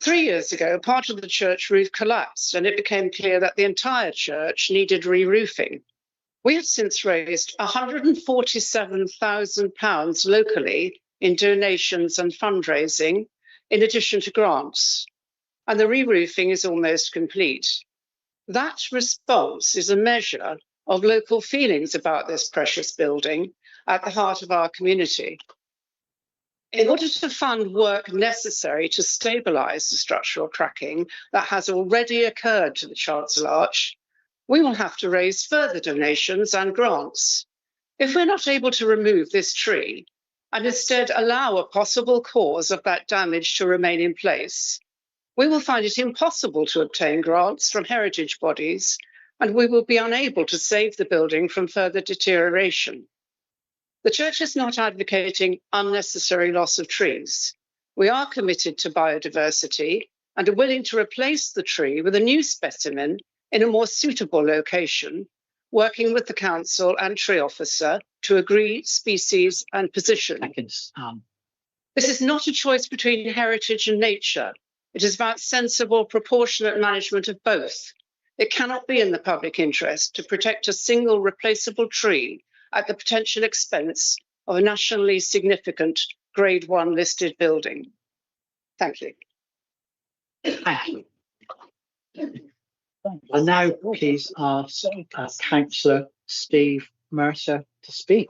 3 years ago, part of the church roof collapsed and it became clear that the entire church needed re-roofing. We have since raised £147,000 locally in donations and fundraising, in addition to grants, and the re-roofing is almost complete. That response is a measure of local feelings about this precious building at the heart of our community. In order to fund work necessary to stabilise the structural cracking that has already occurred to the chancel arch, we will have to raise further donations and grants. If we're not able to remove this tree and instead allow a possible cause of that damage to remain in place, we will find it impossible to obtain grants from heritage bodies and we will be unable to save the building from further deterioration. The church is not advocating unnecessary loss of trees. We are committed to biodiversity and are willing to replace the tree with a new specimen in a more suitable location, working with the council and tree officer to agree species and position. This is not a choice between heritage and nature. It is about sensible, proportionate management of both. It cannot be in the public interest to protect a single replaceable tree at the potential expense of a nationally significant Grade 1 listed building. Thank you. Thank you. I now please ask Councillor Steve Mercer to speak.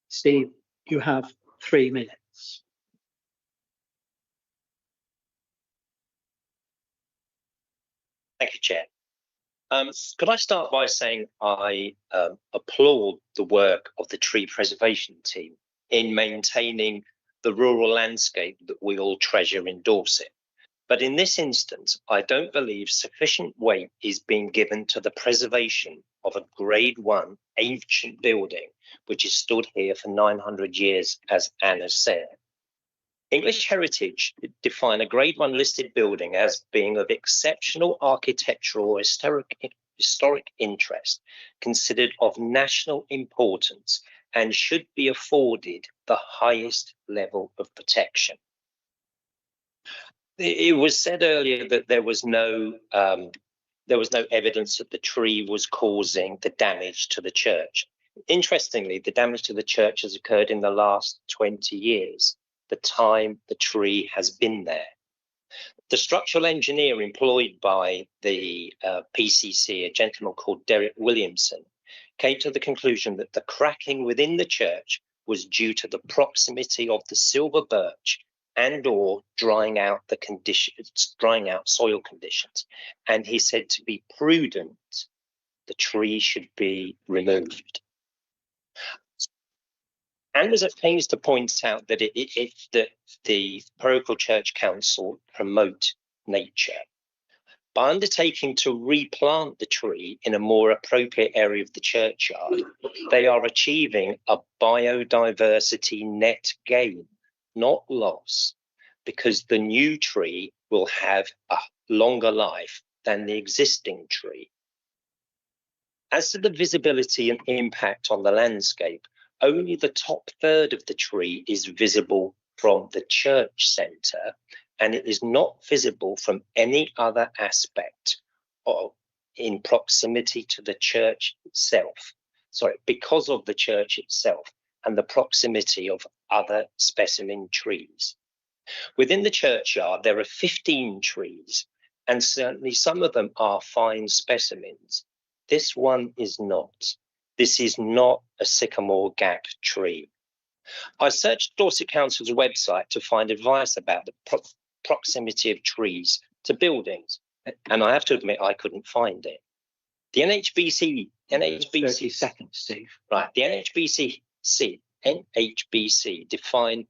Steve, you have 3 minutes. Thank you, Chair. Could I start by saying I applaud the work of the tree preservation team in maintaining the rural landscape that we all treasure in Dorset. But in this instance, I don't believe sufficient weight is being given to the preservation of a Grade 1 ancient building, which has stood here for 900 years, as Anna said. English heritage define a Grade 1 listed building as being of exceptional architectural or historic interest considered of national importance and should be afforded the highest level of protection. It was said earlier that there was no evidence that the tree was causing the damage to the church. Interestingly, the damage to the church has occurred in the last 20 years, the time the tree has been there. The structural engineer employed by the PCC, a gentleman called Derek Williamson, came to the conclusion that the cracking within the church was due to the proximity of the silver birch and or drying out soil conditions. And he said to be prudent, the tree should be removed. And was at pains to point out that that the parochial church council promote nature. By undertaking to replant the tree in a more appropriate area of the churchyard, they are achieving a biodiversity net gain, not loss, because the new tree will have a longer life than the existing tree. As to the visibility and impact on the landscape, only the top third of the tree is visible from the church centre, and it is not visible from any other aspect or in proximity to the church itself. Sorry, because of the church itself and the proximity of other specimen trees. Within the churchyard, there are 15 trees, and certainly some of them are fine specimens. This one is not. This is not a sycamore gap tree. I searched Dorset Council's website to find advice about the proximity of trees to buildings, and I have to admit I couldn't find it. The NHBC 30 seconds, Steve. Right, the NHBC define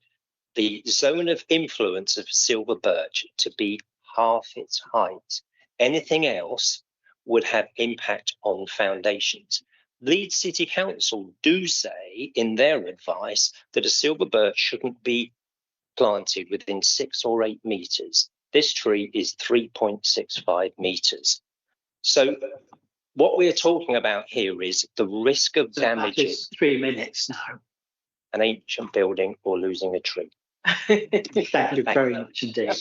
the zone of influence of silver birch to be half its height. Anything else would have impact on foundations. Leeds City Council do say in their advice that a silver birch shouldn't be planted within 6 or 8 metres. This tree is 3.65 metres. So what we're talking about here is the risk of damaging. That is 3 minutes now. An ancient building or losing a tree. Thank you very much indeed.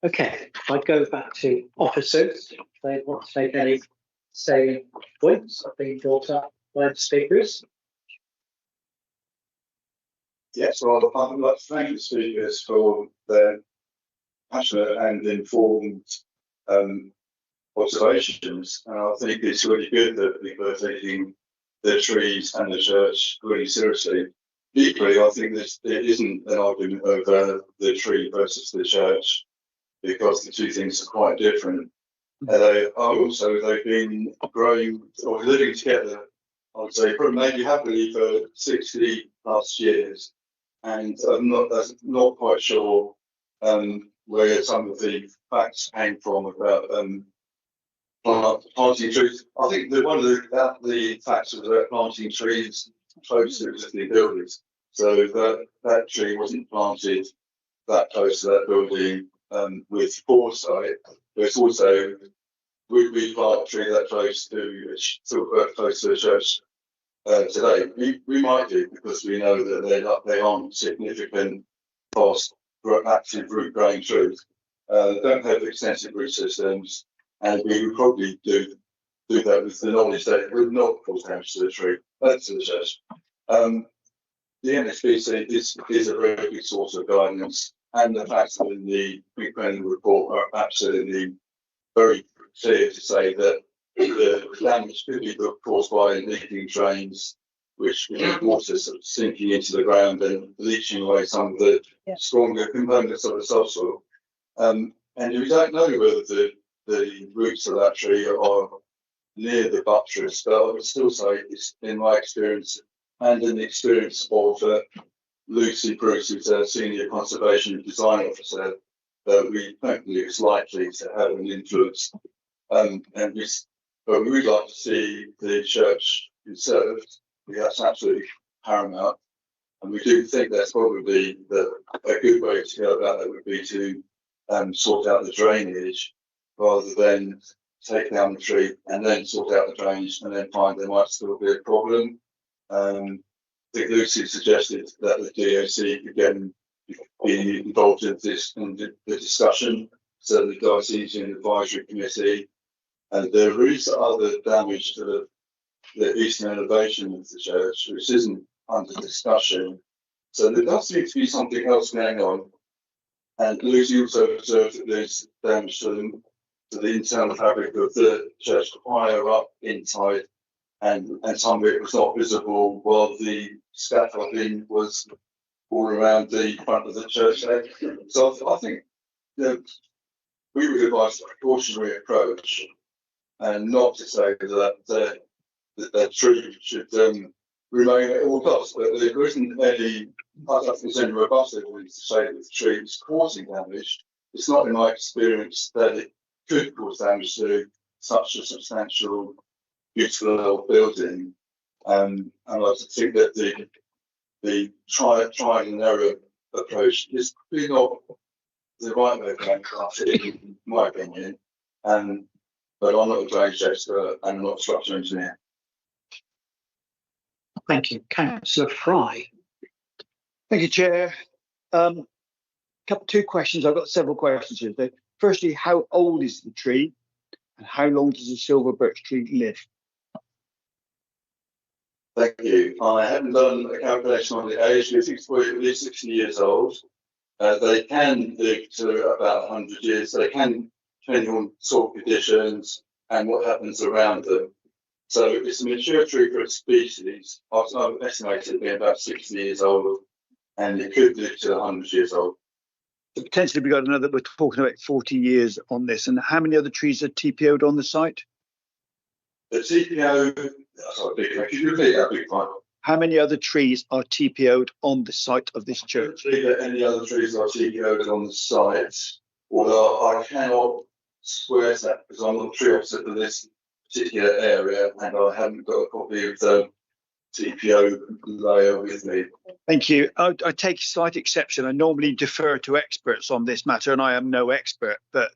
Okay, if I go back to officers, if they want to make any salient points that have been brought up by the speakers. Yes, well, I'd like to thank the speakers for their passionate and informed observations. And I think it's really good that people are taking the trees and the church really seriously. Equally, I think there isn't an argument over the tree versus the church, because the two things are quite different. They've been growing or living together, I would say, maybe happily for 60 plus years. And I'm not quite sure where some of the facts came from about planting trees. I think that one of the facts was about planting trees close to existing buildings. So that tree wasn't planted that close to that building with foresight. But it's also, would we plant a tree that close to the church today? We might do, because we know that they aren't significant, fast, active root growing trees. They don't have extensive root systems, and we would probably do that with the knowledge that it would not cause damage to the tree, to the church. The NHBC is a very good source of guidance, and the facts in the pre-planning report are absolutely very clear to say that the damage could be caused by leaking drains, which water sort of sinking into the ground and leaching away some of the stronger components of the subsoil. And we don't know whether the roots of that tree are near the buttress, but I would still say, it's in my experience and in the experience of Lucy Bruce, who's a senior conservation design officer, we don't believe it's likely to have an influence. But we would like to see the church conserved. That's absolutely paramount. And we do think that's probably a good way to go about that would be to sort out the drainage rather than take down the tree and then sort out the drainage and then find there might still be a problem. I think Lucy suggested that the DOC again be involved in the discussion. So the Diocesan Advisory Committee, and there is other damage to the eastern elevation of the church, which isn't under discussion. So there does seem to be something else going on. And Lucy also observed that there's damage to the internal fabric of the church higher up inside, and some of it was not visible while the scaffolding was all around the front of the church there. So I think that we would advise a precautionary approach and not to say that the tree should remain at all costs. But there isn't any, I don't think there's any robust evidence to say that the tree is causing damage. It's not in my experience that it could cause damage to such a substantial, beautiful old building. And I think that the try and error approach is probably not the right way of going about it, in my opinion. But I'm not a drainage expert and I'm not a structural engineer. Thank you. Councillor Fry. Thank you, Chair. Two questions. I've got several questions here. Firstly, how old is the tree and how long does the silver birch tree live? Thank you. I haven't done a calculation on the age, but it's probably at least 60 years old. They can live to about 100 years. They can, depending on soil conditions and what happens around them. So it's a mature tree for its species. I've estimated it being about 60 years old, and it could live to 100 years old. So potentially we've got another, we're talking about 40 years on this. And how many other trees are TPO'd on the site? The TPO, sorry, could you repeat that, big one? How many other trees are TPO'd on the site of this church? I don't believe that any other trees are TPO'd on the site, although I cannot swear to that because I'm not a tree officer for this particular area and I haven't got a copy of the TPO layer with me. Thank you. I take slight exception. I normally defer to experts on this matter and I am no expert, but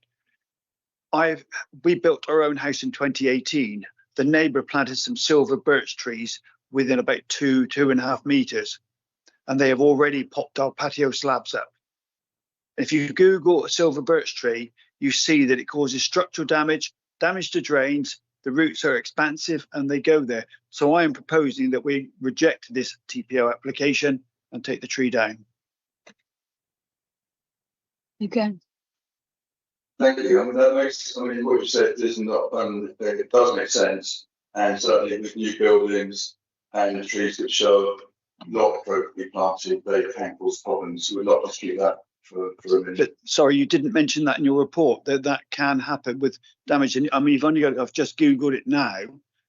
we built our own house in 2018. The neighbour planted some silver birch trees within about 2.5 meters, and they have already popped our patio slabs up. If you Google a silver birch tree, you see that it causes structural damage, damage to drains, the roots are expansive and they go there. So I am proposing that we reject this TPO application and take the tree down. Okay. Thank you. What you said is not, it does make sense. And certainly with new buildings and the trees that show not appropriately planted, they can cause problems. So we'll not just keep that for a minute. But sorry, you didn't mention that in your report, that can happen with damage. And I mean, I've just Googled it now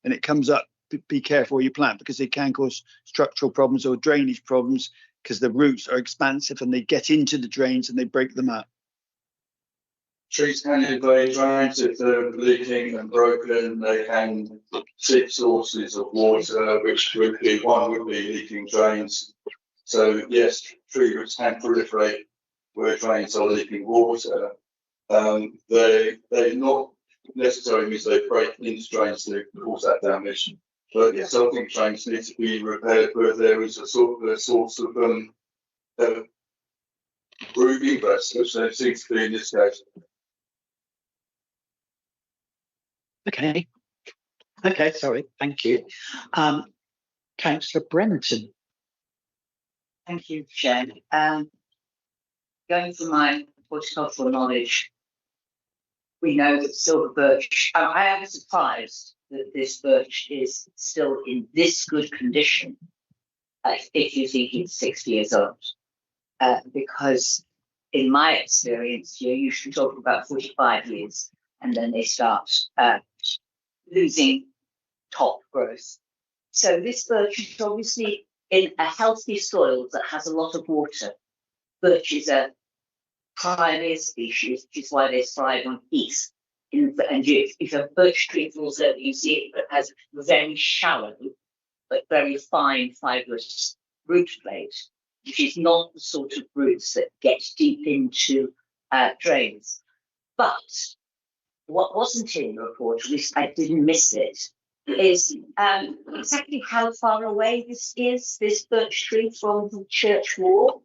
and it comes up, be careful where you plant because they can cause structural problems or drainage problems because the roots are expansive and they get into the drains and they break them up. Trees can invade drains if they're leaking and broken. They can seek sources of water, which would be leaking drains. So yes, tree roots can proliferate where drains are leaking water. They not necessarily means they break into drains to cause that damage. But yes, I think drains need to be repaired where there is a source of root ingress, which there seems to be in this case. Okay, sorry, thank you. Councillor Brenton. Thank you, Chair. Going from my horticultural knowledge, we know that silver birch, I am surprised that this birch is still in this good condition if you think it's 60 years old. Because in my experience, you're usually talking about 45 years and then they start losing top growth. So this birch is obviously in a healthy soil that has a lot of water. Birch is a pioneer species, which is why they thrive on heath. And if a birch tree falls over, you see it has very shallow but very fine fibrous root plate, which is not the sort of roots that get deep into drains. But what wasn't in the report, at least I didn't miss it, is exactly how far away this birch tree from the church wall.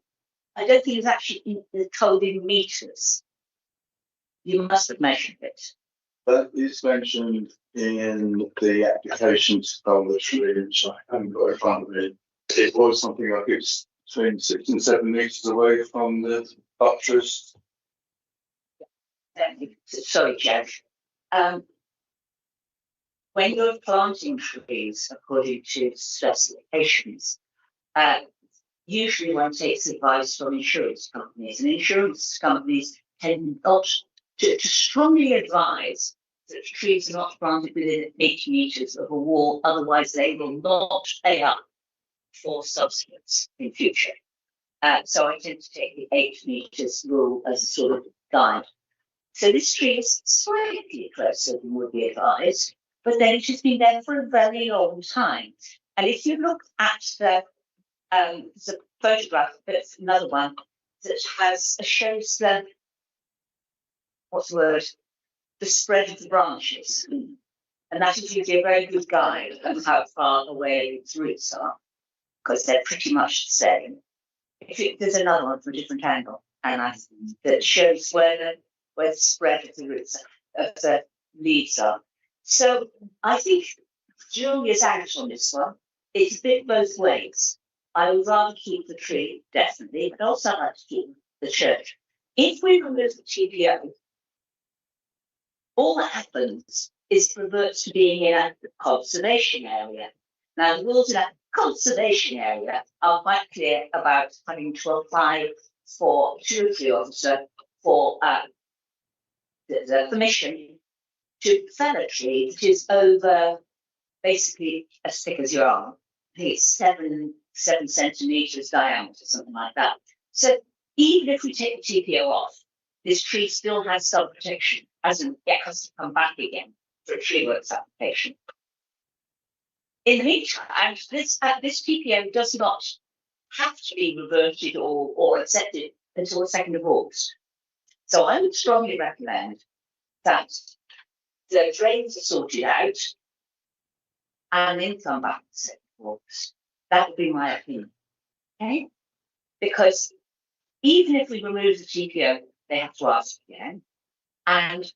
I don't think it's actually told in meters. You must have measured it. That is mentioned in the applications of the tree, which I haven't got in front of me. It was something like it's between 6 and 7 metres away from the buttress. Sorry, Judge. When you're planting trees according to specifications, usually one takes advice from insurance companies, and insurance companies tend not to strongly advise that trees are not planted within 80 metres of a wall, otherwise they will not pay up for subsidies in future. So I tend to take the 8 metres rule as a sort of guide. So this tree is slightly closer than would be advised, but then it has been there for a very long time. And if you look at the photograph, that's another one that shows the, what's the word, the spread of the branches. And that is usually a very good guide of how far away its roots are, because they're pretty much the same. There's another one from a different angle, and that shows where the spread of the roots of the leaves are. So I think Julia's out on this one. It's a bit both ways. I would rather keep the tree, definitely, but also I'd like to keep the church. If we remove the TPO, all that happens is it reverts to being in a conservation area. Now, the rules in a conservation area are quite clear about having to apply for security officer for the permission to fell a tree that is over basically as thick as your arm. I think it's 7 centimeters diameter, something like that. So even if we take the TPO off, this tree still has some protection, as in it has to come back again for a tree works application. In the meantime, this TPO does not have to be reverted or accepted until the 2nd of August. So I would strongly recommend that the drains are sorted out and then come back to 2nd of August. That would be my opinion. Okay? Because even if we remove the TPO, they have to ask again. And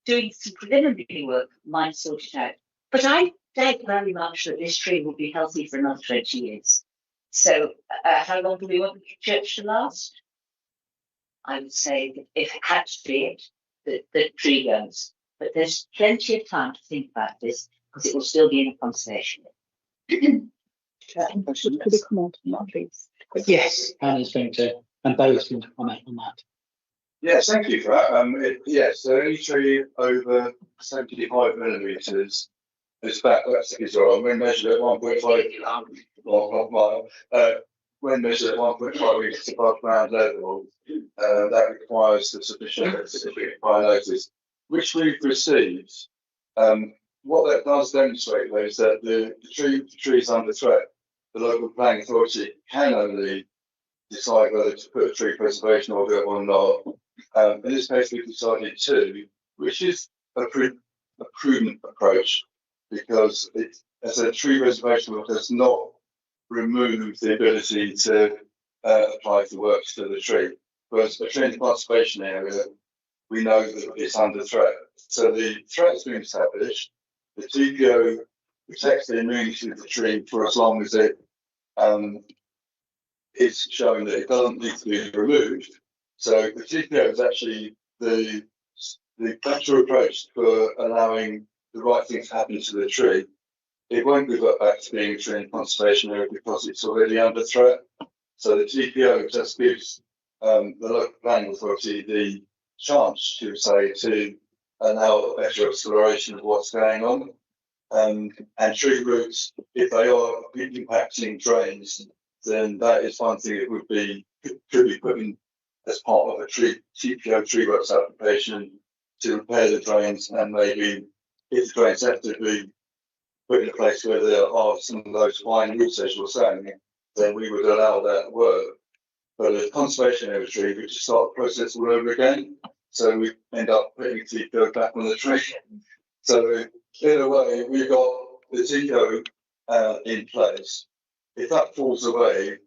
doing some preliminary work might sort it out. But I doubt very much that this tree will be healthy for another 20 years. So how long do we want the church to last? I would say that if it had to be it, the tree goes. But there's plenty of time to think about this because it will still be in a conservation. Yes, Anna's going to, and Bo's going to comment on that. Yes, thank you for that. So any tree over 75 millimetres is about, when measured at 1.5 mile, when measured at 1.5 metres above ground level, that requires the sufficient fire notice, which we've received. What that does demonstrate, though, is that the tree is under threat. The local planning authority can only decide whether to put a tree preservation order or not. In this case, we've decided to, which is a prudent approach, because it, as a tree preservation order, does not remove the ability to apply for works to the tree. Whereas a tree conservation area, we know that it's under threat. So the threat's been established. The TPO protects the immunity of the tree for as long as it is showing that it doesn't need to be removed. So the TPO is actually the better approach for allowing the right thing to happen to the tree. It won't revert back to being a tree in conservation area because it's already under threat. So the TPO just gives the local planning authority the chance to allow a better exploration of what's going on. And tree roots, if they are impacting drains, then that is one thing that could be put in as part of a TPO tree works application to repair the drains, and maybe if the drains have to be put in a place where there are some of those fine roots, as you're saying, then we would allow that work. But a conservation area tree, we just start the process all over again. So we end up putting the TPO back on the tree. So in a way, we've got the TPO in place. If that falls away,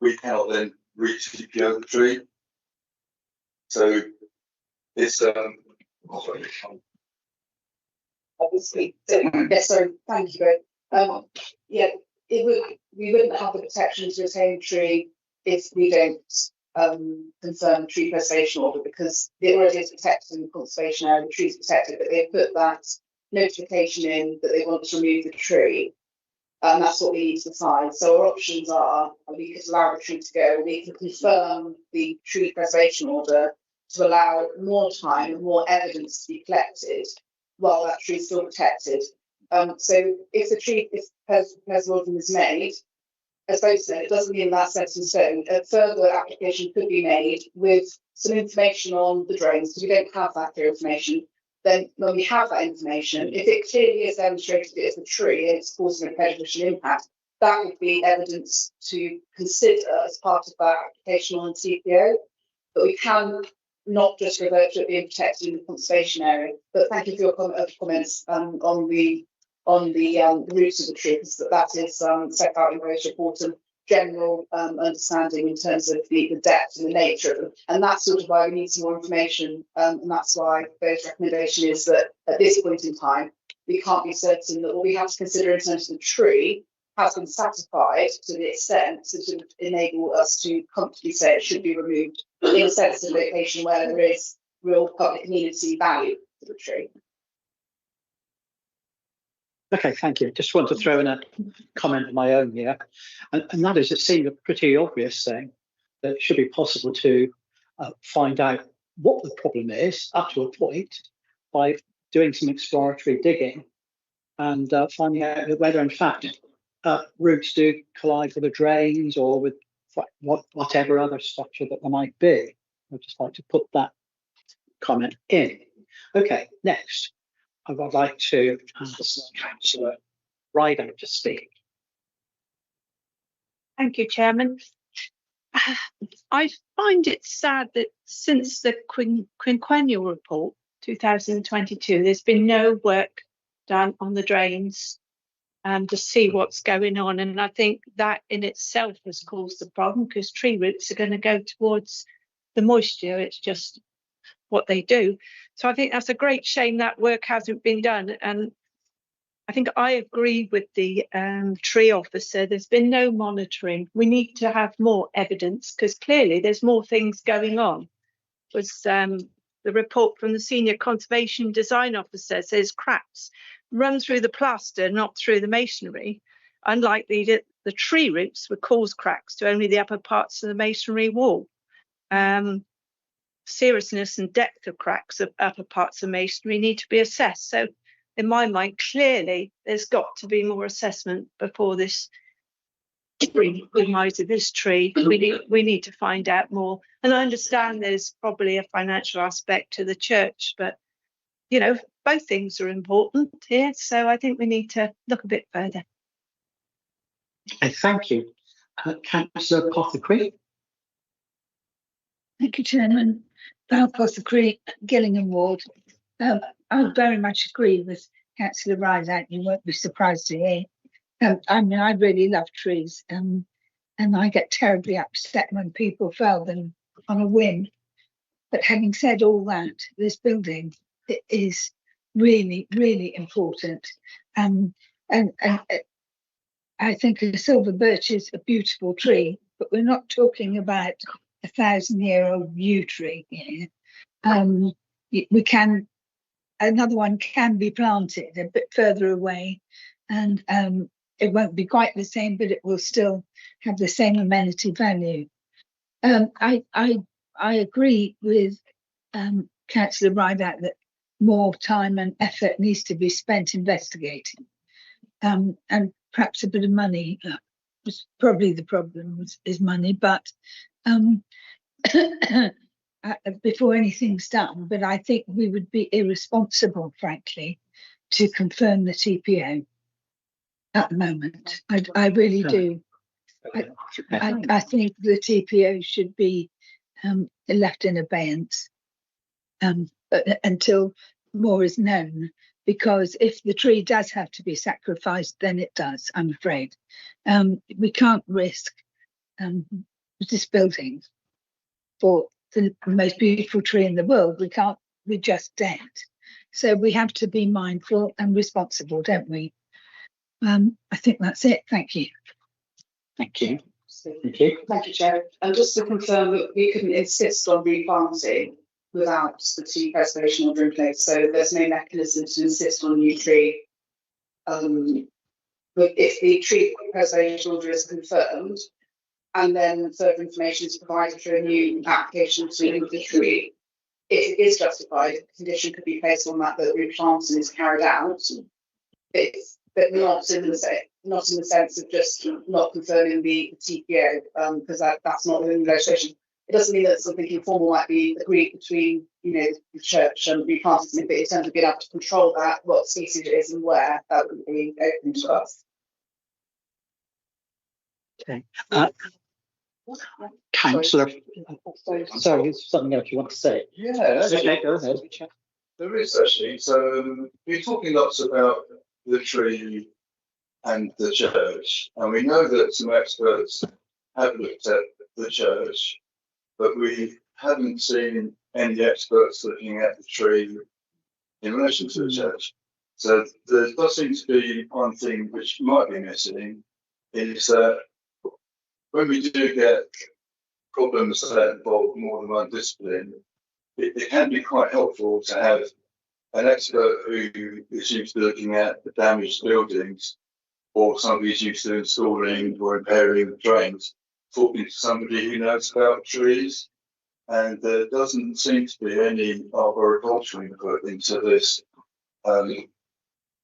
we cannot then re-TPO the tree. So it's obviously. Yes, so thank you both. Yeah, we wouldn't have the protection to retain tree if we don't confirm the tree preservation order, because it already is protected in the conservation area, the tree's protected, but they put that notification in that they want to remove the tree. And that's what we need to decide. So our options are, we could allow the tree to go, we can confirm the tree preservation order to allow more time and more evidence to be collected while that tree is still protected. So if the tree, if preservation order is made, as both said, it doesn't mean that's set in stone. A further application could be made with some information on the drains, because we don't have that clear information. Then when we have that information, if it clearly is demonstrated it is a tree and it's causing a prejudicial impact, that would be evidence to consider as part of that application on TPO. But we can not just revert to it being protected in the conservation area. But thank you for your comments on the roots of the tree, because that is set out in various reports and general understanding in terms of the depth and the nature of them. And that's sort of why we need some more information. And that's why Bo's recommendation is that at this point in time, we can't be certain that what we have to consider in terms of the tree has been satisfied to the extent to enable us to comfortably say it should be removed in a sensitive location where there is real public community value to the tree. Okay, thank you. Just want to throw in a comment of my own here, and that is, it seemed a pretty obvious thing that it should be possible to find out what the problem is up to a point by doing some exploratory digging and finding out whether in fact roots do collide with the drains or with whatever other structure that there might be. I'd just like to put that comment in. Okay, next. I would like to ask Councillor Rideout to speak. Thank you, Chairman. I find it sad that since the quinquennial report 2022, there's been no work done on the drains to see what's going on. And I think that in itself has caused the problem, because tree roots are going to go towards the moisture. It's just what they do. So I think that's a great shame that work hasn't been done. And I think I agree with the tree officer. There's been no monitoring. We need to have more evidence, because clearly there's more things going on. Was the report from the senior conservation design officer says cracks run through the plaster, not through the masonry. Unlikely that the tree roots would cause cracks to only the upper parts of the masonry wall. Seriousness and depth of cracks of upper parts of masonry need to be assessed. So in my mind, clearly there's got to be more assessment before this demise of this tree. We need to find out more. And I understand there's probably a financial aspect to the church, but you know, both things are important here. So I think we need to look a bit further. Thank you. Councillor Pothecary. Thank you, Chairman. Val Pothecary, Gillingham Ward. I very much agree with Councillor Rideout. You won't be surprised to hear. I mean, I really love trees, and I get terribly upset when people fell them on a whim. But having said all that, this building is really, really important. And I think a silver birch is a beautiful tree, but we're not talking about 1,000-year-old yew tree here. Another one can be planted a bit further away, and it won't be quite the same, but it will still have the same amenity value. I agree with Councillor Rideout that more time and effort needs to be spent investigating, and perhaps a bit of money. Was probably the problem is money, but before anything's done. But I think we would be irresponsible, frankly, to confirm the TPO at the moment. I really do. I think the TPO should be left in abeyance until more is known. Because if the tree does have to be sacrificed, then it does, I'm afraid. We can't risk this building for the most beautiful tree in the world. We just don't. So we have to be mindful and responsible, don't we? I think that's it. Thank you. Thank you. Thank you. Thank you, Chair. And just to confirm that we couldn't insist on replanting without the tree preservation order in place. So there's no mechanism to insist on a new tree. But if the tree preservation order is confirmed, and then further information is provided for a new application to remove the tree, if it is justified, a condition could be placed on that replanting is carried out. But not in the sense of just not confirming the TPO, because that's not in the legislation. It doesn't mean that something informal might be agreed between, the church and replanting, but in terms of being able to control that, what species it is and where, that would be open to us. Okay. Councillor, sorry, is something else you want to say? Yeah, Okay, go ahead. there is actually. So we're talking lots about the tree and the church, and we know that some experts have looked at the church, but we haven't seen any experts looking at the tree in relation to the church. So there does seem to be one thing which might be missing, is that when we do get problems that involve more than one discipline, it can be quite helpful to have an expert who is used to looking at the damaged buildings, or somebody who's used to installing or repairing drains, talking to somebody who knows about trees. And there doesn't seem to be any arboricultural input into this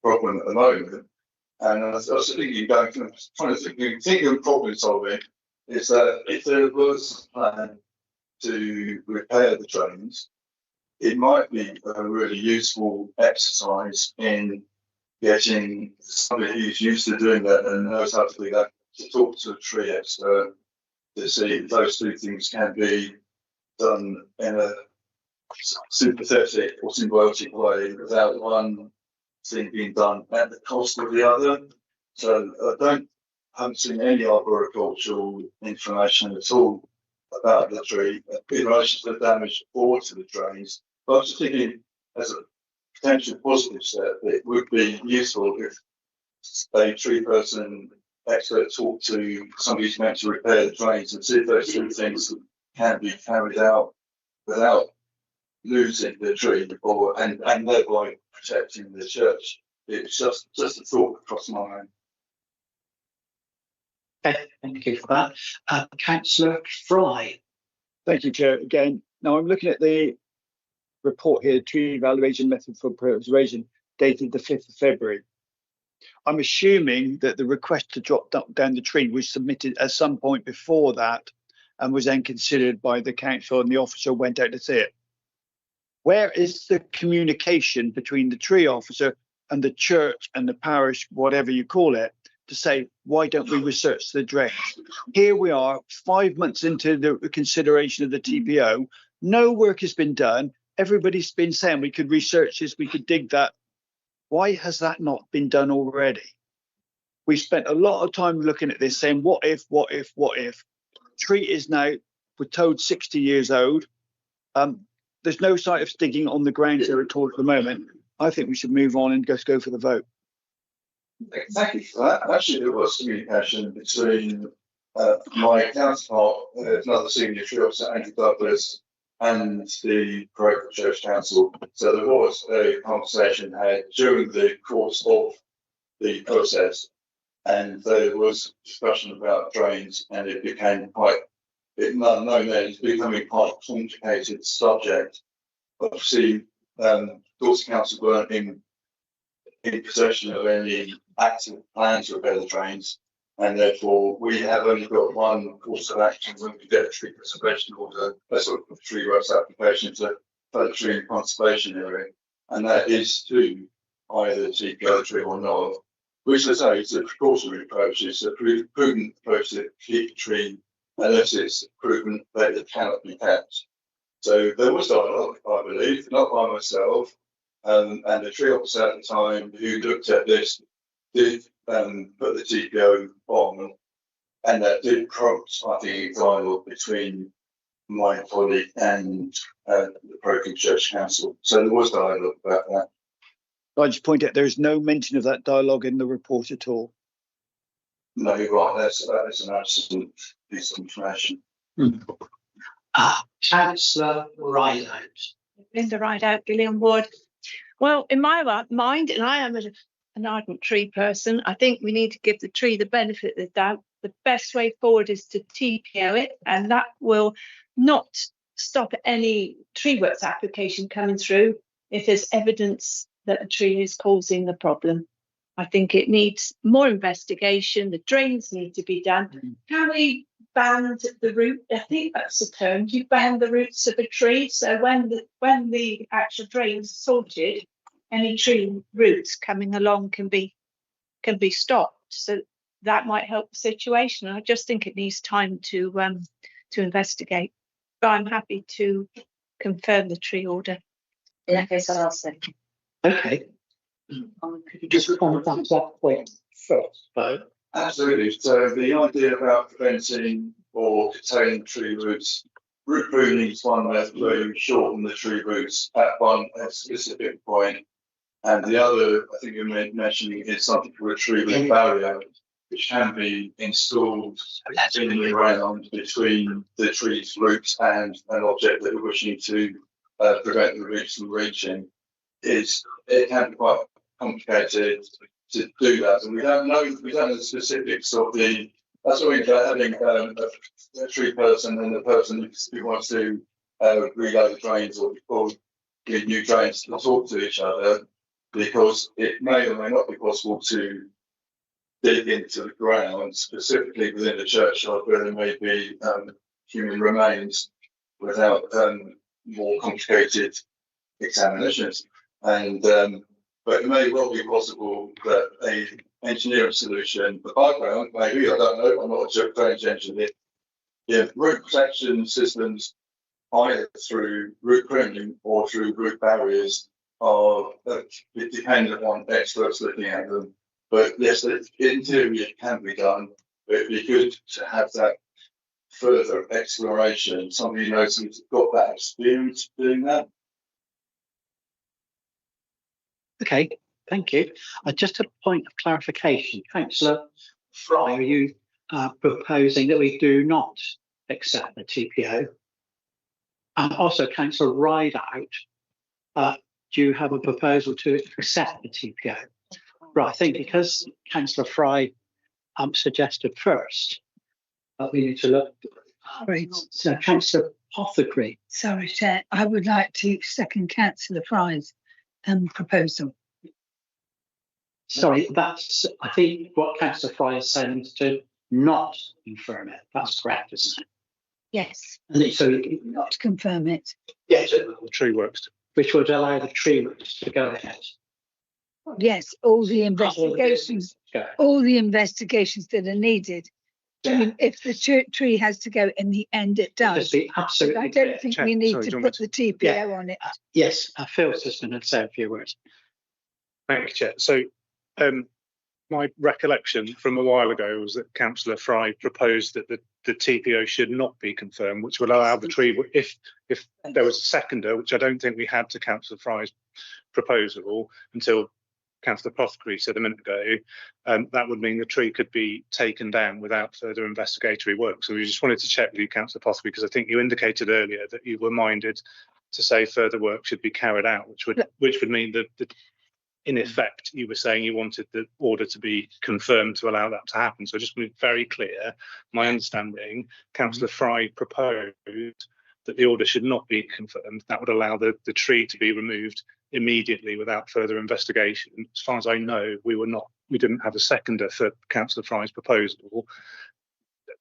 problem at the moment. And I was thinking, trying to think of problem solving, is that if there was a plan to repair the drains, it might be a really useful exercise in getting somebody who's used to doing that and knows how to do that to talk to a tree expert to see if those two things can be done in a sympathetic or symbiotic way without one thing being done at the cost of the other. So I haven't seen any arboricultural information at all about the tree in relation to the damage or to the drains. But I was just thinking, as a potential positive step, it would be useful if a tree person expert talked to somebody who's meant to repair the drains and see if those two things can be carried out without losing the tree and thereby protecting the church. It's just a thought across my mind. Okay, thank you for that. Councillor Fry. Thank you, Chair. Again, now I'm looking at the report here, Tree Evaluation Method for Preservation, dated the 5th of February. I'm assuming that the request to drop down the tree was submitted at some point before that and was then considered by the council, and the officer went out to see it. Where is the communication between the tree officer and the church and the parish, whatever you call it, to say, why don't we research the drains? Here we are, 5 months into the consideration of the TPO. No work has been done. Everybody's been saying we could research this, we could dig that. Why has that not been done already? We spent a lot of time looking at this, saying, what if, what if, what if? Tree is now, we're told, 60 years old. There's no sight of digging on the grounds there at all at the moment. I think we should move on and just go for the vote. Thank you for that. Actually, there was communication between my counterpart, another senior tree officer, Andrew Douglas, and the Parochial Church Council. So there was a conversation had during the course of the process, and there was discussion about drains, and it became it's becoming quite a complicated subject. Obviously, Dorset Council weren't in possession of any active plans to repair the drains, and therefore we have only got one course of action when we get a tree preservation order, a sort of tree rights application to the tree and conservation area, and that is to either TPO the tree or not, which, as I say, is a precautionary approach. It's a prudent approach to keep the tree unless it's proven that it cannot be kept. So there was dialogue, I believe, not by myself, and the tree officer at the time who looked at this did put the TPO on, and that did prompt, I think, dialogue between my colleague and the Broken Church Council. So there was dialogue about that. I just point out there's no mention of that dialogue in the report at all. No, you're right. That is an absolute piece of information. Councillor Rideout. Linda Rideout, Gillian Wood. Well, in my mind, and I am an ardent tree person, I think we need to give the tree the benefit of the doubt. The best way forward is to TPO it, and that will not stop any tree works application coming through if there's evidence that a tree is causing the problem. I think it needs more investigation. The drains need to be done. Can we ban the root? I think that's the term. You ban the roots of a tree. So when the actual drain's sorted, any tree roots coming along can be stopped. So that might help the situation. I just think it needs time to investigate. But I'm happy to confirm the tree order. In that case, I'll second. Okay. Could you just comment on that point first, Bo? Absolutely. So the idea about preventing or containing tree roots, root pruning is one method where you shorten the tree roots at one specific point. And the other, I think you're mentioning, is something called a tree root barrier, which can be installed in the ground between the tree's roots and an object that we're wishing to prevent the roots from reaching. It can be quite complicated to do that, and we don't know the specifics of the. That's why we're having a tree person and the person who wants to relay the drains or get new drains to talk to each other, because it may or may not be possible to dig into the ground, specifically within the churchyard where there may be human remains, without more complicated examinations. And but it may well be possible that a engineering solution, the background, maybe, I don't know, I'm not a drainage engineer, root protection systems, either through root pruning or through root barriers, are dependent on experts looking at them. But yes, in theory it can be done, but it'd be good to have that further exploration. Somebody who knows who's got that experience doing that. Okay, thank you. Just a point of clarification. Councillor Fry, are you proposing that we do not accept the TPO? And also, Councillor Rideout, do you have a proposal to accept the TPO? Right, I think because Councillor Fry suggested first, we need to look. Right. So, Councillor Pothecary. Sorry, Chair. I would like to second Councillor Fry's proposal. Sorry, that's, I think what Councillor Fry is saying is to not confirm it. That's correct, isn't it? Yes. And so not confirm it. Yes, the tree works, which would allow the tree roots to go ahead. Yes, all the investigations that are needed. I mean, if the tree has to go in the end, it does. Just be absolutely but I don't think we need to put the TPO on it. Yes, Phil's just going to say a few words. Thank you, Chair. So my recollection from a while ago was that Councillor Fry proposed that the TPO should not be confirmed, which would allow the tree, if there was a seconder, which I don't think we had to Councillor Fry's proposal until Councillor Pothecary said a minute ago, that would mean the tree could be taken down without further investigatory work. So we just wanted to check with you, Councillor Pothecary, because I think you indicated earlier that you were minded to say further work should be carried out, which would mean that in effect you were saying you wanted the order to be confirmed to allow that to happen. So just to be very clear, my understanding, Councillor Fry proposed that the order should not be confirmed. That would allow the tree to be removed immediately without further investigation. As far as I know, we didn't have a seconder for Councillor Fry's proposal.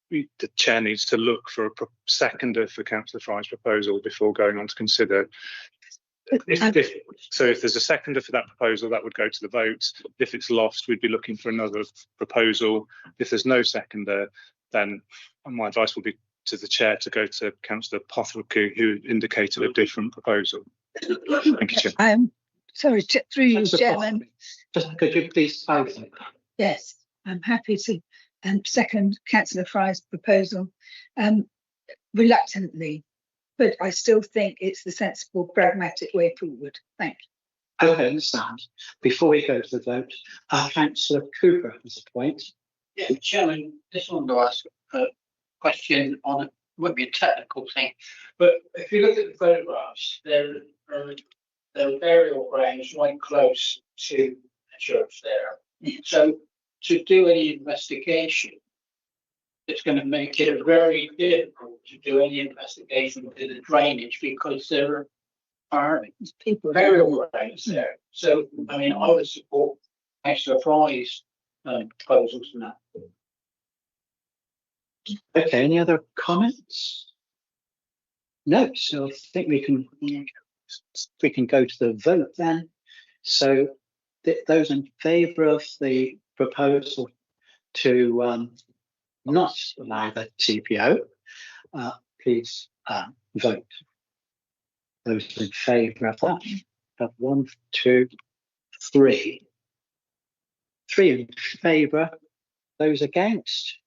The chair needs to look for a seconder for Councillor Fry's proposal before going on to consider. If there's a seconder for that proposal, that would go to the vote. If it's lost, we'd be looking for another proposal. If there's no seconder, then my advice would be to the chair to go to Councillor Pothwick, who indicated a different proposal. Thank you, Chair. I'm sorry, through you, Chairman. Just could you please clarify? Yes, I'm happy to second Councillor Fry's proposal reluctantly, but I still think it's the sensible, pragmatic way forward. Thank you. Okay, I understand. Before we go to the vote, Councillor Cooper has a point. Yeah, Chairman, just wanted to ask a question on it. Won't be a technical thing, but if you look at the photographs, there are burial grounds right close to the church there. So to do any investigation, it's going to make it very difficult to do any investigation into the drainage because there are burial grounds there. So, I mean, I would support Councillor Fry's proposals on that. Okay, any other comments? No, so I think we can go to the vote then. So those in favour of the proposal to not allow the TPO, please vote. Those in favour of that. Have 1, 2, 3. 3 in favour. Those against.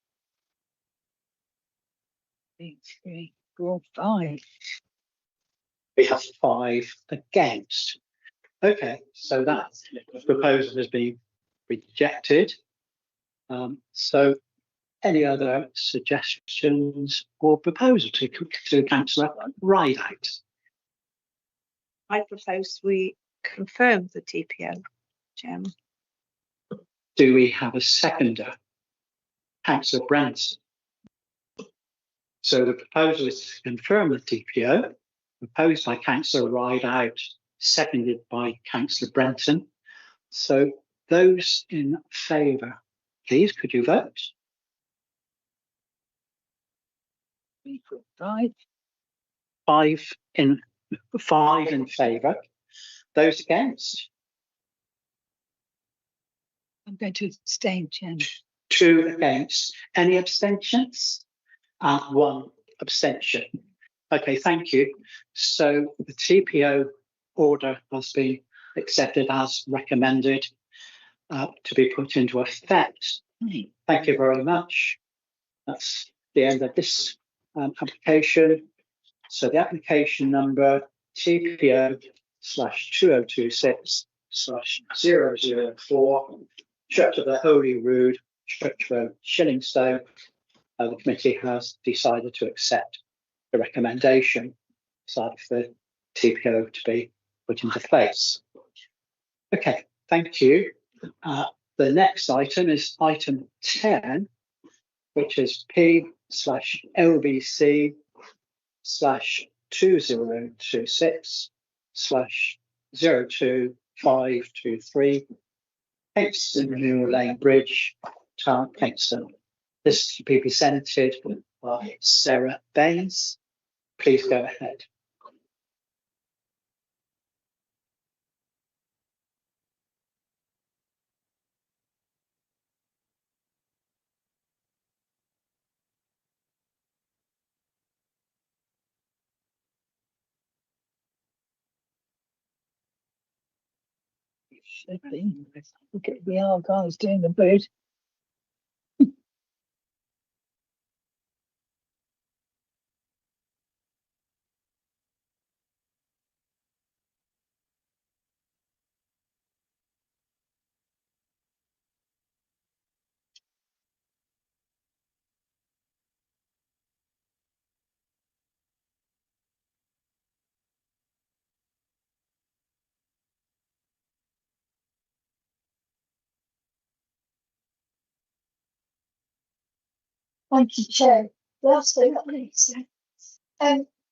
3, 4, 5. We have 5 against. Okay, so that proposal has been rejected. So any other suggestions or proposals to Councillor Rideout? I propose we confirm the TPO, Chairman. Do we have a seconder? Councillor Branson. So the proposal is to confirm the TPO, proposed by Councillor Rideout, seconded by Councillor Brenton. So those in favour, please, could you vote? 3, 4, 5. 5 in favour. Those against? I'm going to abstain, Chairman. 2 against. Any abstentions? And 1 abstention. Okay, thank you. So the TPO order has been accepted as recommended to be put into effect. Thank you very much. That's the end of this application. So the application number TPO/2026/004, Church of the Holy Rood, Church Road, Shillingstone. The committee has decided to accept the recommendation, decided for the TPO to be put into place. Okay, thank you. The next item is item 10, which is P/LBC/2026/02523, Kingston New Lane Bridge, Town Kingston. This will be presented by Sarah Baines. Please go ahead. Should be. Look at the old guys doing the boot. Thank you, Chair. Last but not least, this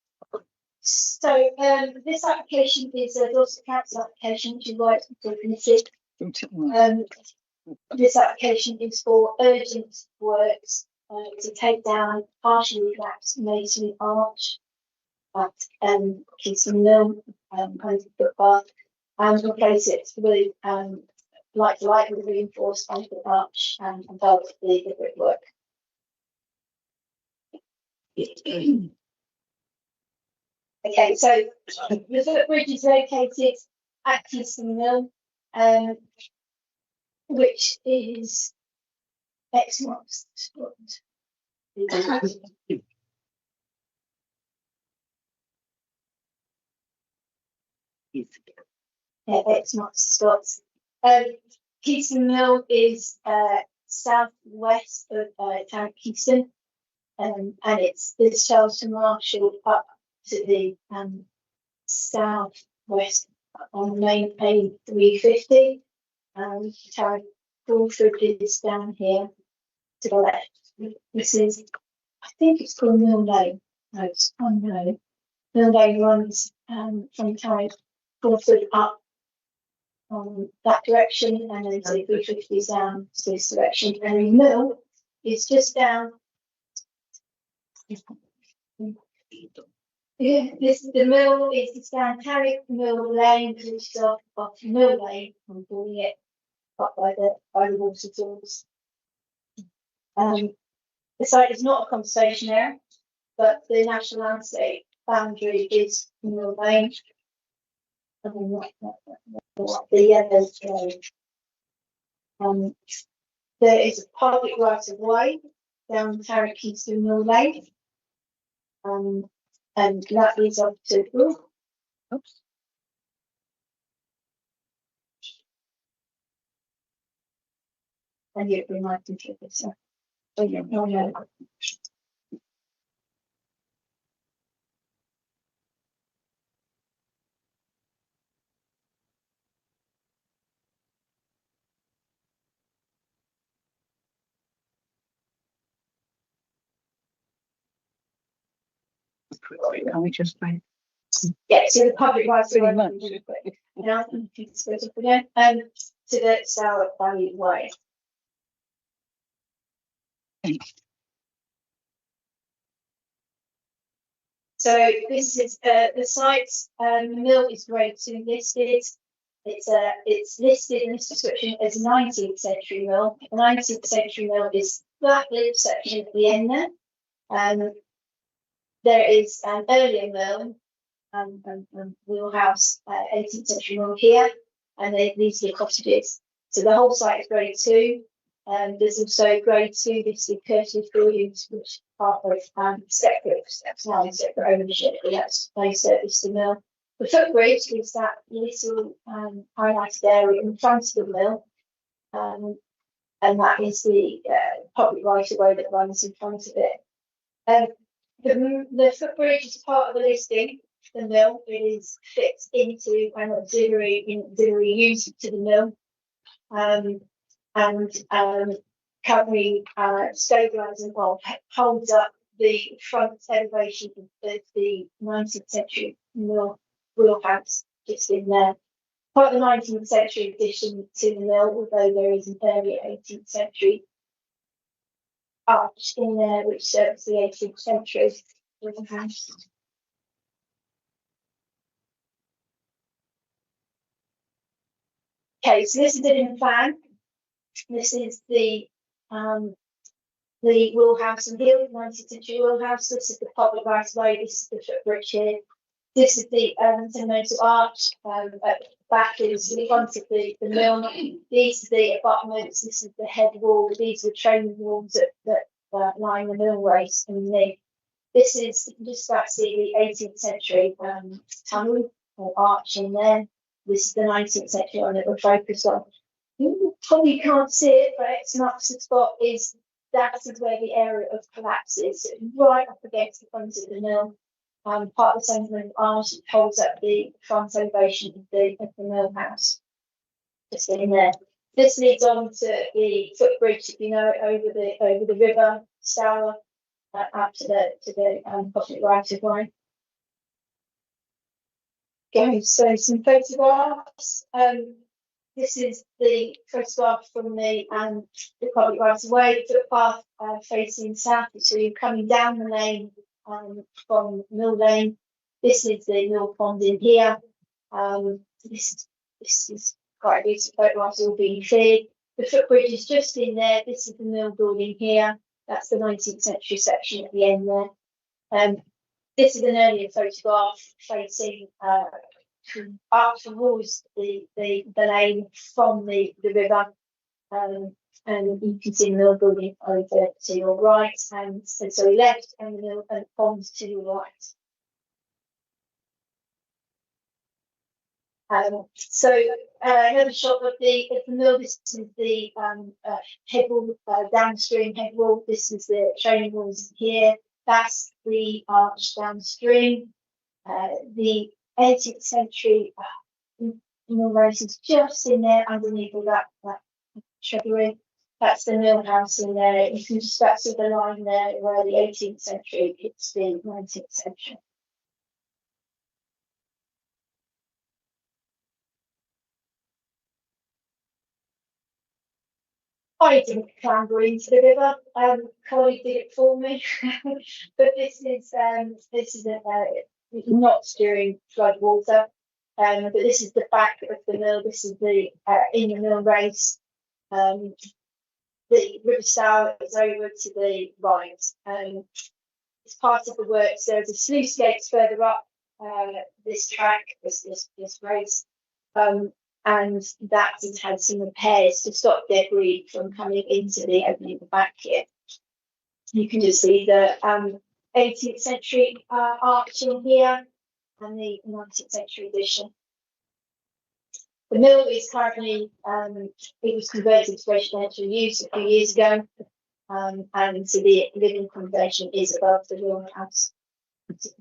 application is a Dorset Council application, which is right to the committee. This application is for urgent works to take down partially collapsed masonry arch at Kingston Mill and footpath and replace it with light with a reinforced arch and above the brickwork. Okay, so the footbridge is located at Keystone Mill, which is X marks the spot. X marks the spot. Keystone Mill is southwest of town of Keystone, and it's discharged to Marshall up to the southwest on the main A350. Town of Crawford is down here to the left. This is, I think it's called Mill Lane. No, it's unknown. Mill Lane runs from town of Crawford up that direction, and then the 350 is down to this direction. And the mill is just down. Yeah, the mill is just down Carrick Mill Lane, which is off Mill Lane. I'm calling it up by the water falls. The site is not a conservation area, but the national landscape boundary is Mill Lane. The yellow there is a public right of way down Carrick Keystone Mill Lane. And that leads up to oops. And you bring my computer, so yeah, no. Can we just find? Yeah, so the public rights of way. Now I think it's goes up again. To the South Valley Way. So this is the site. The mill is grade 2 listed. It's listed in this description as 19th century mill. The 19th century mill is that little section at the end there. There is an earlier mill, wheelhouse, 18th century mill here, and these are the cottages. So the whole site is grade 2. There's also grade 2 listed Curtis Williams, which are separate ownership. That's they service the mill. The footbridge is that little highlighted area in front of the mill, and that is the public right of way that runs in front of it. The footbridge is part of the listing. The mill, it is fixed into an auxiliary use to the mill, and currently stabilising, holds up the front elevation of the 19th century mill wheelhouse just in there. Part of the 19th century addition to the mill, although there is an early 18th century arch in there which serves the 18th century wheelhouse. Okay, so this is it in plan. This is the wheelhouse and hill, 19th century wheelhouse. This is the public right of way. This is the footbridge here. This is the monumental arch. At the back is in front of the mill. These are the abutments. This is the head wall. These are the training walls that line the mill race underneath. This is just about to see the 18th century tunnel or arch in there. This is the 19th century one that we're focused on. You probably can't see it, but it's not the spot is that is where the area of collapse is, right up against the front of the mill. Part of the centre arch holds up the front elevation of the mill house. Just in there. This leads on to the footbridge, if you know it, over the river, Stour, up to the public right of way. Okay, so some photographs. This is the photograph from the public right of way, the footpath facing south. So you're coming down the lane from Mill Lane. This is the mill pond in here. This is quite a decent photograph, all being cleared. The footbridge is just in there. This is the mill building here. That's the 19th century section at the end there. This is an earlier photograph facing up towards the lane from the river. And you can see the mill building over to your right, and sorry, left, and the mill and pond to your right. Another shot of the mill. This is the head wall, downstream head wall. This is the training walls here. That's the arch downstream. The 18th century mill race is just in there underneath all that shrubbery. That's the mill house in there. You can just see the line there where the 18th century hits the 19th century. I didn't clamber into the river. Colleague did it for me. But this is not during flood water. But this is the back of the mill. This is the in the mill race. The river sow is over to the right. It's part of the works. There's a sluice gates further up this track, this race. And that has had some repairs to stop debris from coming into the opening at the back here. You can just see the 18th century arch in here and the 19th century addition. The mill is currently, it was converted to residential use a few years ago, and so the living accommodation is above the mill house.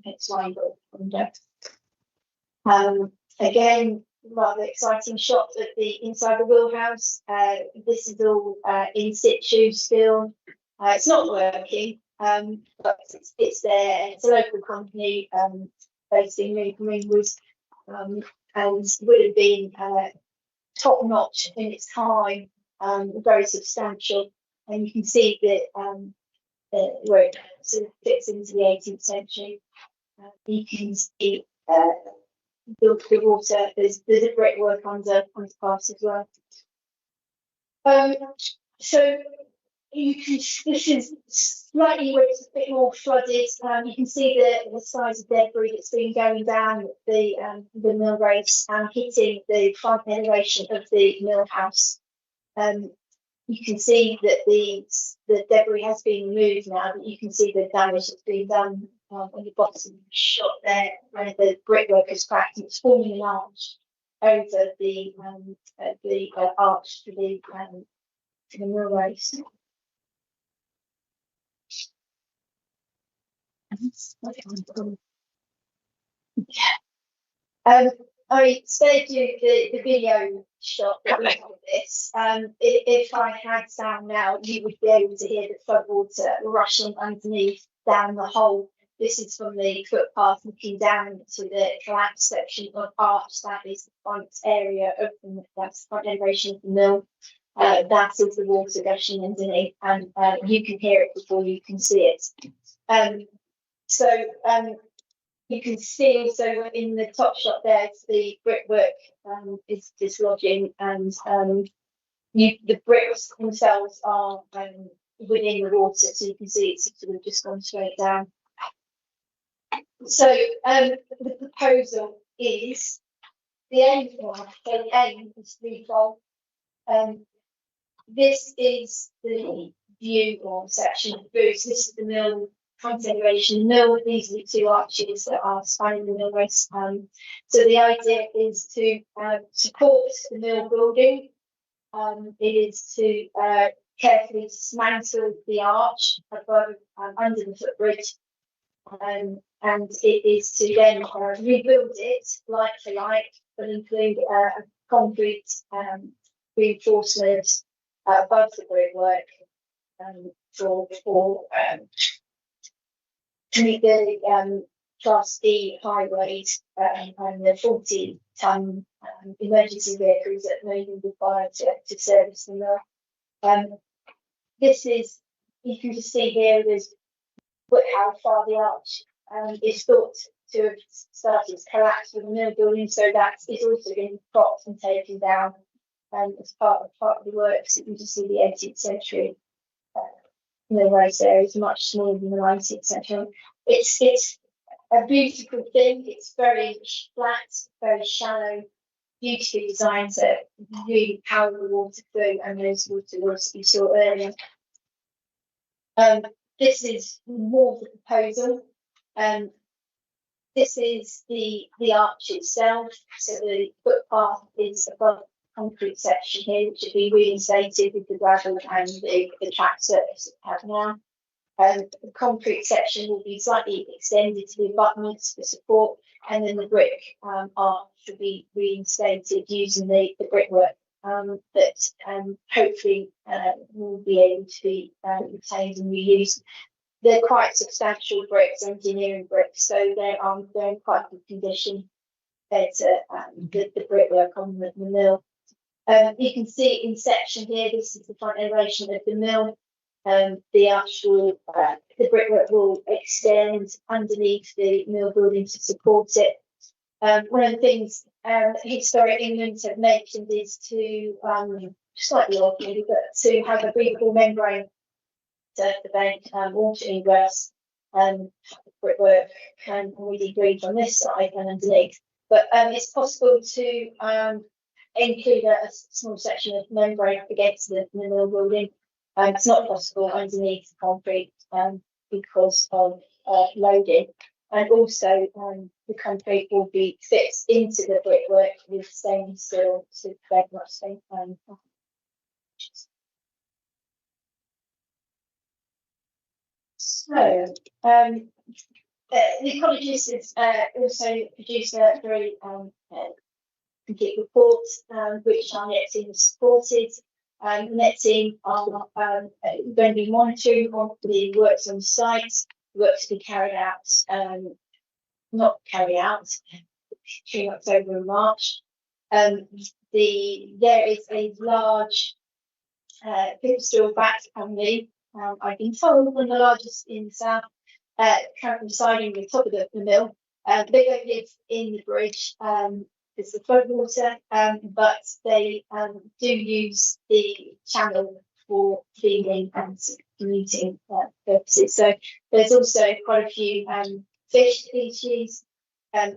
It's lined up under. Again, rather exciting shot at the inside the wheelhouse. This is all in situ still. It's not working, but it's there. It's a local company based in Ringwood, and would have been top notch in its time, very substantial. And you can see that where it sort of fits into the 18th century. You can see the water. There's a brickwork under part as well. So you can. This is slightly where it's a bit more flooded. You can see the size of debris that's been going down the mill race and hitting the front elevation of the mill house. You can see that the debris has been removed now, but you can see the damage that's been done on the bottom shot there, where the brickwork is cracked and it's forming an arch over the arch to the mill race. I spared you the video shot that we have of this. If I had sound now, you would be able to hear the flood water rushing underneath down the hole. This is from the footpath looking down to the collapsed section of arch. That is the front area of that's the front elevation of the mill. That is the water gushing underneath, and you can hear it before you can see it. You can see also in the top shot there, the brickwork is dislodging, and the bricks themselves are within the water, so you can see it's sort of just gone straight down. So the proposal is the aim is threefold. This is the view or section of the booth. This is the mill front elevation mill. These are the two arches that are spanning the mill race. So the idea is to support the mill building. It is to carefully dismantle the arch above under the footbridge, and it is to then rebuild it like for like, but include a concrete reinforcement above the brickwork to meet the Class D highways and the 40-ton emergency vehicles that may be required to service the mill. This is, you can just see here, there's how far the arch is thought to have started to collapse with the mill building, so that is also being propped and taken down as part of the works. You can just see the 18th century the road area is much smaller than the 19th century. It's a beautiful thing. It's very flat, very shallow, beautifully designed to really power the water through, and those water works you saw earlier. This is more of the proposal. This is the arch itself. So the footpath is above the concrete section here, which will be reinstated with the gravel and the track surface that we have now. The concrete section will be slightly extended to the abutments for support, and then the brick arch should be reinstated using the brickwork that hopefully will be able to be retained and reused. They're quite substantial bricks, engineering bricks, so they're in quite good condition compared to the brickwork on the mill. You can see in section here, this is the front elevation of the mill. The actual the brickwork will extend underneath the mill building to support it. One of the things Historic England have mentioned is to slightly odd maybe, but to have a breathable membrane to prevent water ingress. Brickwork can already breathe on this side and underneath, but it's possible to include a small section of membrane up against the mill building. It's not possible underneath the concrete because of loading, and also the concrete will be fixed into the brickwork with stainless steel to prevent rusting. So the ecologists have also produced a very complete report, which our net team has supported. The net team are going to be monitoring on the works on site, works to be carried out, not carried out, between October and March. There is a large pimple bat family. I've been told one of the largest in the south, currently residing on the top of the mill. They don't live in the bridge. It's the floodwater, but they do use the channel for feeding and commuting purposes. So there's also quite a few fish species.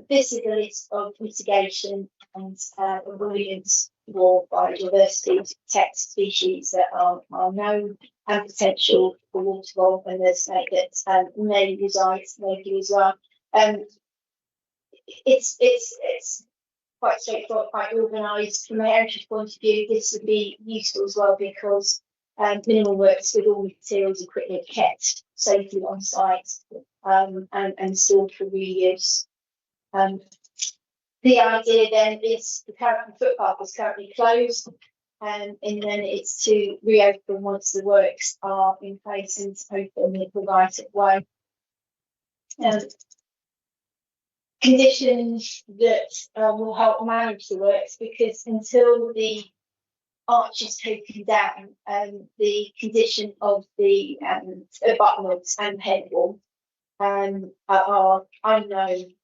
This is a list of mitigation and avoidance for biodiversity to protect species that are known and potential for waterfall and the snake that may reside locally as well. It's quite straightforward, quite organised. From a heritage point of view, this would be useful as well because minimal works with all materials and equipment kept safely on site and stored for reuse. The idea then is the current footpath is currently closed, and then it's to reopen once the works are in place and open in the right way. Conditions that will help manage the works, because until the arch is taken down, the condition of the abutments and headwall are unknown.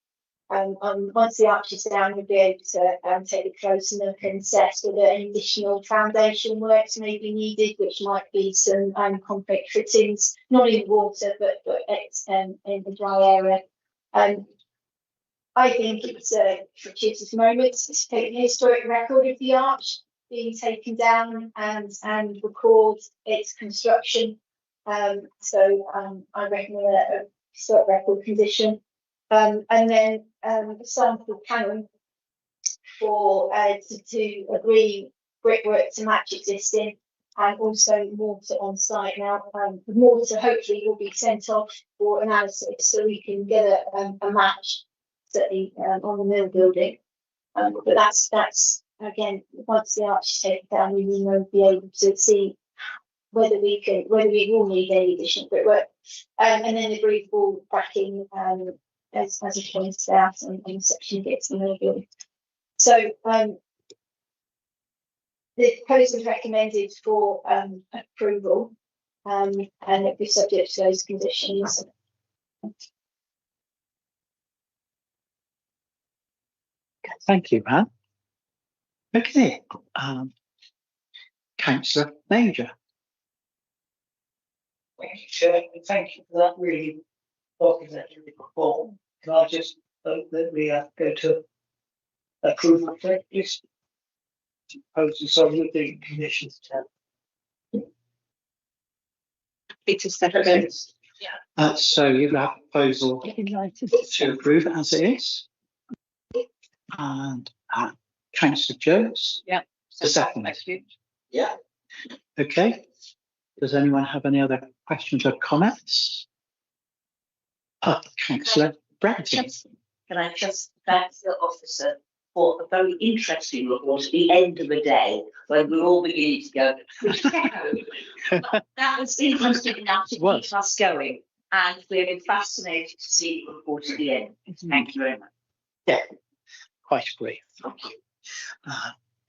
Once the arch is down, we'll be able to take a closer look and assess whether any additional foundation works may be needed, which might be some concrete fittings, not in water, but in the dry area. I think it's a fortuitous moment to take the historic record of the arch being taken down and record its construction. So I recommend a historic record condition. And then a sample panel for to agree brickwork to match existing, and also mortar on site. Now, the mortar hopefully will be sent off for analysis so we can get a match certainly on the mill building. But that's again, once the arch is taken down, we will be able to see whether we will need any additional brickwork. And then the breathable backing, as I pointed out, and section gets the mill building. So the proposal is recommended for approval, and it'll be subject to those conditions. Thank you, Anne. Okay, Councillor Major. Thank you, Chair, and thank you for that really documented report. Can I just vote that we go to approval, please? Proposal, sorry, with the conditions. Peter seconds. So you've got a proposal to approve it as it is. And Councillor Jones. Yeah. The second. Yeah. Okay. Does anyone have any other questions or comments? Councillor Bradley. Can I just thank the officer for a very interesting report at the end of the day when we're all beginning to go. That was interesting enough to keep us going, and we're fascinated to see the report at the end. Thank you very much. Yeah, quite brief. Thank you.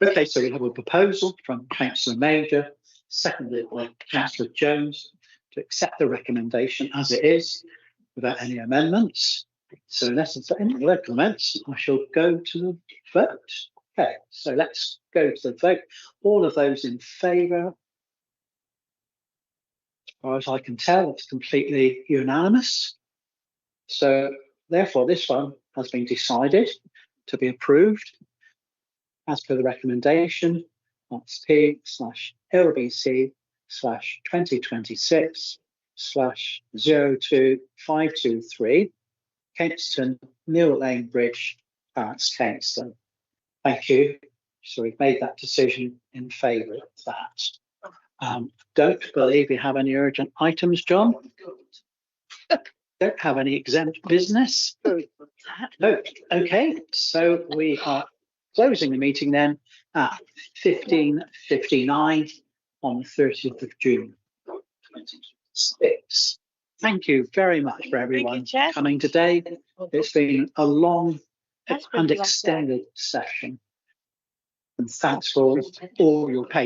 Okay, so we have a proposal from Councillor Major, seconded by Councillor Jones, to accept the recommendation as it is without any amendments. So unless there's any other comments, I shall go to the vote. Okay, so let's go to the vote. All of those in favour? As far as I can tell, it's completely unanimous. So therefore, this one has been decided to be approved as per the recommendation. That's P/2026/02523 Kingston Mill Lane Bridge, Parks, Kingston. Thank you. So we've made that decision in favour of that. Don't believe we have any urgent items, John. Don't have any exempt business. No. Okay, so we are closing the meeting then at 15:59 on the 30th of June 2026. Thank you very much for everyone coming today. It's been a long and extended session. And thanks for all your patience.